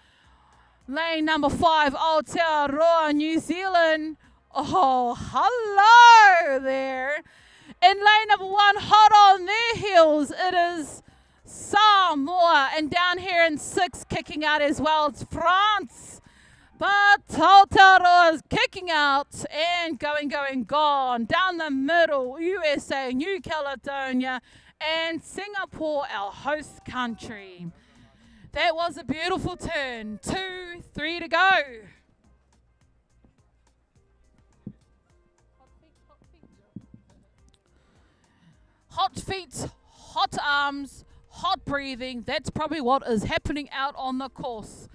Lane number 5, Aotearoa, New Zealand. Oh, hello there. In lane number 1, hot on their heels, it is Samoa. And down here in 6, kicking out as well, it's France. But Aotearoa is kicking out and gone. Down the middle, USA, New Caledonia, and Singapore, our host country. That was a beautiful turn. 2, 3 to go. Hot feet, hot arms, hot breathing. That's probably what is happening out on the course.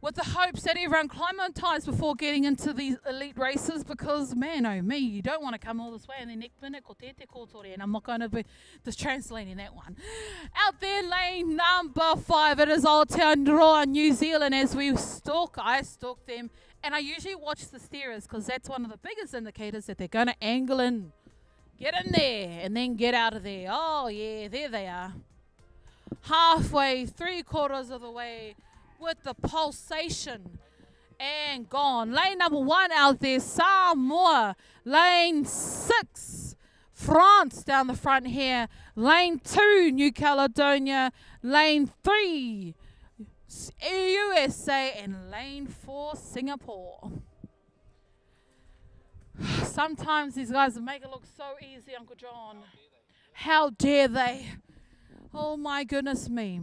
With the hopes that everyone climatizes before getting into these elite races, because, man, oh me, you don't want to come all this way and then next minute, ko te kōtore, and I'm not going to be just translating that one. Out there, lane number 5, it is Aotearoa, New Zealand, as we stalk. I stalk them, and I usually watch the steerers because that's one of the biggest indicators that they're going to angle in. Get in there and then get out of there. Oh, yeah, there they are. Halfway, 3/4 of the way, with the pulsation and gone. Lane number 1 out there, Samoa. Lane 6, France down the front here. Lane 2, New Caledonia. Lane 3, USA. And lane 4, Singapore. Sometimes these guys make it look so easy, Uncle John. How dare they? Oh my goodness me.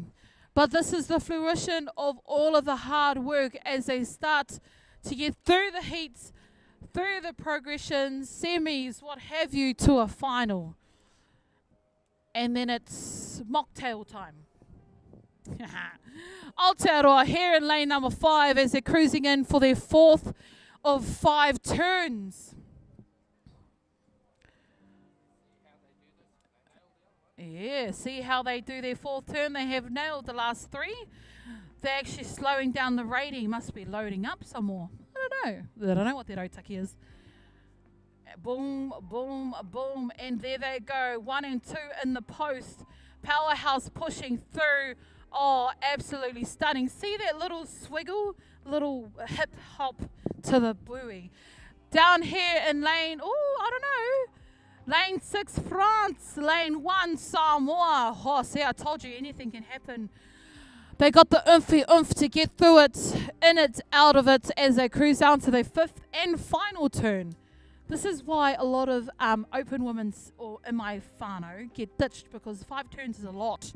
But this is the fruition of all of the hard work as they start to get through the heats, through the progressions, semis, what have you, to a final. And then it's mocktail time. Aotearoa here in lane number 5 as they're cruising in for their 4th of 5 turns. Yeah, see how they do their 4th turn. They have nailed the last 3. They're actually slowing down the rating. Must be loading up some more. I don't know what their otaki is. Boom, boom, boom. And there they go. 1 and 2 in the post. Powerhouse pushing through. Oh, absolutely stunning. See that little swiggle? Little hip hop to the buoy. Down here in lane, I don't know. Lane 6, France. Lane 1, Samoa. Oh, see, I told you anything can happen. They got the oomph to get through it, in it, out of it, as they cruise down to their 5th and final turn. This is why a lot of open women's, or in my whānau, get ditched, because 5 turns is a lot.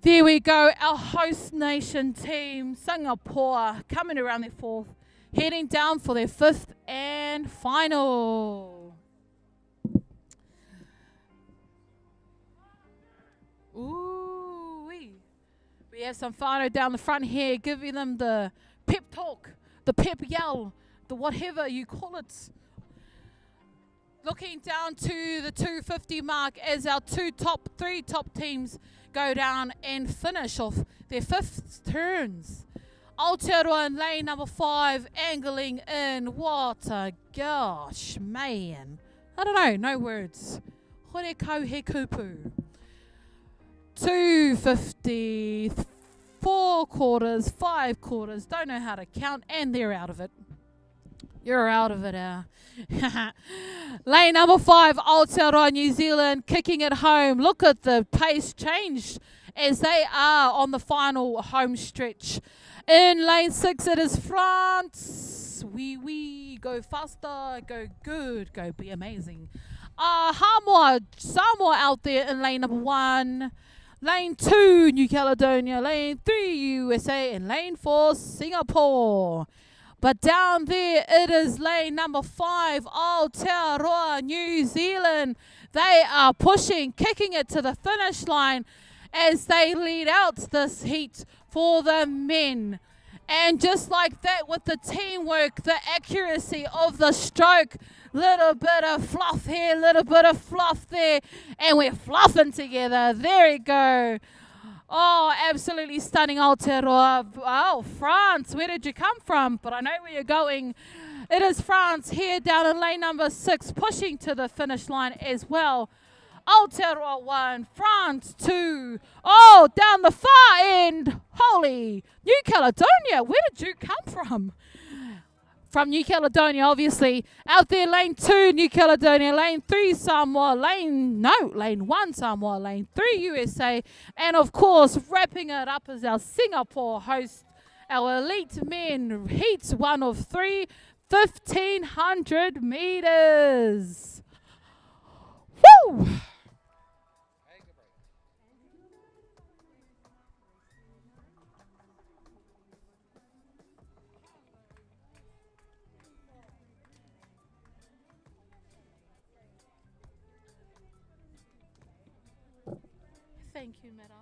There we go, our host nation team, Singapore, coming around their 4th, heading down for their 5th and final. Ooh-wee. We have some whānau down the front here, giving them the pep talk, the pep yell, the whatever you call it. Looking down to the 250 mark as our 3 top teams go down and finish off their 5th turns. Aotearoa in lane number 5, angling in. What a gosh, man. I don't know, no words. Hore kau he kupu. 250, 4 quarters, 5 quarters, don't know how to count, and they're out of it. You're out of it, Lane number 5, Aotearoa, New Zealand, kicking it home. Look at the pace changed as they are on the final home stretch. In lane 6, it is France. Wee, go faster, go good, go be amazing. Samoa out there in lane number 1. Lane 2, New Caledonia. Lane 3, USA. And lane 4, Singapore. But down there, it is lane number 5, Aotearoa, New Zealand. They are pushing, kicking it to the finish line as they lead out this heat for the men. And just like that, with the teamwork, the accuracy of the stroke, little bit of fluff here, little bit of fluff there, and we're fluffing together. There we go. Oh, absolutely stunning, Aotearoa. Oh, France, where did you come from? But I know where you're going. It is France here down in lane number 6, pushing to the finish line as well. Aotearoa 1, France 2. Oh, down the far end. Holy, New Caledonia, where did you come from? From New Caledonia, obviously. Out there, lane 2, New Caledonia. Lane 3, Samoa. Lane 1, Samoa. Lane 3, USA. And, of course, wrapping it up is our Singapore host, our elite men. Heats 1 of 3, 1,500 meters. Woo! Thank you, madam.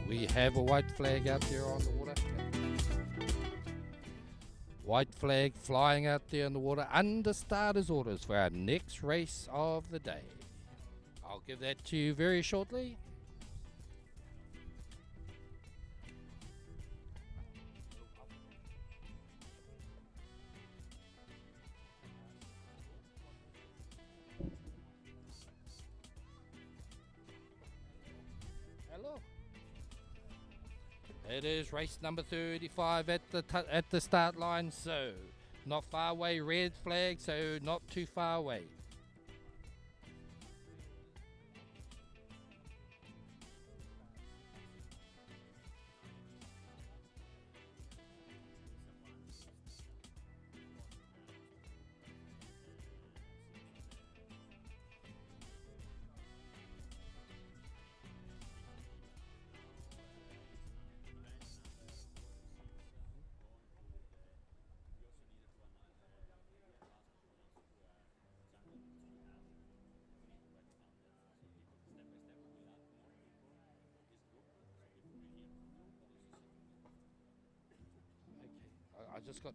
We have a white flag out there on the water. White flag flying out there in the water under starter's orders for our next race of the day. I'll give that to you very shortly. Hello. It is race number 35 at the start line, so not far away. Red flag, so not too far away. I just got.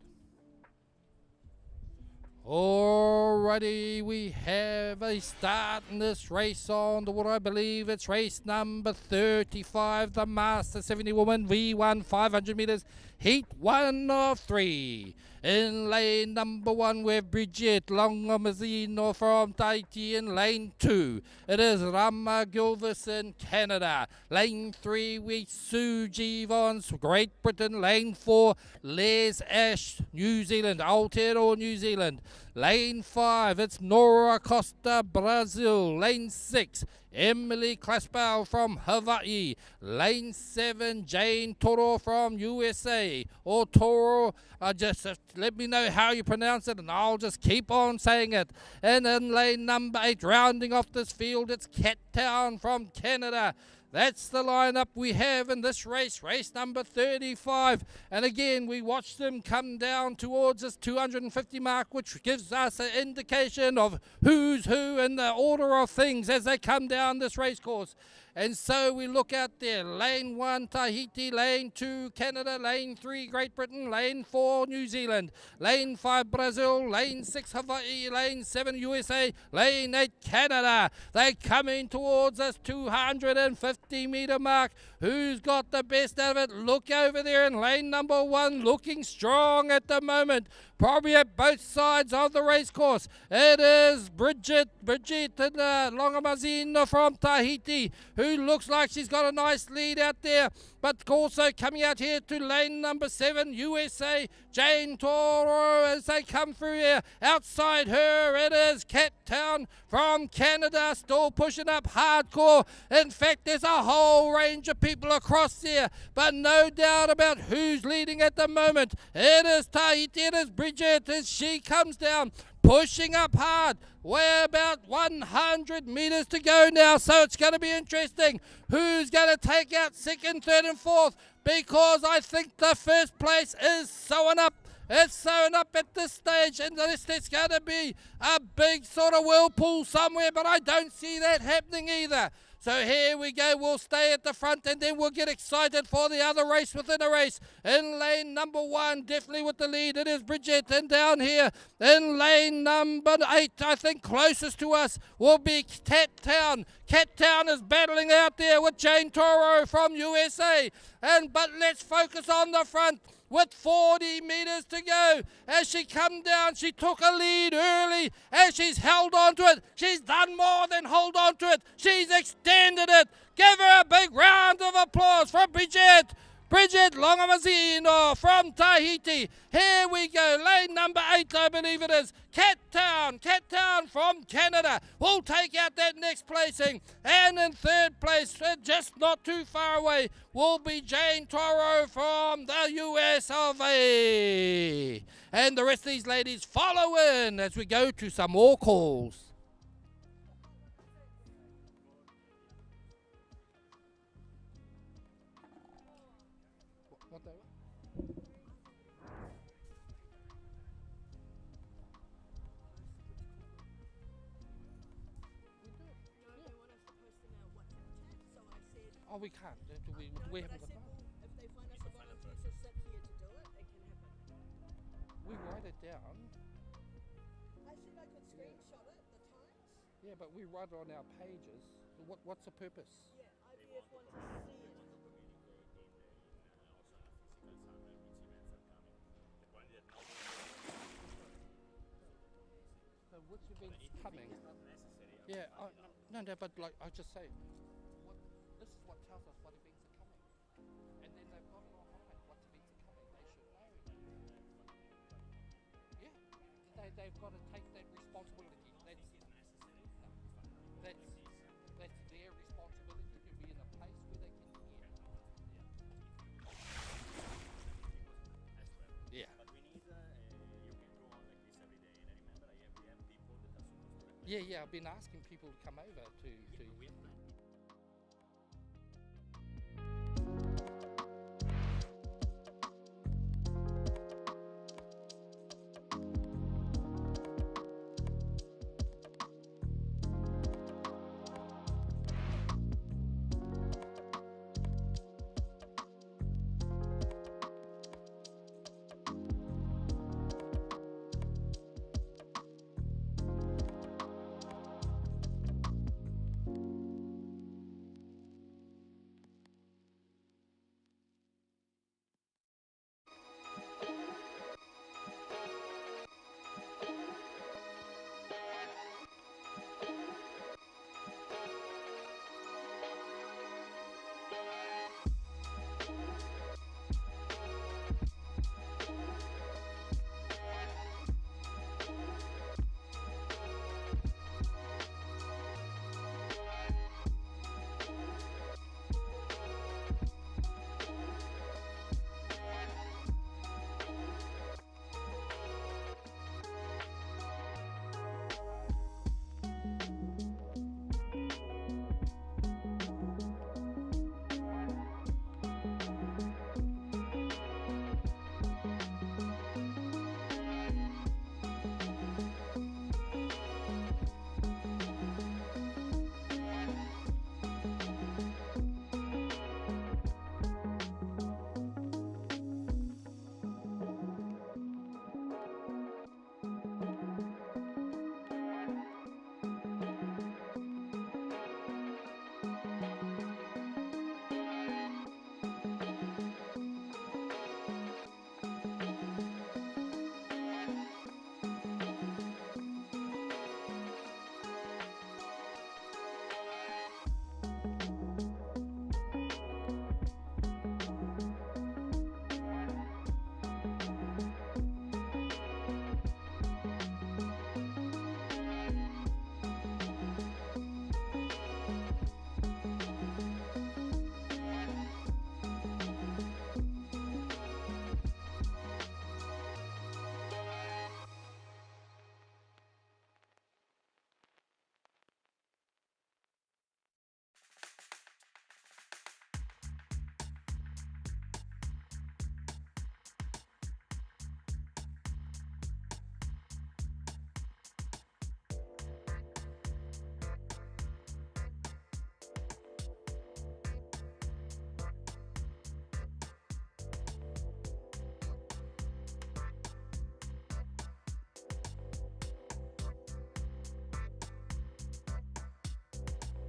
Alrighty, we have a start in this race on the water. I believe it's race number 35, the Master 70 Woman V1 500 meters, heat 1 of 3. In lane number 1, we have Bridget Longamazino from Tahiti. In lane 2, it is Rama Gilvis in Canada. Lane 3, we Sue Givons, Great Britain. Lane 4, Les Ash, New Zealand, Aotearoa, New Zealand. Lane 5, it's Nora Costa, Brazil. Lane 6, Emily Claspel from Hawaii. Lane 7, Jane Toro from USA. Or Toro, just let me know how you pronounce it and I'll just keep on saying it. And in lane number 8, rounding off this field, it's Cat Town from Canada. That's the lineup we have in this race, race number 35. And again, we watch them come down towards this 250 mark, which gives us an indication of who's who in the order of things as they come down this race course. And so we look out there, lane 1 Tahiti, lane 2 Canada, lane 3 Great Britain, lane 4 New Zealand, lane 5 Brazil, lane 6 Hawaii, lane 7 USA, lane 8 Canada. They're coming towards us 250 meter mark. Who's got the best out of it? Look over there in lane number 1, looking strong at the moment. Probably at both sides of the race course. It is Bridget Longamazino from Tahiti, who looks like she's got a nice lead out there. But also coming out here to lane number 7, USA, Jane Toro, as they come through here. Outside her, it is Cat Town from Canada, still pushing up hardcore. In fact, there's a whole range of people across there, but no doubt about who's leading at the moment. It is Tahiti, it is Bridget, as she comes down, pushing up hard. We're about 100 meters to go now, so it's going to be interesting. Who's going to take out second, third, and fourth? Because I think the first place is sewn up. It's sewn up at this stage, and there's going to be a big sort of whirlpool somewhere, but I don't see that happening either. So here we go, we'll stay at the front and then we'll get excited for the other race within a race. In lane number 1, definitely with the lead, it is Bridget. And down here in lane number 8, I think closest to us will be Cat Town. Cat Town is battling out there with Jane Toro from USA. But let's focus on the front. With 40 meters to go. As she come down, she took a lead early. As she's held on to it, she's done more than hold on to it. She's extended it. Give her a big round of applause for Bridget. Bridget Longamazino from Tahiti. Here we go, lane number 8, I believe it is. Cat Town from Canada will take out that next placing. And in third place, just not too far away, will be Jane Toro from the US of A. And the rest of these ladies follow in as we go to some more calls. Oh, we can't. We haven't got. If they find us a volunteer to sit here to do it, it can happen. We write it down. I said I could screenshot it, the times. Yeah, but we write it on our pages. What's the purpose? Yeah, IVF want to see it. So which event's coming? Yeah, no, but like I just say, this is what tells us what events are coming, and then they've got it online. What events are coming? They should know. Yeah, they've got to take that responsibility. That's their responsibility to be in a place where they can hear. Yeah. But we need, you can go on like this every day. And I remember we have people that are supposed to recommend. Yeah, I've been asking people to come over to. We have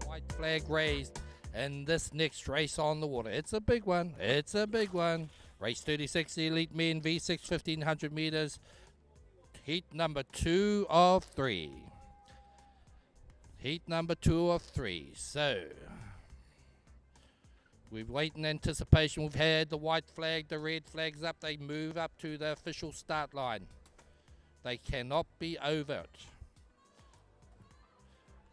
White flag raised, and this next race on the water. It's a big one. It's a big one. Race 36, the Elite Men V6 1500 meters. Heat number 2 of 3. Heat number 2 of 3. So we wait in anticipation. We've had the white flag, the red flags up. They move up to the official start line. They cannot be over it.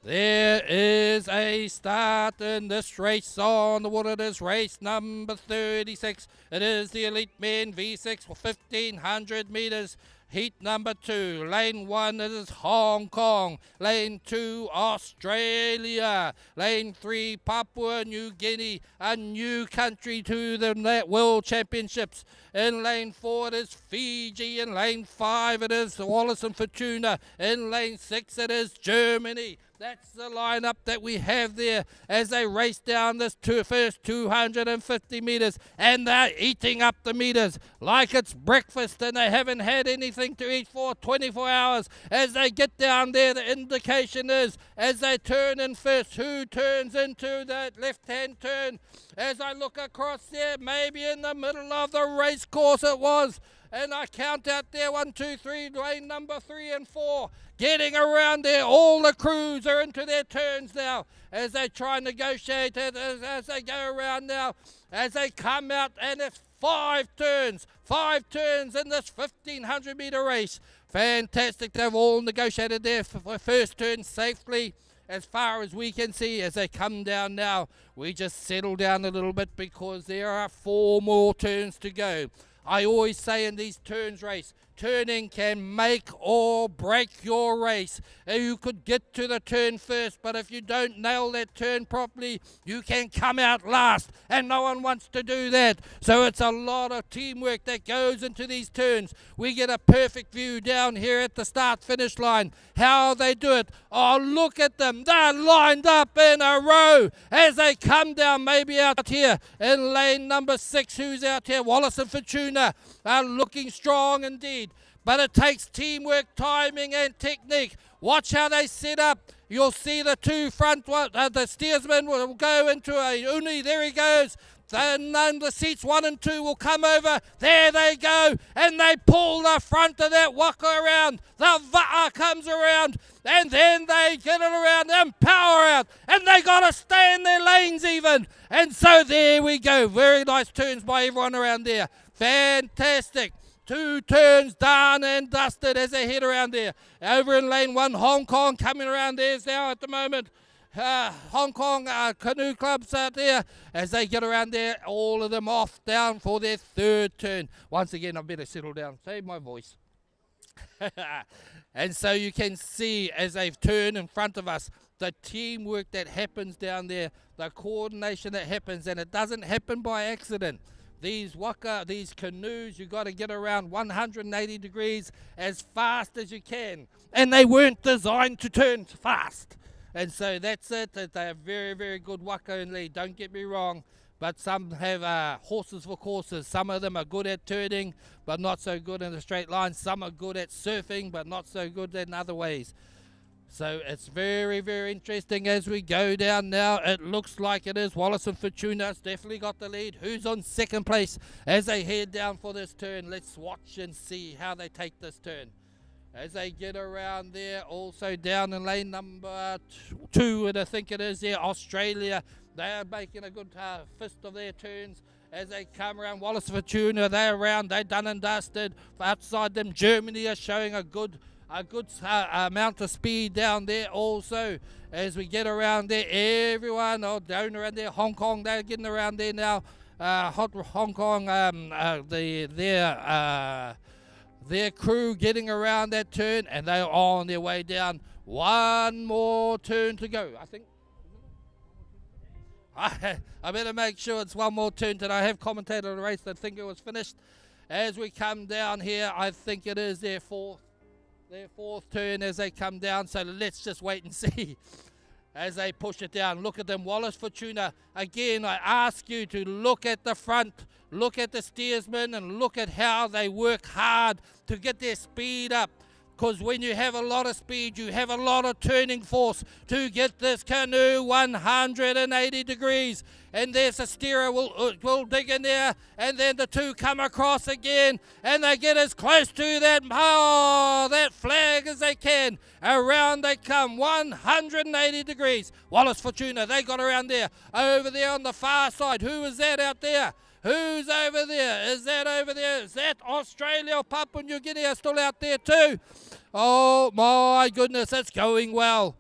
There is a start in this race on the water. It is race number 36. It is the Elite Men V6 for 1500 meters. Heat number 2, lane 1, it is Hong Kong. Lane 2, Australia. Lane 3, Papua New Guinea, a new country to the World Championships. In lane 4, it is Fiji. In lane 5, it is Wallace and Fortuna. In lane 6, it is Germany. That's the lineup that we have there as they race down this first 250 meters, and they're eating up the meters like it's breakfast, and they haven't had anything to eat for 24 hours. As they get down there, the indication is as they turn in first, who turns into that left-hand turn. As I look across there, maybe in the middle of the race course it was. And I count out there, 1, 2, 3, lane number 3 and 4. Getting around there, all the crews are into their turns now as they try and negotiate it, as they go around now, as they come out, and it's 5 turns in this 1,500 meter race. Fantastic, they've all negotiated their first turn safely as far as we can see. As they come down now, we just settle down a little bit because there are 4 more turns to go. I always say in these turns race, turning can make or break your race. You could get to the turn first, but if you don't nail that turn properly, you can come out last, and no one wants to do that. So it's a lot of teamwork that goes into these turns. We get a perfect view down here at the start-finish line, how they do it. Oh, look at them. They're lined up in a row as they come down, maybe out here in lane number 6. Who's out here? Wallace and Fortuna are looking strong indeed. But it takes teamwork, timing, and technique. Watch how they set up. You'll see the 2 front, the steersman will go into a uni. There he goes. Then the seats 1 and 2 will come over. There they go. And they pull the front of that waka around. The va'a comes around. And then they get it around and power out. And they got to stay in their lanes even. And so there we go. Very nice turns by everyone around there. Fantastic. 2 turns done and dusted as they head around there. Over in lane 1, Hong Kong coming around there now at the moment. Hong Kong canoe clubs out there as they get around there. All of them off down for their 3rd turn. Once again, I better settle down. Save my voice. And so you can see as they've turned in front of us, the teamwork that happens down there, the coordination that happens, and it doesn't happen by accident. These waka, these canoes, you got to get around 180 degrees as fast as you can. And they weren't designed to turn fast. And so that's it. They're very, very good waka and lead. Don't get me wrong. But some have horses for courses. Some of them are good at turning, but not so good in a straight line. Some are good at surfing, but not so good in other ways. So it's very, very interesting as we go down now. It looks like it is Wallace and Fortuna's definitely got the lead. Who's on 2nd place as they head down for this turn? Let's watch and see how they take this turn. As they get around there, also down in lane number 2, and I think it is there, Australia. They are making a good fist of their turns as they come around. Wallace and Fortuna, they're around, they're done and dusted. Outside them, Germany are showing a good amount of speed down there also. As we get around there, everyone down around there. Hong Kong, they're getting around there now. Hong Kong, their crew getting around that turn, and they're on their way down. 1 more turn to go, I think. I better make sure it's 1 more turn. Did I have commentated the race? I think it was finished. As we come down here, I think it is their 4th turn as they come down. So let's just wait and see as they push it down. Look at them, Wallace Fortuna. Again, I ask you to look at the front, look at the steersmen, and look at how they work hard to get their speed up. Because when you have a lot of speed, you have a lot of turning force to get this canoe 180 degrees. And there's a steerer will dig in there, and then the 2 come across again, and they get as close to that flag as they can. Around they come, 180 degrees. Wallace Fortuna, they got around there. Over there on the far side, who is that out there? Who's over there? Is that over there? Is that Australia or Papua New Guinea are still out there too? Oh my goodness, it's going well.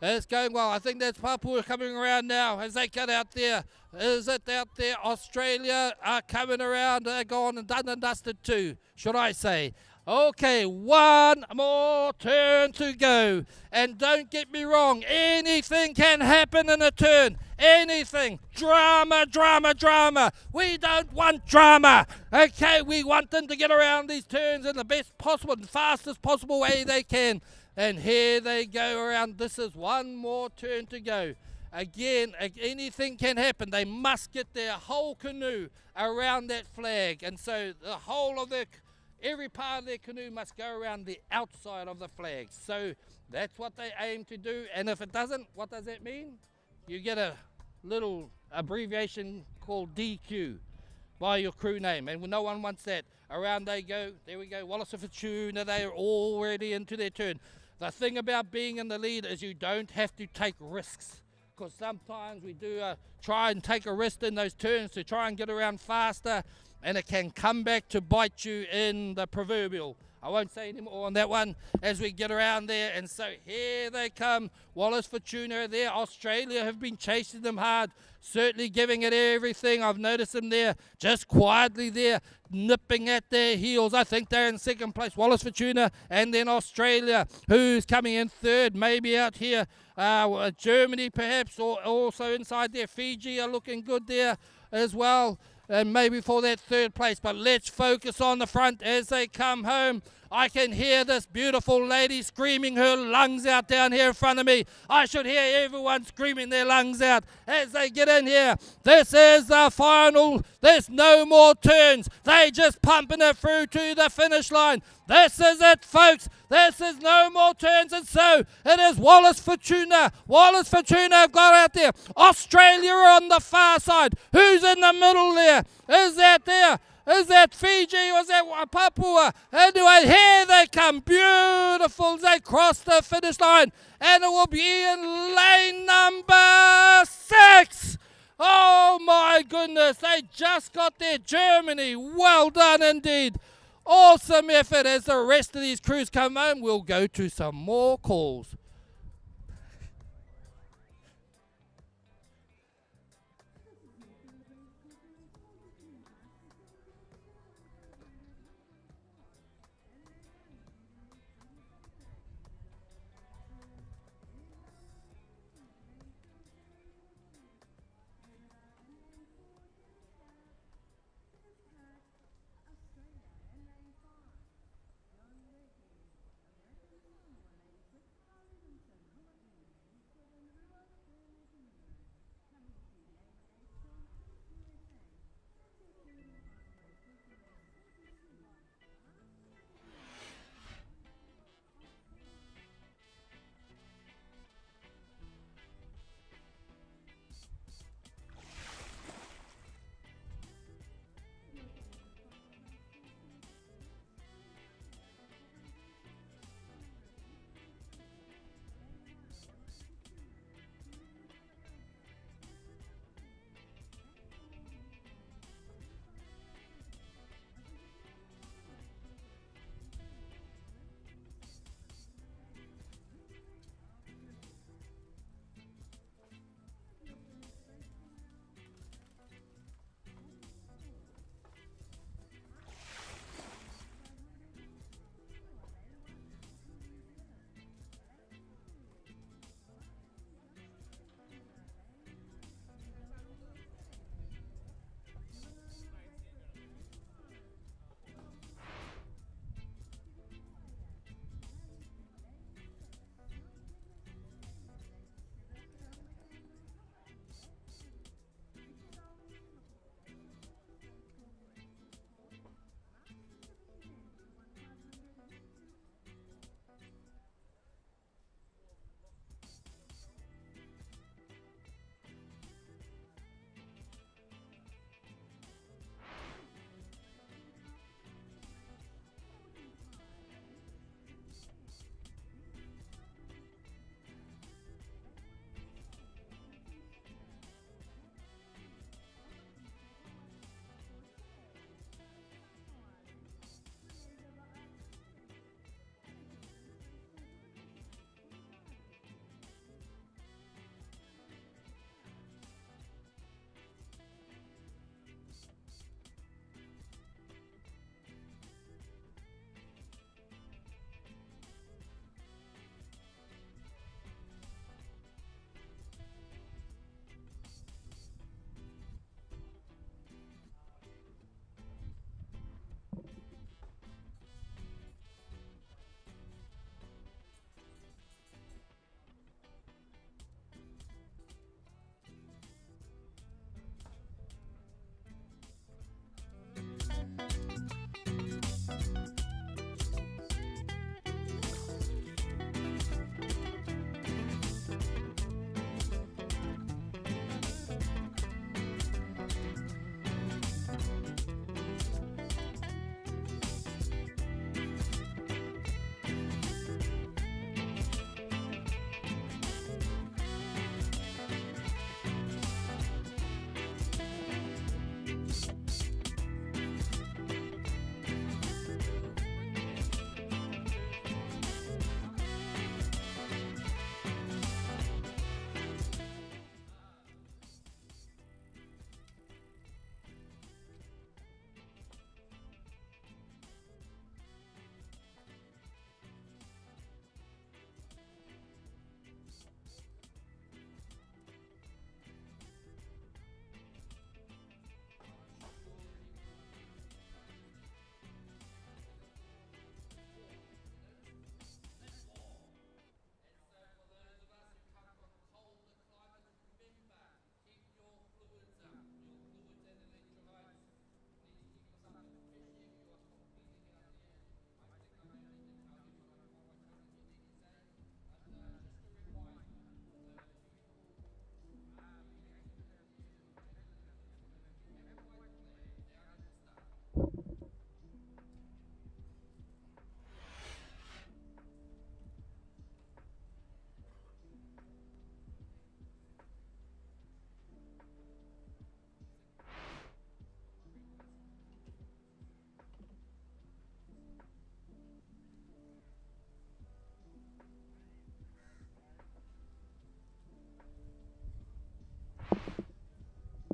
It's going well. I think that's Papua coming around now as they get out there. Is it out there? Australia are coming around. They're gone and done and dusted too, should I say. Okay, 1 more turn to go. And don't get me wrong, anything can happen in a turn. Anything. Drama, drama, drama. We don't want drama. Okay, we want them to get around these turns in the best possible and fastest possible way they can. And here they go around. This is one more turn to go. Again, anything can happen. They must get their whole canoe around that flag. And so the whole of every part of their canoe must go around the outside of the flag. So that's what they aim to do. And if it doesn't, what does that mean? You get a little abbreviation called DQ by your crew name. And no one wants that. Around they go. There we go. Wallace and Fortuna, they're already into their turn. The thing about being in the lead is you don't have to take risks. Because sometimes we do try and take a risk in those turns to try and get around faster, and it can come back to bite you in the proverbial. I won't say any more on that one as we get around there. And so here they come. Wallace Fortuna there. Australia have been chasing them hard, certainly giving it everything. I've noticed them there just quietly there, nipping at their heels. I think they're in second place, Wallace Fortuna, and then Australia, who's coming in third, maybe out here. Germany perhaps, or also inside there. Fiji are looking good there as well. And maybe for that third place. But let's focus on the front as they come home. I can hear this beautiful lady screaming her lungs out down here in front of me. I should hear everyone screaming their lungs out as they get in here. This is the final. There's no more turns. They just pumping it through to the finish line. This is it, folks. This is no more turns. And so it is Wallace Fortuna. Wallace Fortuna have got out there. Australia on the far side. Who's in the middle there? Is that there? Is that Fiji or is that Papua? Anyway, here they come. Beautiful. They cross the finish line. And it will be in lane number 6. Oh, my goodness. They just got there. Germany. Well done indeed. Awesome effort. As the rest of these crews come home, we'll go to some more calls.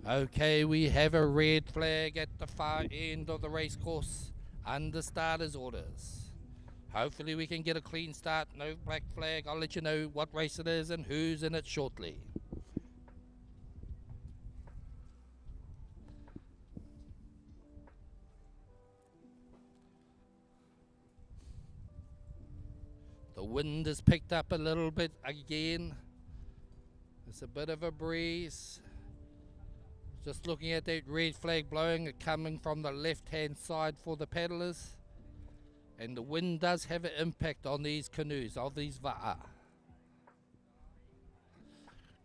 Okay, we have a red flag at the far end of the race course under starters orders. Hopefully we can get a clean start, no black flag. I'll let you know what race it is and who's in it shortly. The wind has picked up a little bit again. It's a bit of a breeze. Just looking at that red flag blowing, coming from the left-hand side for the paddlers. And the wind does have an impact on these canoes, of these va'a.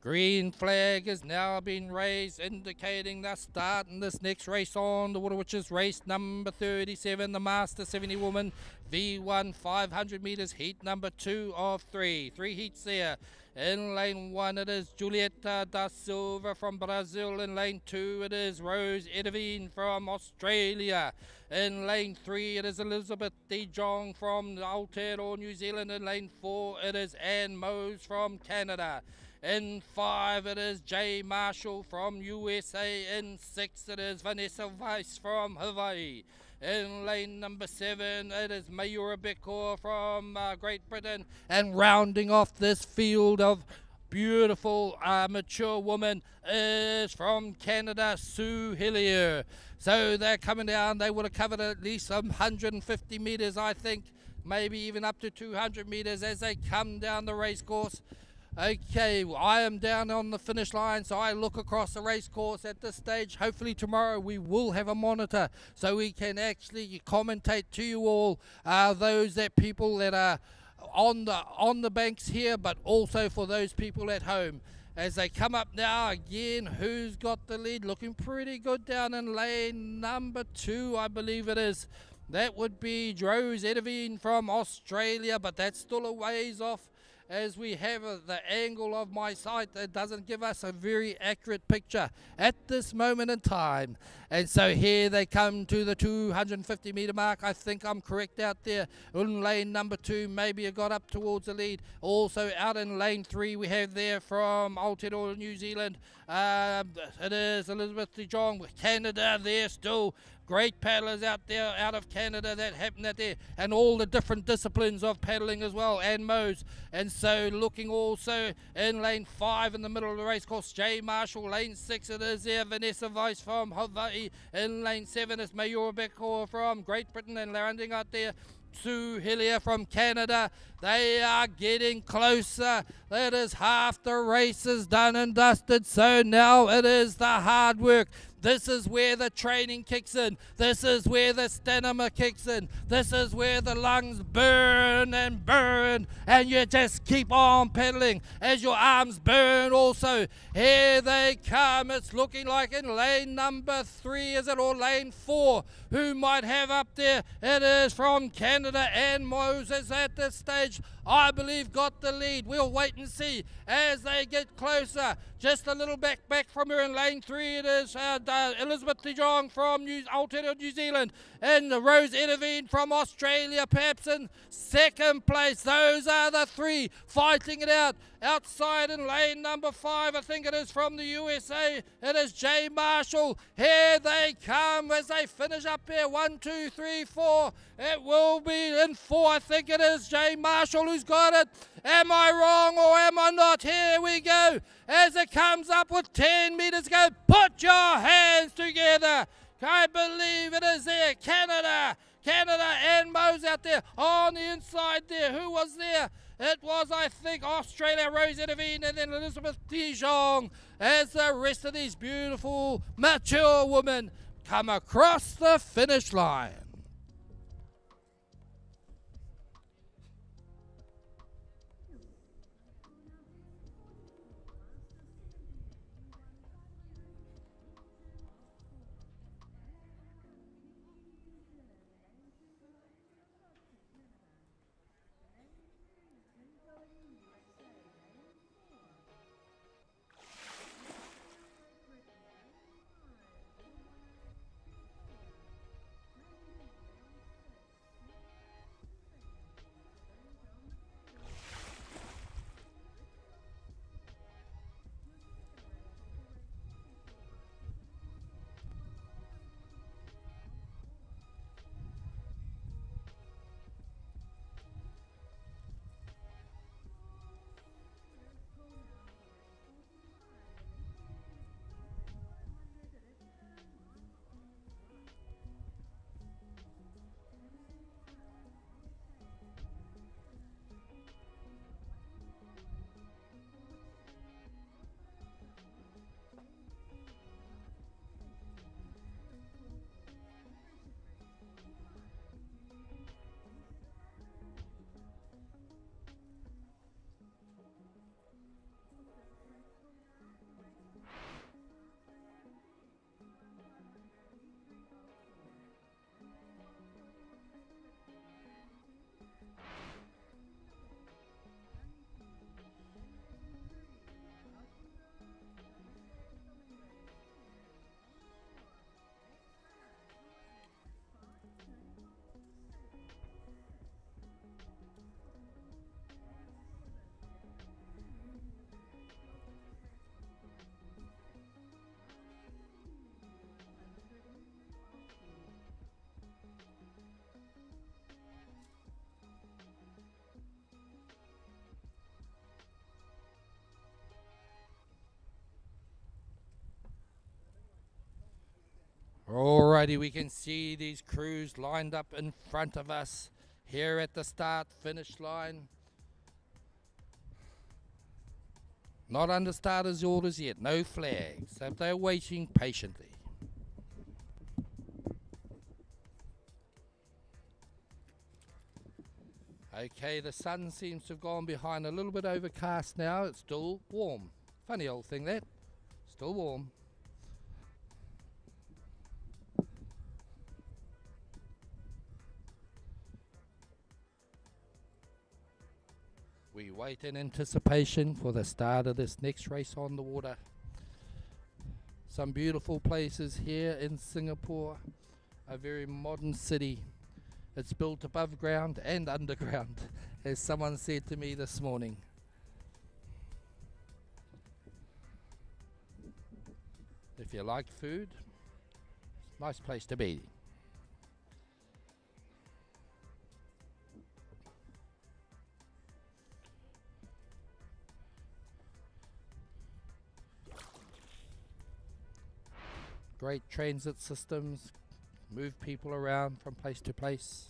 Green flag has now been raised, indicating they're starting this next race on the water, which is race number 37, the Master 70 Woman V1 500 meters, heat number 2 of 3. 3 heats there. In lane 1, it is Julieta da Silva from Brazil. In lane 2, it is Rose Edavine from Australia. In lane 3, it is Elizabeth De Jong from Aotearoa, New Zealand. In lane 4, it is Anne Mose from Canada. In 5, it is Jay Marshall from USA. In 6, it is Vanessa Weiss from Hawaii. In lane number 7, it is Mayura Bekor from Great Britain. And rounding off this field of beautiful mature woman is from Canada, Sue Hillier. So they're coming down. They would have covered at least some 150 meters, I think, maybe even up to 200 meters as they come down the race course. Okay, I am down on the finish line, so I look across the race course at this stage. Hopefully tomorrow we will have a monitor so we can actually commentate to you all, those that people that are on the banks here, but also for those people at home. As they come up now, again, who's got the lead? Looking pretty good down in lane number 2, I believe it is. That would be Rose Edavine from Australia, but that's still a ways off. As we have the angle of my sight that doesn't give us a very accurate picture at this moment in time. And so here they come to the 250 meter mark. I think I'm correct out there. In lane number 2, maybe it got up towards the lead. Also out in lane 3, we have there from Aotearoa, New Zealand. It is Elizabeth De Jong, Canada there still. Great paddlers out there, out of Canada, that happened out there, and all the different disciplines of paddling as well, and Mose. And so looking also in lane 5 in the middle of the race course, Jay Marshall. Lane 6 it is there, Vanessa Weiss from Hawaii. In lane 7 is Mayura Bekor from Great Britain, and landing out there, Sue Hillier from Canada. They are getting closer. That is half the race is done and dusted, so now it is the hard work. This is where the training kicks in. This is where the stamina kicks in. This is where the lungs burn and burn, and you just keep on pedaling as your arms burn also. Here they come. It's looking like in lane number 3, is it, or lane 4? Who might have up there? It is from Canada, and Moses at this stage, I believe, got the lead. We'll wait and see as they get closer. Just a little back from her in lane 3. It is Elizabeth De Jong from Aotearoa, New Zealand, and Rose Edavine from Australia, perhaps in second place. Those are the 3 fighting it out. Outside in lane number 5, I think it is from the USA, it is Jay Marshall. Here they come as they finish up here. 1, 2, 3, 4. It will be in 4. I think it is Jay Marshall who's got it. Am I wrong or am I not? Here we go. As it comes up with 10 meters to go. Put your hands together. I believe it is there. Canada and Mose out there on the inside there. Who was there? It was, I think, Australia, Rose Edavine, and then Elizabeth De Jong, as the rest of these beautiful, mature women come across the finish line. Alrighty, we can see these crews lined up in front of us here at the start finish line. Not under starters orders yet, no flags, so they're waiting patiently. Okay, the sun seems to have gone behind, a little bit overcast now. It's still warm. Funny old thing that. Still warm. We wait in anticipation for the start of this next race on the water. Some beautiful places here in Singapore. A very modern city. It's built above ground and underground, as someone said to me this morning. If you like food, nice place to be. Great transit systems, move people around from place to place.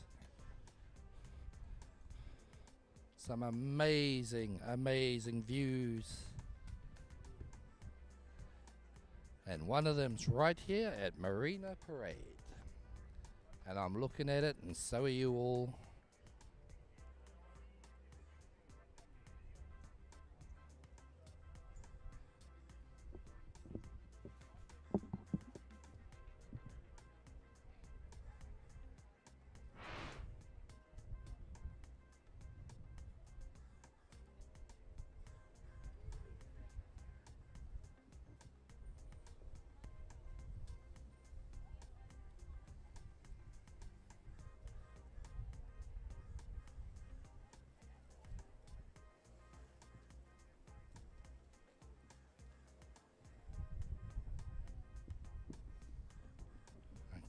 Some amazing, amazing views. And one of them's right here at Marina Parade. And I'm looking at it, and so are you all.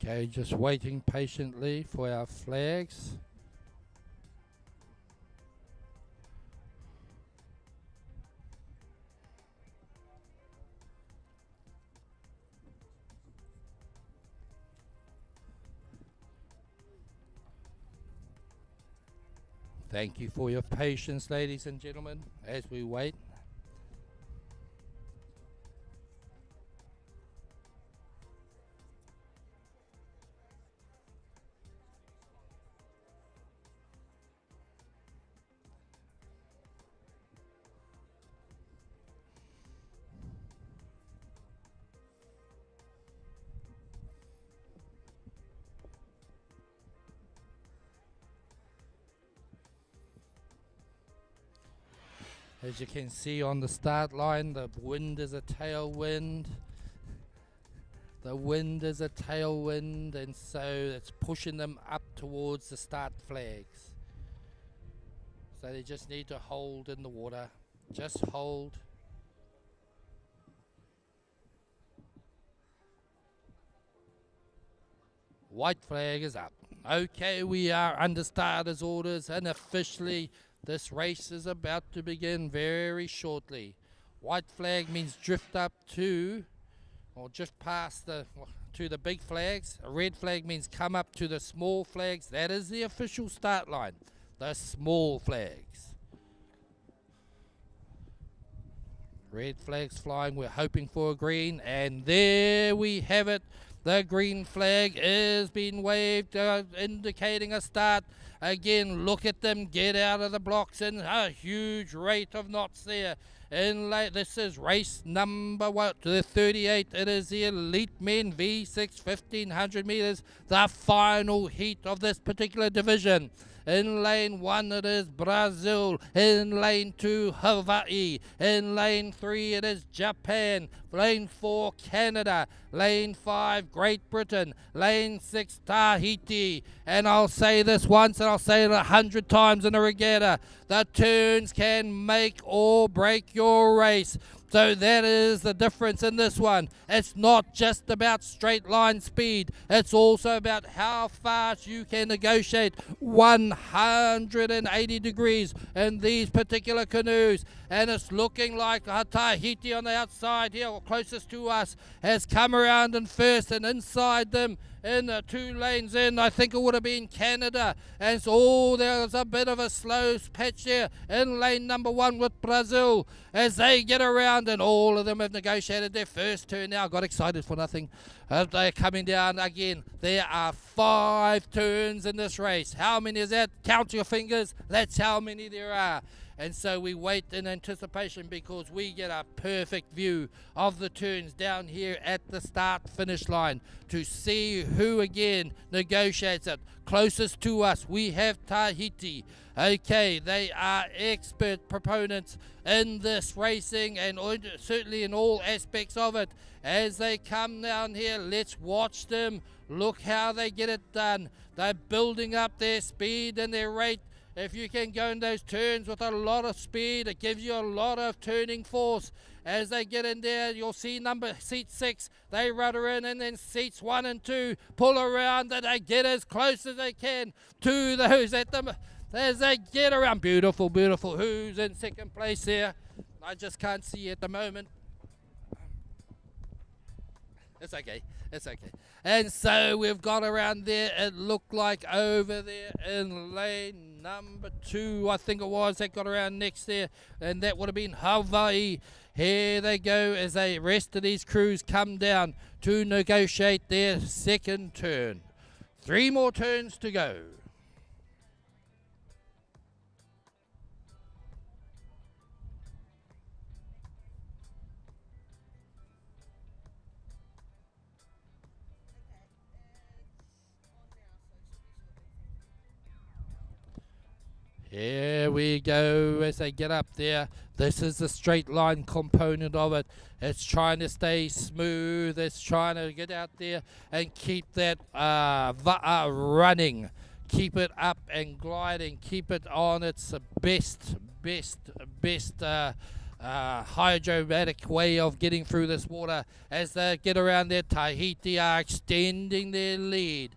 Okay, just waiting patiently for our flags. Thank you for your patience, ladies and gentlemen, as we wait. As you can see on the start line, the wind is a tailwind. The wind is a tailwind, and so it's pushing them up towards the start flags. So they just need to hold in the water. Just hold. White flag is up. Okay, we are under starters orders, and officially this race is about to begin very shortly. White flag means drift up to, or drift past to the big flags. A red flag means come up to the small flags. That is the official start line, the small flags. Red flags flying, we're hoping for a green, and there we have it. The green flag is being waved, indicating a start. Again, look at them get out of the blocks in a huge rate of knots there. This is race number 38. It is the Elite Men V6 1500 meters, the final heat of this particular division. In lane 1 it is Brazil, in lane 2 Hawaii, in lane 3 it is Japan, lane 4 Canada, lane 5 Great Britain, lane 6 Tahiti. And I'll say this once and I'll say it 100 times in a regatta: the turns can make or break your race. So that is the difference in this one. It's not just about straight line speed. It's also about how fast you can negotiate 180 degrees in these particular canoes. And it's looking like Tahiti on the outside here, or closest to us, has come around in first, and inside them In 2 lanes in, I think it would have been Canada. And so there's a bit of a slow patch there in lane number 1 with Brazil as they get around, and all of them have negotiated their first turn now. Got excited for nothing. They're coming down again. There are 5 turns in this race. How many is that? Count your fingers. That's how many there are. And so we wait in anticipation because we get a perfect view of the turns down here at the start-finish line to see who again negotiates it. Closest to us, we have Tahiti. Okay, they are expert proponents in this racing and certainly in all aspects of it. As they come down here, let's watch them. Look how they get it done. They're building up their speed and their rate. If you can go in those turns with a lot of speed, it gives you a lot of turning force. As they get in there, you'll see seat 6, they rudder in, and then seats 1 and 2 pull around, and they get as close as they can to those at them as they get around. Beautiful, beautiful. Who's in second place here? I just can't see at the moment. It's okay. It's okay. And so we've got around there. It looked like over there in lane number 2, I think it was, that got around next there. And that would have been Hawaii. Here they go as the rest of these crews come down to negotiate their second turn. 3 more turns to go. Here we go as they get up there. This is the straight line component of it. It's trying to stay smooth. It's trying to get out there and keep that va'a running. Keep it up and gliding. Keep it on its best hydromatic way of getting through this water. As they get around there, Tahiti are extending their lead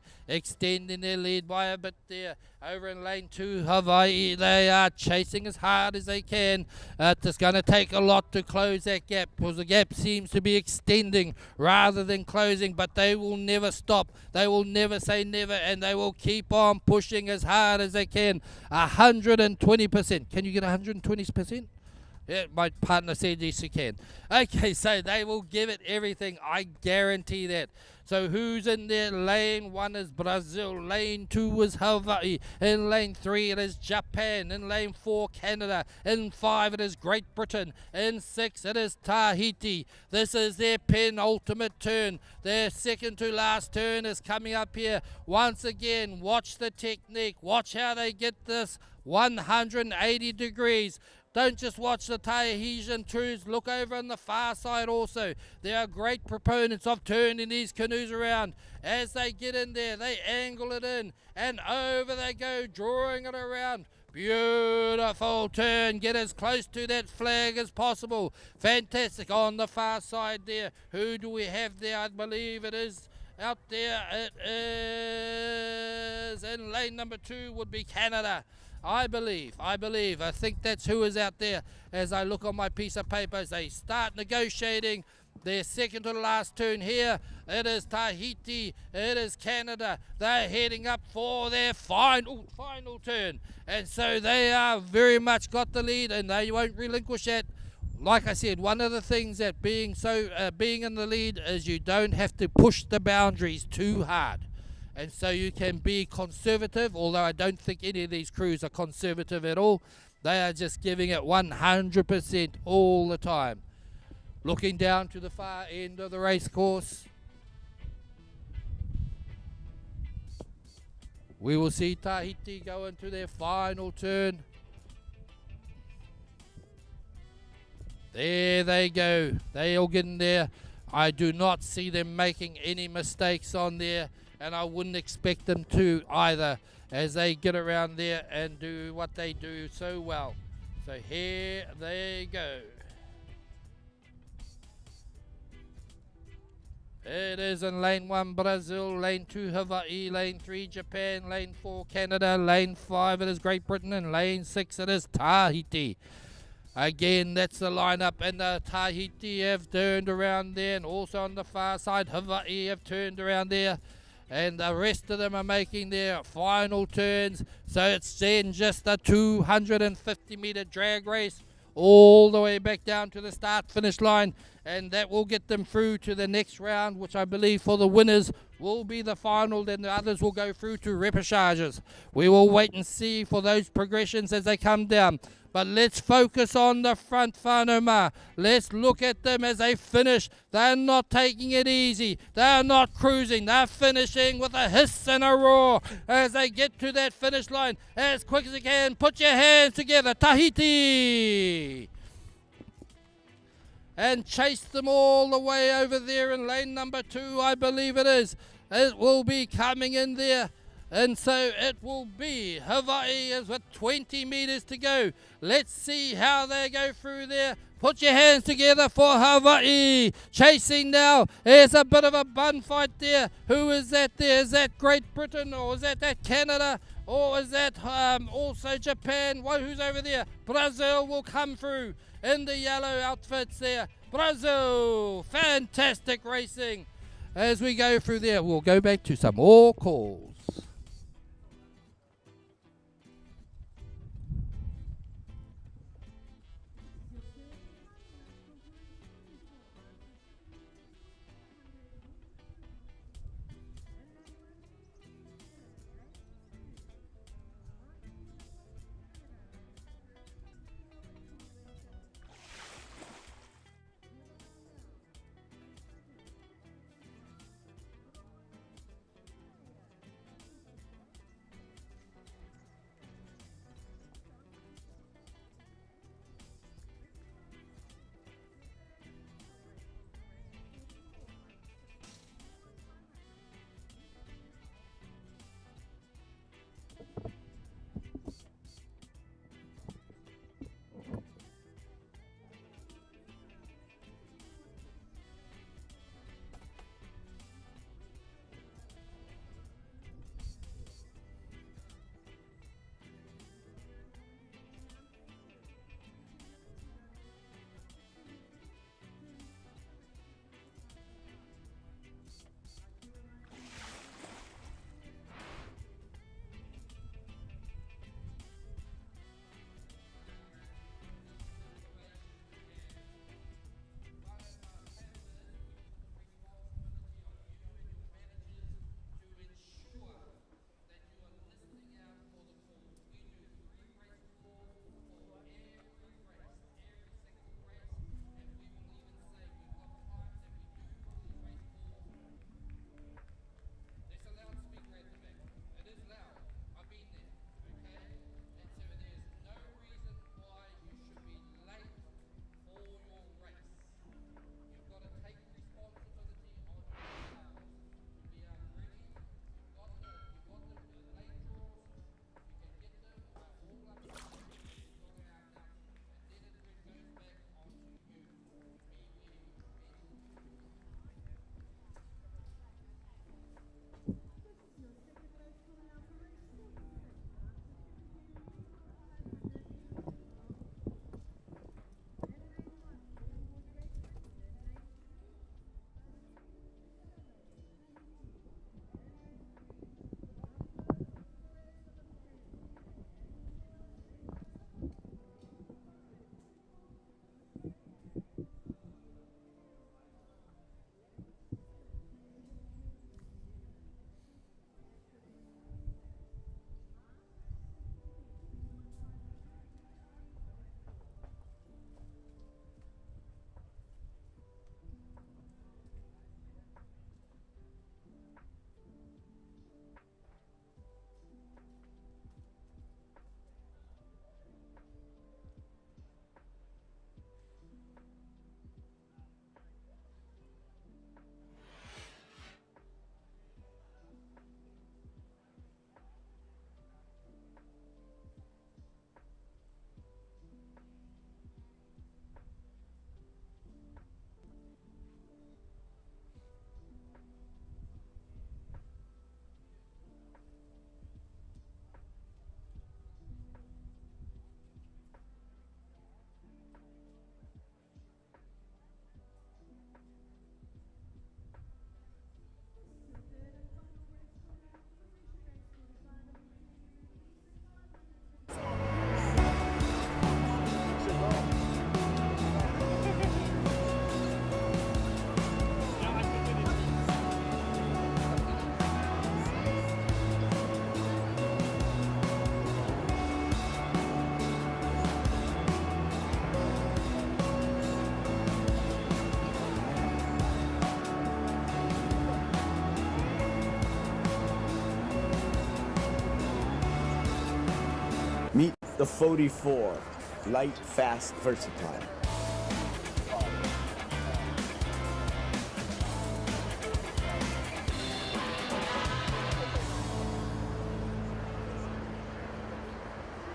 by a bit there. Over in lane 2, Hawaii, they are chasing as hard as they can. It's going to take a lot to close that gap because the gap seems to be extending rather than closing, but they will never stop. They will never say never, and they will keep on pushing as hard as they can. 120%. Can you get 120%? Yeah, my partner said yes, you can. Okay, so they will give it everything. I guarantee that. So who's in there? Lane 1 is Brazil. Lane 2 is Hawaii. In lane 3 it is Japan. In lane 4 Canada. In 5 it is Great Britain. In 6 it is Tahiti. This is their penultimate turn. Their second to last turn is coming up here. Once again, watch the technique. Watch how they get this 180 degrees. Don't just watch the Tahitian crews. Look over on the far side also. They are great proponents of turning these canoes around. As they get in there, they angle it in. And over they go, drawing it around. Beautiful turn. Get as close to that flag as possible. Fantastic. On the far side there, who do we have there? I believe it is out there. It is in lane number 2 would be Canada. I believe. I think that's who is out there. As I look on my piece of paper, as they start negotiating their second to the last turn here. It is Tahiti. It is Canada. They're heading up for their final turn. And so they are very much got the lead, and they won't relinquish that. Like I said, one of the things that being in the lead is you don't have to push the boundaries too hard. And so you can be conservative, although I don't think any of these crews are conservative at all. They are just giving it 100% all the time. Looking down to the far end of the race course, we will see Tahiti go into their final turn. There they go. They all get in there. I do not see them making any mistakes on there, and I wouldn't expect them to either, as they get around there and do what they do so well. So here they go. It is in lane 1 Brazil, lane 2 Hawaii, lane 3 Japan, lane 4 Canada, lane 5 it is Great Britain, and lane 6 it is Tahiti. Again, that's the lineup, and the Tahiti have turned around there, and also on the far side Hawaii have turned around there. and the rest of them are making their final turns. So it's then just a 250-meter drag race all the way back down to the start-finish line, and that will get them through to the next round, which I believe for the winners will be the final. Then the others will go through to repêchages. We will wait and see for those progressions as they come down. But let's focus on the front whanau. Let's look at them as they finish. They're not taking it easy. They're not cruising. They're finishing with a hiss and a roar as they get to that finish line as quick as they can. Put your hands together. Tahiti! And chase them all the way over there in lane number 2, I believe it is. It will be coming in there. And so it will be Hawaii is with 20 meters to go. Let's see how they go through there. Put your hands together for Hawaii. Chasing now. There's a bit of a bun fight there. Who is that there? Is that Great Britain, or is that Canada? Or is that also Japan? Well, who's over there? Brazil will come through in the yellow outfits there. Brazil. Fantastic racing. As we go through there, we'll go back to some more calls. The 44, light, fast, versatile.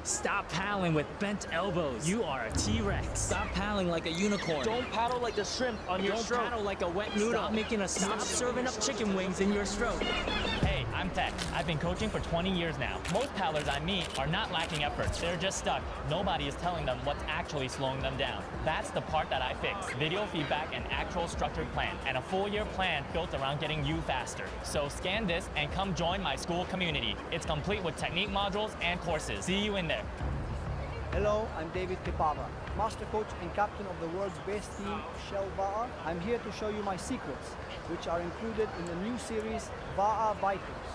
Stop paddling with bent elbows. You are a T-Rex. Stop paddling like a unicorn. Don't paddle like a shrimp on your stroke. Don't paddle like a wet noodle. Stop making a stop serving up chicken wings in your stroke. Hey, I'm Tech. I've been coaching for 20 years now. Most paddlers I meet are not lacking effort. They're just stuck. Nobody is telling them what's actually slowing them down. That's the part that I fix. Video feedback and actual structured plan. And a full-year plan built around getting you faster. So scan this and come join my school community. It's complete with technique modules and courses. See you in there. Hello, I'm David Tepava, Master Coach and Captain of the world's best team, Shell VAA. I'm here to show you my secrets, which are included in the new series, VAA Vitals.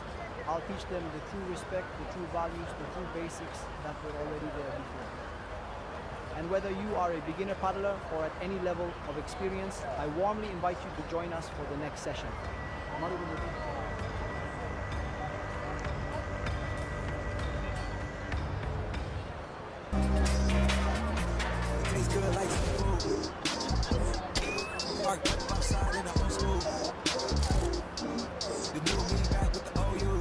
I'll teach them the true respect, the true values, the true basics that were already there before. And whether you are a beginner paddler or at any level of experience, I warmly invite you to join us for the next session. Tastes good like food. Parked up outside in the old school. The new me back with the OU.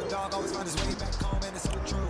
The dog always finds his way back home, and it's so true.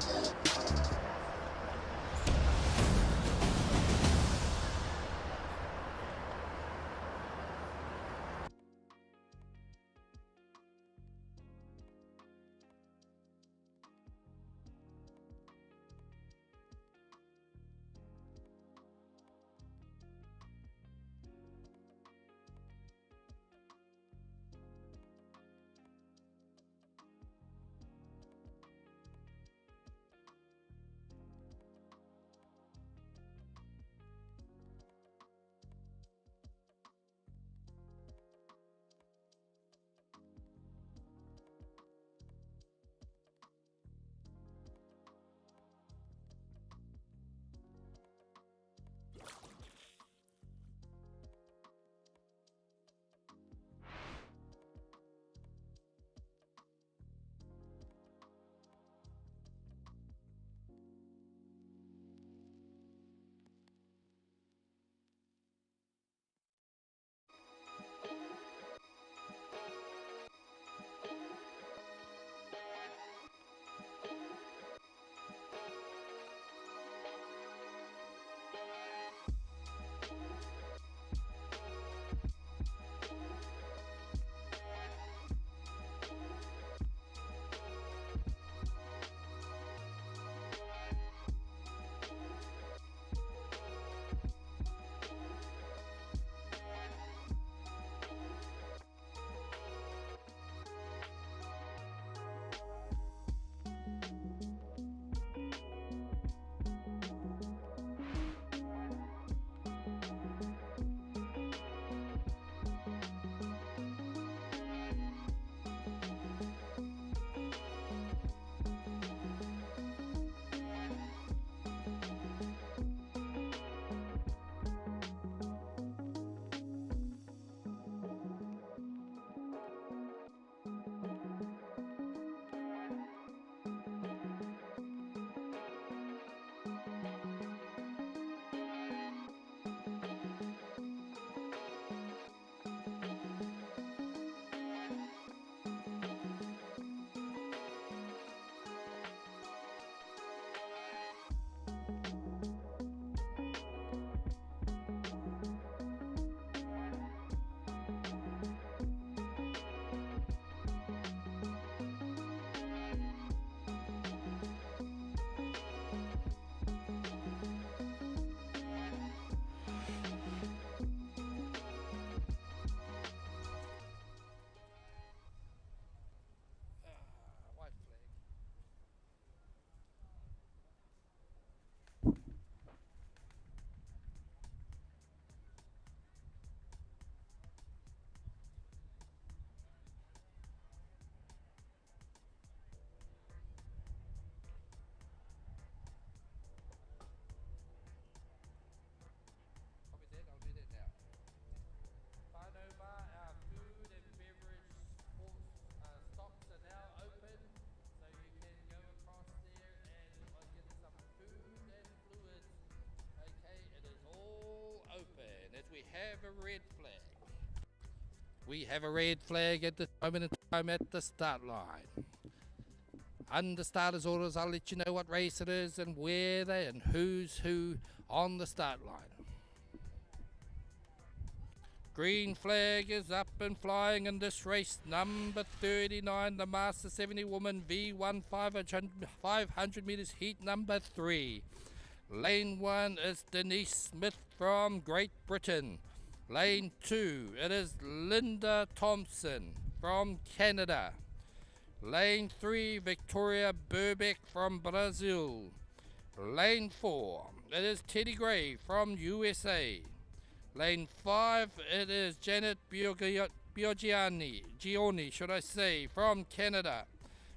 We have a red flag at this moment in time at the start line. Under starters orders, I'll let you know what race it is and where they and who's who on the start line. Green flag is up and flying in this race. Number 39, the Master 70 woman, V1 500 meters, heat number 3. Lane 1 is Denise Smith from Great Britain. Lane 2, it is Linda Thompson from Canada. Lane 3, Victoria Burbeck from Brazil. Lane 4, it is Teddy Gray from USA. Lane 5, it is Janet Gioni, should I say, from Canada.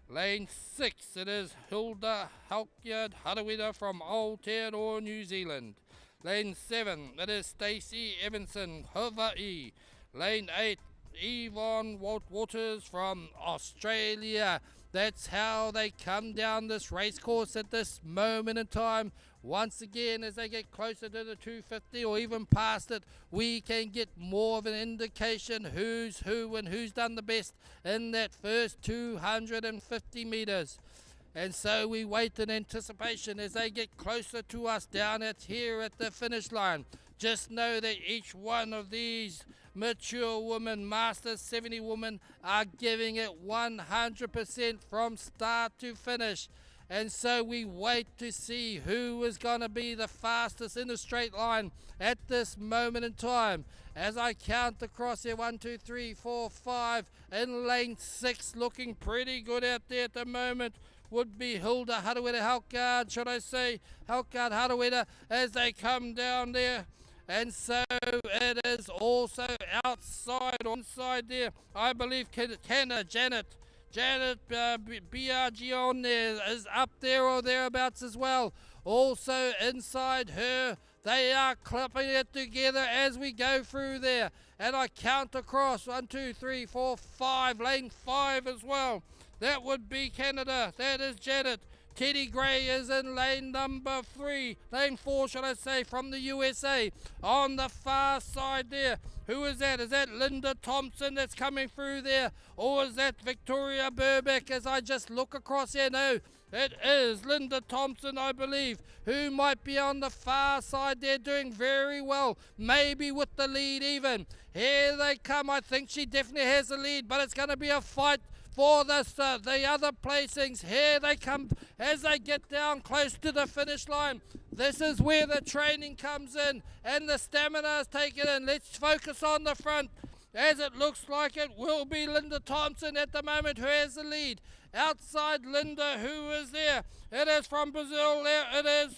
Lane 6, it is Hilda Harawira from Aotearoa, New Zealand. Lane 7, it is Stacey Evanson, Hawaii. Lane 8, Yvonne Waters from Australia. That's how they come down this race course at this moment in time. Once again, as they get closer to the 250 or even past it, we can get more of an indication who's who and who's done the best in that first 250 meters. And so we wait in anticipation as they get closer to us down here at the finish line. Just know that each one of these mature women, Masters 70 women, are giving it 100% from start to finish. And so we wait to see who is going to be the fastest in the straight line at this moment in time. As I count across here, 1, 2, 3, 4, 5, in lane 6, looking pretty good out there at the moment, would be Hilda Harawira, should I say, Harawira, as they come down there. And so it is also outside, onside there, I believe Janet Biagion there is up there or thereabouts as well. Also inside her, they are clapping it together as we go through there. And I count across 1, 2, 3, 4, 5, lane 5 as well. That would be Canada. That is Janet. Teddy Gray is in lane number 3, lane 4 should I say, from the USA. On the far side there, who is that? Is that Linda Thompson that's coming through there? Or is that Victoria Burbeck as I just look across here? No, it is Linda Thompson, I believe, who might be on the far side there doing very well, maybe with the lead even. Here they come. I think she definitely has the lead, but it's going to be a fight for the other placings. Here they come as they get down close to the finish line. This is where the training comes in and the stamina is taken in. Let's focus on the front, as it looks like it will be Linda Thompson at the moment who has the lead. Outside Linda, who is there? It is from Brazil there. It is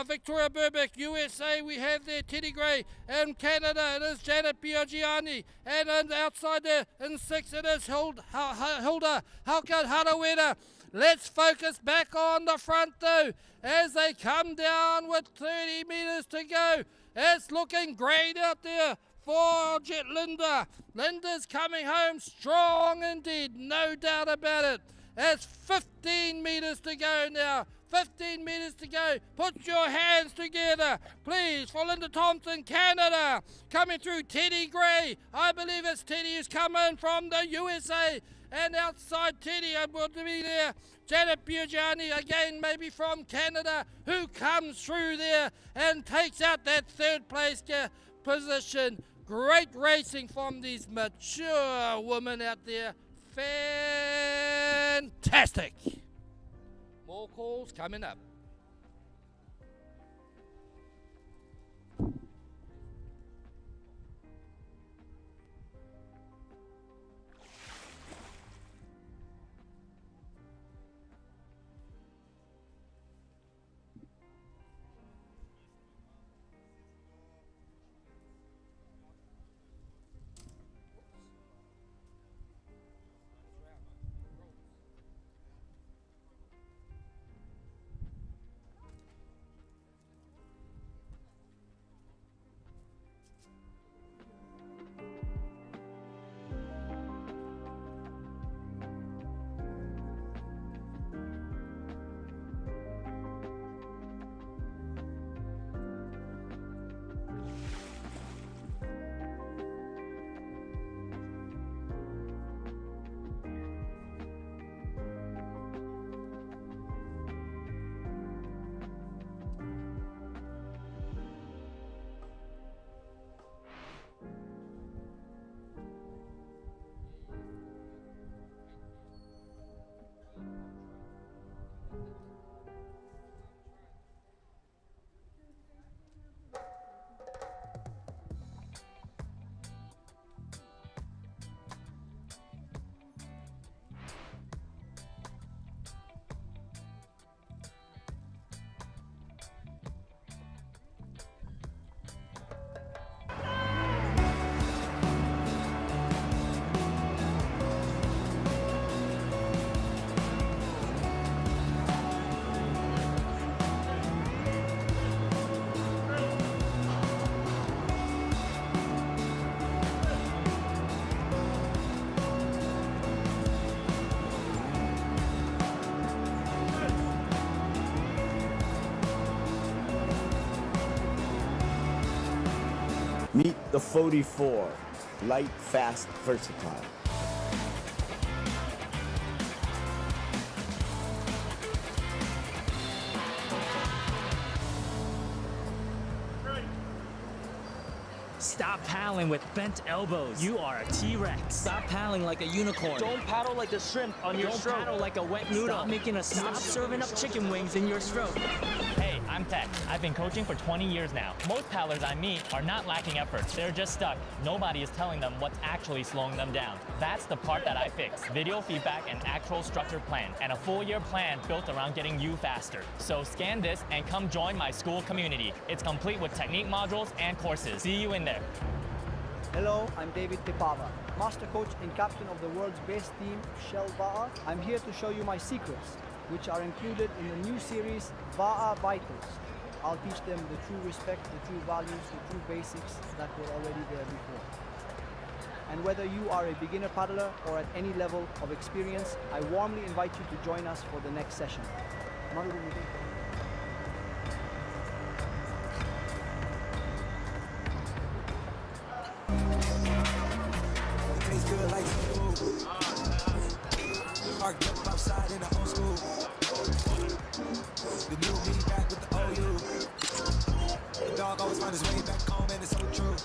Victoria Burbeck. USA, we have there Teddy Gray. And Canada, it is Janet Biagiani. And outside there, in 6, it is Hilda Harawira. Let's focus back on the front though, as they come down with 30 meters to go. It's looking great out there for Linda. Linda's coming home strong indeed, no doubt about it. There's 15 meters to go now. 15 meters to go. Put your hands together, please, for Linda Thompson, Canada. Coming through, Teddy Gray. I believe it's Teddy who's coming from the USA. And outside Teddy, I will be there. Janet Biagiani, again, maybe from Canada, who comes through there and takes out that third place position. Great racing from these mature women out there. Fantastic. More calls coming up. Meet the 44, light, fast, versatile. Stop paddling with bent elbows. You are a T-Rex. Stop paddling like a unicorn. Don't paddle like a shrimp on your stroke. Don't paddle like a wet noodle. Stop making a Stop serving up chicken wings in your stroke. Hey, I'm Tech. I've been coaching for 20 years now. Most paddlers I meet are not lacking effort. They're just stuck. Nobody is telling them what's actually slowing them down. That's the part that I fix. Video feedback and actual structured plan. And a full-year plan built around getting you faster. So scan this and come join my school community. It's complete with technique modules and courses. See you in there. Hello, I'm David Tepava, Master Coach and Captain of the world's best team, Shell VAA. I'm here to show you my secrets, which are included in the new series, VAA Vitals. I'll teach them the true respect, the true values, the true basics that were already there before. And whether you are a beginner paddler or at any level of experience, I warmly invite you to join us for the next session. Tastes good like food. Parked up outside in the old school. The new me back with the OU. The dog always finds his way back home, and it's so true.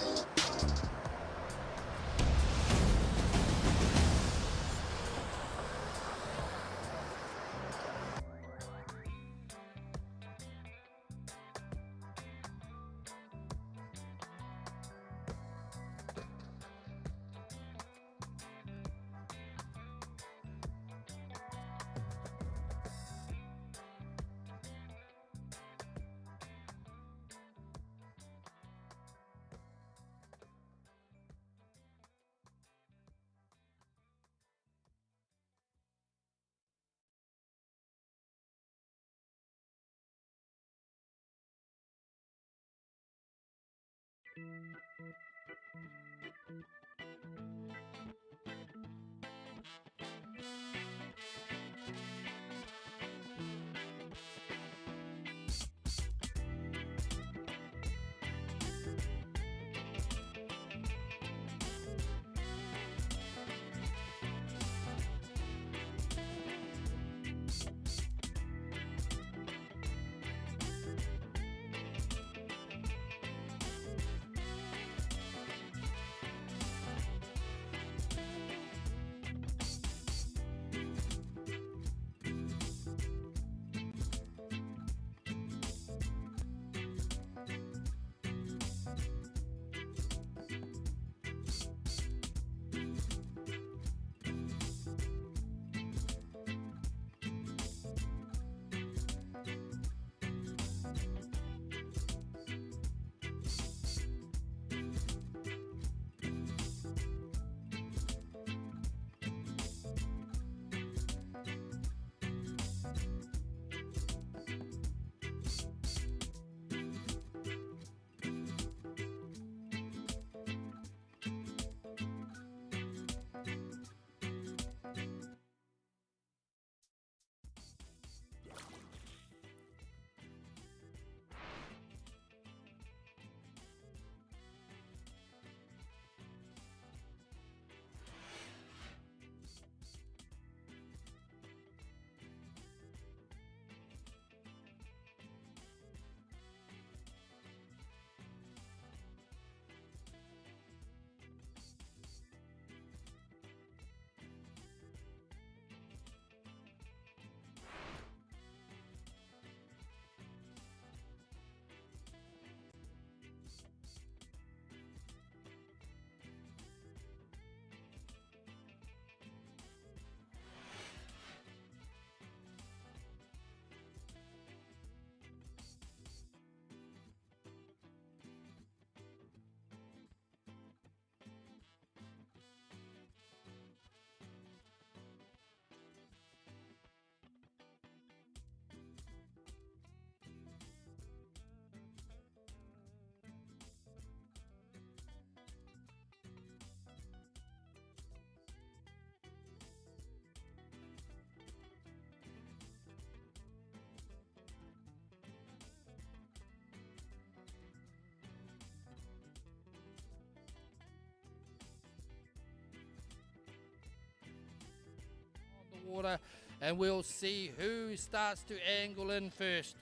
water, and we'll see who starts to angle in first.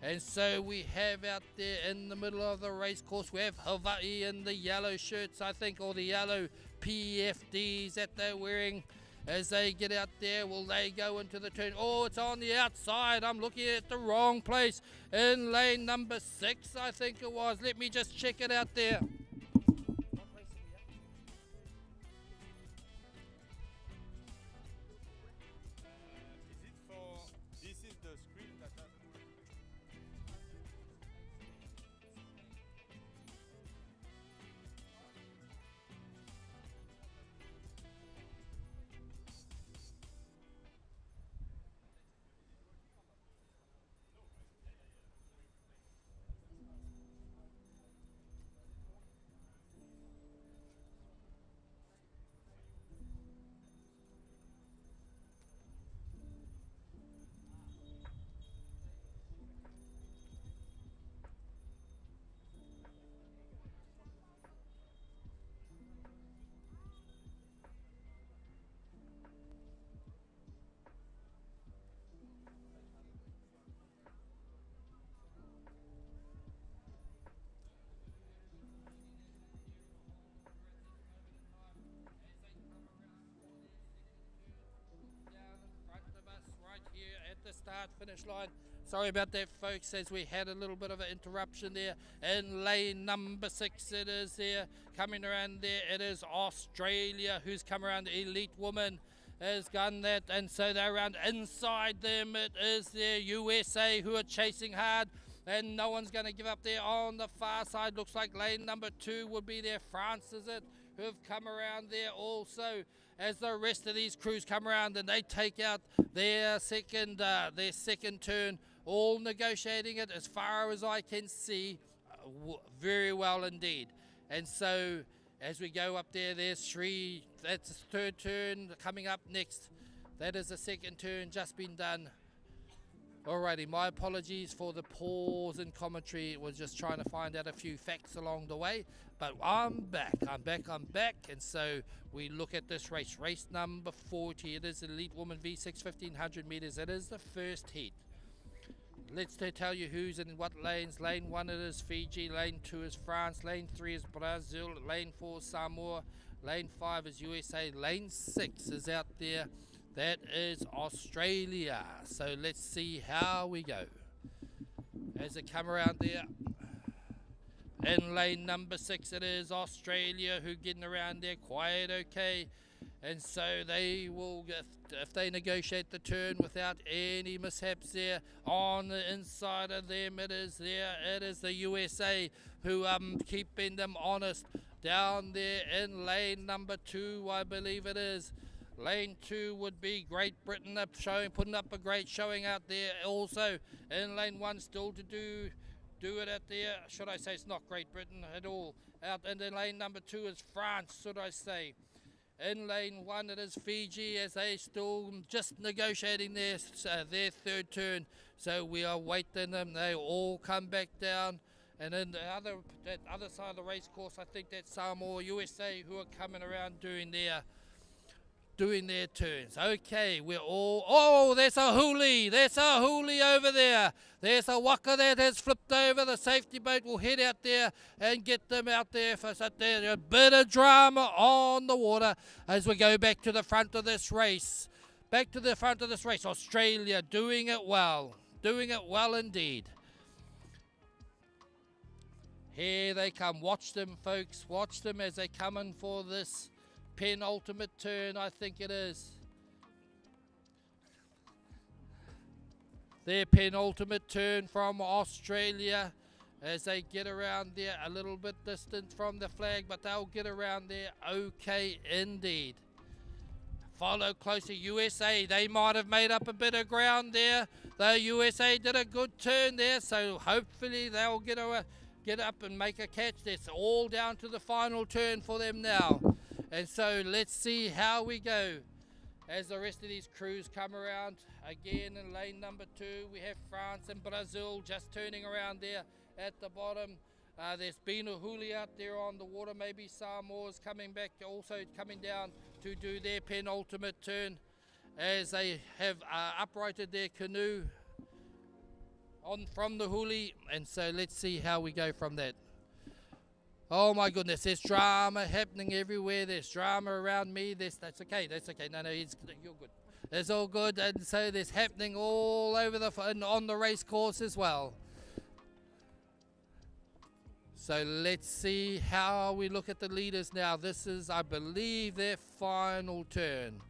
And so we have out there in the middle of the race course, we have Hawaii in the yellow shirts, I think, or the yellow PFDs that they're wearing. As they get out there, will they go into the turn? Oh, it's on the outside. I'm looking at the wrong place. In lane number 6, I think it was. Let me just check it out there. This is the screen that has The start finish line. Sorry about that, folks, as we had a little bit of an interruption there. In lane number 6 it is there. Coming around there, it is Australia who's come around. The Elite Woman has done that, and so they're around. Inside them it is the USA who are chasing hard, and no one's going to give up there. On the far side, looks like lane number 2 would be there. France, is it, who have come around there also, as the rest of these crews come around and they take out their second turn, all negotiating it as far as I can see very well indeed. And so as we go up there, there's 3, that's the third turn coming up next. That is the second turn just been done. Alrighty, my apologies for the pause in commentary. It was just trying to find out a few facts along the way. But I'm back, and so we look at this race. Race number 40, it is Elite Woman V6 1500 meters. It is the first heat. Let's tell you who's in what lanes. Lane 1 it is Fiji, lane 2 is France, lane 3 is Brazil, lane 4 Samoa, lane 5 is USA, lane 6 is out there. That is Australia. So let's see how we go. As they come around there, in lane number 6 it is Australia who getting around there quite okay. And so they will, if they negotiate the turn without any mishaps there, on the inside of them it is the USA who keeping them honest. Down there in lane number 2, I believe it is. Lane 2 would be Great Britain putting up a great showing out there. Also in lane 1 still to do it out there. Should I say it's not Great Britain at all. Out and then lane number 2 is France, should I say. In lane 1 it is Fiji as they still just negotiating their third turn. So we are waiting them. They all come back down. And then that other side of the race course, I think that's Samoa, USA who are coming around doing their turns. Okay, we're all... Oh, there's a hoolie. There's a hoolie over there. There's a waka there that's flipped over. The safety boat will head out there and get them out there. There's a bit of drama on the water as we go back to the front of this race. Back to the front of this race. Australia doing it well. Doing it well indeed. Here they come. Watch them, folks. Watch them as they come in for this penultimate turn, I think it is. Their penultimate turn from Australia as they get around there a little bit distant from the flag, but they'll get around there okay indeed. Follow closer, USA. They might have made up a bit of ground there. The USA did a good turn there, so hopefully they'll get up and make a catch. It's all down to the final turn for them now. And so let's see how we go as the rest of these crews come around. Again in lane number 2 we have France and Brazil just turning around there at the bottom. There's been a hoolie out there on the water. Maybe Samoa's coming back, also coming down to do their penultimate turn. as they have uprighted their canoe on from the huli, and so let's see how we go from that. Oh my goodness, there's drama happening everywhere. There's drama around me. That's okay. No, you're good. It's all good, and so there's happening all over on the race course as well. So let's see how we look at the leaders now. This is, I believe, their final turn.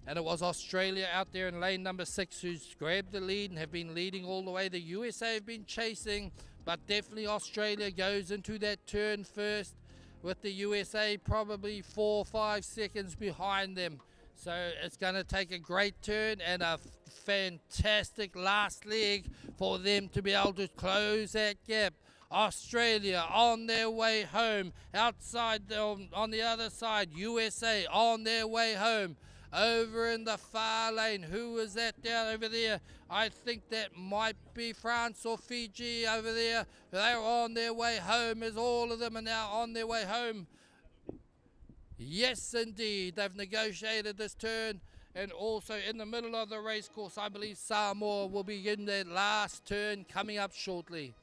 And it was Australia out there in lane number 6 who's grabbed the lead and have been leading all the way. The USA have been chasing, but definitely Australia goes into that turn first, with the USA probably 4 or 5 seconds behind them. So it's going to take a great turn and a fantastic last leg for them to be able to close that gap. Australia on their way home. Outside, on the other side, USA on their way home. Over in the far lane, who is that down over there? I think that might be France or Fiji over there. They're on their way home, as all of them are now on their way home. Yes, indeed, they've negotiated this turn. And also in the middle of the race course, I believe Samoa will be in their last turn coming up shortly.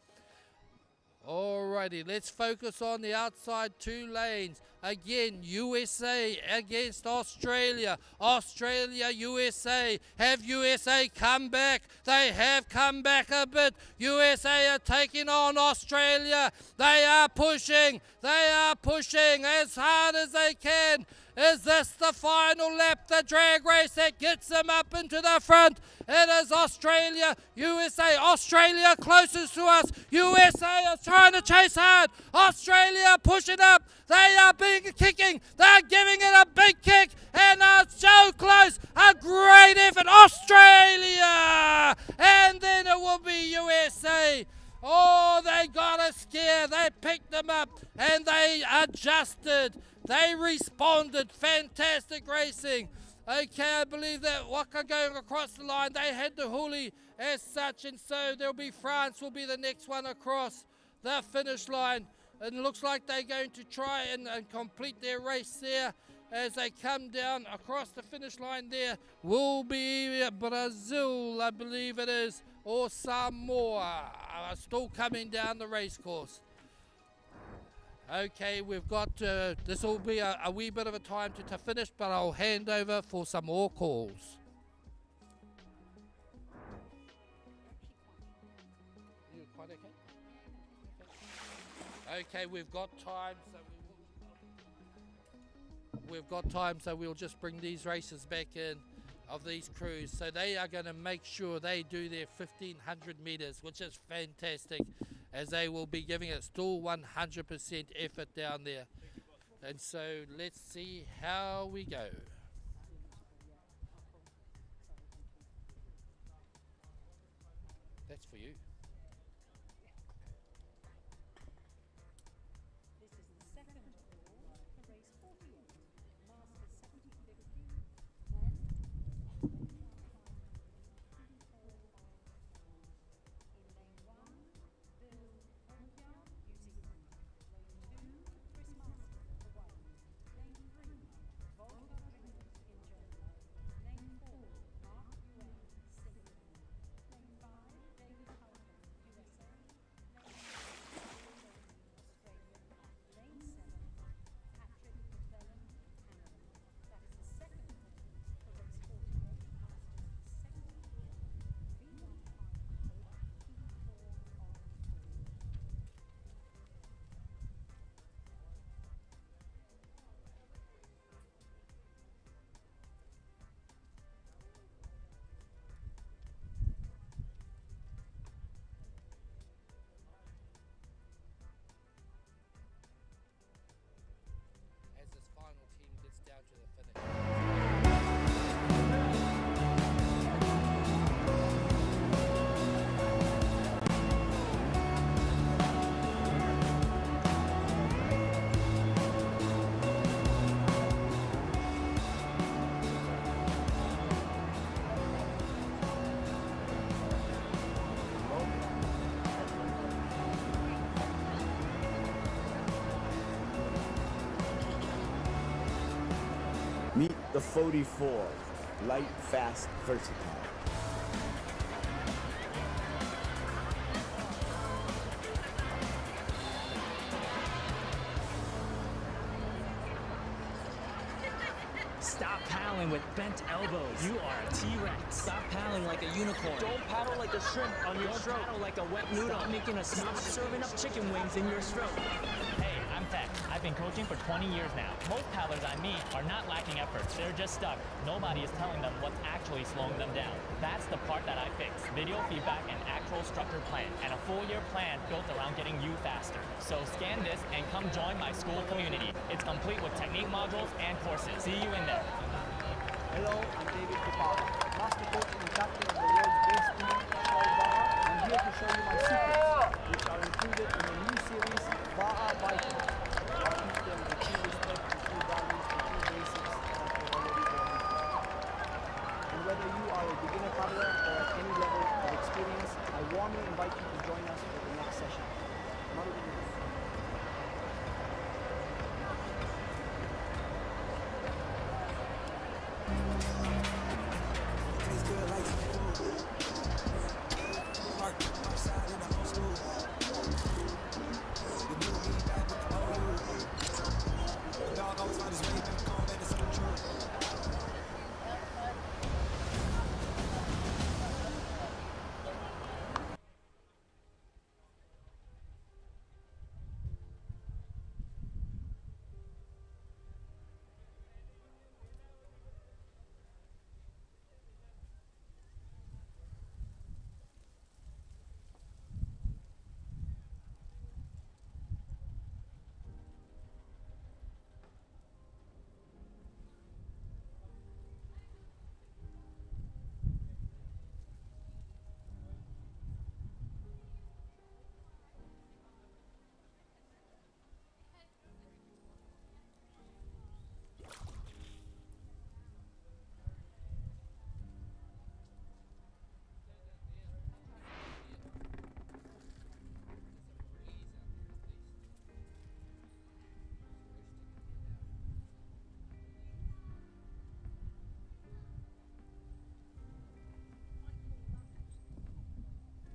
Alrighty, let's focus on the outside 2 lanes. Again, USA against Australia. Australia, USA. Have USA come back? They have come back a bit. USA are taking on Australia. They are pushing as hard as they can. Is this the final lap, the drag race that gets them up into the front? It is Australia, USA. Australia closest to us. USA is trying to chase hard. Australia pushing up. They are kicking. They're giving it a big kick. And are so close. A great effort. Australia. And then it will be USA. Oh, they got a scare. They picked them up and they adjusted. They responded. Fantastic racing. Okay, I believe that Waka going across the line. They had the huli as such, and so there'll be France will be the next one across the finish line. And it looks like they're going to try and complete their race there as they come down across the finish line. There will be Brazil, I believe it is, or Samoa, still coming down the race course. Okay, we've got, this will be a wee bit of a time to finish, but I'll hand over for some more calls. You quite okay? Okay, we've got time, so we'll just bring these races back in of these crews. So they are going to make sure they do their 1,500 meters, which is fantastic, as they will be giving it still 100% effort down there. And so let's see how we go. That's for you. This is the second call for race 48, Masters 7050, and in lane 1, Bill Olympia, New Zealand. Lane 2, Chris Master, Hawaii. Lane 3, Volker Rindt in Germany. Lane 4, Mark Yuen, Singapore. Lane 5, David Halton, USA. Lane 6, Australia. Lane 7, Patrick McClellan, Canada. That is the second call for race 48, Masters 7050, V1 final code P4 on 4. As this final team gets down to the finish. Meet the 44, light, fast, versatile. Stop paddling with bent elbows. You are a T-Rex. Stop paddling like a unicorn. Don't paddle like a shrimp on your stroke. Paddle like a wet noodle. Stop making a stop serving up chicken wings in your stroke. Hey, I'm Tech. I've been coaching for 20 years now. Most paddlers I meet are not lacking effort. They're just stuck. Nobody is telling them what's actually slowing them down. That's the part that I fix. Video feedback and actual structured plan. And a full-year plan built around getting you faster. So scan this and come join my school community. It's complete with technique modules and courses. See you in there. Hello, I'm David Tipala, Master Coach and Captain of the world's best team, Shelvaha. I'm here to show you my secrets, which are included in the new series, VAA Vitals. I'll teach them the true respect, the true values, the true basics that they already learned. And whether you are a beginner paddler or at any level of experience, I warmly invite you to join us for the next session. Marina. Tastes good like food. Parked outside in the old school. The new me back with the old you. The dog always find his way back home, and it's so true.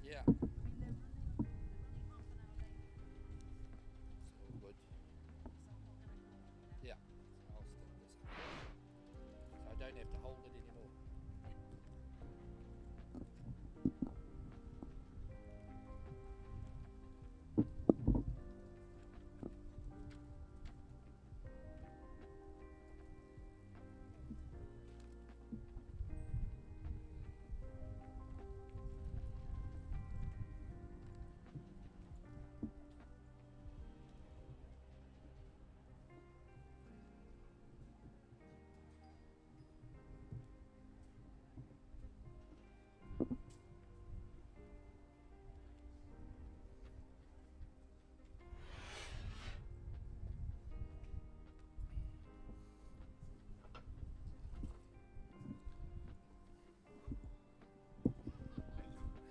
Yeah. So good. Yeah. I'll stick this up. So I don't have to hold it anymore.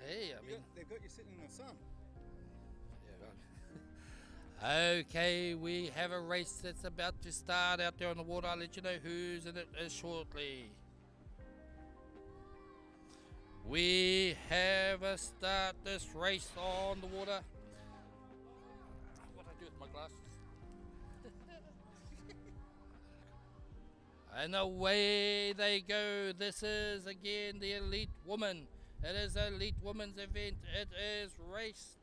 Hey, I mean, They've got you sitting in the sun. yeah, right. Okay, we have a race that's about to start out there on the water. I'll let you know who's in it shortly. We have a start this race on the water. What do I do with my glasses? And away they go. This is again the Elite Woman. It is Elite Women's event. It is race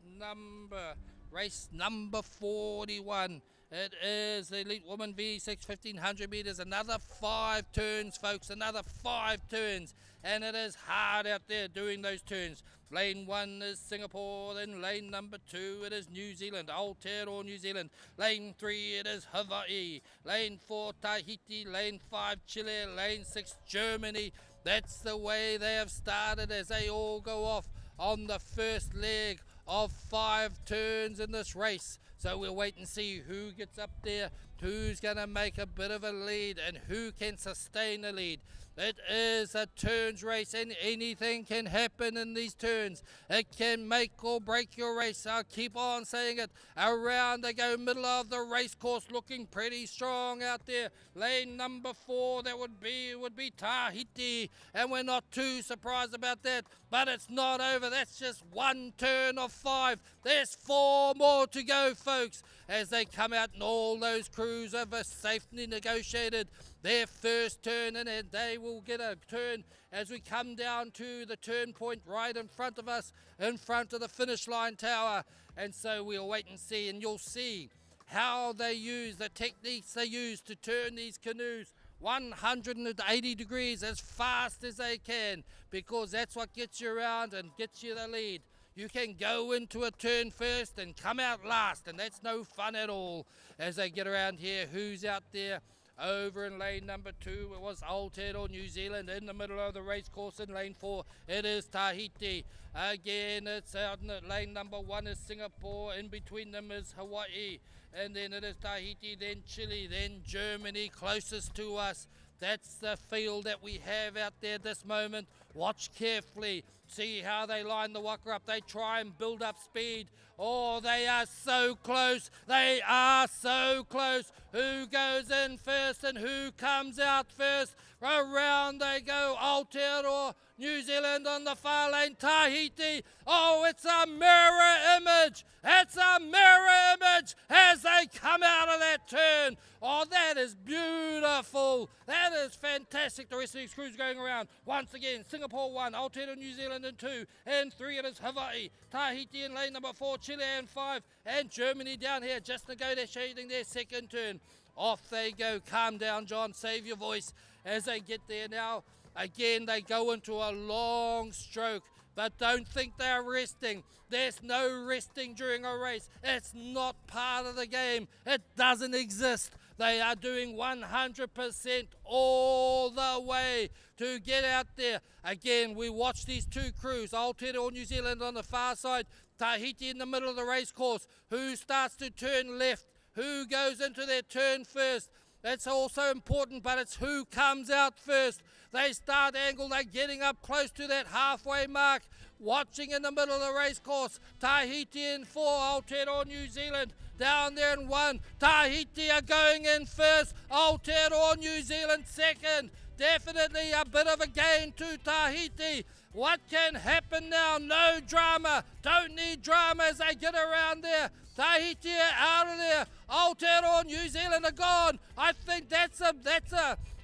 number 41. It is the Elite Woman V6 1500 meters. Another 5 turns, folks. Another 5 turns. And it is hard out there doing those turns. Lane 1 is Singapore. Then lane number 2, it is New Zealand. Aotearoa, New Zealand. Lane 3, it is Hawaii. Lane 4, Tahiti. Lane 5, Chile. Lane 6, Germany. That's the way they have started as they all go off on the first leg of 5 turns in this race. So we'll wait and see who gets up there, who's going to make a bit of a lead and who can sustain the lead. It is a turns race and anything can happen in these turns. It can make or break your race. I'll keep on saying it. Around they go, middle of the race course, looking pretty strong out there. Lane number 4, that would be Tahiti. And we're not too surprised about that. But it's not over. That's just one turn of 5. There's 4 more to go, folks, as they come out and all those crews have safely negotiated their first turn, and then they will get a turn as we come down to the turn point right in front of us, in front of the finish line tower. And so we'll wait and see, and you'll see how they use the techniques they use to turn these canoes 180 degrees as fast as they can, because that's what gets you around and gets you the lead. You can go into a turn first and come out last, and that's no fun at all. As they get around here, who's out there? Over in lane number 2, it was Aotearoa, New Zealand. In the middle of the race course in lane 4, it is Tahiti. Again, it's out in lane number 1 is Singapore. In between them is Hawaii. And then it is Tahiti, then Chile, then Germany closest to us. That's the field that we have out there this moment. Watch carefully. See how they line the waka up. They try and build up speed. Oh, they are so close. They are so close. Who goes in first and who comes out first? Around they go. Aotearoa, New Zealand on the far lane. Tahiti. Oh, it's a mirror image. It's a mirror image as they come out of that turn. Oh, that is beautiful. That is fantastic. The rest of these crews going around. Once again, Singapore 1, Aotearoa, New Zealand in 2, and 3 it is Hawaii. Tahiti in lane number 4, Chile in 5, and Germany down here just negotiating their second turn. Off they go. Calm down, John. Save your voice as they get there now. Again, they go into a long stroke, but don't think they're resting. There's no resting during a race. It's not part of the game. It doesn't exist. They are doing 100% all the way to get out there. Again, we watch these two crews, Aotearoa, New Zealand on the far side, Tahiti in the middle of the race course. Who starts to turn left? Who goes into their turn first? That's also important, but it's who comes out first. They start angle, they're getting up close to that halfway mark. Watching in the middle of the race course, Tahiti in 4, Aotearoa, New Zealand down there in 1. Tahiti are going in first, Aotearoa, New Zealand second. Definitely a bit of a gain to Tahiti. What can happen now? No drama. Don't need drama as they get around there. Tahiti are out of there. Aotearoa, New Zealand are gone. I think that's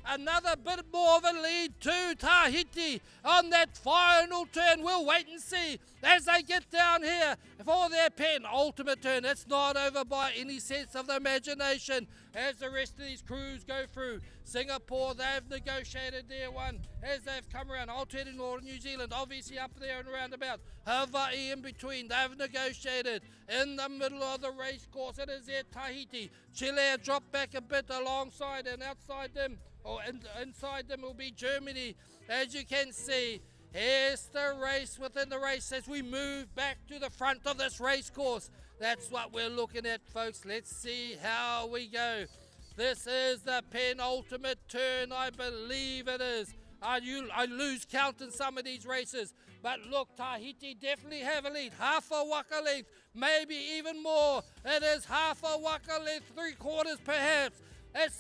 another bit more of a lead to Tahiti on that final turn. We'll wait and see as they get down here for their penultimate turn. It's not over by any sense of the imagination as the rest of these crews go through. Singapore, they've negotiated their one as they've come around. Aotearoa, New Zealand, obviously up there and around about. Hawaii in between, they've negotiated. In the middle of the race course, it is there, Tahiti. Chile dropped back a bit alongside and outside them. Inside them will be Germany. As you can see, here's the race within the race as we move back to the front of this race course. That's what we're looking at, folks. Let's see how we go. This is the penultimate turn, I believe it is. I lose count in some of these races. But look, Tahiti definitely have a lead. Half a waka length, maybe even more. It is half a waka length, 3/4 perhaps.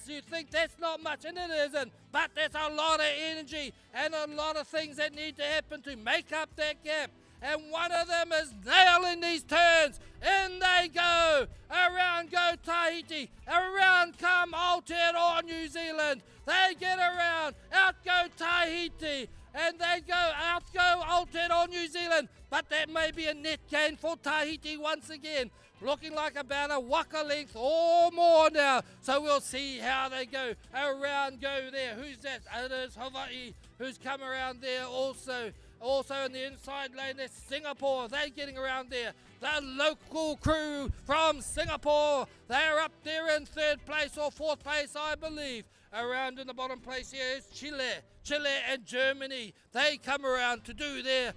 You think that's not much, and it isn't, but there's a lot of energy and a lot of things that need to happen to make up that gap. And one of them is nailing these turns. In they go. Around go Tahiti. Around come Aotearoa, New Zealand. They get around. Out go Tahiti. And they out go Aotearoa, New Zealand. But that may be a net gain for Tahiti once again. Looking like about a waka length or more now. So we'll see how they go. Around go there. Who's that? It is Hawaii who's come around there also. Also in the inside lane, there's Singapore. They're getting around there. The local crew from Singapore. They're up there in 3rd place or 4th place, I believe. Around in the bottom place here is Chile. Chile and Germany. They come around to do their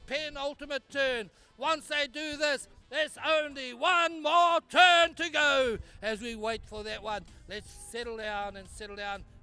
penultimate turn. Once they do this, there's only one more turn to go. As we wait for that one, let's settle down.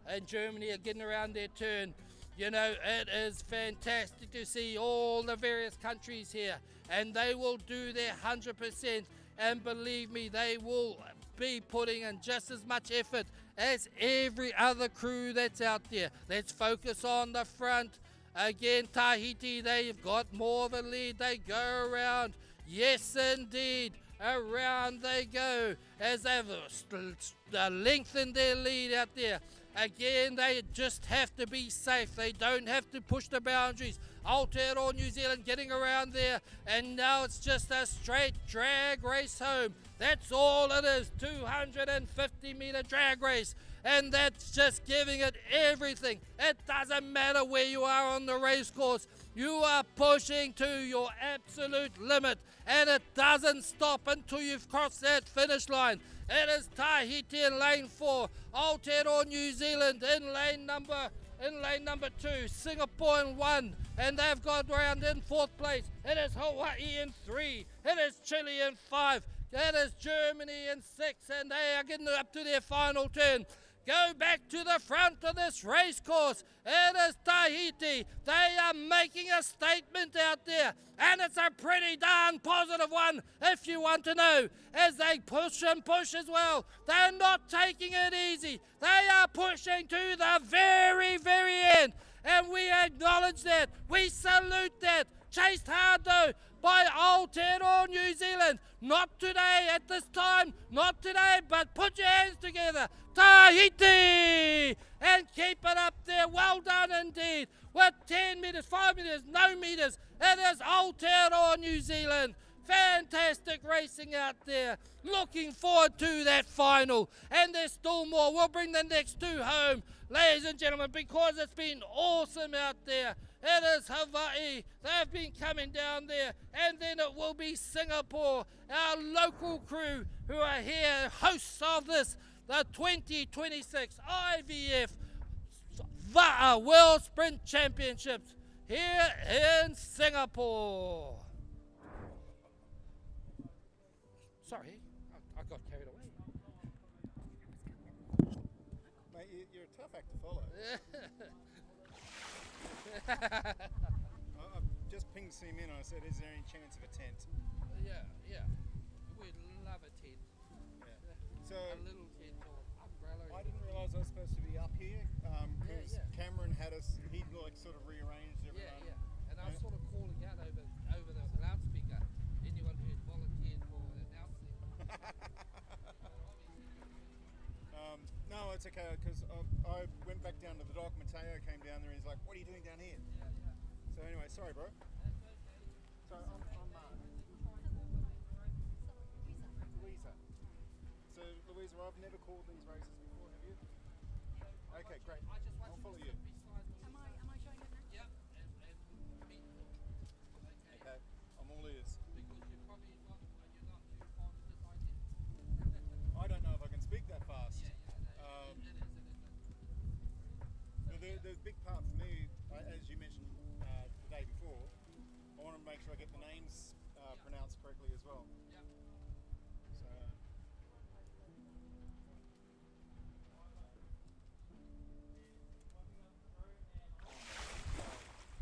And Germany are getting around their turn. You know, it is fantastic to see all the various countries here, and they will do their 100%, and believe me, they will be putting in just as much effort as every other crew that's out there. Let's focus on the front. Again, Tahiti, they've got more of a lead. They go around. Yes, indeed. Around they go as they've lengthened their lead out there. Again, they just have to be safe. They don't have to push the boundaries. Aotearoa New Zealand getting around there, and now it's just a straight drag race home. That's all it is, 250-meter drag race, and that's just giving it everything. It doesn't matter where you are on the race course. You are pushing to your absolute limit, and it doesn't stop until you've crossed that finish line. It is Tahiti in lane 4, Aotearoa New Zealand in lane number 2, Singapore in 1, and they've got around in 4th place. It is Hawaii in 3, it is Chile in 5, it is Germany in 6, and they are getting up to their final turn. Go back to the front of this race course. It is Tahiti. They are making a statement out there, and it's a pretty darn positive one, if you want to know, as they push and push as well. They're not taking it easy. They are pushing to the very, very end, and we acknowledge that. We salute that. Chased hard though by Aotearoa New Zealand. Not today at this time, not today, but put your hands together. Tahiti! And keep it up there. Well done indeed. With 10 metres, 5 metres, no metres. It is Aotearoa New Zealand. Fantastic racing out there. Looking forward to that final. And there's still more. We'll bring the next 2 home, ladies and gentlemen, because it's been awesome out there. It is Hawaii. They've been coming down there. And then it will be Singapore, our local crew who are here, hosts of this, the 2026 IVF VAA World Sprint Championships here in Singapore. Sorry, I got carried away. Mate, you're a tough act to follow. I just pinged Sim in and I said, is there any chance of a tent? Yeah. We'd love a tent. Yeah. So a little tent or umbrella. I didn't realise I was supposed to be up here because Cameron had us, he'd like sort of rearranged everyone. Yeah. And I was sort of calling out over the loudspeaker anyone who had volunteered for announcing. No, it's okay, because I went back down to the dock. Mateo came down there and he's like, what are you doing down here? So anyway, sorry bro. So I'm Louisa. So Louisa, I've never called these races before, have you? Okay, great. I'll follow you. Am I showing it now? Yeah. Okay, I'm all ears. Because you're not too fast as I did. I don't know if I can speak that fast. The big part for me, as you mentioned the day before, I want to make sure I get the names pronounced correctly as well. Yep. So.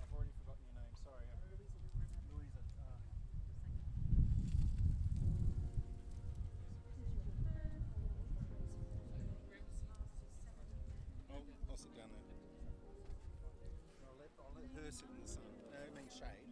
I've already forgotten your name, sorry. Louisa. I'll sit down there. I'll let her sit in the sun. I mean shade.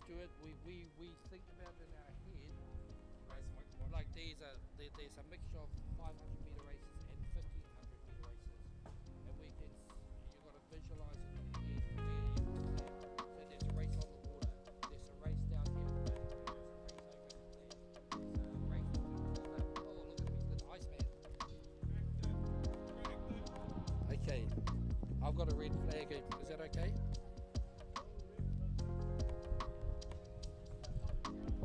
to it. We think about it in our head. Like there's a mixture of 500-meter races and 1,500-meter races, and you got to visualize it in your head. So there's a race on the water. There's a race down here. There's a race over there. Oh, look at me, the Iceman. Okay, I've got a red flag. Is that okay?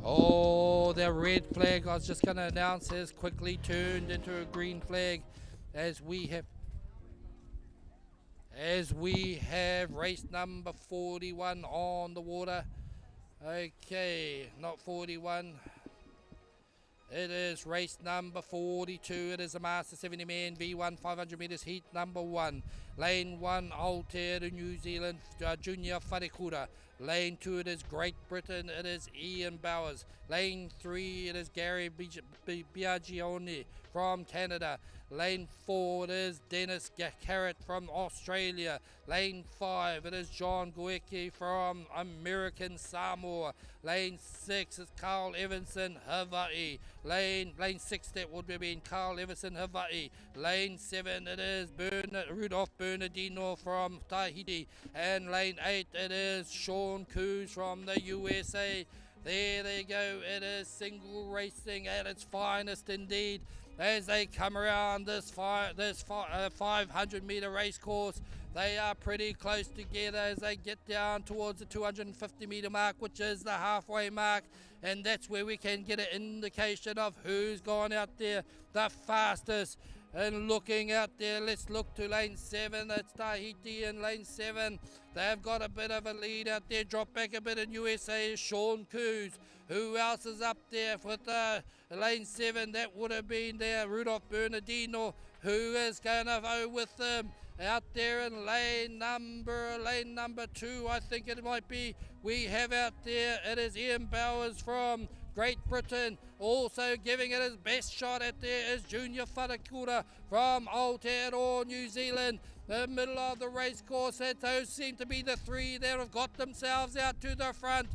Oh, the red flag I was just going to announce has quickly turned into a green flag as we have race number 41 on the water. Okay, not 41. It is race number 42. It is a Master 70 man V1 500 meters heat number 1. Lane 1, Aotearoa, New Zealand, Junior Wharekura. Lane 2, it is Great Britain. It is Ian Bowers. Lane 3, it is Gary Biagioni from Canada. Lane 4, it is Dennis Carrot from Australia. Lane 5, it is John Goecki from American Samoa. Lane 6 is Carl Evanson, Hawaii. Lane 6, that would have been Carl Evanson, Hawaii. Lane 7, it is Rudolph Bernardino from Tahiti. And lane 8, it is Sean Coos from the USA. There they go. It is single racing at its finest indeed. As they come around this 500-meter race course, they are pretty close together as they get down towards the 250-meter mark, which is the halfway mark, and that's where we can get an indication of who's gone out there the fastest. And looking out there, let's look to lane 7. That's Tahiti in lane 7. They've got a bit of a lead out there. Drop back a bit in USA is Sean Coos. Who else is up there with lane 7? That would have been there Rudolph Bernardino, who is going to go with them. Out there in lane number 2, I think it might be, we have out there, it is Ian Bowers from Great Britain. Also giving it his best shot at there is Junior Wharekura from Aotearoa, New Zealand. The middle of the race course, those seem to be the three that have got themselves out to the front.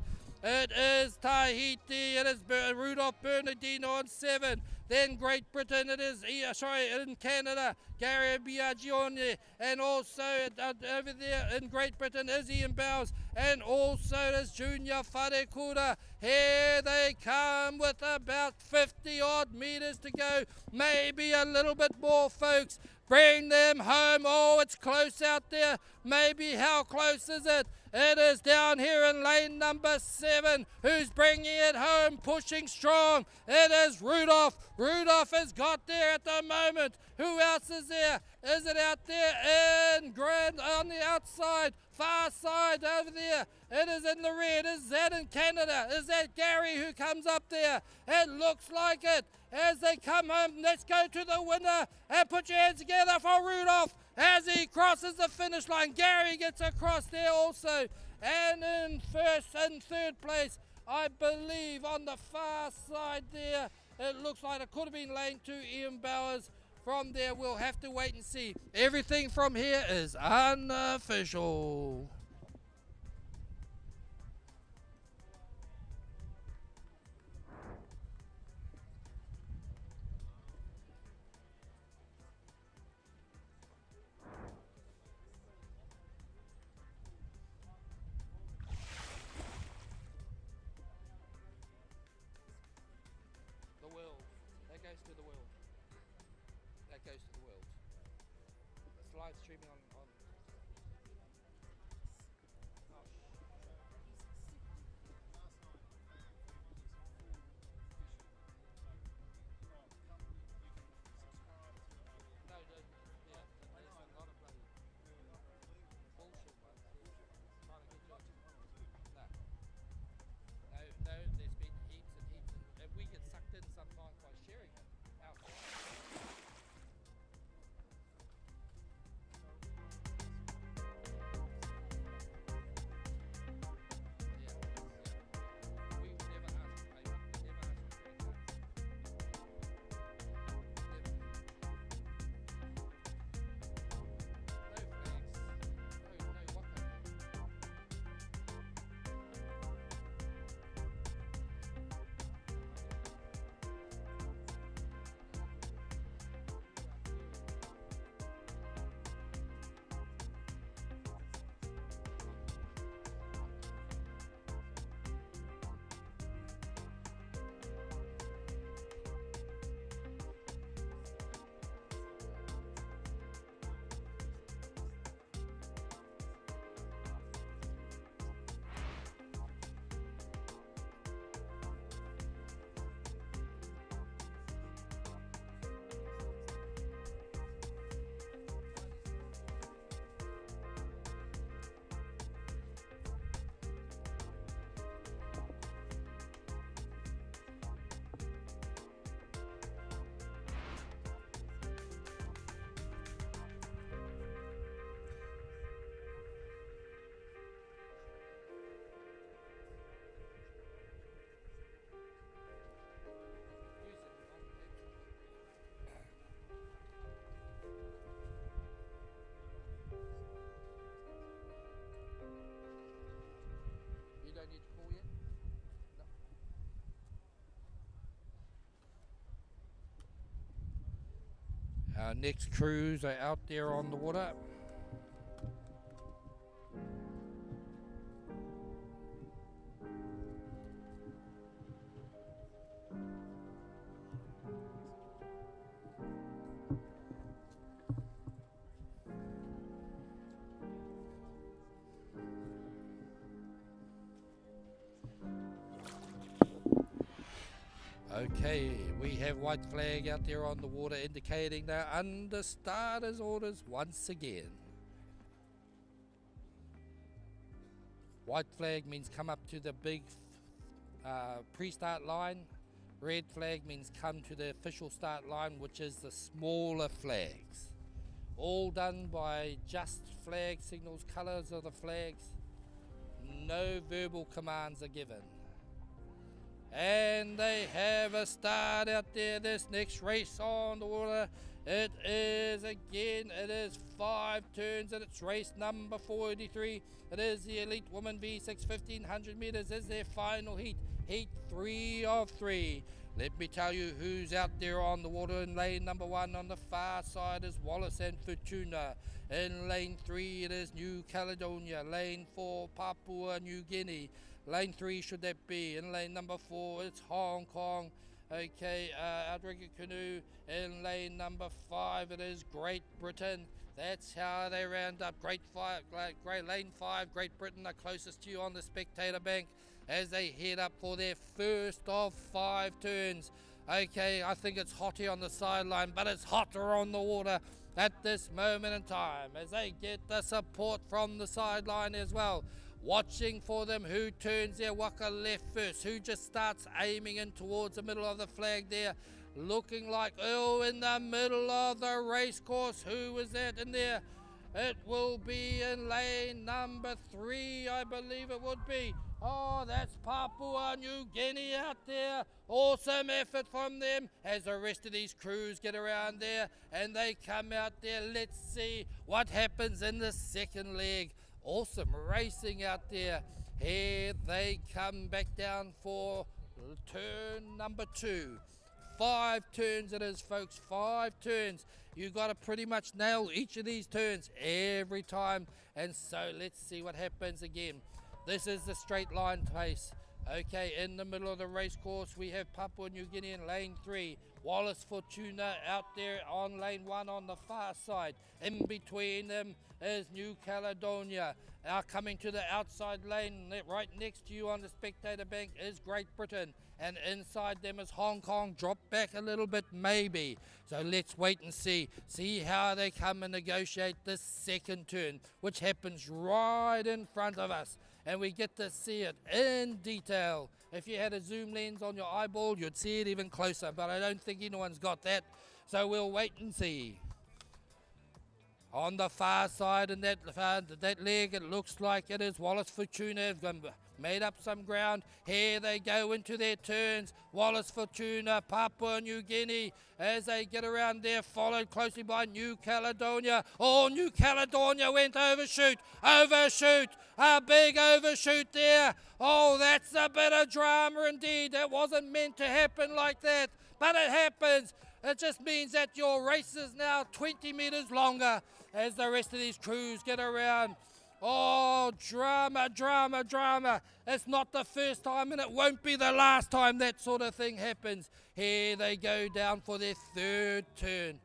It is Tahiti, it is Rudolph Bernardino on 7. Then Great Britain, it is, in Canada, Gary Biagioni. And also over there in Great Britain is Ian Bowers. And also is Junior Wharekura. Here they come with about 50 odd meters to go. Maybe a little bit more, folks. Bring them home. Oh, it's close out there. Maybe how close is it? It is down here in lane number 7. Who's bringing it home, pushing strong? It is Rudolph. Rudolph has got there at the moment. Who else is there? Is it out there in Grand on the outside, far side over there? It is in the red. Is that in Canada? Is that Gary who comes up there? It looks like it. As they come home, let's go to the winner and put your hands together for Rudolph as he crosses the finish line. Gary gets across there also. And in first and third place, I believe on the far side there, it looks like it could have been lane 2, Ian Bowers. From there, we'll have to wait and see. Everything from here is unofficial. The world. That goes to the world. That goes to the world. It's live streaming on Our next crews are out there on the water. Okay, we have white flag out there on the water indicating they're under starters orders once again. White flag means come up to the big pre-start line. Red flag means come to the official start line, which is the smaller flags. All done by just flag signals, colours of the flags. No verbal commands are given. And they have a start out there. This next race on the water, it is 5 turns, and it's race number 43. It is the Elite Women V6 1500 meters is their final heat, heat 3 of 3. Let me tell you who's out there on the water. In lane number 1 on the far side is Wallace and Fortuna. In lane 3 it is New Caledonia. Lane 4 Papua New Guinea. Lane 3 should that be. In lane number 4 it's Hong Kong. Okay, outrigger canoe. In lane number 5 it is Great Britain. That's how they round up. Lane 5, Great Britain are closest to you on the spectator bank as they head up for their first of 5 turns. Okay, I think it's hot here on the sideline, but it's hotter on the water at this moment in time as they get the support from the sideline as well. Watching for them who turns their waka left first, who just starts aiming in towards the middle of the flag there, looking like, oh, in the middle of the race course. Who was that in there? It will be in lane number 3, I believe it would be. Oh, that's Papua New Guinea out there. Awesome effort from them as the rest of these crews get around there and they come out there. Let's see what happens in the second leg. Awesome racing out there. Here they come back down for turn number 2. 5 turns it is, folks. 5 turns. You got to pretty much nail each of these turns every time. And so let's see what happens again. This is the straight line pace. Okay, in the middle of the race course, we have Papua New Guinea in lane 3. Wallace Fortuna out there on lane 1 on the far side. In between them is New Caledonia. Now coming to the outside lane, right next to you on the spectator bank is Great Britain. And inside them is Hong Kong. Drop back a little bit, maybe. So let's wait and see. See how they come and negotiate this second turn, which happens right in front of us. And we get to see it in detail. If you had a zoom lens on your eyeball, you'd see it even closer, but I don't think anyone's got that. So we'll wait and see. On the far side in that leg, it looks like it is Wallace Fortuna have made up some ground. Here they go into their turns. Wallace Fortuna, Papua New Guinea, as they get around there, followed closely by New Caledonia. Oh, New Caledonia went overshoot, a big overshoot there. Oh, that's a bit of drama indeed. That wasn't meant to happen like that, but it happens. It just means that your race is now 20 meters longer as the rest of these crews get around. Oh, drama, drama, drama. It's not the first time and it won't be the last time that sort of thing happens. Here they go down for their third turn.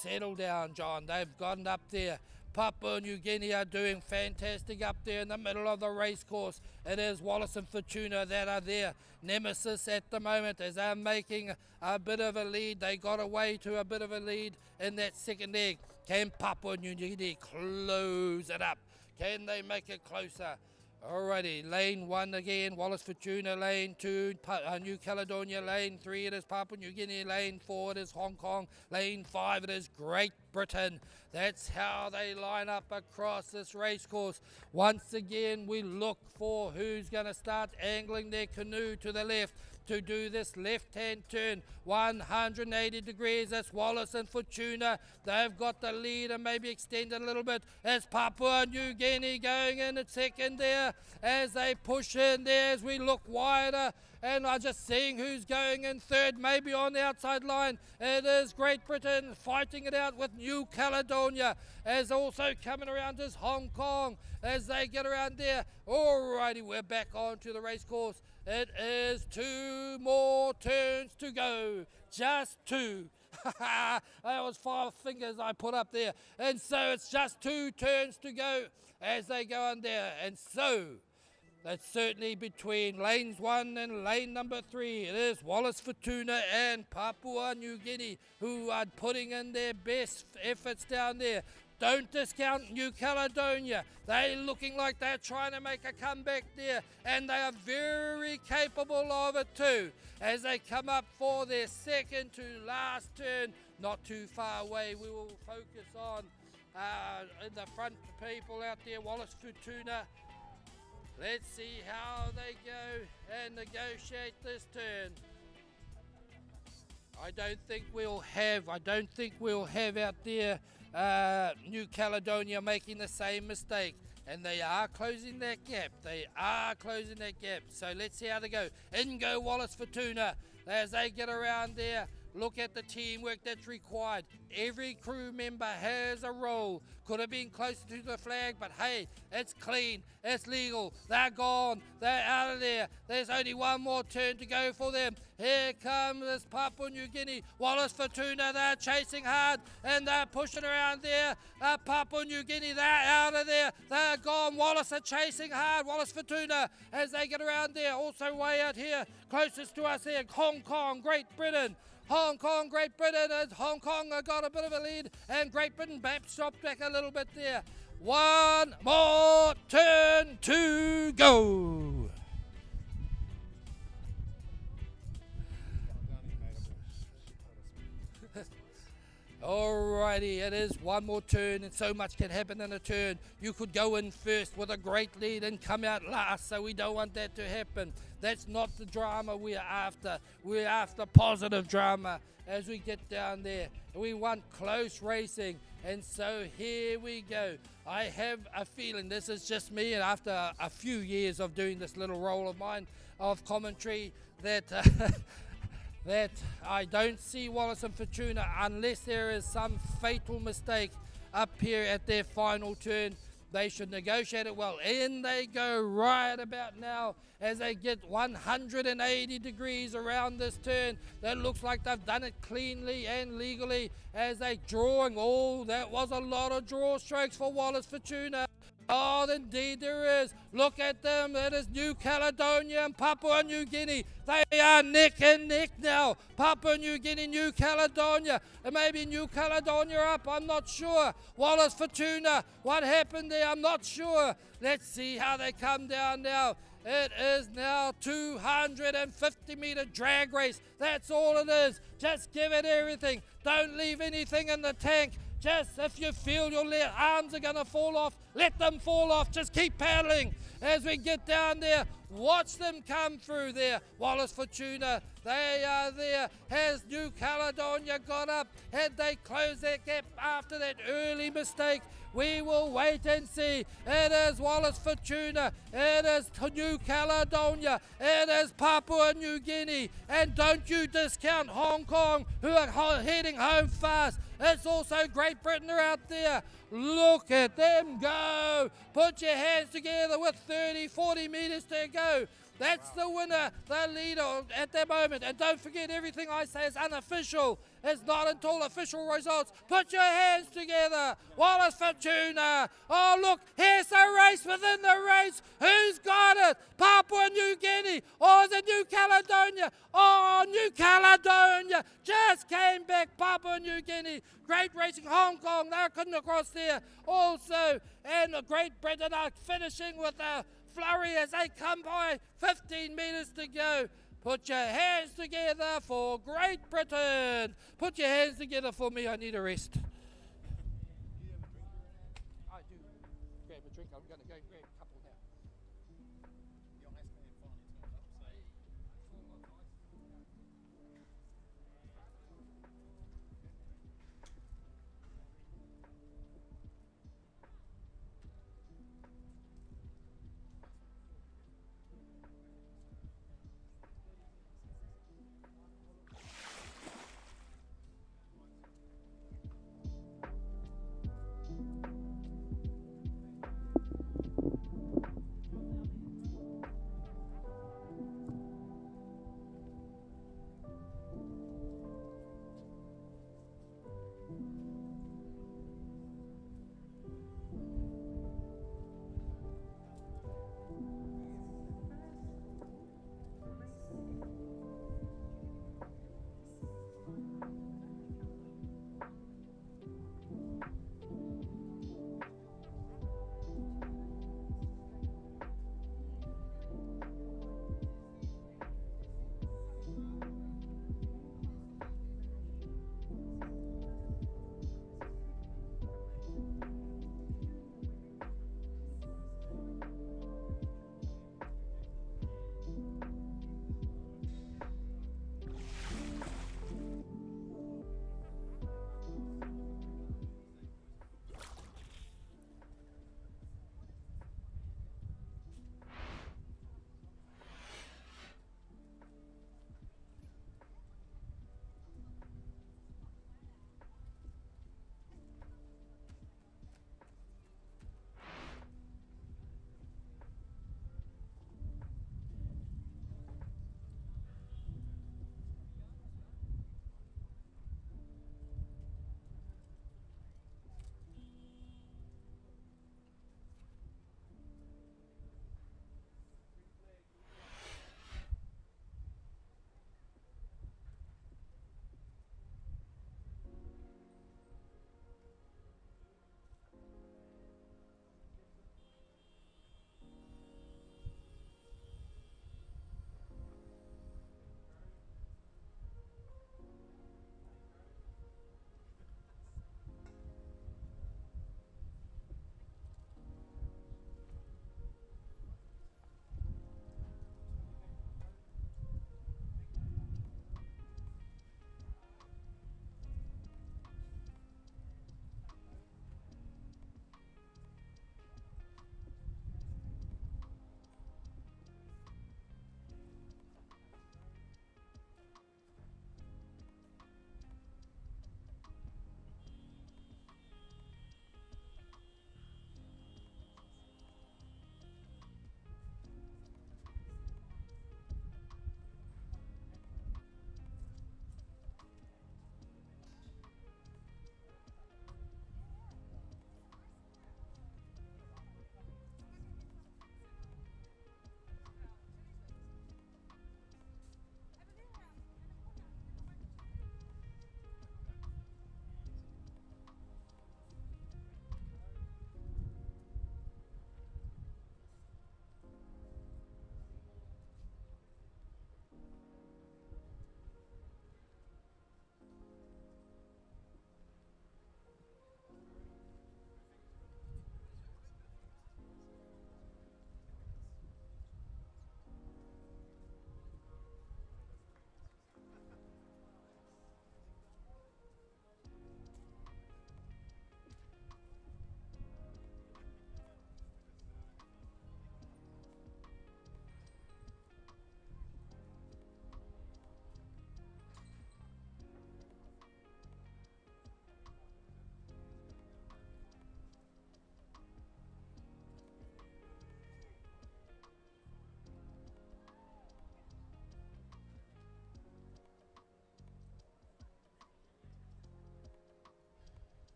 Settle down, John. They've gotten up there. Papua New Guinea are doing fantastic up there in the middle of the race course. It is Wallace and Fortuna that are there. Nemesis at the moment as they're making a bit of a lead. They got away to a bit of a lead in that second leg. Can Papua New Guinea close it up? Can they make it closer? Alrighty, lane 1 again, Wallace Fortuna, lane 2, New Caledonia, lane 3 it is Papua New Guinea, lane 4 it is Hong Kong, lane 5 it is Great Britain. That's how they line up across this race course. Once again, we look for who's going to start angling their canoe to the left to do this left-hand turn, 180 degrees. That's Wallace and Fortuna. They've got the lead and maybe extended a little bit. That's Papua New Guinea going in at second there as they push in there as we look wider and I'm just seeing who's going in third, maybe on the outside line. It is Great Britain fighting it out with New Caledonia, as also coming around is Hong Kong as they get around there. Alrighty, we're back onto the race course. It is 2 more turns to go, just 2. That was 5 fingers I put up there, and so it's just 2 turns to go as they go on there, and so that's certainly between lanes 1 and lane number 3. It is Wallace Fortuna and Papua New Guinea who are putting in their best efforts down there. Don't discount New Caledonia. They're looking like they're trying to make a comeback there, and they are very capable of it too, as they come up for their second to last turn. Not too far away, we will focus on in the front people out there, Wallace Fortuna. Let's see how they go and negotiate this turn. I don't think we'll have out there New Caledonia making the same mistake, and they are closing that gap. So let's see how they go. In go Wallace Fortuna as they get around there. Look at the teamwork that's required. Every crew member has a role. Could have been closer to the flag, but hey, it's clean, it's legal. They're gone, they're out of there. There's only one more turn to go for them. Here comes this Papua New Guinea. Wallace Fortuna, they're chasing hard and they're pushing around there. Papua New Guinea, they're out of there. They're gone. Wallace are chasing hard. Wallace Fortuna as they get around there. Also way out here, closest to us here, Hong Kong, Great Britain. Hong Kong, Great Britain, as Hong Kong got a bit of a lead, and Great Britain stopped back a little bit there. One more turn to go. Alrighty, it is one more turn, and so much can happen in a turn. You could go in first with a great lead and come out last, so we don't want that to happen. That's not the drama we're after. We're after positive drama as we get down there. We want close racing, and so here we go. I have a feeling, this is just me, and after a few years of doing this little role of mine of commentary, that that I don't see Wallace and Fortuna unless there is some fatal mistake up here at their final turn. They should negotiate it well. In they go right about now as they get 180 degrees around this turn. That looks like they've done it cleanly and legally as they drawing. Oh, that was a lot of draw strokes for Wallace Fortuna. Oh, indeed there is. Look at them. It is New Caledonia and Papua New Guinea. They are neck and neck now. Papua New Guinea, New Caledonia. And maybe New Caledonia up, I'm not sure. Wallace Fortuna, what happened there? I'm not sure. Let's see how they come down now. It is now 250-meter drag race. That's all it is. Just give it everything. Don't leave anything in the tank. Just if you feel your arms are going to fall off, let them fall off. Just keep paddling as we get down there. Watch them come through there. Wallace Fortuna, they are there. Has New Caledonia got up? Had they closed that gap after that early mistake? We will wait and see. It is Wallace Fortuna. It is New Caledonia. It is Papua New Guinea. And don't you discount Hong Kong, who are heading home fast. It's also Great Britain are out there. Look at them go. Put your hands together with 30, 40 meters to go. That's the winner, the leader at the moment. And don't forget, everything I say is unofficial. It's not until official results. Put your hands together. Wallace Fortuna. Oh, look, here's a race within the race. Who's got it? Papua New Guinea. Or is it New Caledonia? Oh, New Caledonia just came back. Papua New Guinea. Great racing. Hong Kong, they're cutting across there also. And the Great Britain are finishing with a flurry as they come by. 15 meters to go. Put your hands together for Great Britain. Put your hands together for me. I need a rest. I do. Grab a drink. I'm going to go grab a couple now.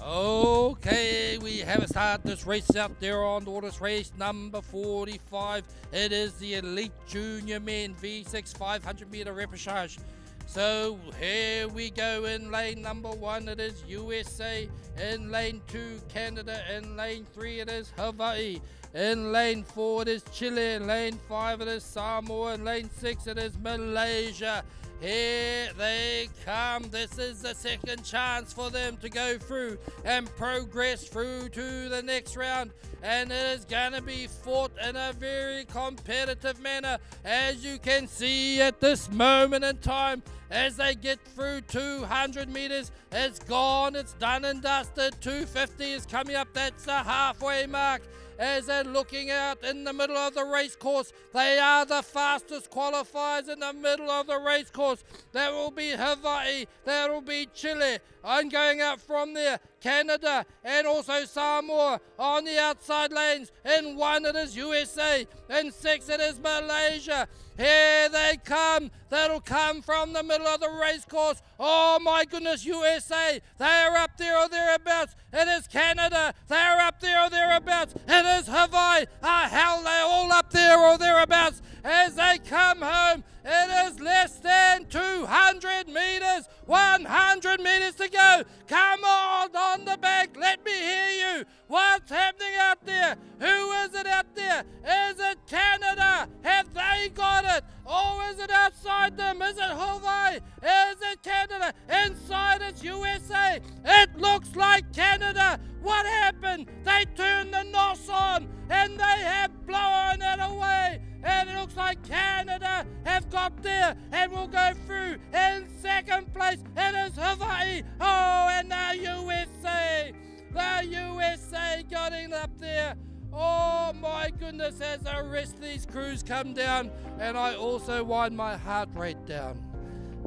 Okay, we have started this race out there on the waters, race number 45. It is the Elite Junior Men V6 500 meter repechage. So here we go in lane number 1, it is USA. In lane 2, Canada. In lane 3, it is Hawaii. In lane 4, it is Chile. In lane 5, it is Samoa. In lane 6, it is Malaysia. Here they come. This is the second chance for them to go through and progress through to the next round. And it is going to be fought in a very competitive manner, as you can see at this moment in time. As they get through 200 meters, it's gone, it's done and dusted. 250 is coming up, that's the halfway mark. As they're looking out in the middle of the race course, they are the fastest qualifiers in the middle of the race course. That will be Hawaii, that will be Chile. I'm going out from there, Canada and also Samoa on the outside lanes. In 1 it is USA, in 6 it is Malaysia. Here they come. That'll come from the middle of the race course. Oh my goodness, USA. They are up there or thereabouts. It is Canada. They are up there or thereabouts. It is Hawaii. Hell, they're all up there or thereabouts. As they come home, it is less than 200 meters. 100 meters to go. Come on the bank. Let me hear you. What's happening out there? Who is it out there? Is it Canada? Have they got it? Or is it outside them? Is it Hawaii? Is it Canada? Inside it's USA. It looks like Canada. What happened? They turned the NOS on and they have blown it away. And it looks like Canada have got there and will go through. In second place, it is Hawaii. Oh, and the USA. The USA getting up there. Oh my goodness, as the rest of these crews come down, and I also wind my heart rate down.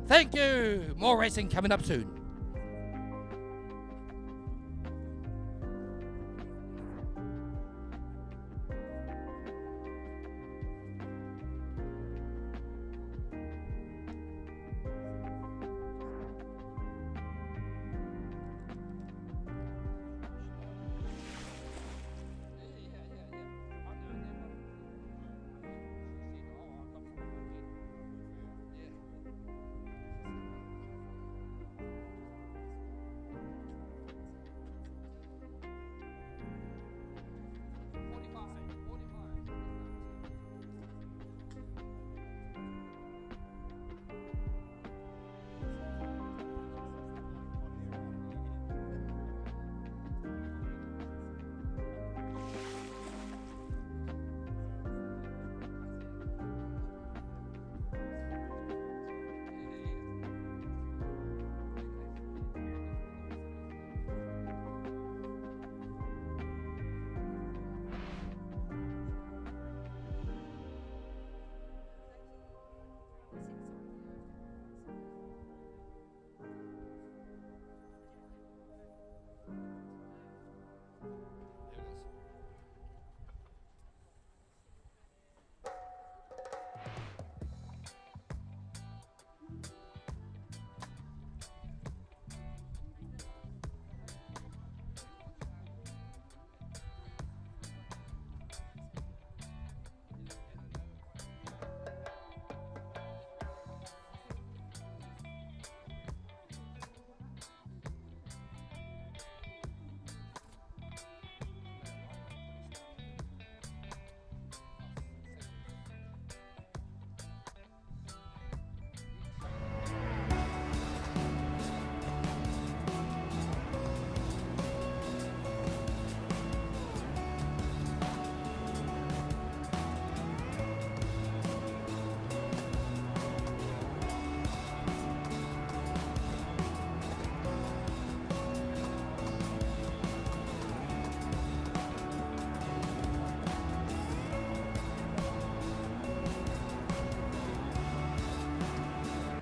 Thank you. More racing coming up soon.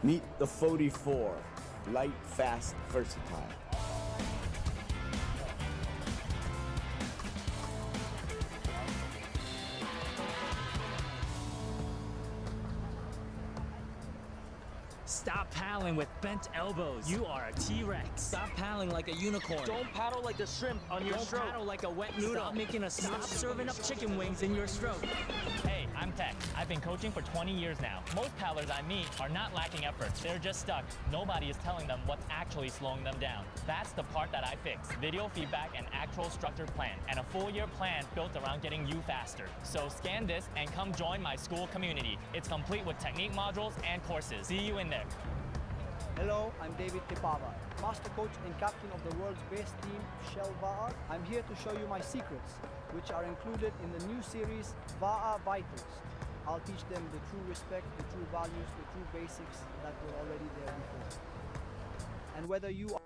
Meet the 44, light, fast, versatile. Stop paddling with bent elbows. You are a T-Rex. Stop paddling like a unicorn. Don't paddle like a shrimp on your stroke. Don't paddle like a wet noodle. Stop making a stop serving up chicken wings in your stroke. Hey, I'm Tech. I've been coaching for 20 years now. Most paddlers I meet are not lacking effort. They're just stuck. Nobody is telling them what's actually slowing them down. That's the part that I fix. Video feedback and actual structured plan. And a full-year plan built around getting you faster. So scan this and come join my school community. It's complete with technique modules and courses. See you in there. Hello, I'm David Tepava, Master Coach and Captain of the world's best team, Shell VAA. I'm here to show you my secrets, which are included in the new series, VAA Vitals. I'll teach them the true respect, the true values, the true basics that were already there before. And whether you are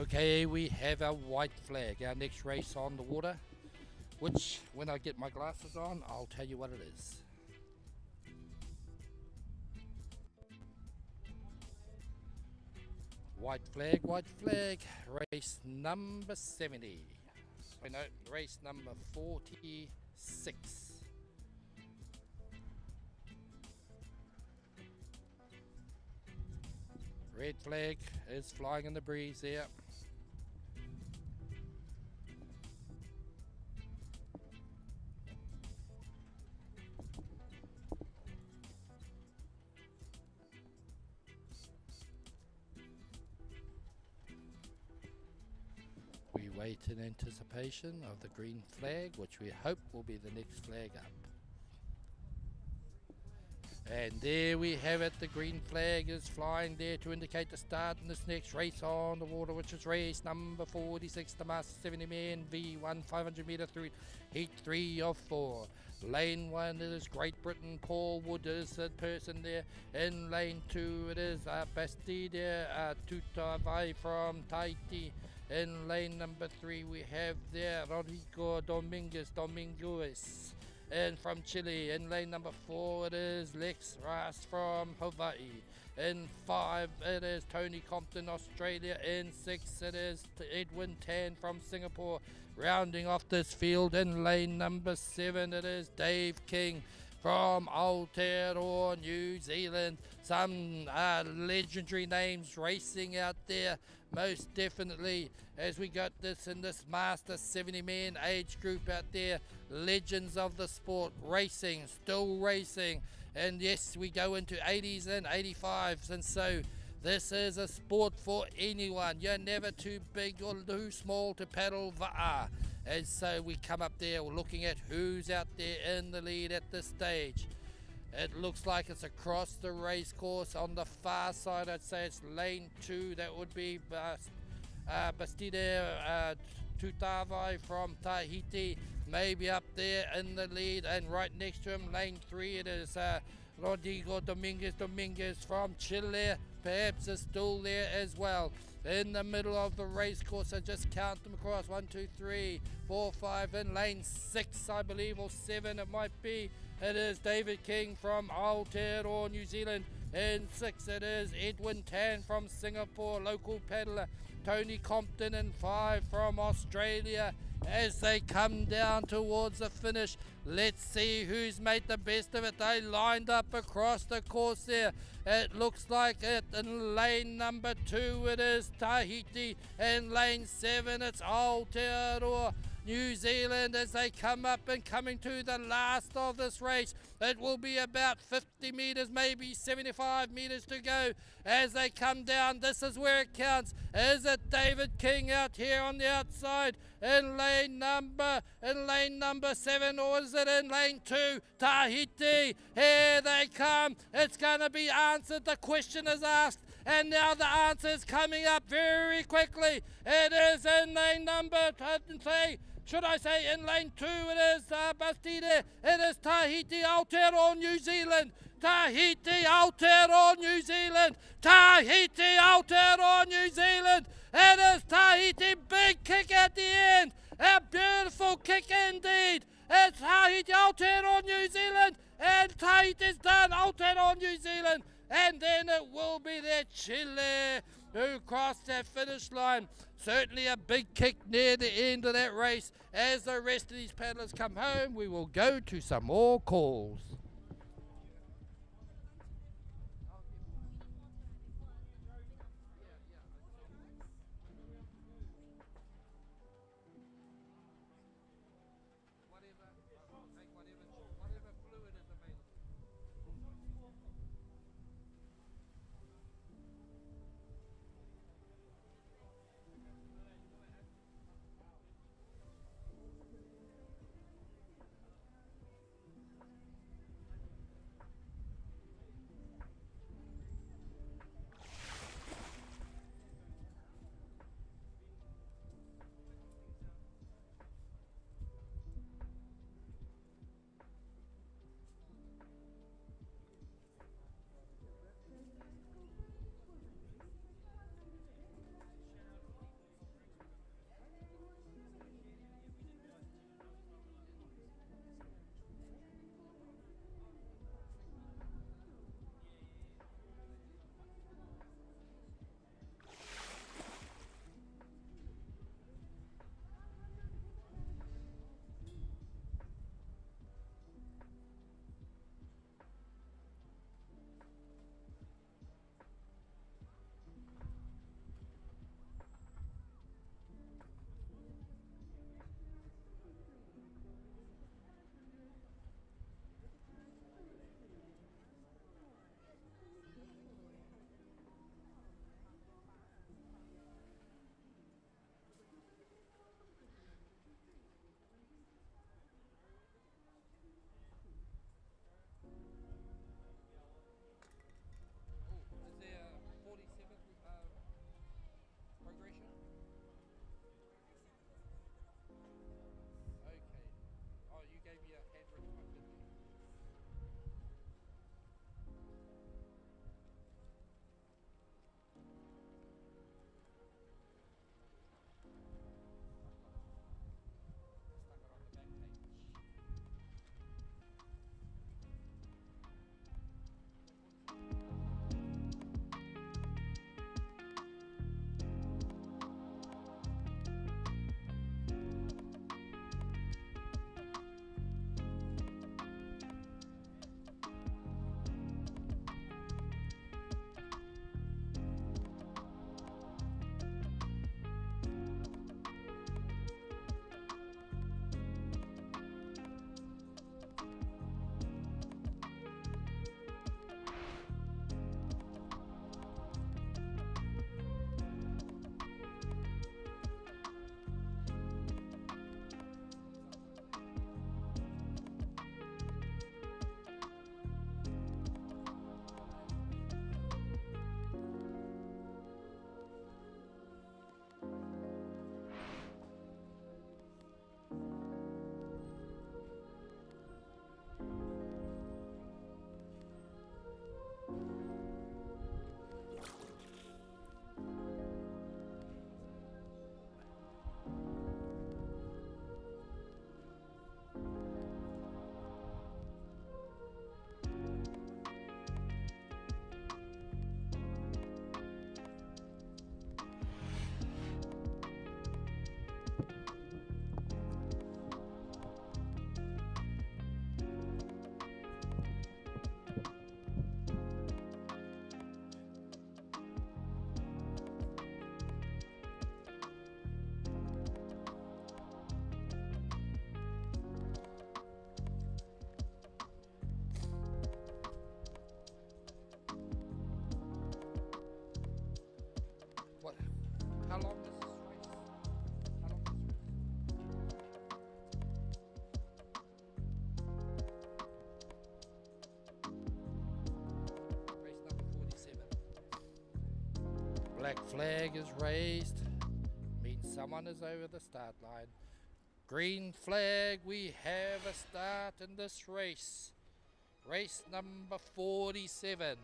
Okay, we have a white flag, our next race on the water, which when I get my glasses on, I'll tell you what it is. White flag, race number 70. No, race number 46. Red flag is flying in the breeze there. We wait in anticipation of the green flag, which we hope will be the next flag up. And there we have it, the green flag is flying there to indicate the start in this next race on the water, which is race number 46, the Master 70 Man V1 500 meter through heat 3 of 4. Lane 1 it is Great Britain, Paul Wood is the person there. In lane 2 it is Bastide Tutavai from Tahiti. In lane number 3 we have there Rodrigo Dominguez. And from Chile, in lane number 4 it is Lex Ras from Hawaii. In 5 it is Tony Compton, Australia. In 6 it is Edwin Tan from Singapore. Rounding off this field in lane number 7 it is Dave King from Aotearoa, New Zealand. Some legendary names racing out there, most definitely, as we got this in this Master 70 man age group out there. Legends of the sport racing, still racing. And yes, we go into 80s and 85s, and so this is a sport for anyone. You're never too big or too small to paddle va'a. And so we come up there looking at who's out there in the lead at this stage. It looks like it's across the race course on the far side. I'd say it's lane 2. That would be Bastide Tutavai from Tahiti, maybe up there in the lead. And right next to him, lane 3, it is Rodrigo Dominguez from Chile. Perhaps is still there as well. In the middle of the race course, I just count them across. 1, 2, 3, 4, 5. In lane 6, I believe, or 7 it might be. It is David King from Aotearoa, New Zealand. In 6 it is Edwin Tan from Singapore, local paddler. Tony Compton in 5 from Australia. As they come down towards the finish, let's see who's made the best of it. They lined up across the course there. It looks like it. In lane number 2 it is Tahiti. In lane 7 it's Aotearoa, New Zealand, as they come up and coming to the last of this race. It will be about 50 metres, maybe 75 metres to go as they come down. This is where it counts. Is it David King out here on the outside in lane number 7, or is it in lane 2 Tahiti? Here they come. It's going to be answered. The question is asked, and now the answer is coming up very quickly. It is in lane number 3. Should I say in lane 2 it is Bastide. It is Tahiti, Aotearoa, New Zealand. Tahiti, Aotearoa, New Zealand. Tahiti, Aotearoa, New Zealand. It is Tahiti, big kick at the end. A beautiful kick indeed. It's Tahiti, Aotearoa, New Zealand. And Tahiti's done, Aotearoa, New Zealand. And then it will be their Chile who crossed that finish line. Certainly a big kick near the end of that race. As the rest of these paddlers come home, we will go to some more calls. Black flag is raised, means someone is over the start line. Green flag, we have a start in this race. Race number 47.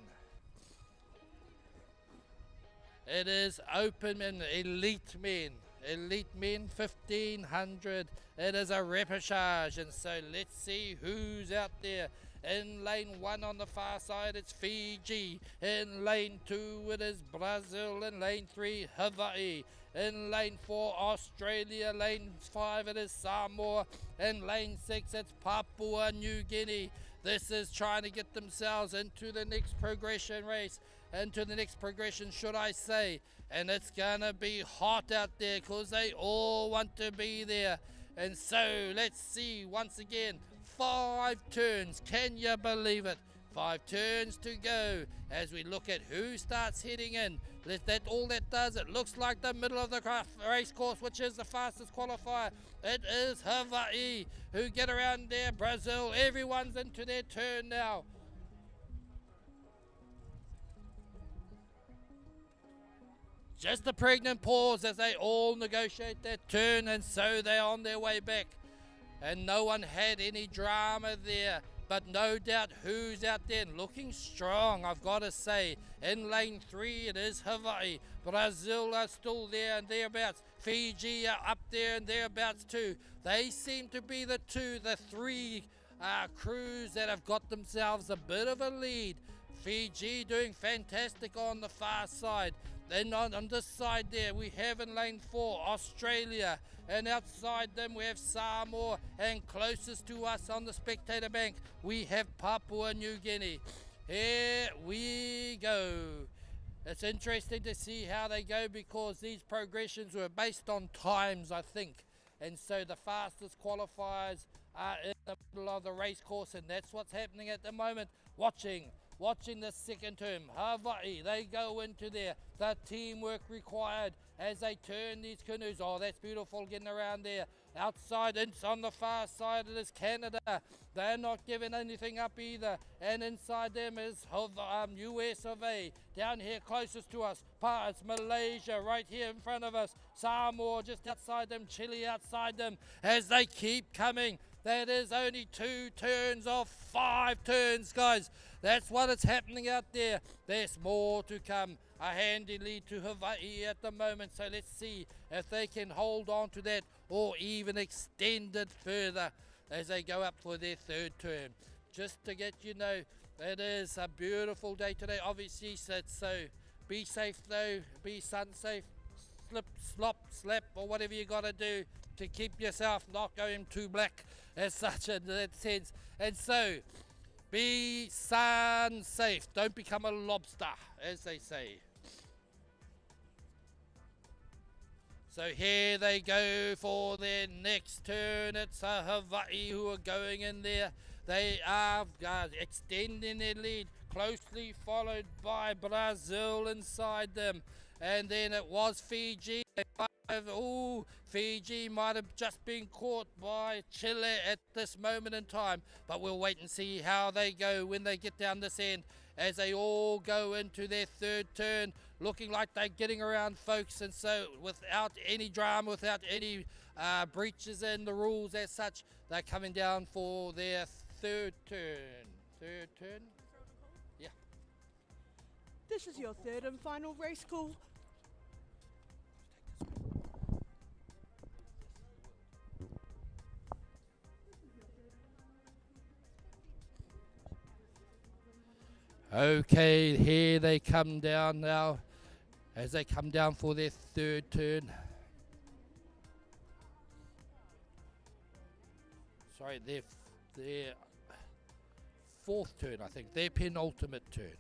It is open men, elite men. Elite men 1500. It is a repechage, and so let's see who's out there. In lane 1 on the far side, it's Fiji. In lane 2, it is Brazil. In lane 3, Hawaii. In lane 4, Australia. Lane 5, it is Samoa. In lane 6, it's Papua New Guinea. This is trying to get themselves into the next progression race. Into the next progression, should I say. And it's gonna be hot out there because they all want to be there. And so let's see once again, 5 turns. Can you believe it? 5 turns to go as we look at who starts heading in. All that does, it looks like the middle of the race course, which is the fastest qualifier. It is Hawaii who get around there. Brazil, everyone's into their turn now. Just a pregnant pause as they all negotiate their turn, and so they're on their way back. And no one had any drama there, but no doubt who's out there looking strong, I've got to say. In lane 3, it is Hawaii. Brazil are still there and thereabouts. Fiji are up there and thereabouts too. They seem to be the 3 crews that have got themselves a bit of a lead. Fiji doing fantastic on the far side. Then on this side there, we have in lane 4, Australia. And outside them, we have Samoa. And closest to us on the spectator bank, we have Papua New Guinea. Here we go. It's interesting to see how they go because these progressions were based on times, I think. And so the fastest qualifiers are in the middle of the race course, and that's what's happening at the moment. Watching the second term, Hawaii, they go into there. The teamwork required as they turn these canoes. Oh, that's beautiful getting around there. Outside, it's on the far side, it is Canada. They're not giving anything up either. And inside them is US of A. Down here closest to us, it's Malaysia right here in front of us. Samoa just outside them, Chile outside them as they keep coming. That is only 2 turns of 5 turns, guys. That's what is happening out there. There's more to come. A handy lead to Hawaii at the moment. So let's see if they can hold on to that or even extend it further as they go up for their 3rd term. Just to get you know, it is a beautiful day today, obviously. So be safe though. Be sun safe. Slip, slop, slap, or whatever you got to do to keep yourself not going too black as such in that sense. And so be sun safe. Don't become a lobster, as they say. So here they go for their next turn. It's Hawaii who are going in there. They are extending their lead, closely followed by Brazil inside them. And then it was Fiji. Fiji might have just been caught by Chile at this moment in time. But we'll wait and see how they go when they get down this end as they all go into their 3rd turn, looking like they're getting around folks. And so without any drama, without any breaches in the rules as such, they're coming down for their 3rd turn. 3rd turn? Yeah. This is your 3rd and final race call. Okay, here they come down now as they come down for their 3rd turn. Sorry, their 4th turn, I think. Their penultimate turn.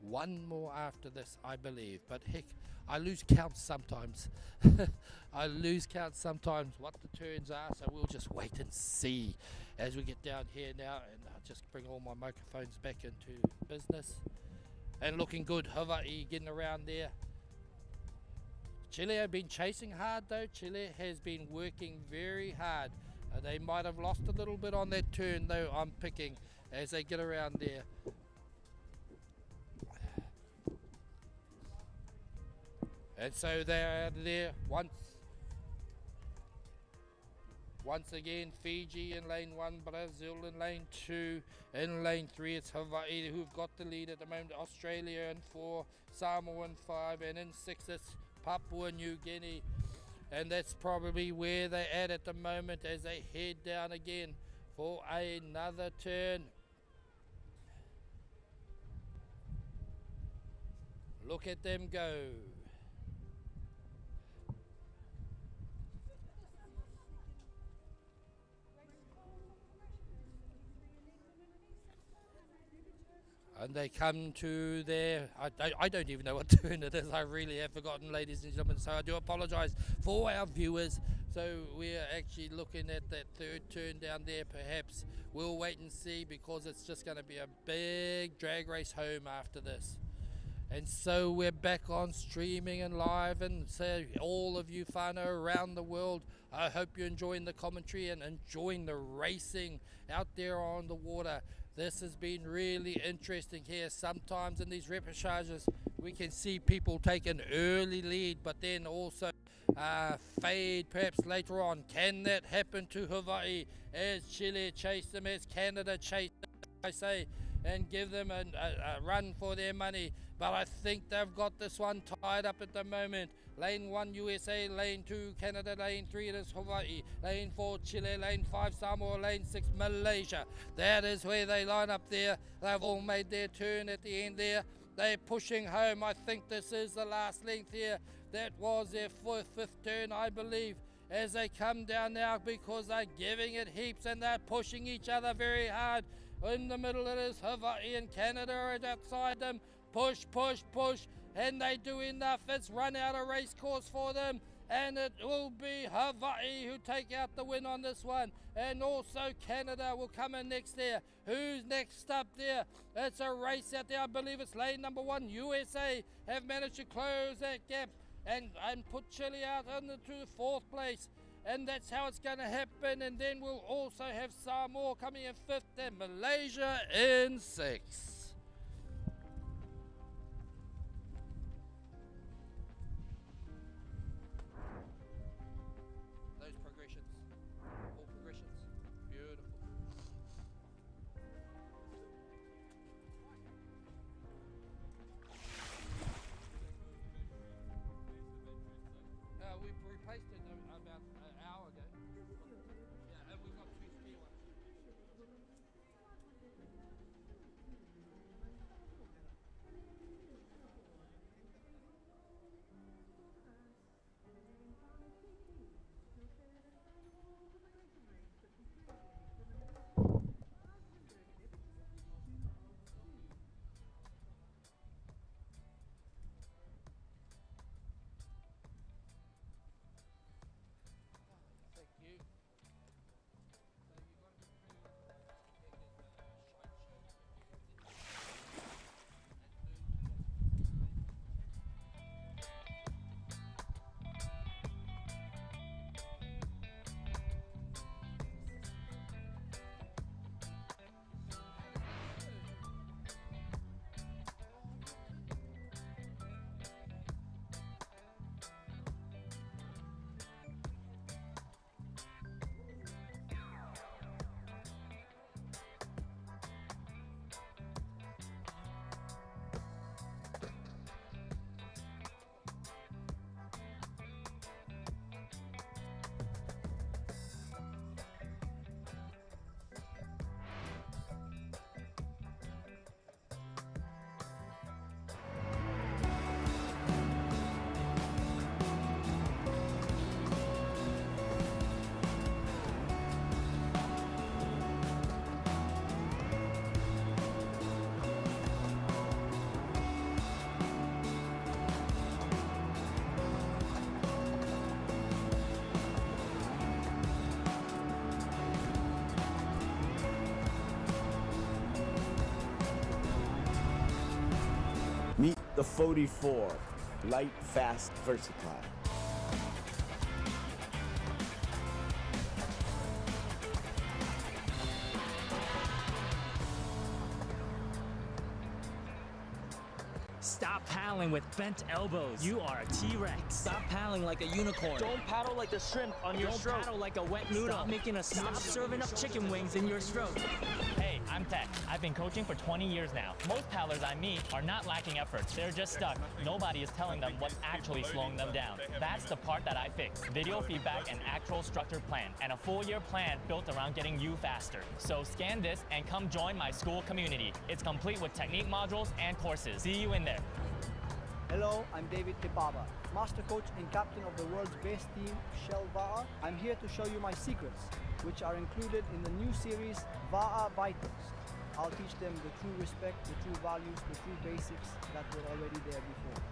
One more after this, I believe. But heck, I lose count sometimes. I lose count sometimes what the turns are, so we'll just wait and see as we get down here now. And I'll just bring all my microphones back into business. And looking good, Hawaii getting around there. Chile have been chasing hard though. Chile has been working very hard. They might have lost a little bit on that turn though, I'm picking, as they get around there. And so they're there once again, Fiji in lane 1, Brazil in lane 2, in lane 3 it's Hawaii who've got the lead at the moment, Australia in 4, Samoa in 5, and in 6 it's Papua New Guinea. And that's probably where they're at the moment as they head down again for another turn. Look at them go. And they come to their, I don't even know what turn it is. I really have forgotten, ladies and gentlemen, so I do apologise for our viewers. So we're actually looking at that third turn down there. Perhaps we'll wait and see, because it's just going to be a big drag race home after this. And so we're back on streaming and live, and so all of you whānau around the world, I hope you're enjoying the commentary and enjoying the racing out there on the water. This has been really interesting here. Sometimes in these reportages we can see people take an early lead, but then also fade perhaps later on. Can that happen to Hawaii as Chile chase them, as Canada chase them, I say, and give them a run for their money? But I think they've got this one tied up at the moment. Lane 1 USA, lane 2 Canada, lane 3 it is Hawaii, lane 4 Chile, lane 5 Samoa, lane 6 Malaysia. That is where they line up there. They've all made their turn at the end there. They're pushing home. I think this is the last length here. That was their fifth turn, I believe, as they come down now, because they're giving it heaps and they're pushing each other very hard. In the middle it is Hawaii and Canada right outside them. Push, push, push, and they do enough. It's run out a race course for them, and it will be Hawaii who take out the win on this one. And also Canada will come in next there. Who's next up there? It's a race out there. I believe it's lane number 1. USA have managed to close that gap and put Chile out into 4th place. And that's how it's going to happen. And then we'll also have Samoa coming in 5th and Malaysia in 6th. Meet the 44, light, fast, versatile. Stop paddling with bent elbows. You are a T-Rex. Stop paddling like a unicorn. Don't paddle like a shrimp on your stroke. Don't paddle like a wet noodle. Stop serving up chicken wings in your stroke. Hey, I'm Tech. I've been coaching for 20 years now. Most paddlers I meet are not lacking effort. They're just stuck. Nobody is telling them what's actually slowing them down. That's the part that I fix. Video feedback and actual structured plan. And a full-year plan built around getting you faster. So scan this and come join my school community. It's complete with technique modules and courses. See you in there. Hello, I'm David Tepava, Master Coach and Captain of the world's best team, Shell VAA. I'm here to show you my secrets, which are included in the new series, VAA Vitals. I'll teach them the true respect, the true values, the true basics that were already there before.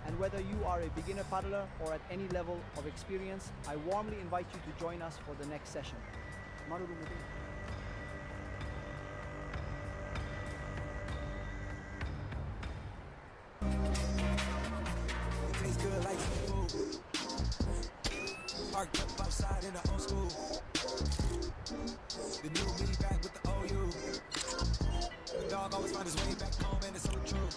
And whether you are a beginner paddler or at any level of experience, I warmly invite you to join us for the next session. Marurumutu. Tastes good like food. Parked up outside in the old school. The new me back with the OU. The dog always finds his way back home, and it's so true.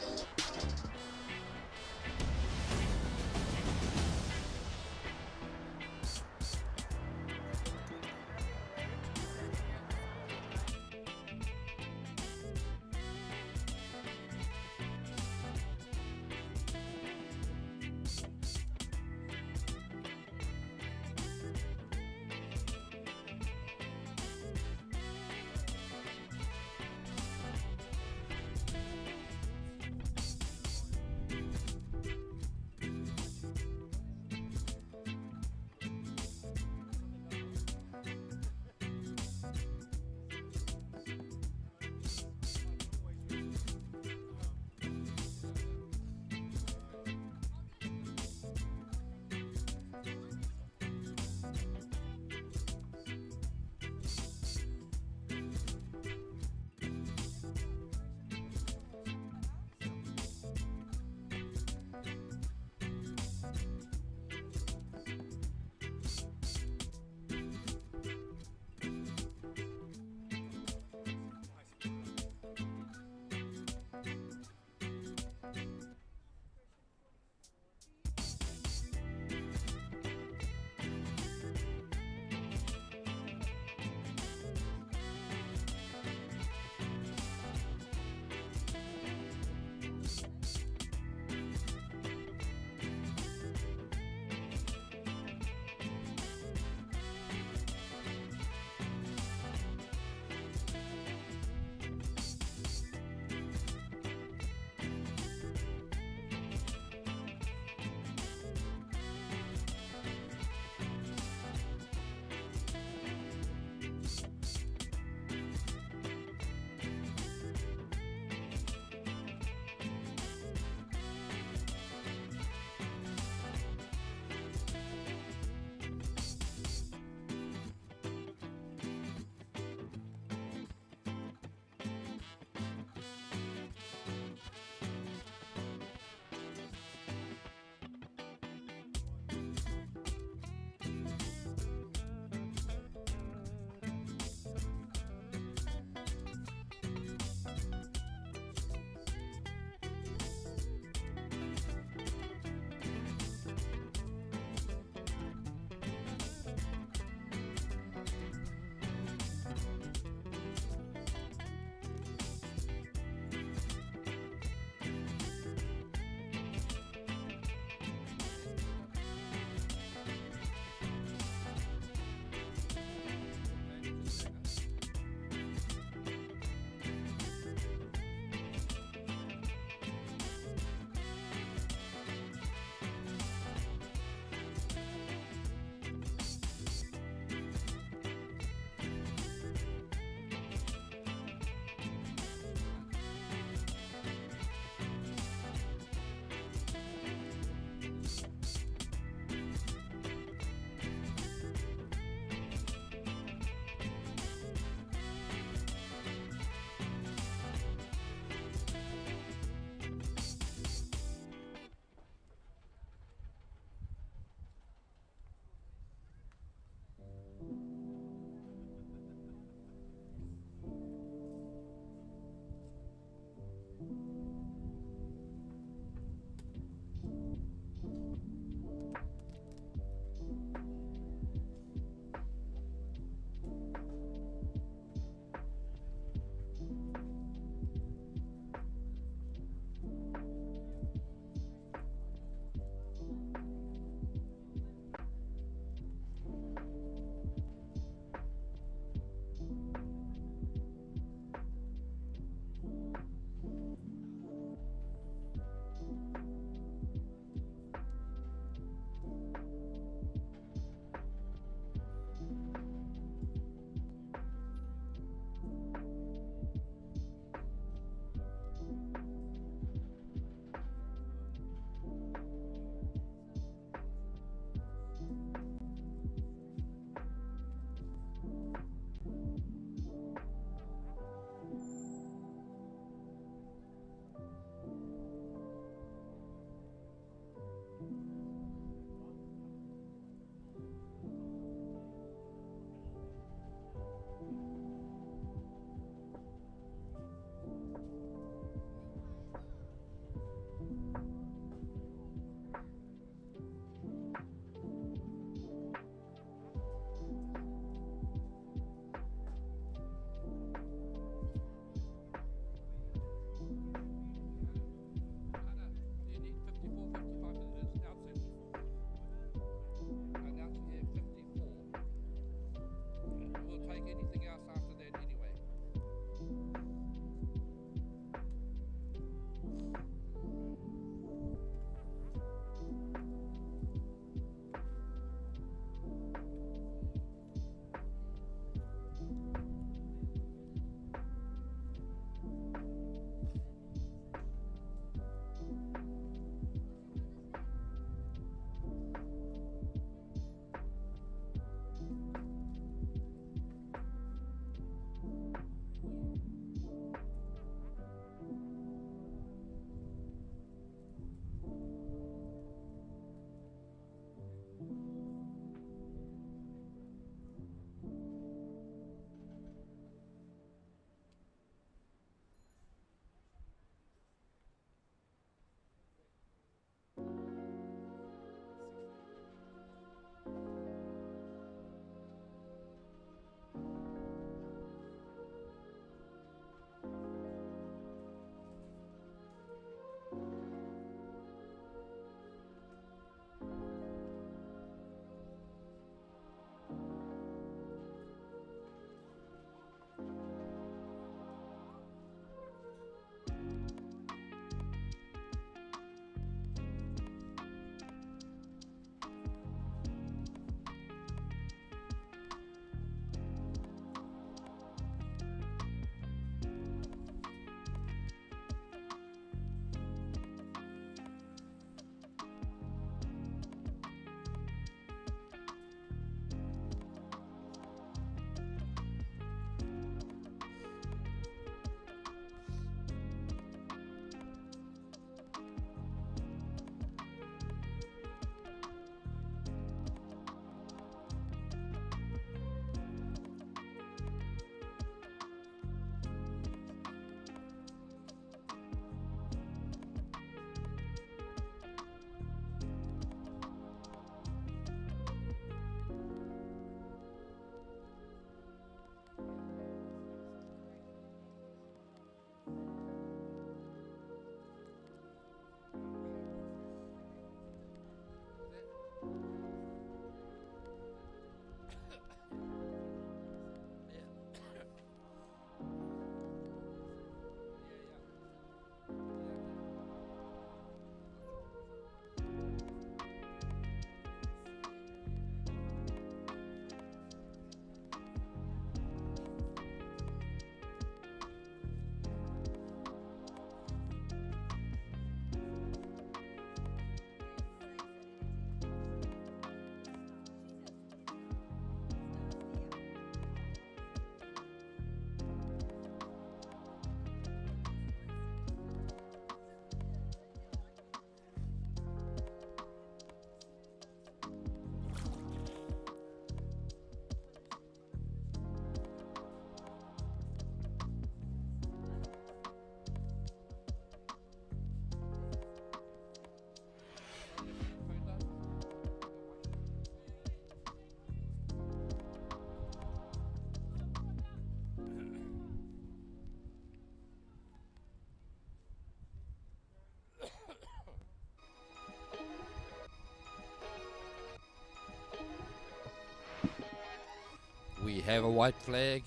We have a white flag.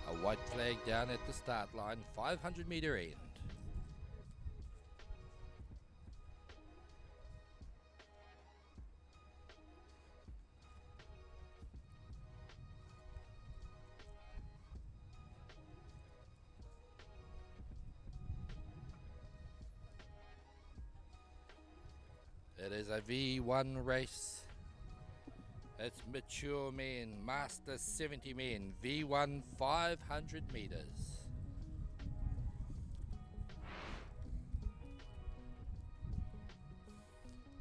A white flag down at the start line, 500 meter end. It is a V1 race. It's mature men, master 70 men, V1 500 meters.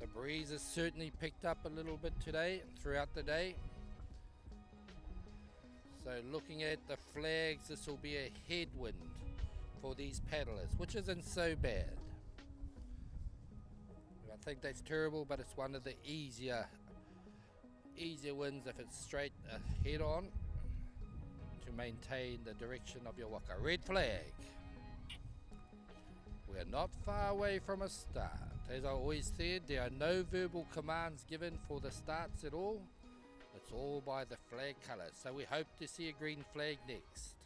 The breeze has certainly picked up a little bit today, throughout the day. So looking at the flags, this will be a headwind for these paddlers, which isn't so bad. I think that's terrible, but it's one of the easier winds if it's straight head on to maintain the direction of your waka. Red flag. We're not far away from a start. As I always said, there are no verbal commands given for the starts at all. It's all by the flag colours. So we hope to see a green flag next.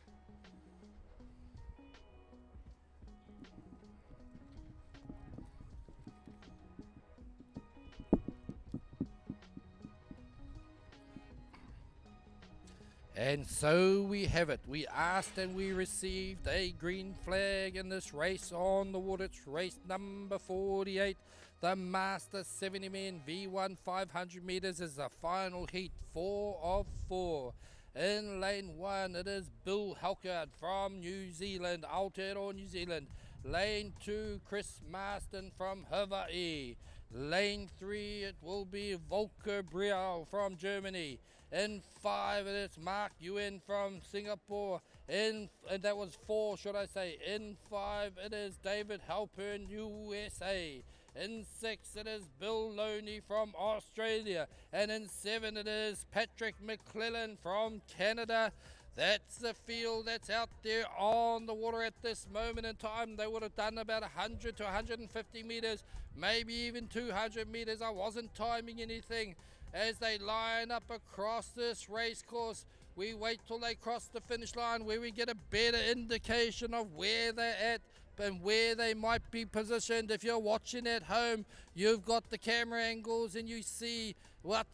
And so we have it. We asked and we received a green flag in this race on the water. It's race number 48. The Master 70 men V1 500 meters is the final heat, 4 of 4. In lane 1, it is Bill Halkard from New Zealand, Aotearoa, New Zealand. Lane 2, Chris Marston from Hawaii. Lane 3, it will be Volker Briau from Germany. In 5, it is Mark Yuen from Singapore. And that was 4, should I say. In 5, it is David Halpern, USA. In 6, it is Bill Loney from Australia. And in 7, it is Patrick McClellan from Canada. That's the field that's out there on the water at this moment in time. They would have done about 100 to 150 meters, maybe even 200 meters. I wasn't timing anything. As they line up across this race course, we wait till they cross the finish line where we get a better indication of where they're at and where they might be positioned. If you're watching at home, you've got the camera angles and you see what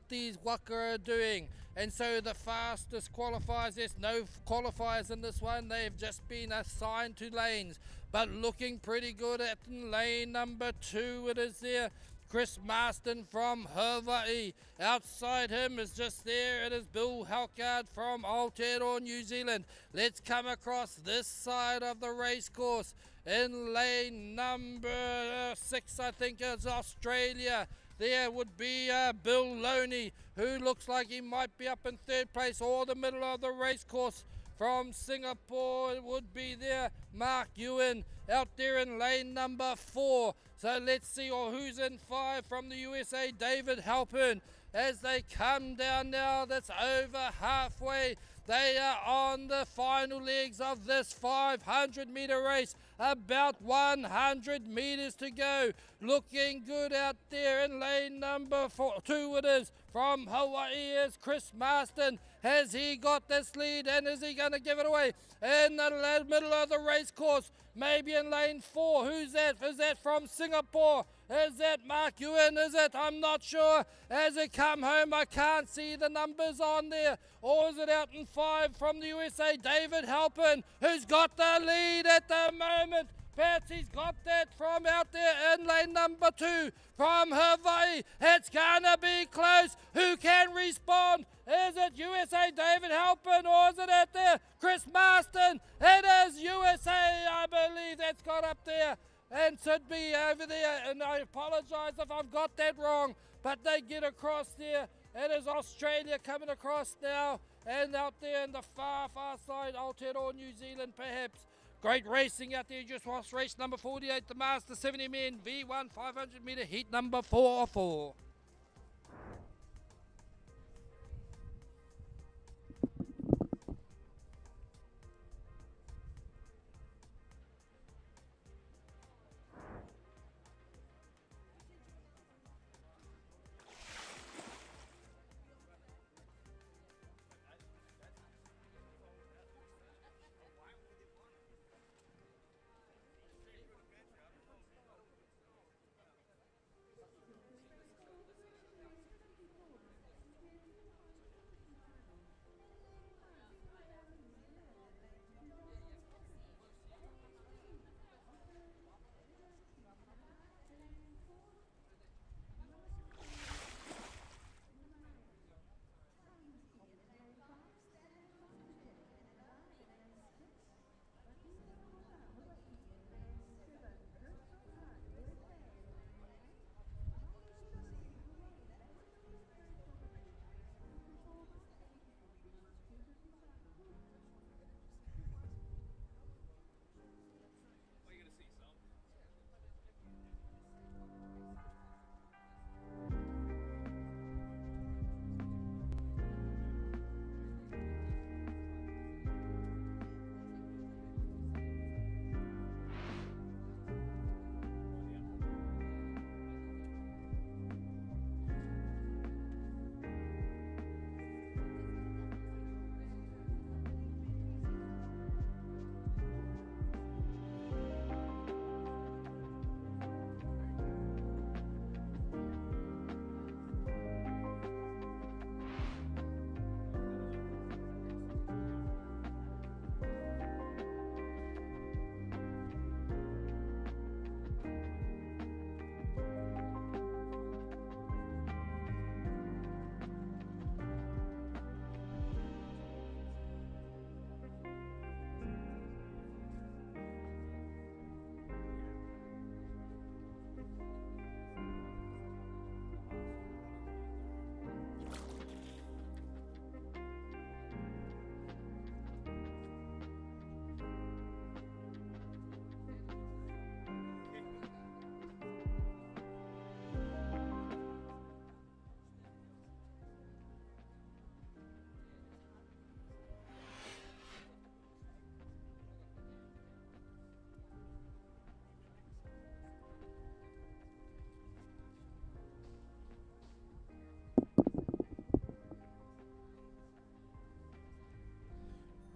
these waka are doing. And so the fastest qualifiers, there's no qualifiers in this one. They've just been assigned to lanes, but looking pretty good at lane number 2. It is there. Chris Marston from Hawaii. Outside him is just there. It is Bill Halkard from Aotearoa, New Zealand. Let's come across this side of the race course. In lane number 6, I think it's Australia. There would be Bill Loney, who looks like he might be up in 3rd place or the middle of the race course. From Singapore, it would be there Mark Ewan out there in lane number 4. So let's see who's in 5 from the USA, David Halpern. As they come down now, that's over halfway. They are on the final legs of this 500 meter race. About 100 meters to go. Looking good out there in lane number 2 it is. From Hawaii is Chris Marston. Has he got this lead and is he going to give it away? In the middle of the race course, maybe in lane 4. Who's that? Is that from Singapore? Is that Mark Ewan? Is it? I'm not sure. As it come home, I can't see the numbers on there. Or is it out in 5 from the USA? David Halpern, who's got the lead at the moment. Patsy's got that from out there in lane number 2 from Hawaii. It's gonna be close. Who can respond? Is it USA David Halpern or is it out there Chris Marston? It is USA, I believe that's got up there and should be over there. And I apologize if I've got that wrong, but they get across there. It is Australia coming across now, and out there in the far side, Aotearoa, New Zealand perhaps. Great racing out there. Just watched race number 48, the Master 70 men V1 500 meter heat number 4 of 4.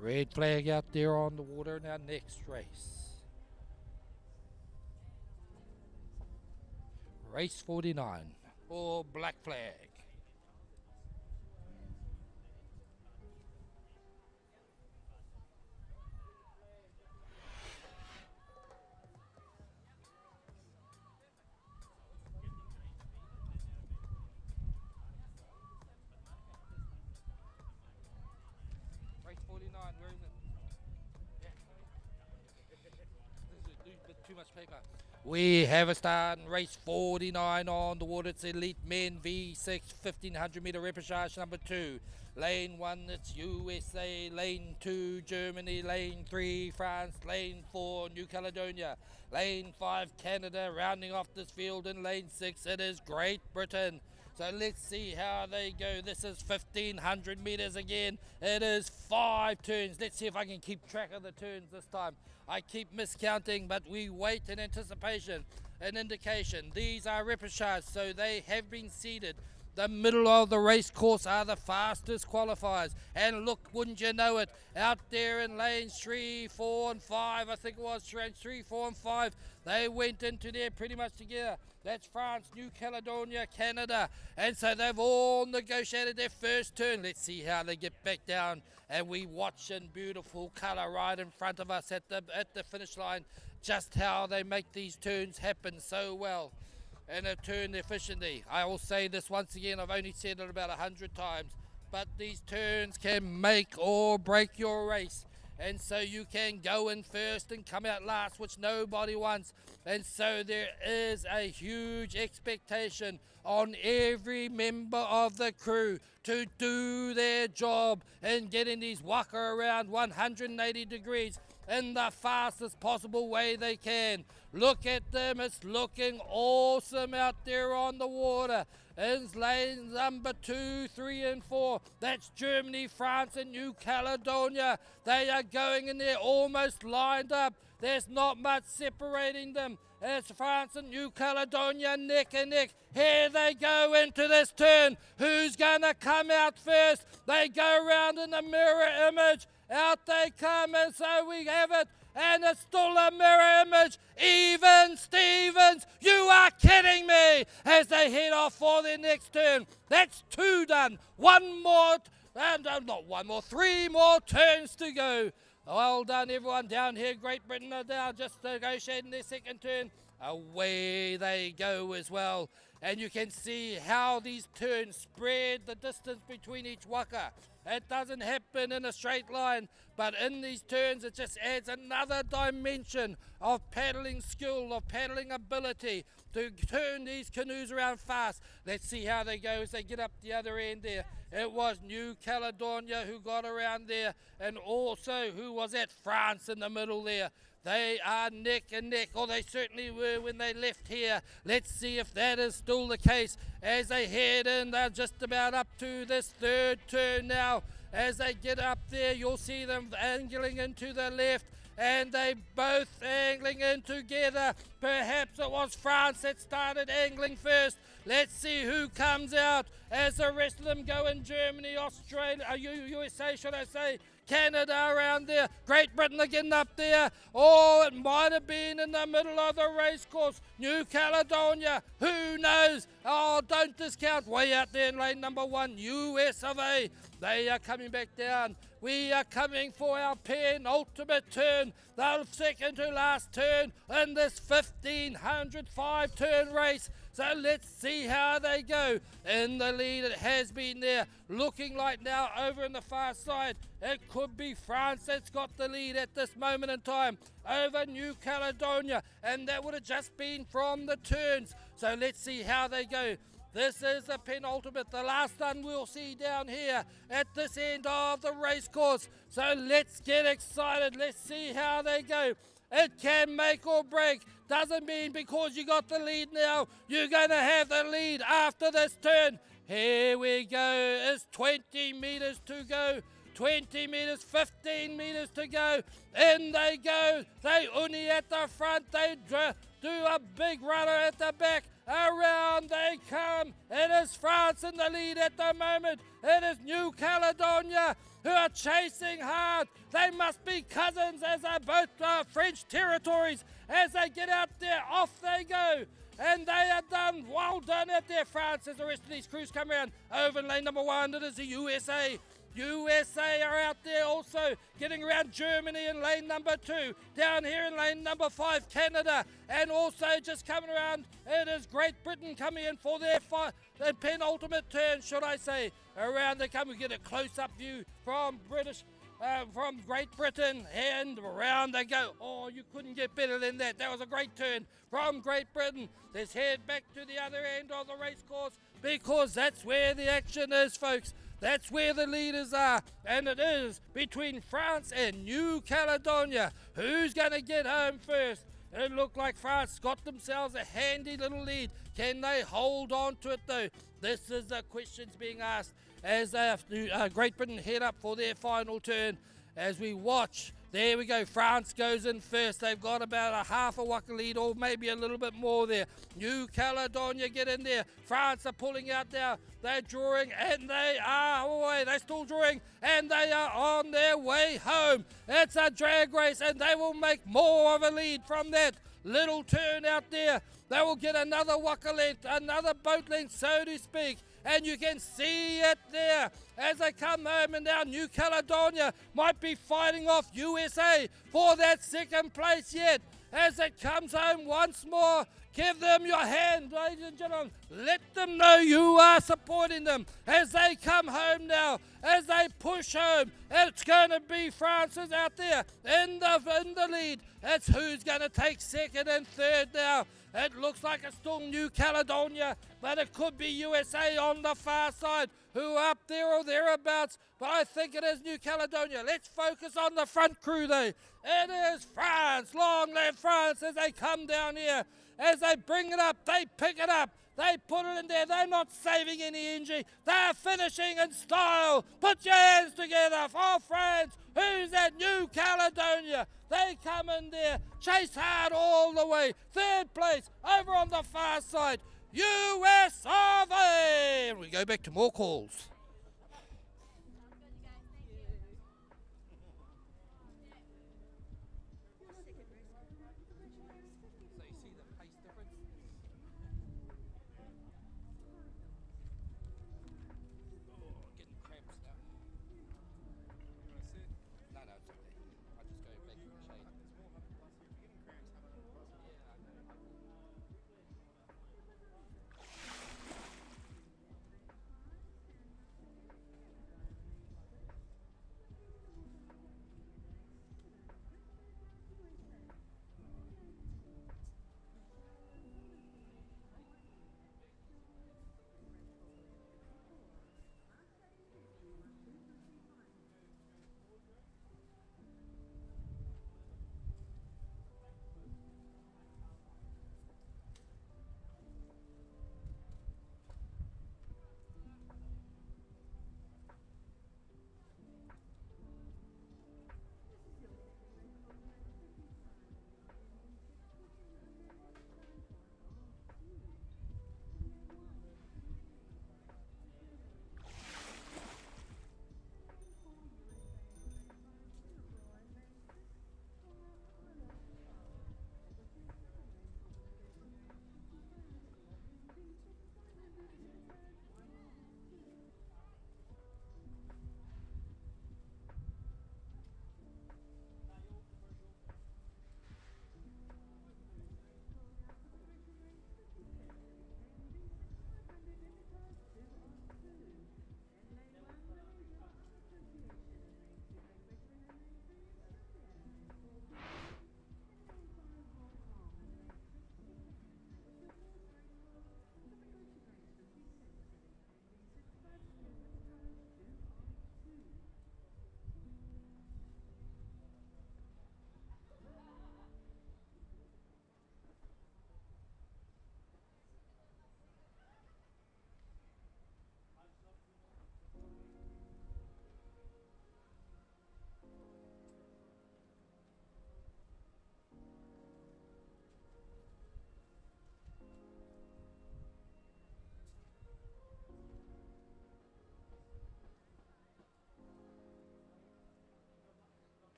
Red flag out there on the water in our next race. Race 49, or black flag. Race 49, where is it? Yeah. This is too much paper. We have a start in race 49 on the water. It's Elite Men V6 1500 meter repechage number 2. Lane 1, it's USA. Lane 2, Germany. Lane 3, France. Lane 4, New Caledonia. Lane 5, Canada. Rounding off this field in lane 6, it is Great Britain. So let's see how they go. This is 1500 meters again. It is 5 turns. Let's see if I can keep track of the turns this time. I keep miscounting, but we wait in anticipation, an indication. These are repechage, so they have been seeded. The middle of the race course are the fastest qualifiers. And look, wouldn't you know it, out there in lanes 3, 4, and 5, I think it was lanes 3, 4, and 5, they went into there pretty much together. That's France, New Caledonia, Canada. And so they've all negotiated their first turn. Let's see how they get back down. And we watch in beautiful colour right in front of us at the finish line, just how they make these turns happen so well and have turned efficiently. I will say this once again, I've only said it about 100 times, but these turns can make or break your race. And so you can go in first and come out last, which nobody wants. And so there is a huge expectation on every member of the crew to do their job in getting these waka around 180 degrees in the fastest possible way they can. Look at them, it's looking awesome out there on the water. It's lanes number 2, 3, and 4. That's Germany, France, and New Caledonia. They are going in there almost lined up. There's not much separating them. It's France and New Caledonia neck and neck. Here they go into this turn. Who's going to come out first? They go around in the mirror image. Out they come, and so we have it. And it's still a mirror image. Even Stevens, you are kidding me, as they head off for their next turn. That's 2 done. 1 more, and not 1 more, 3 more turns to go. Well done, everyone down here. Great Britain are down, just negotiating their second turn. Away they go as well. And you can see how these turns spread the distance between each waka. It doesn't happen in a straight line, but in these turns it just adds another dimension of paddling skill, of paddling ability to turn these canoes around fast. Let's see how they go as they get up the other end there. It was New Caledonia who got around there, and also who was at France in the middle there. They are neck and neck, or they certainly were when they left here. Let's see if that is still the case as they head in. They're just about up to this 3rd turn now. As they get up there, you'll see them angling into the left, and they both angling in together. Perhaps it was France that started angling first. Let's see who comes out as the rest of them go in. Germany, Australia, USA should I say, Canada around there, Great Britain again up there. Oh, it might have been in the middle of the race course. New Caledonia, who knows? Oh, don't discount. Way out there in lane number 1, US of A. They are coming back down. We are coming for our penultimate turn, the second to last turn in this 1500 5-turn race. So let's see how they go. In the lead, it has been there. Looking like now over on the far side, it could be France that's got the lead at this moment in time over New Caledonia. And that would have just been from the turns. So let's see how they go. This is the penultimate, the last one we'll see down here at this end of the race course. So let's get excited. Let's see how they go. It can make or break. Doesn't mean because you got the lead now, you're going to have the lead after this turn. Here we go. It's 20 meters to go. 20 meters, 15 meters to go. In they go. They uni at the front. They do a big runner at the back. Around they come. It is France in the lead at the moment. It is New Caledonia who are chasing hard. They must be cousins as they're both French territories. As they get out there, off they go. And they are done. Well done out there, France, as the rest of these crews come around. Over in lane number 1, it is the USA. USA are out there also, getting around Germany in lane number 2. Down here in lane number 5, Canada. And also just coming around, it is Great Britain coming in for their penultimate turn, should I say. Around they come, we get a close-up view from Great Britain, and around they go. Oh, you couldn't get better than that. That was a great turn from Great Britain. Let's head back to the other end of the race course, because that's where the action is, folks. That's where the leaders are, and it is between France and New Caledonia. Who's going to get home first? It looked like France got themselves a handy little lead. Can they hold on to it, though? This is the questions being asked as Great Britain head up for their final turn. As we watch, there we go, France goes in first. They've got about a half a waka lead, or maybe a little bit more there. New Caledonia get in there. France are pulling out now. They're drawing, and they are away. They're still drawing, and they are on their way home. It's a drag race, and they will make more of a lead from that little turn out there. They will get another waka length, another boat length, so to speak. And you can see it there as they come home, and now New Caledonia might be fighting off USA for that second place yet. As it comes home once more, give them your hand, ladies and gentlemen. Let them know you are supporting them as they come home now, as they push home. It's going to be France's out there in the lead. It's who's going to take second and third now. It looks like it's still New Caledonia, but it could be USA on the far side, who are up there or thereabouts. But I think it is New Caledonia. Let's focus on the front crew, though. It is France. Long live France as they come down here. As they bring it up, they pick it up. They put it in there. They're not saving any energy. They're finishing in style. Put your hands together for France. Who's at New Caledonia? They come in there, chase hard all the way. Third place, over on the far side, US of A. And we go back to more calls.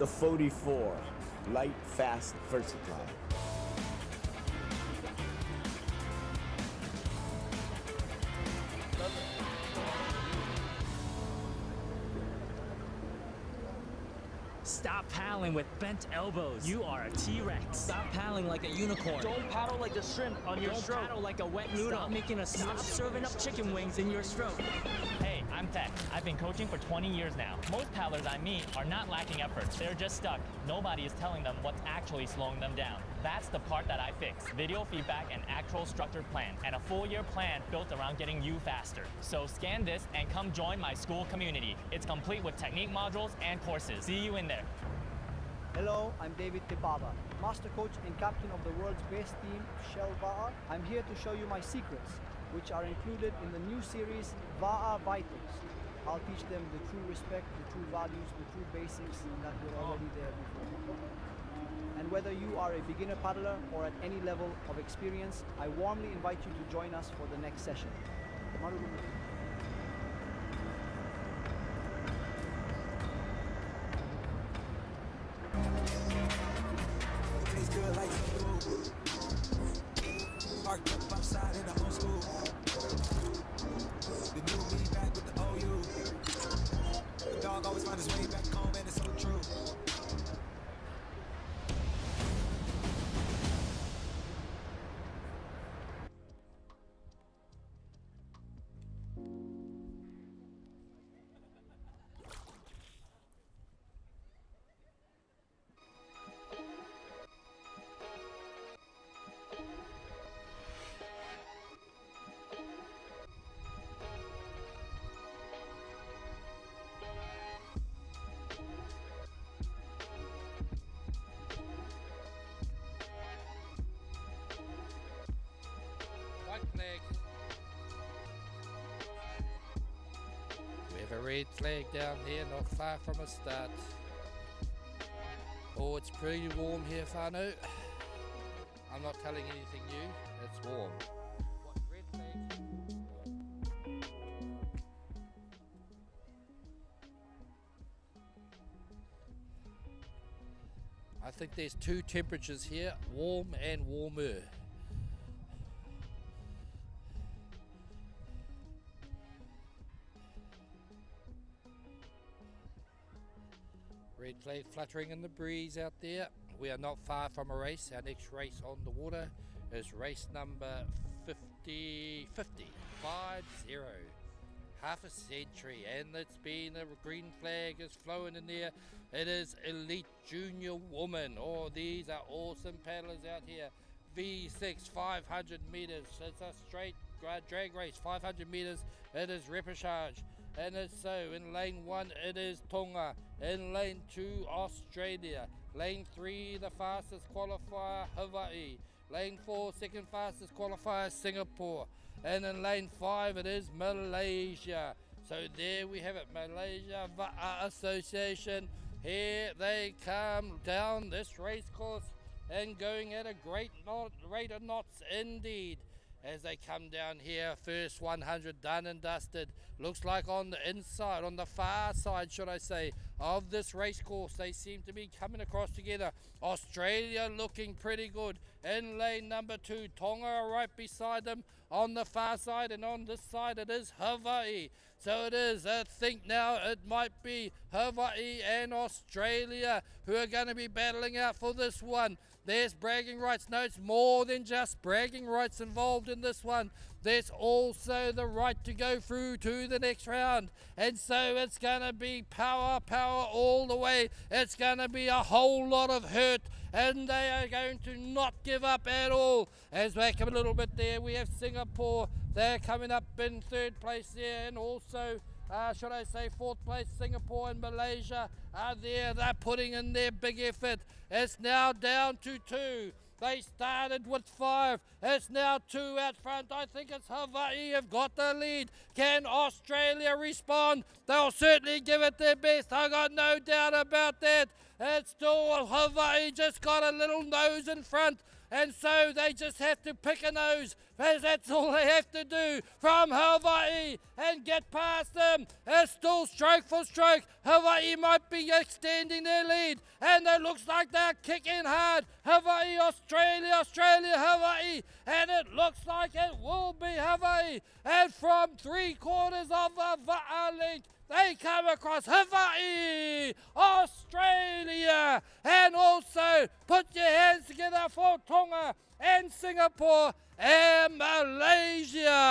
the 44, light, fast, versatile. Stop paddling with bent elbows. You are a T-Rex. Stop paddling like a unicorn. Don't paddle like a shrimp on your stroke. Don't paddle like a wet noodle. Stop making a stop serving up chicken wings in your stroke. Hey, I'm Tech. I've been coaching for 20 years now. Most paddlers I meet are not lacking effort. They're just stuck. Nobody is telling them what's actually slowing them down. That's the part that I fix. Video feedback and actual structured plan. And a full year plan built around getting you faster. So scan this and come join my school community. It's complete with technique modules and courses. See you in there. Hello, I'm David Tepava, Master Coach and Captain of the world's best team, Va'a. I'm here to show you my secrets, which are included in the new series, Va'a Vitals. I'll teach them the true respect, the true values, the true basics that were already there before. And whether you are a beginner paddler or at any level of experience, I warmly invite you to join us for the next session. Marina. Tastes good like food. Parked up outside in the old school. The new me back with the OU. The dog always finds his way back home, and it's so true. White flag. We have a red flag down here, not far from a start. Oh, it's pretty warm here, whānau. I'm not telling anything new, it's warm. What, red flag? I think there's two temperatures here, warm and warmer. Red flag fluttering in the breeze out there. We are not far from a race. Our next race on the water is race number 50. Half a century, and it's been a green flag is flowing in there. It is Elite Junior Woman. Oh, these are awesome paddlers out here. V6 500 meters. It's a straight drag race, 500 meters. It is repechage. And it's so in lane 1 it is Tonga, in lane 2 Australia, lane 3 the fastest qualifier Hawaii, lane 4 second fastest qualifier Singapore, and in lane 5 it is Malaysia. So there we have it, Malaysia Va'a Association. Here they come down this race course and going at a great rate of knots indeed. As they come down here, first 100 done and dusted. Looks like on the inside, on the far side, should I say, of this race course, they seem to be coming across together. Australia looking pretty good. In lane number 2, Tonga are right beside them on the far side, and on this side it is Hawaii. So it is, I think now it might be Hawaii and Australia who are going to be battling out for this one. There's bragging rights. No, it's more than just bragging rights involved in this one. There's also the right to go through to the next round. And so it's going to be power all the way. It's going to be a whole lot of hurt. And they are going to not give up at all. As we come a little bit there, we have Singapore. They're coming up in third place there. And also, should I say fourth place, Singapore and Malaysia are there. They're putting in their big effort. It's now down to 2. They started with 5. It's now 2 out front. I think it's Hawaii have got the lead. Can Australia respond? They'll certainly give it their best. I got no doubt about that. It's still Hawaii just got a little nose in front. And so they just have to pick a nose, because that's all they have to do from Hawaii and get past them. It's still stroke for stroke. Hawaii might be extending their lead, and it looks like they're kicking hard. Hawaii, Australia, Australia, Hawaii, and it looks like it will be Hawaii. And from 3/4 of the Va'a length, they come across Hawaii, Australia, and also put your hands together for Tonga and Singapore and Malaysia.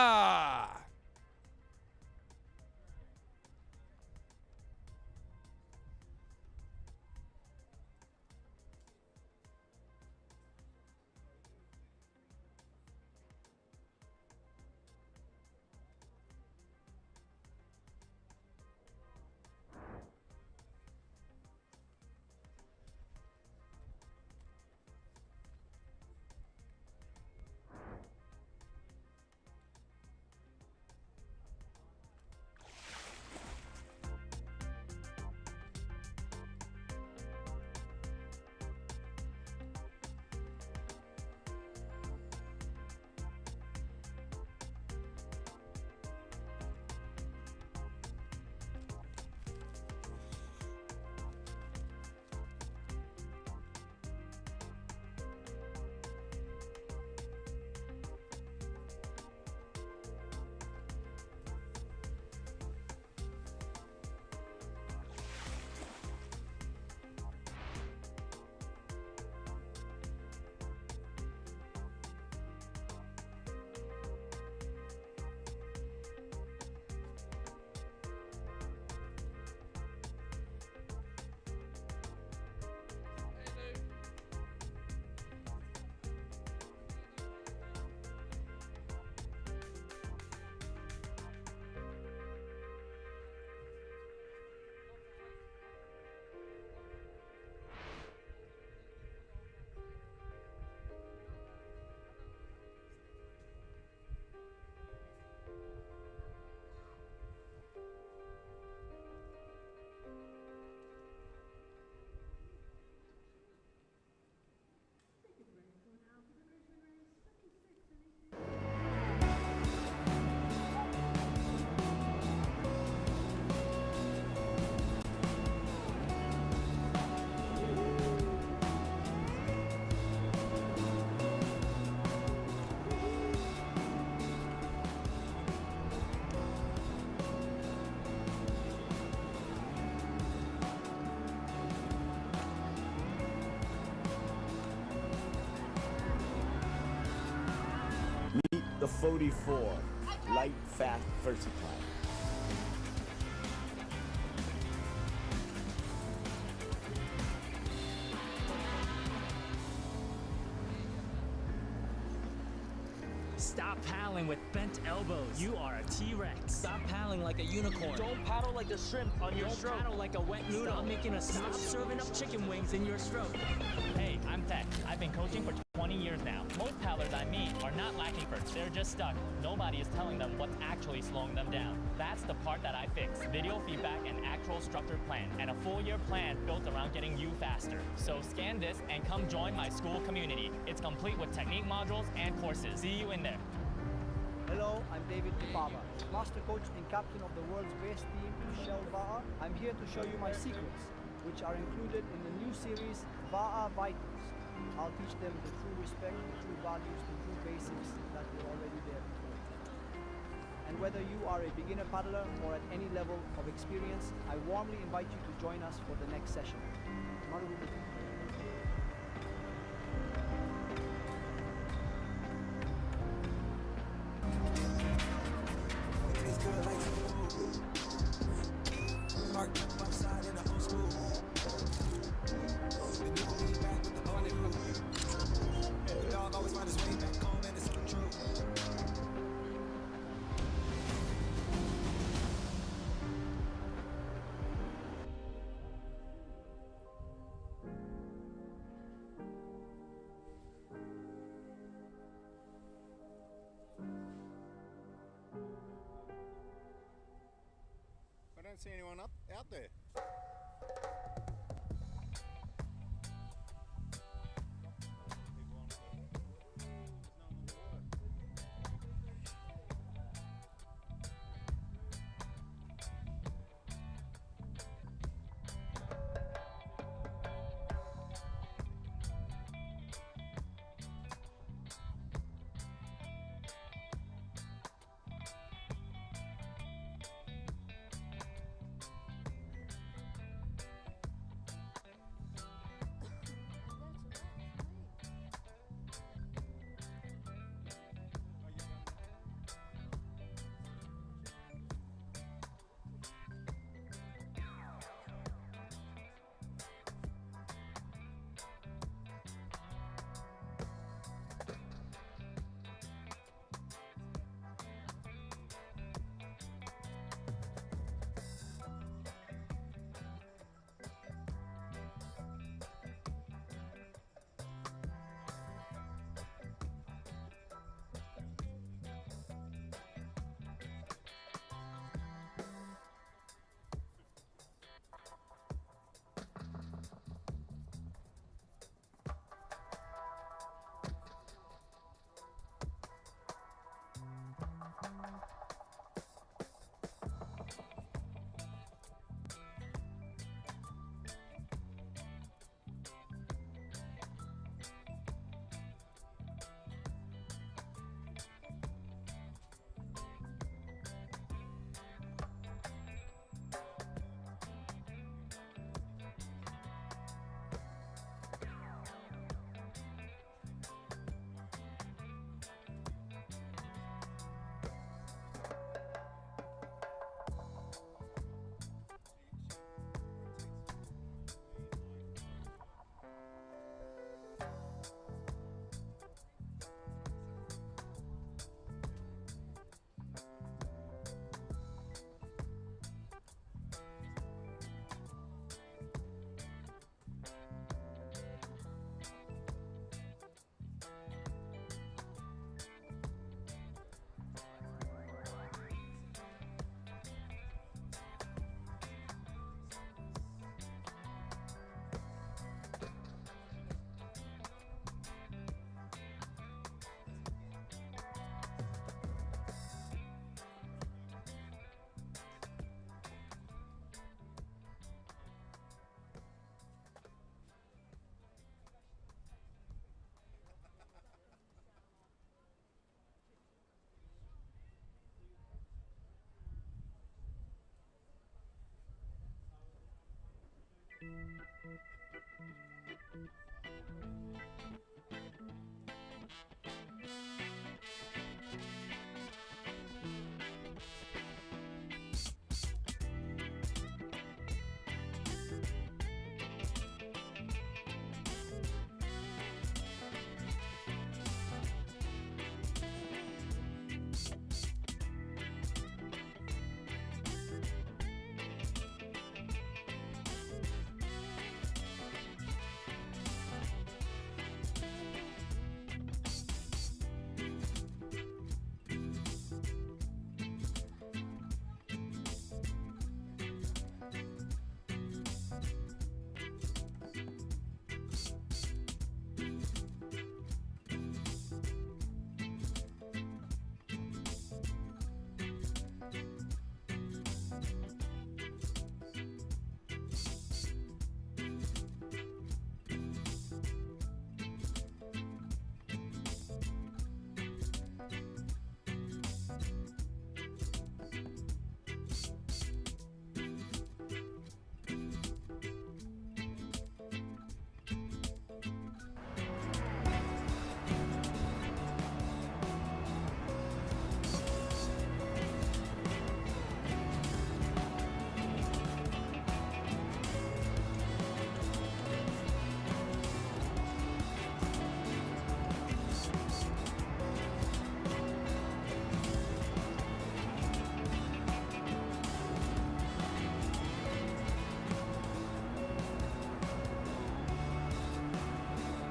The 44, light, fast, versatile. Stop paddling with bent elbows. You are a T-Rex. Stop paddling like a unicorn. Don't paddle like a shrimp on your stroke. Don't paddle like a wet noodle. Stop making a stop serving up chicken wings in your stroke. Hey, I'm Tech. I've been coaching for 20 years now. Most paddlers I meet are not lacking efforts. They're just stuck. Nobody is telling them what's actually slowing them down. That's the part that I fix. Video feedback and actual structured plan. And a full year plan built around getting you faster. So scan this and come join my school community. It's complete with technique modules and courses. See you in there. Hello, I'm David Tipava, Master Coach and Captain of the world's best team, Shell Va'a. I'm here to show you my secrets, which are included in the new series, Va'a Vitals. I'll teach them the true respect, the true values, the true basics that were already there before. And whether you are a beginner paddler or at any level of experience, I warmly invite you to join us for the next session. Marina. I don't see anyone out there.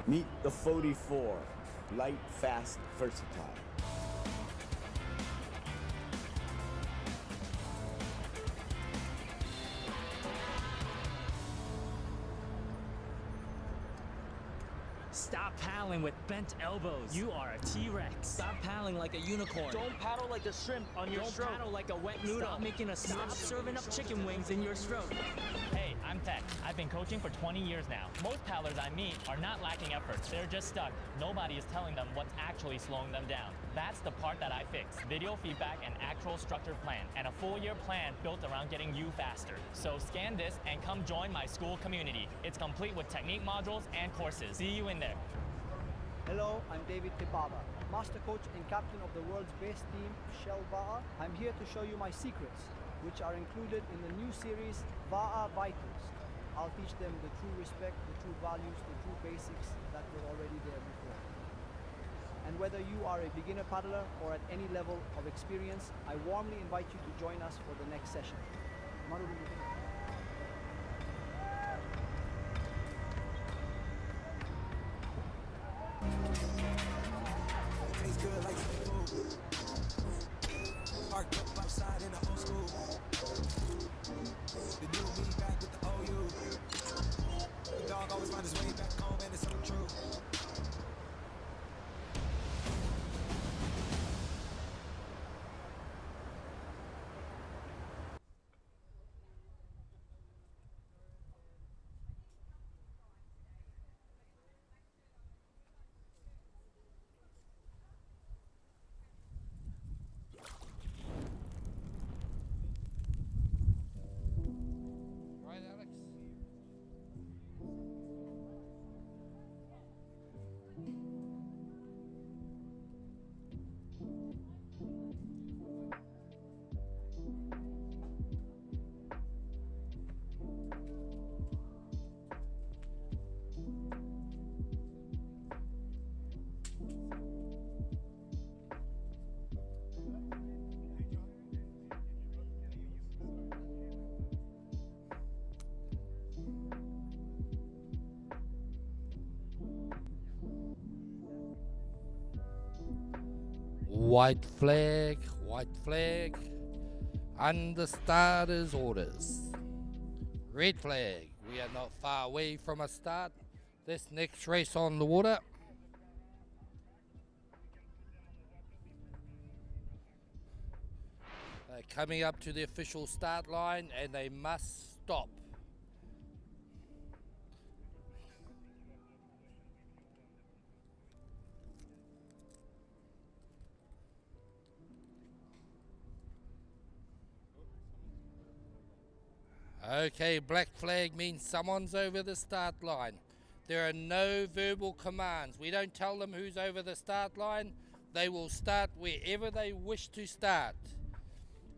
Meet the 44, light, fast, versatile. Stop paddling with bent elbows. You are a T-Rex. Stop paddling like a unicorn. Don't paddle like a shrimp on your stroke. Don't paddle like a wet noodle. Stop making a stop serving up chicken wings in your stroke. Hey, I'm Tech. I've been coaching for 20 years now. Most paddlers I meet are not lacking effort. They're just stuck. Nobody is telling them what's actually slowing them down. That's the part that I fix. Video feedback and actual structured plan. And a full-year plan built around getting you faster. So scan this and come join my school community. It's complete with technique modules and courses. See you in there. Hello, I'm David Tepava, Master Coach and Captain of the world's best team, Shell VAA. I'm here to show you my secrets, which are included in the new series, VAA Vitals. I'll teach them the true respect, the true values, the true basics that were already there before. And whether you are a beginner paddler or at any level of experience, I warmly invite you to join us for the next session. Tastes good like food. Parked up outside in the old school. The new me back with the OU. The dog always finds his way back home, and it's so true. Right, Alex? White flag, under starters orders. Red flag, we are not far away from a start. This next race on the water. They're coming up to the official start line and they must stop. Okay, black flag means someone's over the start line. There are no verbal commands. We don't tell them who's over the start line. They will start wherever they wish to start.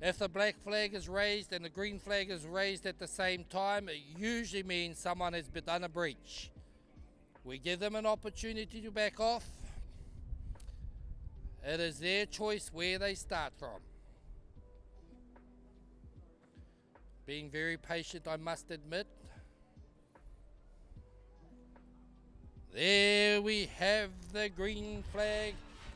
If the black flag is raised and the green flag is raised at the same time, it usually means someone has done a breach. We give them an opportunity to back off. It is their choice where they start from. Being very patient, I must admit. There we have the green flag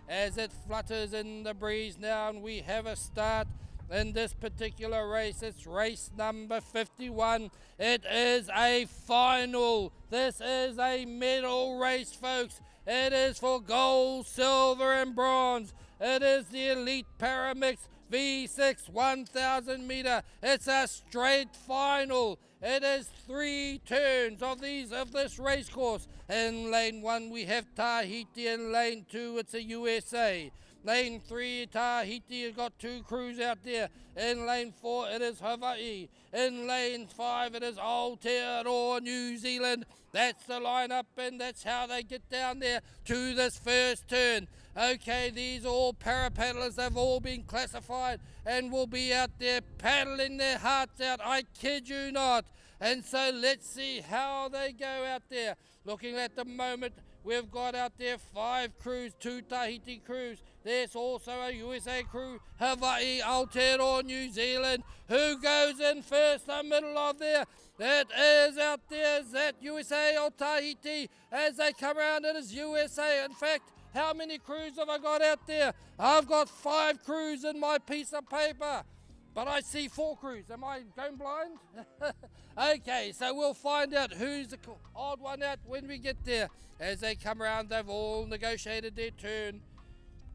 as it flutters in the breeze now, and we have a start in this particular race. It's race number 51. It is a final. This is a medal race, folks. It is for gold, silver and bronze. It is the Elite Paramix V6 1000 meter. It's a straight final. It is 3 turns of this race course. In lane 1 we have Tahiti. In lane 2 it's a USA. Lane 3, Tahiti has got 2 crews out there. In lane 4, it is Hawaii. In lane 5, it is Aotearoa, New Zealand. That's the lineup, and that's how they get down there to this first turn. Okay, these are all para-paddlers. They've all been classified and will be out there paddling their hearts out. I kid you not. And so let's see how they go out there. Looking at the moment, we've got out there 5 crews, 2 Tahiti crews. There's also a USA crew, Hawaii, Aotearoa, New Zealand. Who goes in first, the middle of there? It is out there, is that USA or Tahiti? As they come around, it is USA. In fact, how many crews have I got out there? I've got 5 crews in my piece of paper, but I see 4 crews. Am I going blind? Okay, so we'll find out who's the odd one out when we get there. As they come around, they've all negotiated their turn.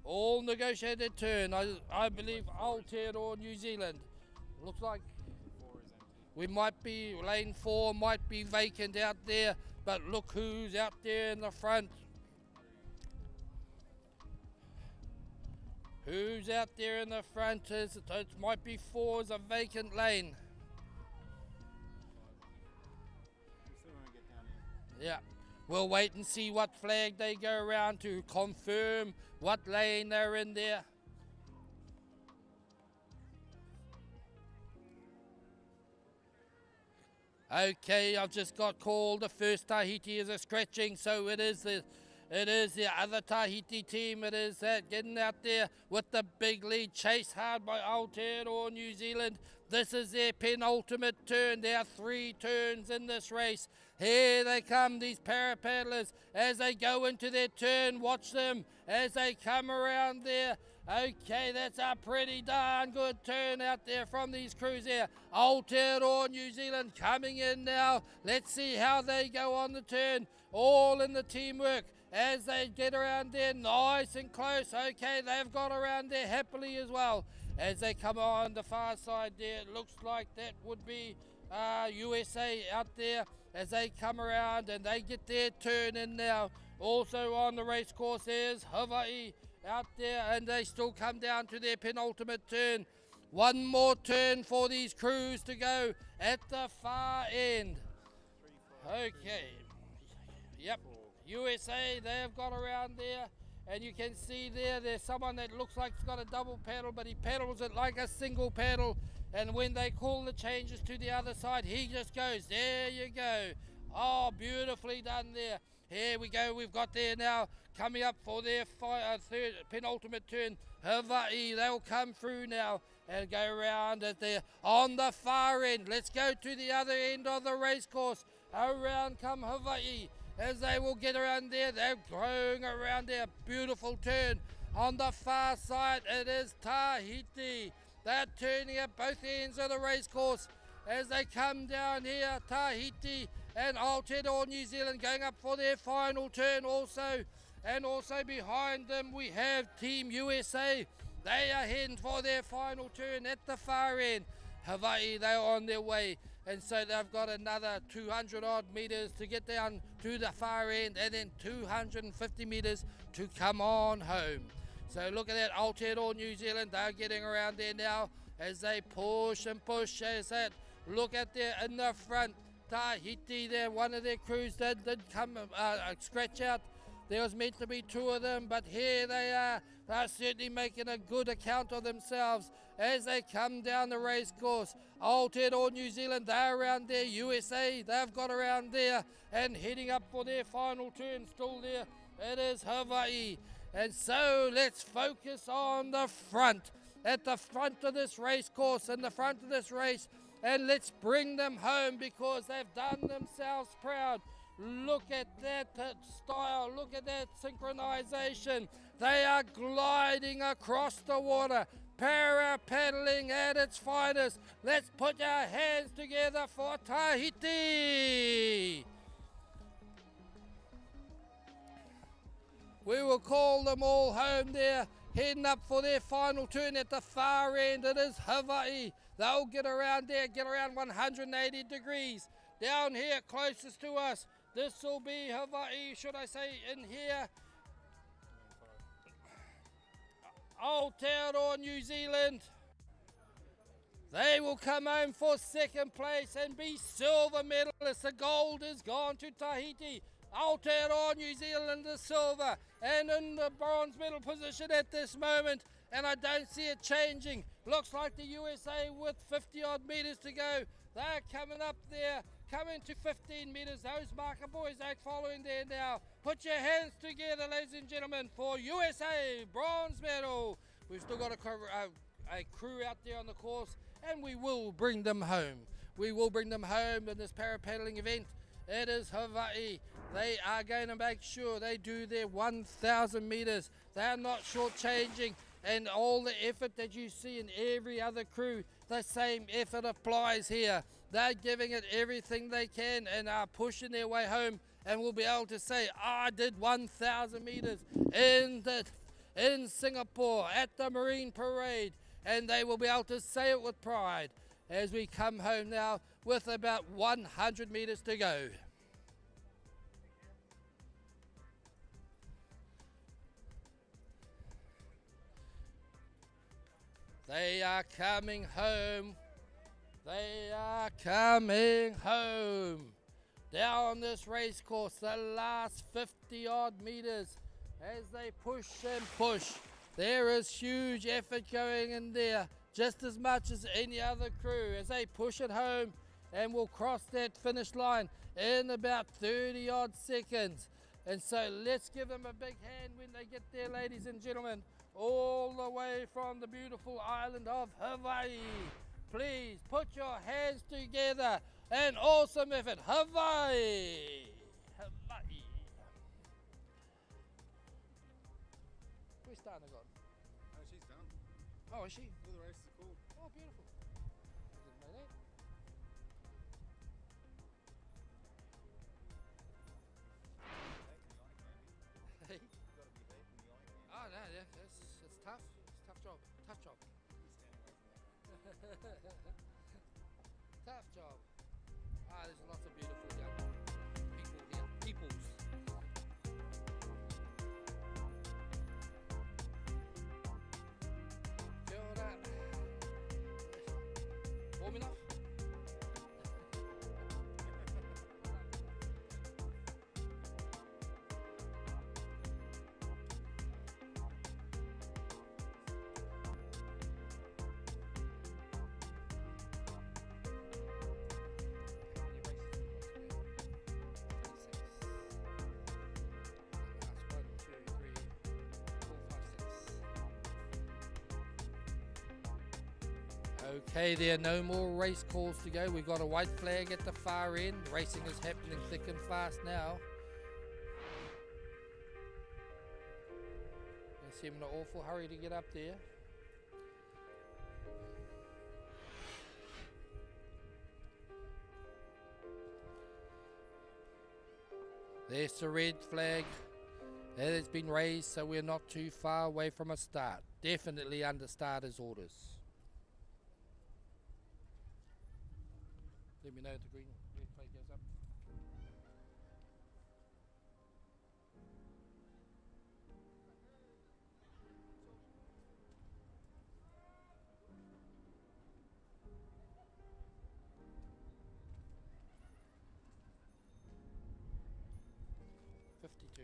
All negotiated turn. I believe Aotearoa, New Zealand. Looks like we might be, lane 4 might be vacant out there, but look who's out there in the front. Who's out there in the front? It might be 4 is a vacant lane. Yeah, we'll wait and see what flag they go around to confirm what lane they're in there. Okay, I've just got called. The first Tahiti is a scratching, so it is the other Tahiti team. It is that getting out there with the big lead, chased hard by Aotearoa, New Zealand. This is their penultimate turn. There are 3 turns in this race. Here they come, these para-paddlers, as they go into their turn. Watch them as they come around there. Okay, that's a pretty darn good turn out there from these crews here. Aotearoa, New Zealand coming in now. Let's see how they go on the turn. All in the teamwork as they get around there nice and close. Okay, they've got around there happily as well. As they come on the far side there, it looks like that would be USA out there as they come around and they get their turn in now. Also on the race course there's Hawaii out there, and they still come down to their penultimate turn. 1 more turn for these crews to go at the far end. Okay, yep, USA, they've got around there, and you can see there's someone that looks like he's got a double paddle, but he paddles it like a single paddle, and when they call the changes to the other side, he just goes, there you go. Oh, beautifully done there. Here we go, we've got there now, coming up for their third penultimate turn, Hawaii. They'll come through now and go around as they're on the far end. Let's go to the other end of the race course. Around come Hawaii as they will get around there. They're going around there. Beautiful turn. On the far side, it is Tahiti. They're turning at both ends of the race course as they come down here. Tahiti and Aotearoa, New Zealand going up for their final turn also. And also behind them we have Team USA. They are heading for their final turn at the far end. Hawaii, they're on their way. And so they've got another 200 odd meters to get down to the far end, and then 250 meters to come on home. So look at that, Aotearoa, New Zealand, they're getting around there now as they push and push as that Look at there in the front. Tahiti there, one of their crews did come scratch out. There was meant to be two of them, but here they are. They're certainly making a good account of themselves as they come down the race course. Aotearoa New Zealand, they're around there. USA, they've got around there and heading up for their final turn. Still there, it is Hawaii. And so let's focus on the front. At the front of this race course, in the front of this race, and let's bring them home because they've done themselves proud. Look at that style, look at that synchronization. They are gliding across the water, para-paddling at its finest. Let's put our hands together for Tahiti. We will call them all home there, heading up for their final turn at the far end. It is Hawaii. They'll get around there, get around 180 degrees. Down here, closest to us, this will be Hawaii, should I say, in here. Aotearoa New Zealand. They will come home for second place and be silver medalists. The gold is gone to Tahiti. Aotearoa New Zealand the silver, and in the bronze medal position at this moment, and I don't see it changing. Looks like the USA with 50 odd meters to go. They're coming up there, coming to 15 meters. Those marker boys are following there now. Put your hands together, ladies and gentlemen, for USA bronze medal. We've still got a crew out there on the course, and we will bring them home. We will bring them home in this para-paddling event. It is Hawaii. They are going to make sure they do their 1,000 meters. They are not shortchanging, and all the effort that you see in every other crew, the same effort applies here. They're giving it everything they can and are pushing their way home, and will be able to say, I did 1,000 meters in Singapore at the Marine Parade, and they will be able to say it with pride as we come home now with about 100 meters to go. They are coming home. They are coming home. Down this race course, the last 50 odd meters as they push and push. There is huge effort going in there, just as much as any other crew, as they push it home and will cross that finish line in about 30 odd seconds. And so let's give them a big hand when they get there, ladies and gentlemen, all the way from the beautiful island of Hawaii. Please put your hands together. An awesome effort. Hawaii. Hawaii. Where's Dana gone? Oh, she's done. Oh, is she? All the races are called. Oh, beautiful. I didn't know that. Hey. Oh, no, yeah, it's tough. It's a tough job. Tough job. Tough job. Ah, there's lots of beautiful young people here. Peoples. Kia ora. Warm enough? Okay, there are no more race calls to go. We've got a white flag at the far end. Racing is happening thick and fast now. I see him in an awful hurry to get up there. There's the red flag. It has been raised, so we're not too far away from a start. Definitely under starter's orders. Let me know if the red flag goes up. 52.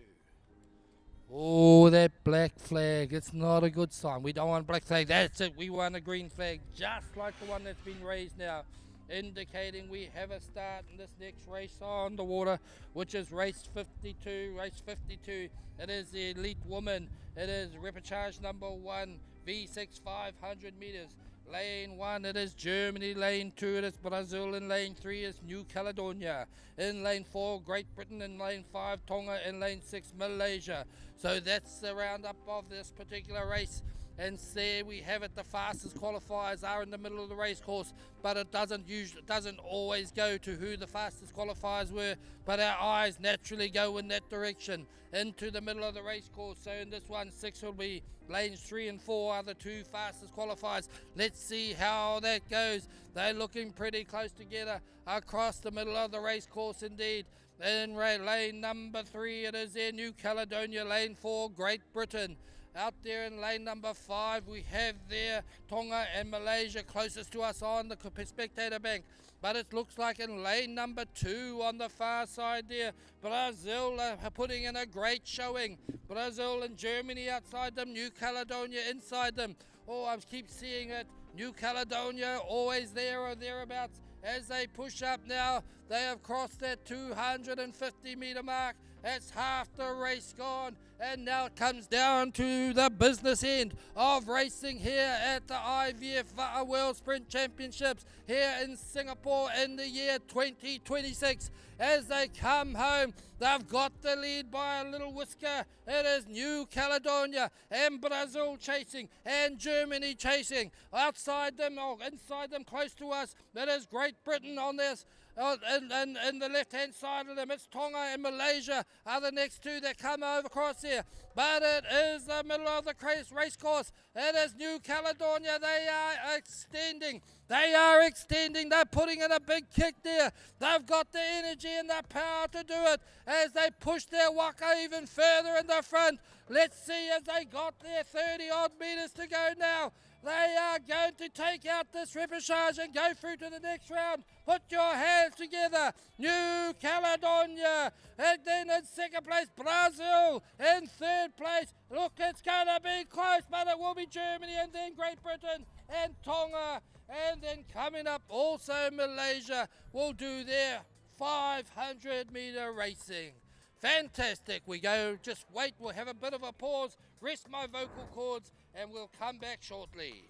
Oh, that black flag. It's not a good sign. We don't want black flag. That's it. We want a green flag, just like the one that's been raised now, indicating we have a start in this next race on the water, which is race 52. Race 52. It is the elite woman. It is repechage number 1, V6 500 meters. Lane 1, it is Germany. Lane 2, it is Brazil. In lane 3 is New Caledonia. In lane 4, Great Britain. In lane 5, Tonga. In lane 6, Malaysia. So that's the roundup of this particular race. And there we have it. The fastest qualifiers are in the middle of the race course, but it doesn't always go to who the fastest qualifiers were, but our eyes naturally go in that direction into the middle of the race course. So in this one, 6 will be lanes 3 and 4 are the 2 fastest qualifiers. Let's see how that goes. They're looking pretty close together across the middle of the race course indeed. In lane number 3, it is there, New Caledonia. Lane 4, Great Britain. Out there in lane number 5, we have there Tonga and Malaysia closest to us on the spectator bank. But it looks like in lane number 2 on the far side there, Brazil are putting in a great showing. Brazil and Germany outside them, New Caledonia inside them. Oh, I keep seeing it. New Caledonia always there or thereabouts. As they push up now, they have crossed that 250 meter mark. That's half the race gone, and now it comes down to the business end of racing here at the IVF World Sprint Championships here in Singapore in the year 2026. As they come home, they've got the lead by a little whisker. It is New Caledonia and Brazil chasing and Germany chasing. Outside them or inside them close to us, it is Great Britain on this. And the left-hand side of them, it's Tonga and Malaysia are the next 2 that come over across here. But it is the middle of the race course. It is New Caledonia. They are extending. They're putting in a big kick there. They've got the energy and the power to do it as they push their waka even further in the front. Let's see as they got their 30-odd meters to go now. They are going to take out this repechage and go through to the next round. Put your hands together. New Caledonia. And then in second place, Brazil. In third place, look, it's going to be close, but it will be Germany and then Great Britain and Tonga. And then coming up also Malaysia will do their 500-meter racing. Fantastic. We go, just wait, we'll have a bit of a pause, rest my vocal cords, and we'll come back shortly.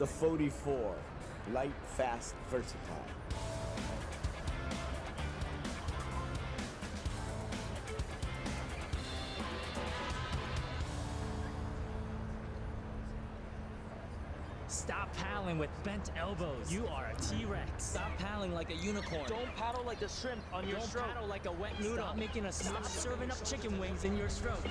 the 44, light, fast, versatile. Stop paddling with bent elbows. You are a T-Rex. Stop paddling like a unicorn. Don't paddle like a shrimp on your Don't stroke. paddle like a wet noodle. Stop making a stop serving up chicken wings in your stroke.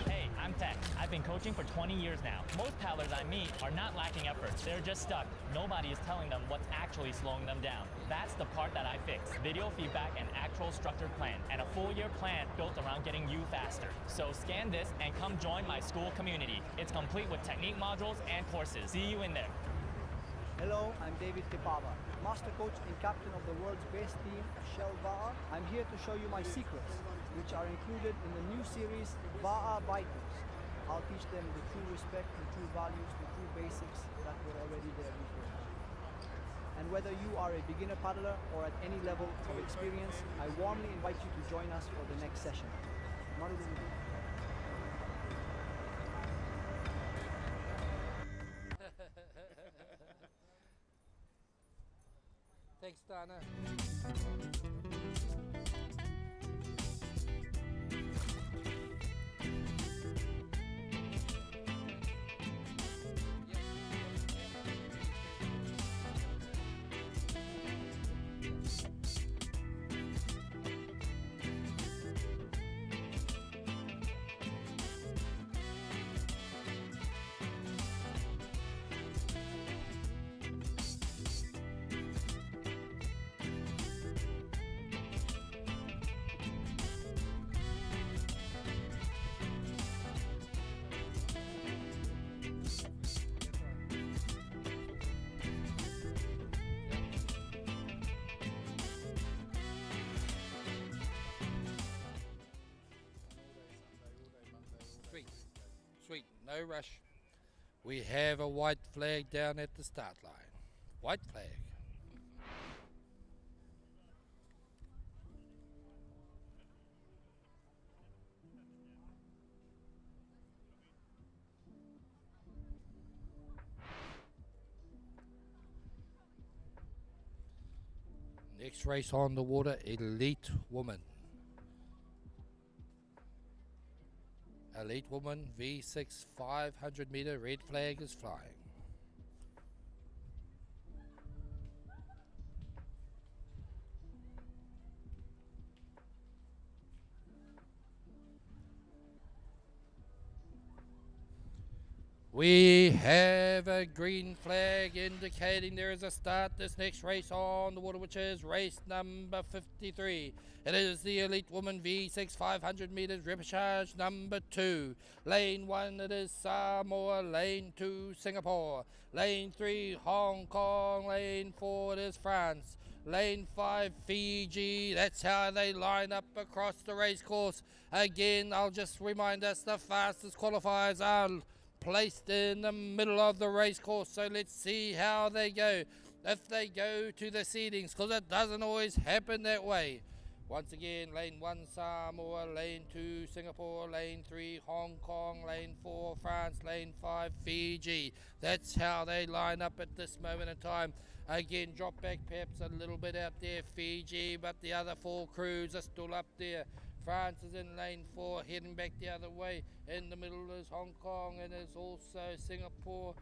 Hey, I'm Tech. I've been coaching for 20 years now. Most paddlers I meet are not lacking effort. They're just stuck. Nobody is telling them what's actually slowing them down. That's the part that I fix. Video feedback and actual structured plan. And a full-year plan built around getting you faster. So scan this and come join my school community. It's complete with technique modules and courses. See you in there. Hello, I'm David Tepava, Master Coach and Captain of the world's best team, Shell VAA. I'm here to show you my secrets, which are included in the new series, VAA Vitals. I'll teach them the true respect, the true values, the true basics that were already there before. And whether you are a beginner paddler or at any level of experience, I warmly invite you to join us for the next session. Thanks, Dana. Sweet, no rush. We have a white flag down at the start line. White flag. Next race on the water, Elite Woman. Elite Woman V6 500 meter, red flag is flying. We have a green flag indicating there is a start this next race on the water, which is race number 53. It is the Elite Woman V6 500 meters repechage number 2. Lane 1, it is Samoa. Lane 2, Singapore. Lane 3, Hong Kong. Lane 4, it is France. Lane 5, Fiji. That's how they line up across the race course. Again, I'll just remind us the fastest qualifiers are placed in the middle of the race course, so let's see how they go, if they go to the seedings, because it doesn't always happen that way. Once again, lane 1 Samoa, lane 2 Singapore, lane 3 Hong Kong, lane 4 France, lane 5 Fiji. That's how they line up at this moment in time. Again, drop back perhaps a little bit out there, Fiji, but the other 4 crews are still up there. France is in lane 4, heading back the other way. In the middle is Hong Kong, and there's also Singapore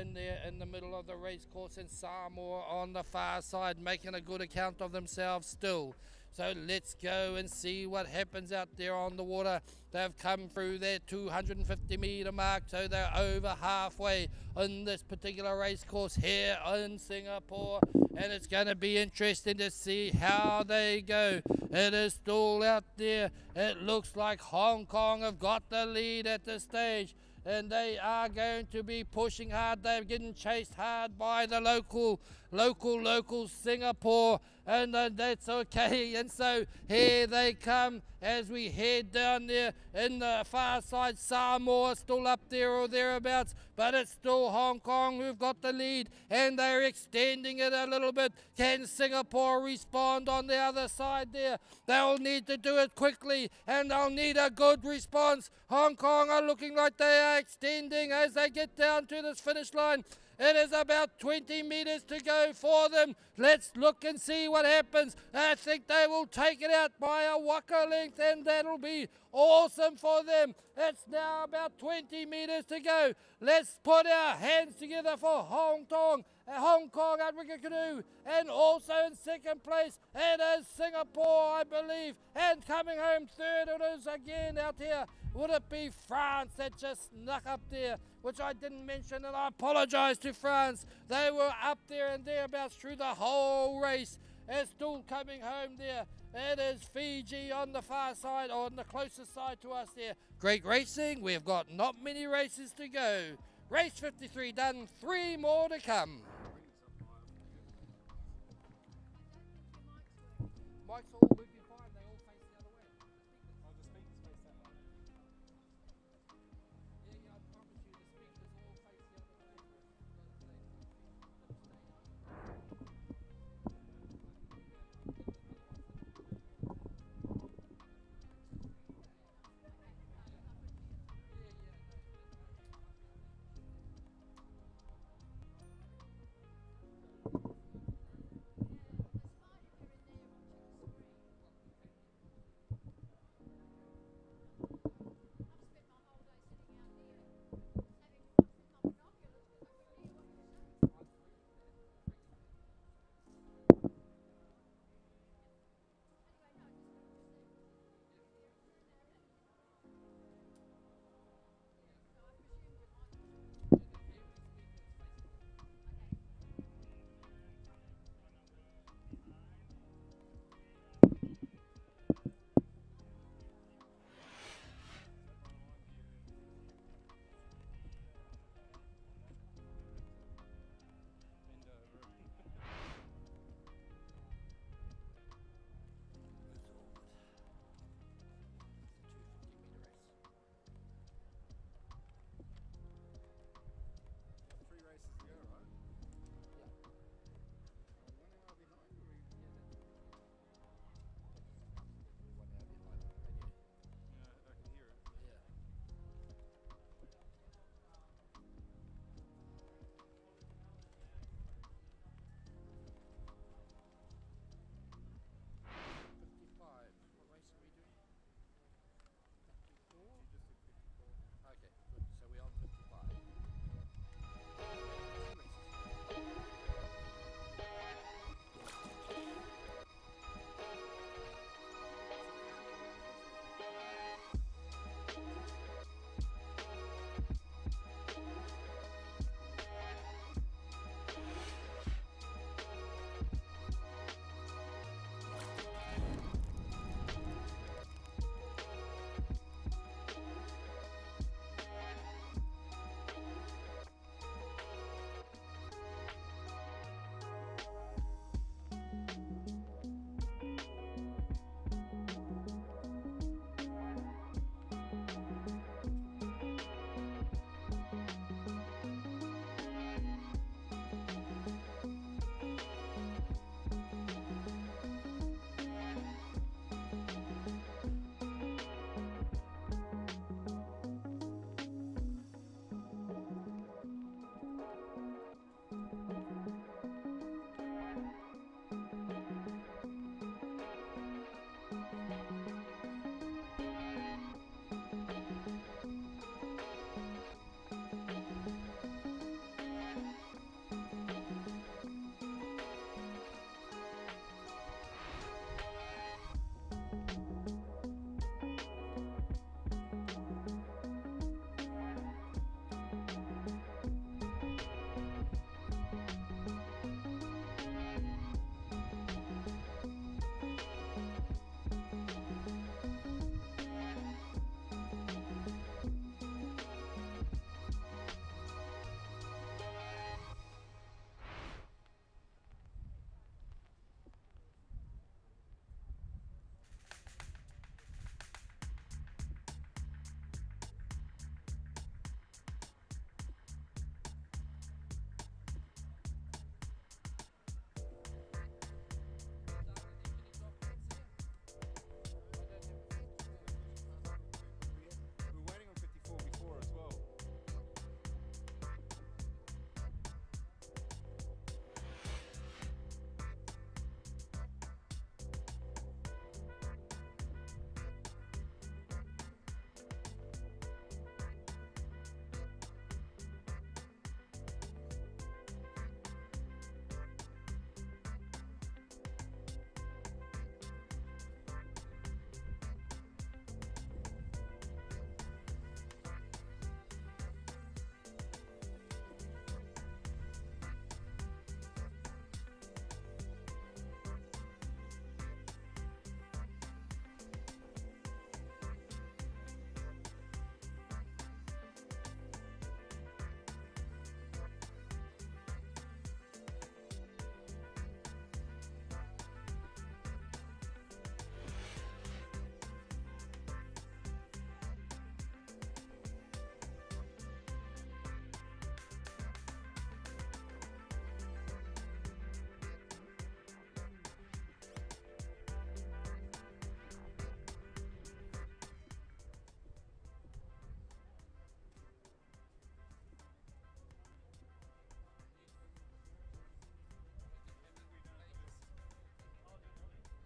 in there in the middle of the race course, and Samoa on the far side making a good account of themselves still. So let's go and see what happens out there on the water. They've come through their 250 meter mark, so they're over halfway on this particular race course here in Singapore, and it's going to be interesting to see how they go. It is still out there. It looks like Hong Kong have got the lead at this stage, and they are going to be pushing hard. They're getting chased hard by the local Singapore, and that's okay. And so here they come as we head down there in the far side. Samoa still up there or thereabouts, but it's still Hong Kong who've got the lead, and they're extending it a little bit. Can Singapore respond on the other side there? They'll need to do it quickly, and they'll need a good response. Hong Kong are looking like they are extending as they get down to this finish line. It is about 20 meters to go for them. Let's look and see what happens. I think they will take it out by a waka length, and that'll be awesome for them. It's now about 20 meters to go. Let's put our hands together for Hong Kong outrigger canoe, and also in second place it is Singapore, I believe, and coming home third it is again out here. Would it be France that just snuck up there, which I didn't mention, and I apologize to France. They were up there and thereabouts through the whole race. It's still coming home there. It is Fiji on the far side, or on the closest side to us there. Great racing. We've got not many races to go. Race 53 done, 3 more to come. Mike's all working fine, they all face the other way. Oh, the speakers face that way. Yeah, I promise you, the speakers all face the other way.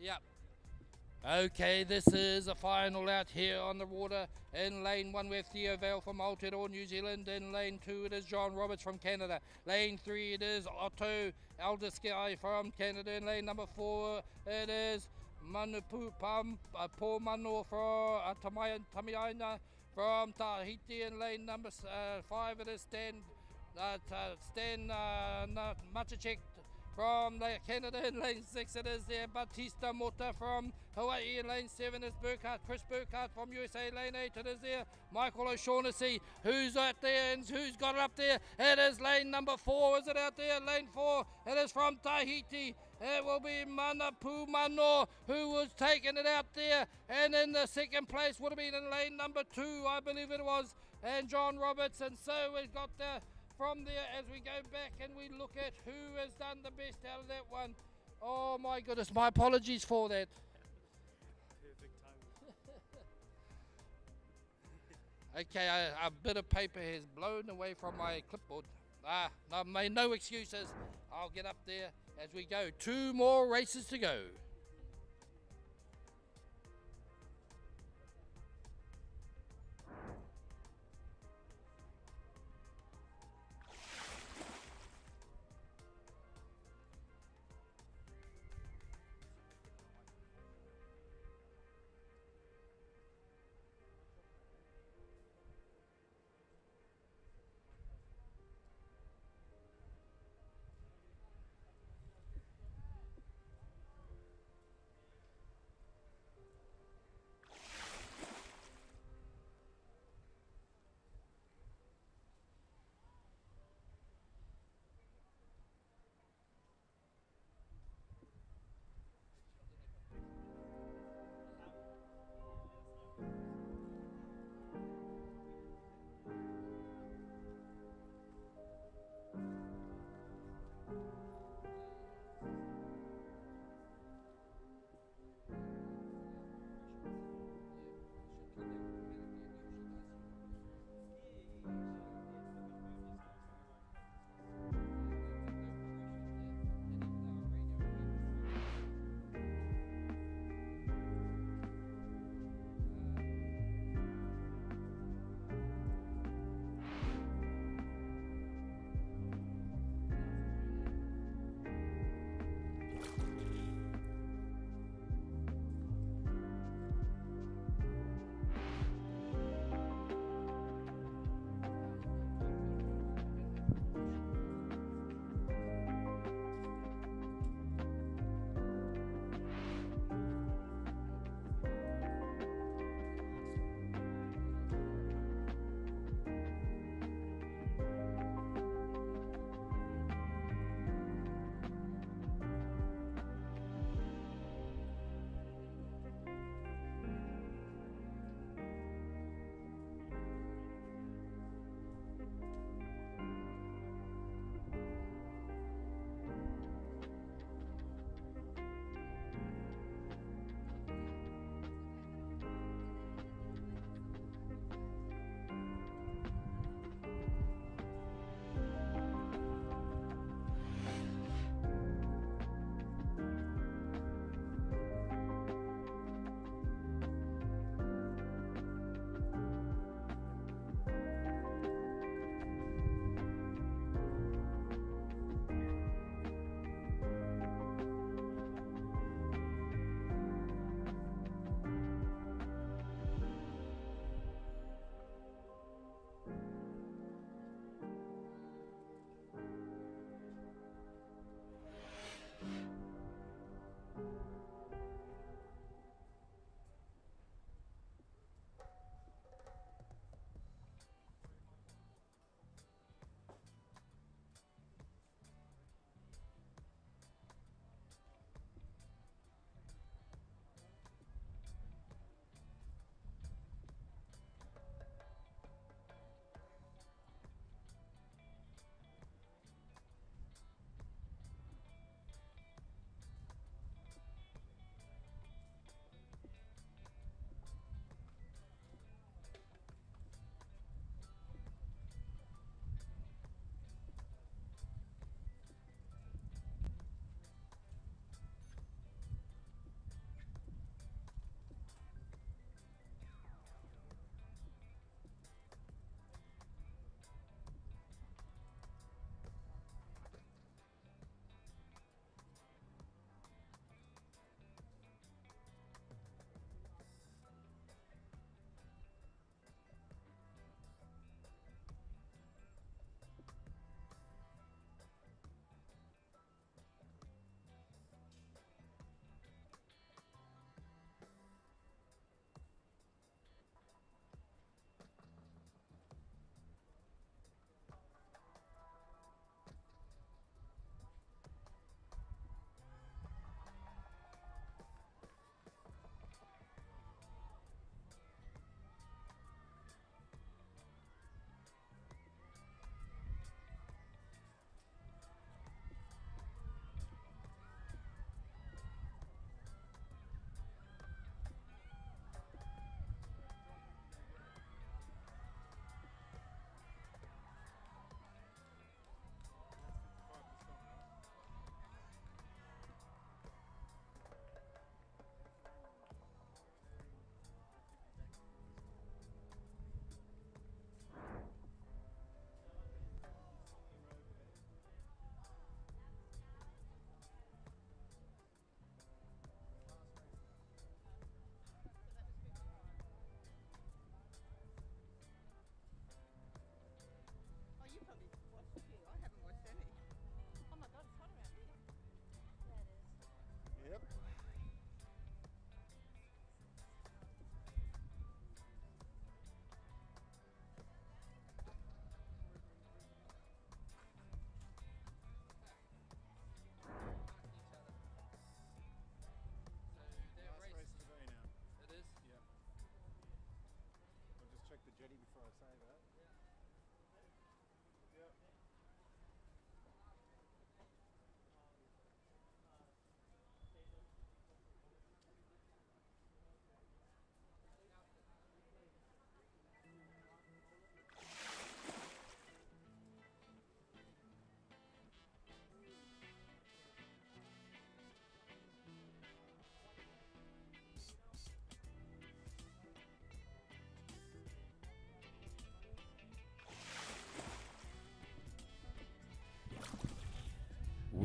Yep. Okay, this is a final out here on the water. In lane 1 we have Theo Vale from Aotearoa, New Zealand. In lane 2 it is John Roberts from Canada. Lane 3 it is Otto Aldersky from Canada. In lane number 4 it is Manupu Pam Paul Mano from Tamiaina from Tahiti. In lane number 5 it is Stan Matachek from Canada. In lane 6 it is there Batista Mota from Hawaii. In lane 7 is Chris Burkhardt from USA. Lane 8 it is there Michael O'Shaughnessy. Who's out there and who's got it up there? It is lane number 4. Is it out there? Lane 4. It is from Tahiti. It will be Manapu Mano who was taking it out there. And in the second place would have been in lane number 2, I believe it was, and John Roberts. And so we've got the from there as we go back and we look at who has done the best out of that one. Oh my goodness, my apologies for that. Okay, a bit of paper has blown away from my clipboard. I've made no excuses. I'll get up there as we go. 2 more races to go.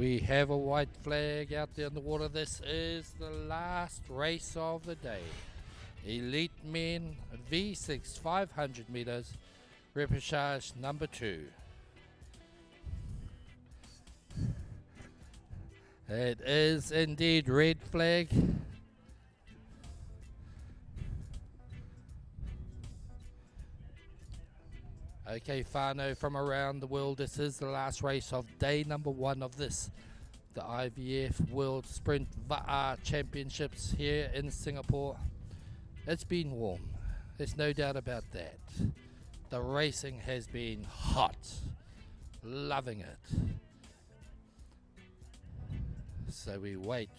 We have a white flag out there in the water. This is the last race of the day. Elite Men V6 500 meters, repechage number 2. It is indeed red flag. Okay, whānau from around the world, this is the last race of day number 1 of this, the IVF World Sprint Va'a Championships here in Singapore. It's been warm, there's no doubt about that. The racing has been hot, loving it. So we wait,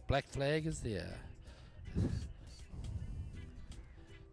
black flag is there.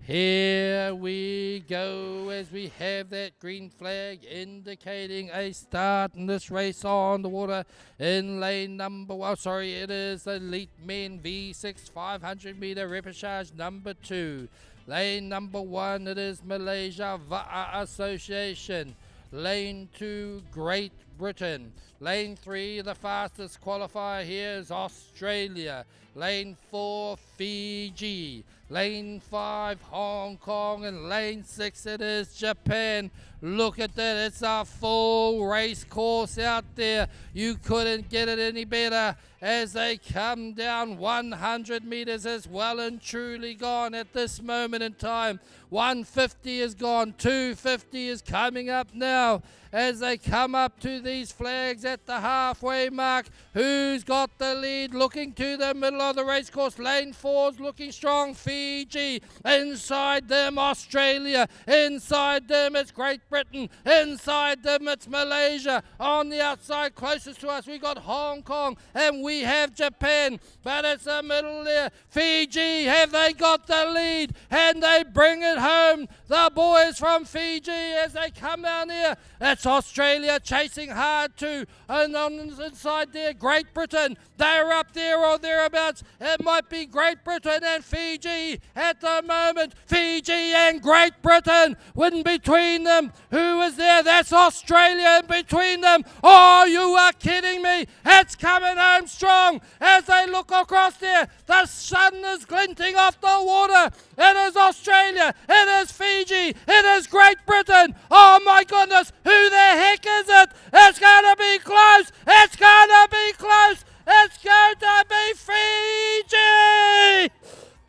Here we go as we have that green flag indicating a start in this race on the water in lane number 1. Sorry, it is Elite Men V6 500 meter repechage number 2. Lane number 1, it is Malaysia Va'a Association. Lane 2, Great Britain. Lane 3, the fastest qualifier here is Australia. Lane 4, Fiji. Lane 5, Hong Kong. And lane 6, it is Japan. Look at that, it's a full race course out there. You couldn't get it any better as they come down. 100 meters is well and truly gone at this moment in time. 150 is gone, 250 is coming up now as they come up to these flags at the halfway mark. Who's got the lead? Looking to the middle of the race course. Lane 4's looking strong. Fiji. Inside them, Australia. Inside them, it's Great Britain. Inside them, it's Malaysia. On the outside, closest to us, we got Hong Kong. And we have Japan. But it's the middle there. Fiji, have they got the lead? And they bring it home. The boys from Fiji as they come down here. That's Australia chasing hard too. And on the inside there, Great Britain. They're up there or thereabouts. It might be Great Britain and Fiji at the moment. Fiji and Great Britain. In between them, who is there? That's Australia in between them. Oh, you are kidding me. It's coming home strong as they look across there. The sun is glinting off the water. It is Australia. It is Fiji. It is Great Britain. Oh my goodness. Who the heck is it? It's going to be close. It's going to be close. It's going to be Fiji.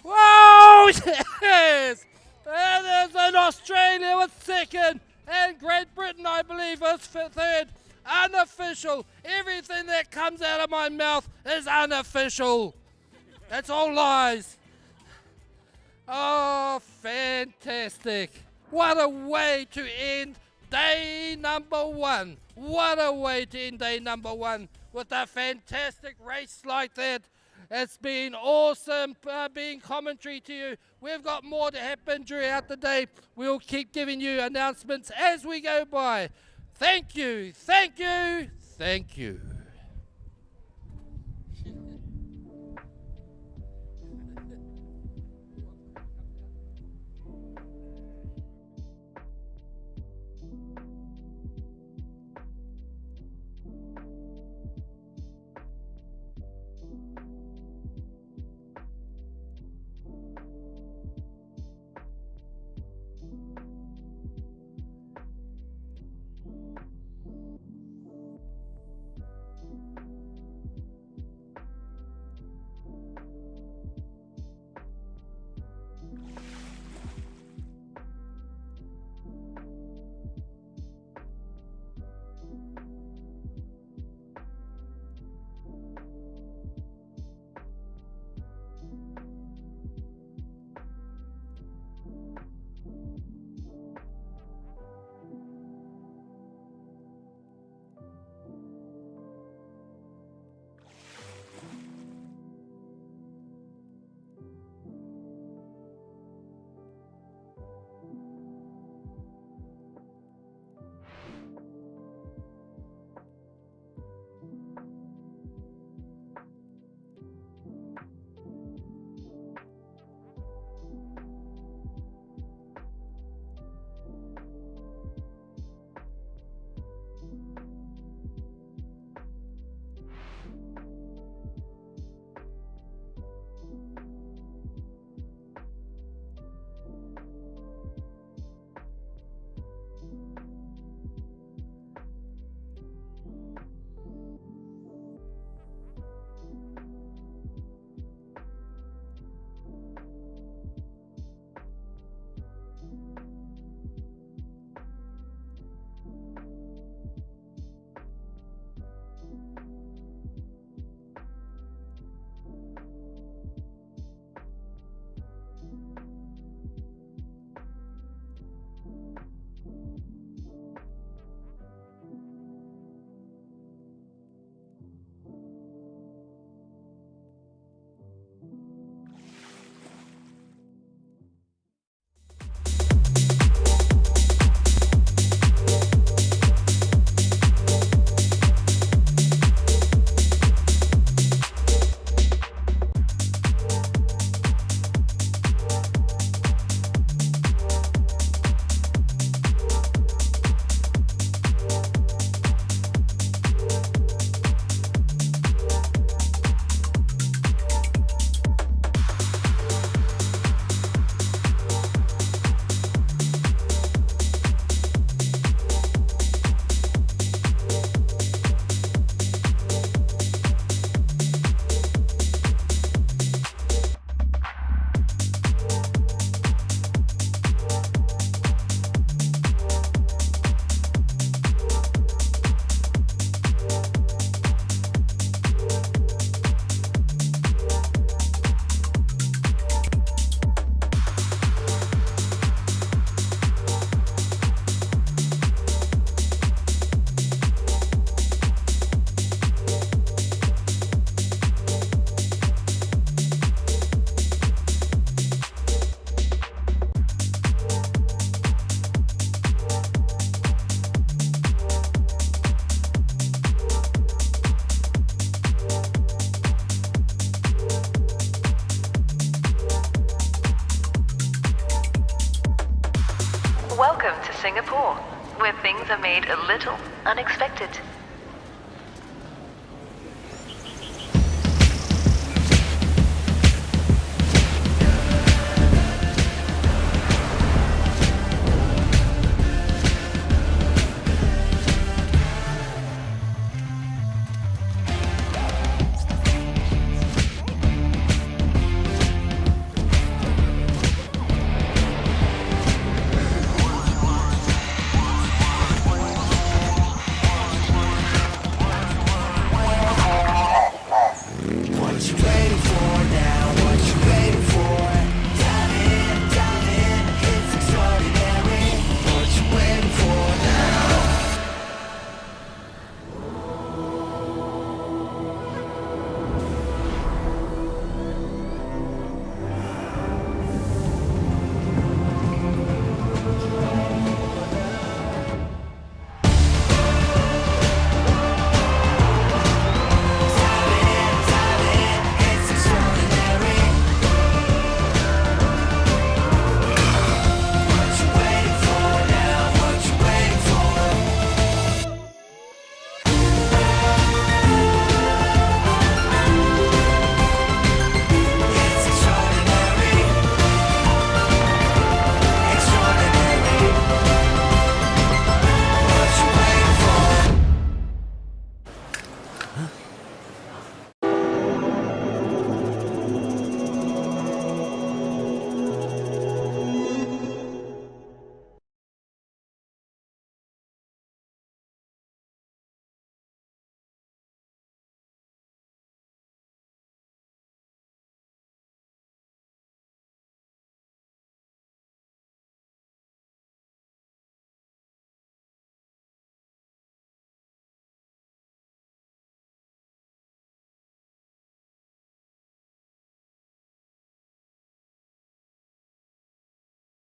Whoa, yes. It is in Australia with second. And Great Britain, I believe, is third. Unofficial. Everything that comes out of my mouth is unofficial. That's all lies. Oh, fantastic. What a way to end day number 1. What a way to end day number 1 with a fantastic race like that. It's been awesome being commentary to you. We've got more to happen throughout the day. We'll keep giving you announcements as we go by. Thank you, thank you, thank you. Welcome to Singapore, where things are made a little unexpected.